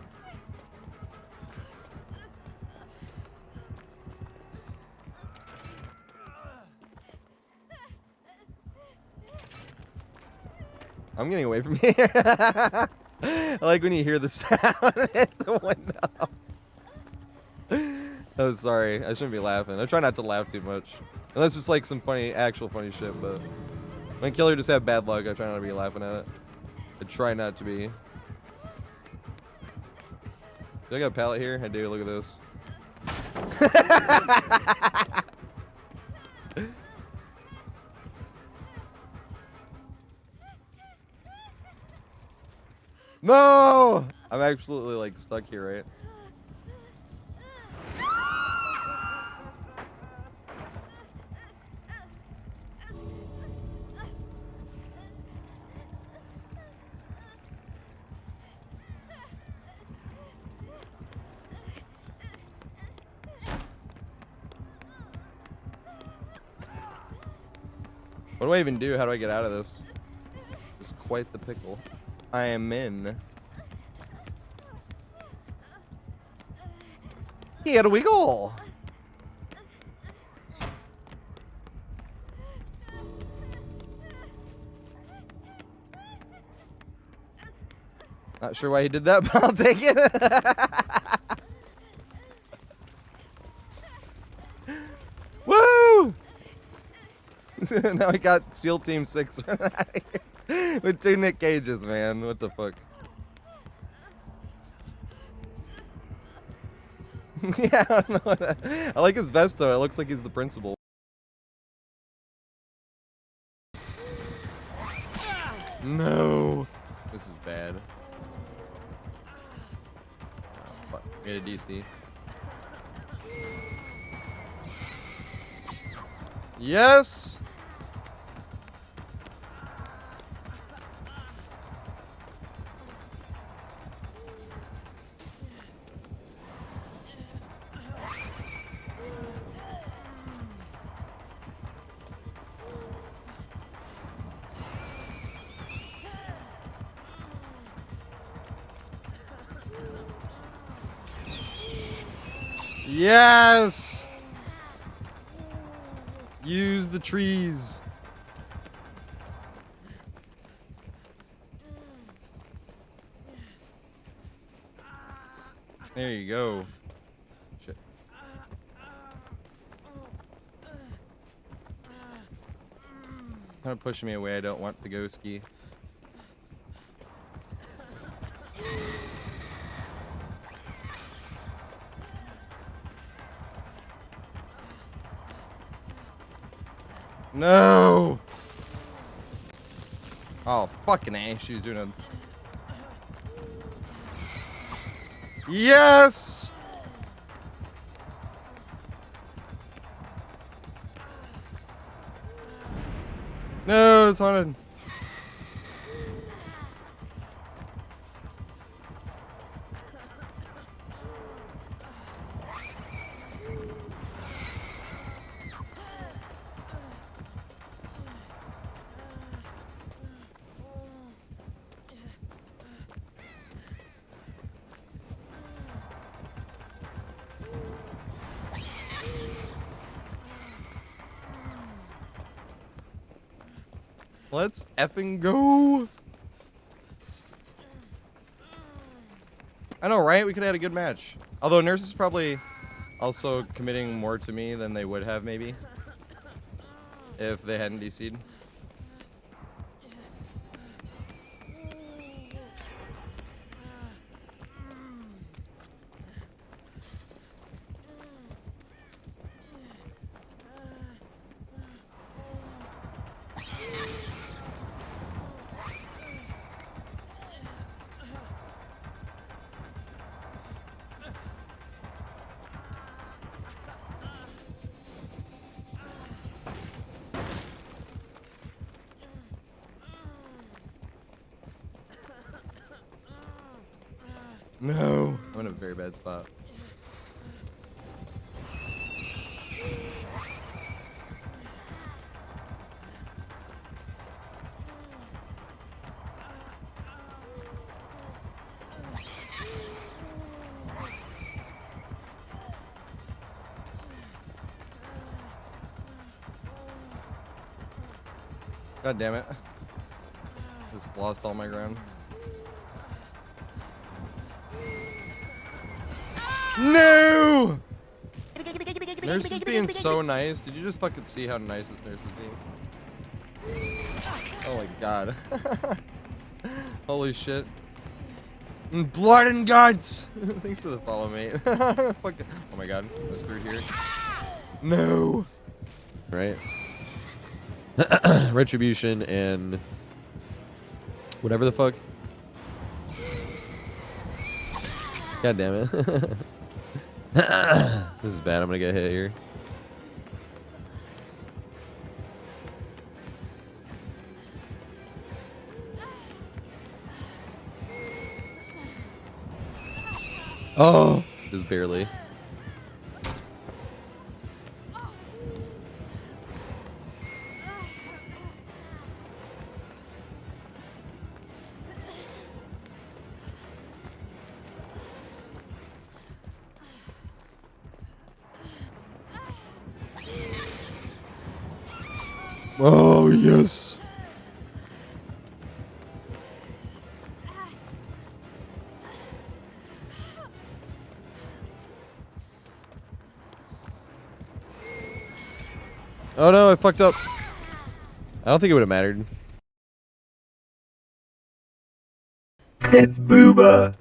I'm getting away from here. I like when you hear the sound at the window. Oh, sorry. I shouldn't be laughing. I try not to laugh too much. Unless it's like some funny, actual funny shit, but... When Killer just have bad luck, I try not to be laughing at it. I try not to be. Do I got a pallet here? I do. Look at this. No! I'm absolutely like stuck here, right? What do I even do? How do I get out of this? It's quite the pickle. I am in. Here we go. Not sure why he did that, but I'll take it. Woo! Now we got SEAL Team 6 with 2 Nick Cages, man. What the fuck? Yeah, I don't know. I like his vest though. It looks like he's the principal. No, this is bad. Oh, fuck. Get a DC. Yes. Yes! Use the trees. There you go. Shit. Kind of pushing me away. I don't want to go ski. No! Oh, fucking A. She's doing a... Yes! No, it's haunted. Let's effing go. I know, right? We could have had a good match. Although Nurse is probably also committing more to me than they would have, maybe, if they hadn't DC'd. No, I'm in a very bad spot. God damn it. Just lost all my ground. No! Nurse is being so nice. Did you just fucking see how nice this nurse is being? Oh my god. Holy shit. Blood and guts! Thanks for the follow, mate. Fuck. Oh my god. I'm screwed here. No! Right. Retribution and whatever the fuck. God damn it. This is bad. I'm gonna get hit here. Oh, just barely. Oh, yes. Oh no, I fucked up. I don't think it would have mattered. It's Bubba.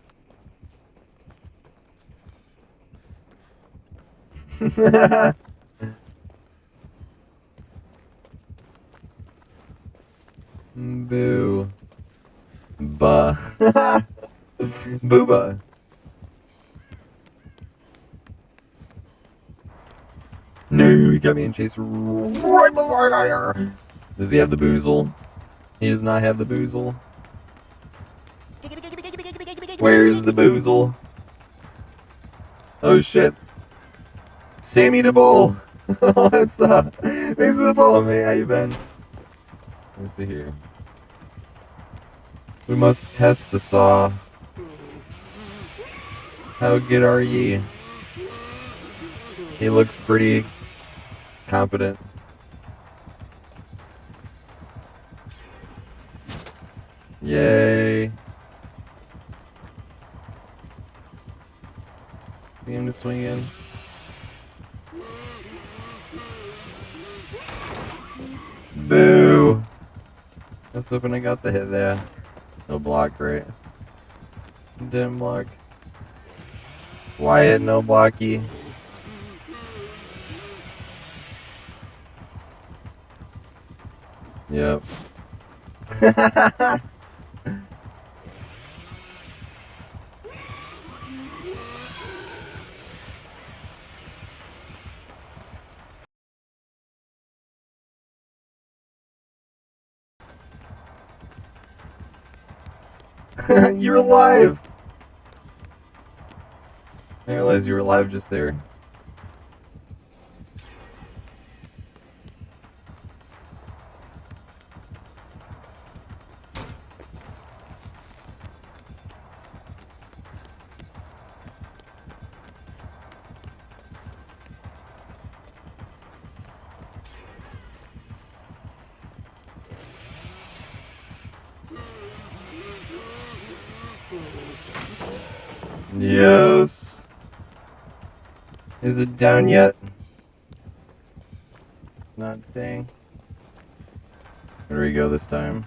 Boo. Ba. Booba. No, he got me in chase right before I got here. Does he have the boozle? He does not have the boozle. Where's the boozle? Oh shit. Sammy the Bull. What's up? Thanks for the follow, mate. How you been? Let's see here. We must test the saw. How good are ye? He looks pretty competent. Yay. Beam to swing in. Boo! I was hoping I got the hit there. No block, right? Didn't block. Wyatt, no blocky. Yep. You're alive! I realized you were alive just there. Yes. Is it down yet? It's not. Dang. Where do we go this time?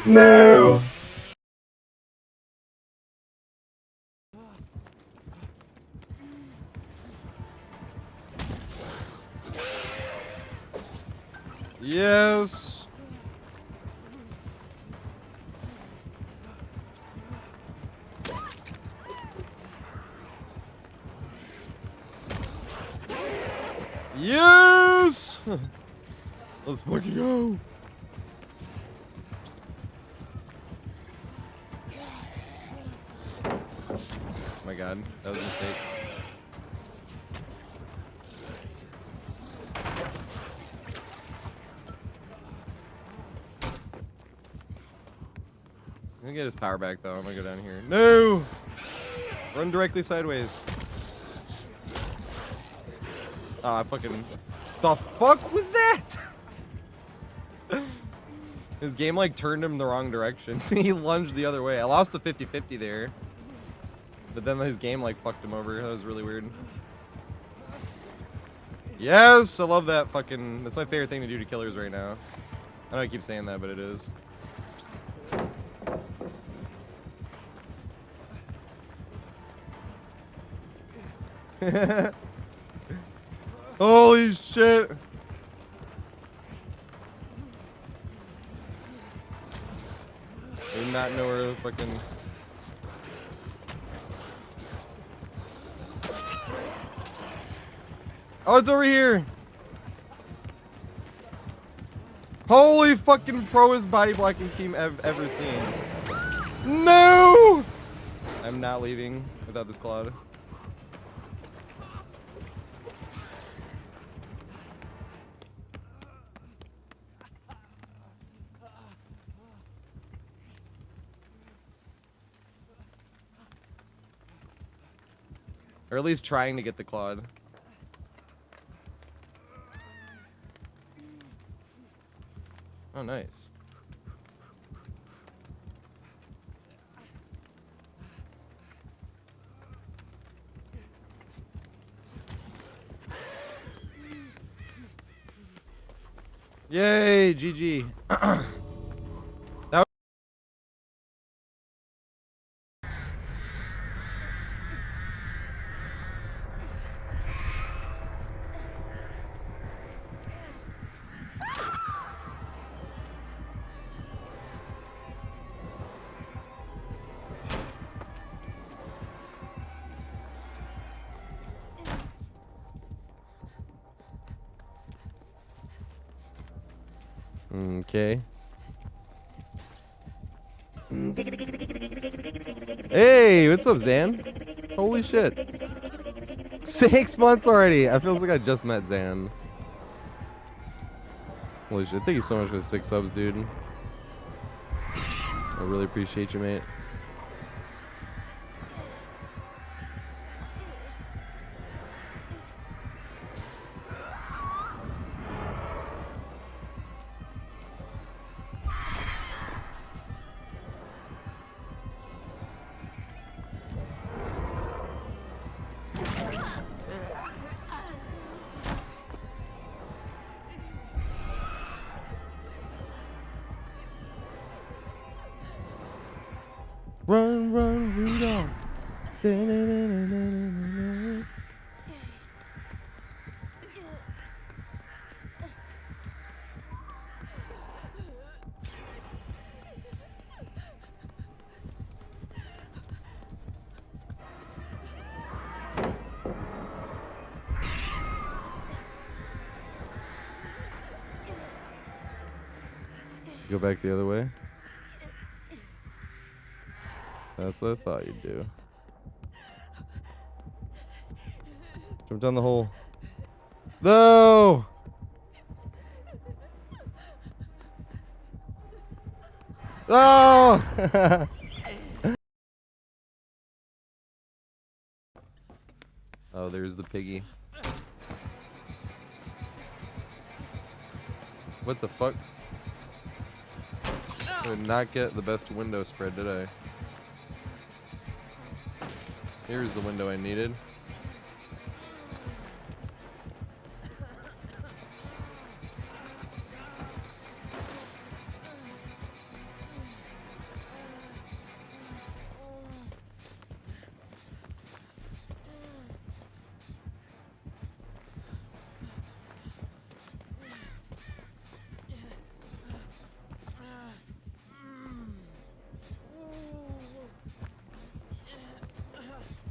No. Yes. Yes. Let's fucking go. Oh my god, that was a mistake. I'm gonna get his power back though. I'm gonna go down here. No! Run directly sideways. Ah, fucking. The fuck was that? His game like turned him the wrong direction. He lunged the other way. I lost the 50-50 there. But then his game like fucked him over. That was really weird. Yes! I love that fucking. That's my favorite thing to do to killers right now. I know I keep saying that, but it is. Holy shit! I do not know where the fucking. Oh, it's over here! Holy fucking proest body blocking team I've ever seen. No! I'm not leaving without this Claude. Or at least trying to get the Claude. Oh, nice. Yay, GG. That okay. Hey, what's up, Zan? Holy shit. 6 months already. I feels like I just met Zan. Holy shit. Thank you so much for the 6 subs, dude. I really appreciate you, mate. Run, run, Rudolph. Da-na-na-na-na-na-na. Go back the other way. That's what I thought you'd do. Jump down the hole. No! Oh! Oh, there's the piggy. What the fuck? I did not get the best window spread, did I? Here's the window I needed.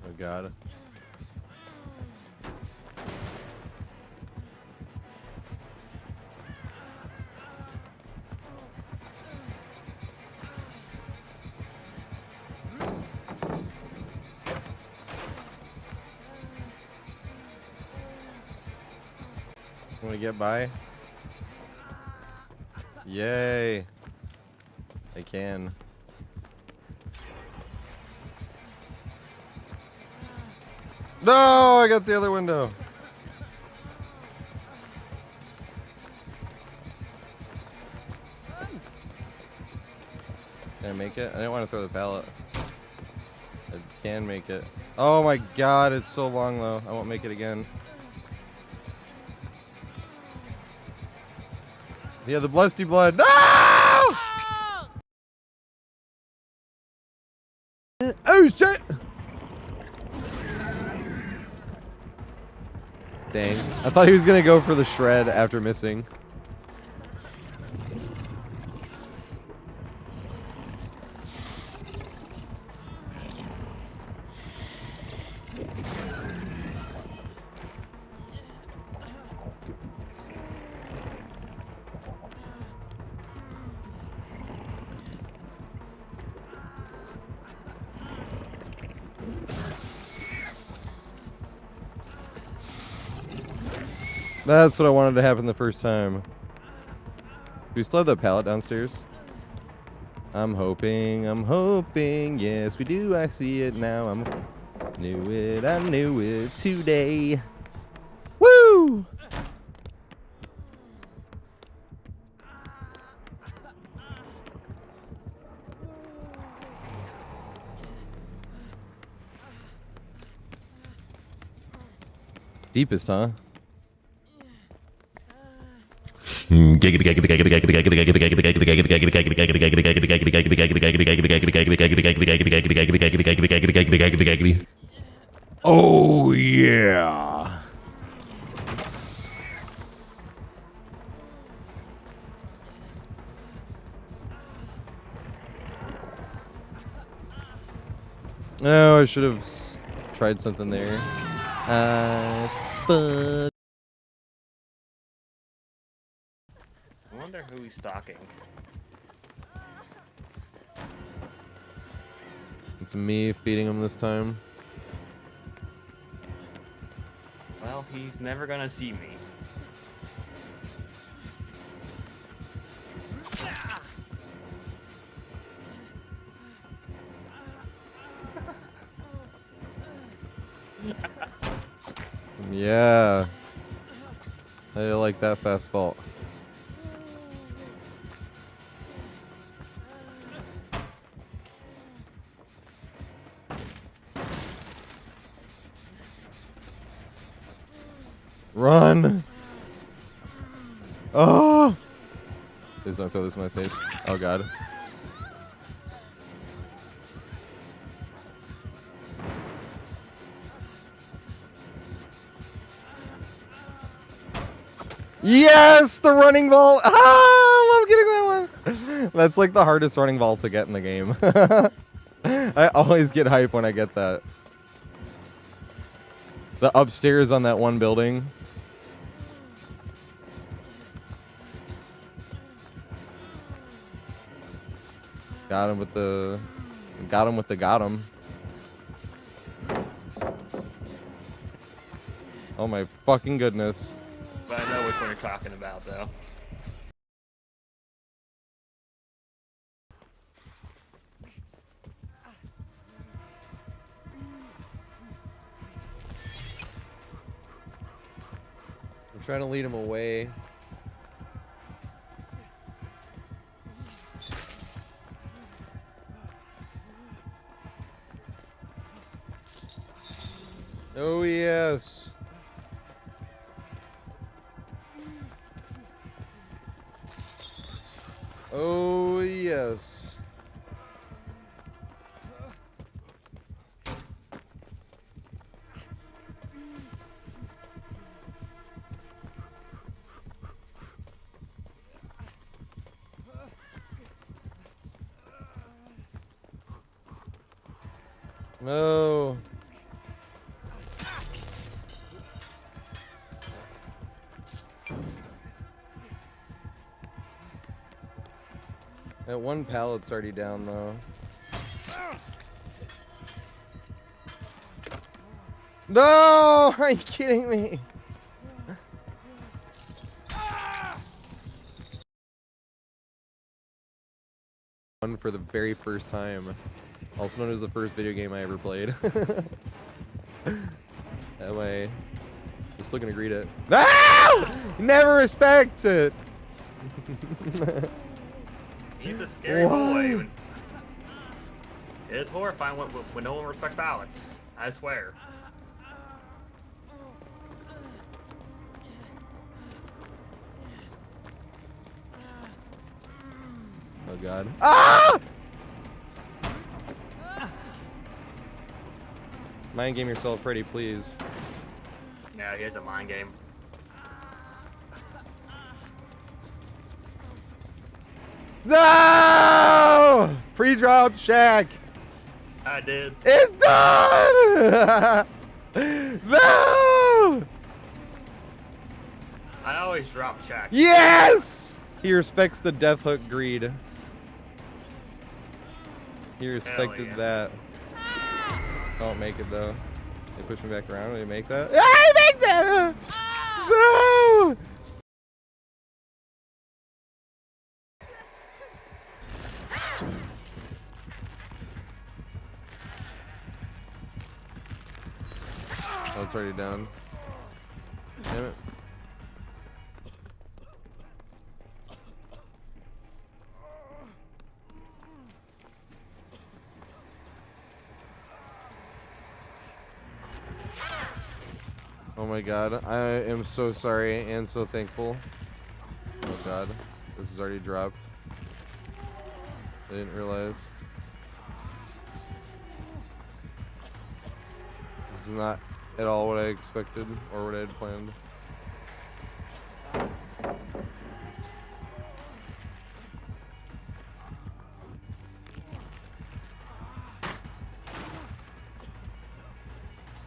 Oh god. Want to get by? Yay! I can. No, I got the other window. Can I make it? I didn't want to throw the pallet. I can make it. Oh my god, it's so long though. I won't make it again. Yeah, the blusty blood. No! Oh shit! Dang. I thought he was gonna go for the shred after missing. That's what I wanted to happen the first time. Do we still have the pallet downstairs? I'm hoping, yes we do, I see it now, I knew it today. Woo! Deepest, huh? Oh yeah. Oh, I should have tried something there. But I wonder who he's stalking. it's me feeding him this time. Well, he's never gonna see me. Yeah. I like that fast fault. Run! Oh! Please don't throw this in my face. Oh god. Yes! The running vault! Ah! I love getting that one! That's like the hardest running vault to get in the game. I always get hype when I get that. The upstairs on that one building. Got him with the... Got him with the got him. Oh my fucking goodness. But I know which one you're talking about, though. I'm trying to lead him away. Oh yes. Oh yes. No. That one pallet's already down though. No! Are you kidding me? One for the very first time. Also known as the first video game I ever played. That way, I'm still gonna greet it. No! Never respect it! He's a scary boy. It is horrifying when no one respects ballots. I swear. Oh god. Ah! Mind game yourself, Freddy, please. Yeah, he has a mind game. No! Pre-drop Shack. I did. It's done! No! I always drop Shaq. Yes! He respects the death hook greed. He respected yeah. that. Don't make it though. They push me back around. Did he make that? Ah, he makes that! No! Oh, it's already done. Damn it. Oh my god, I am so sorry and so thankful. Oh god, this is already dropped. I didn't realize. This is not at all what I expected or what I had planned.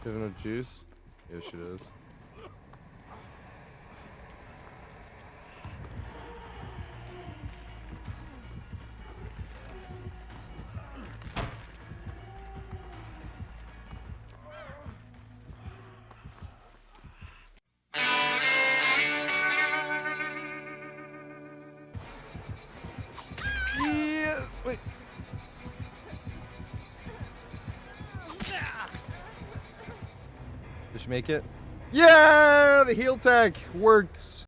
Do you have enough juice? Yes, she does. Yes! Wait. Did she make it? Yeah! The heel tech works!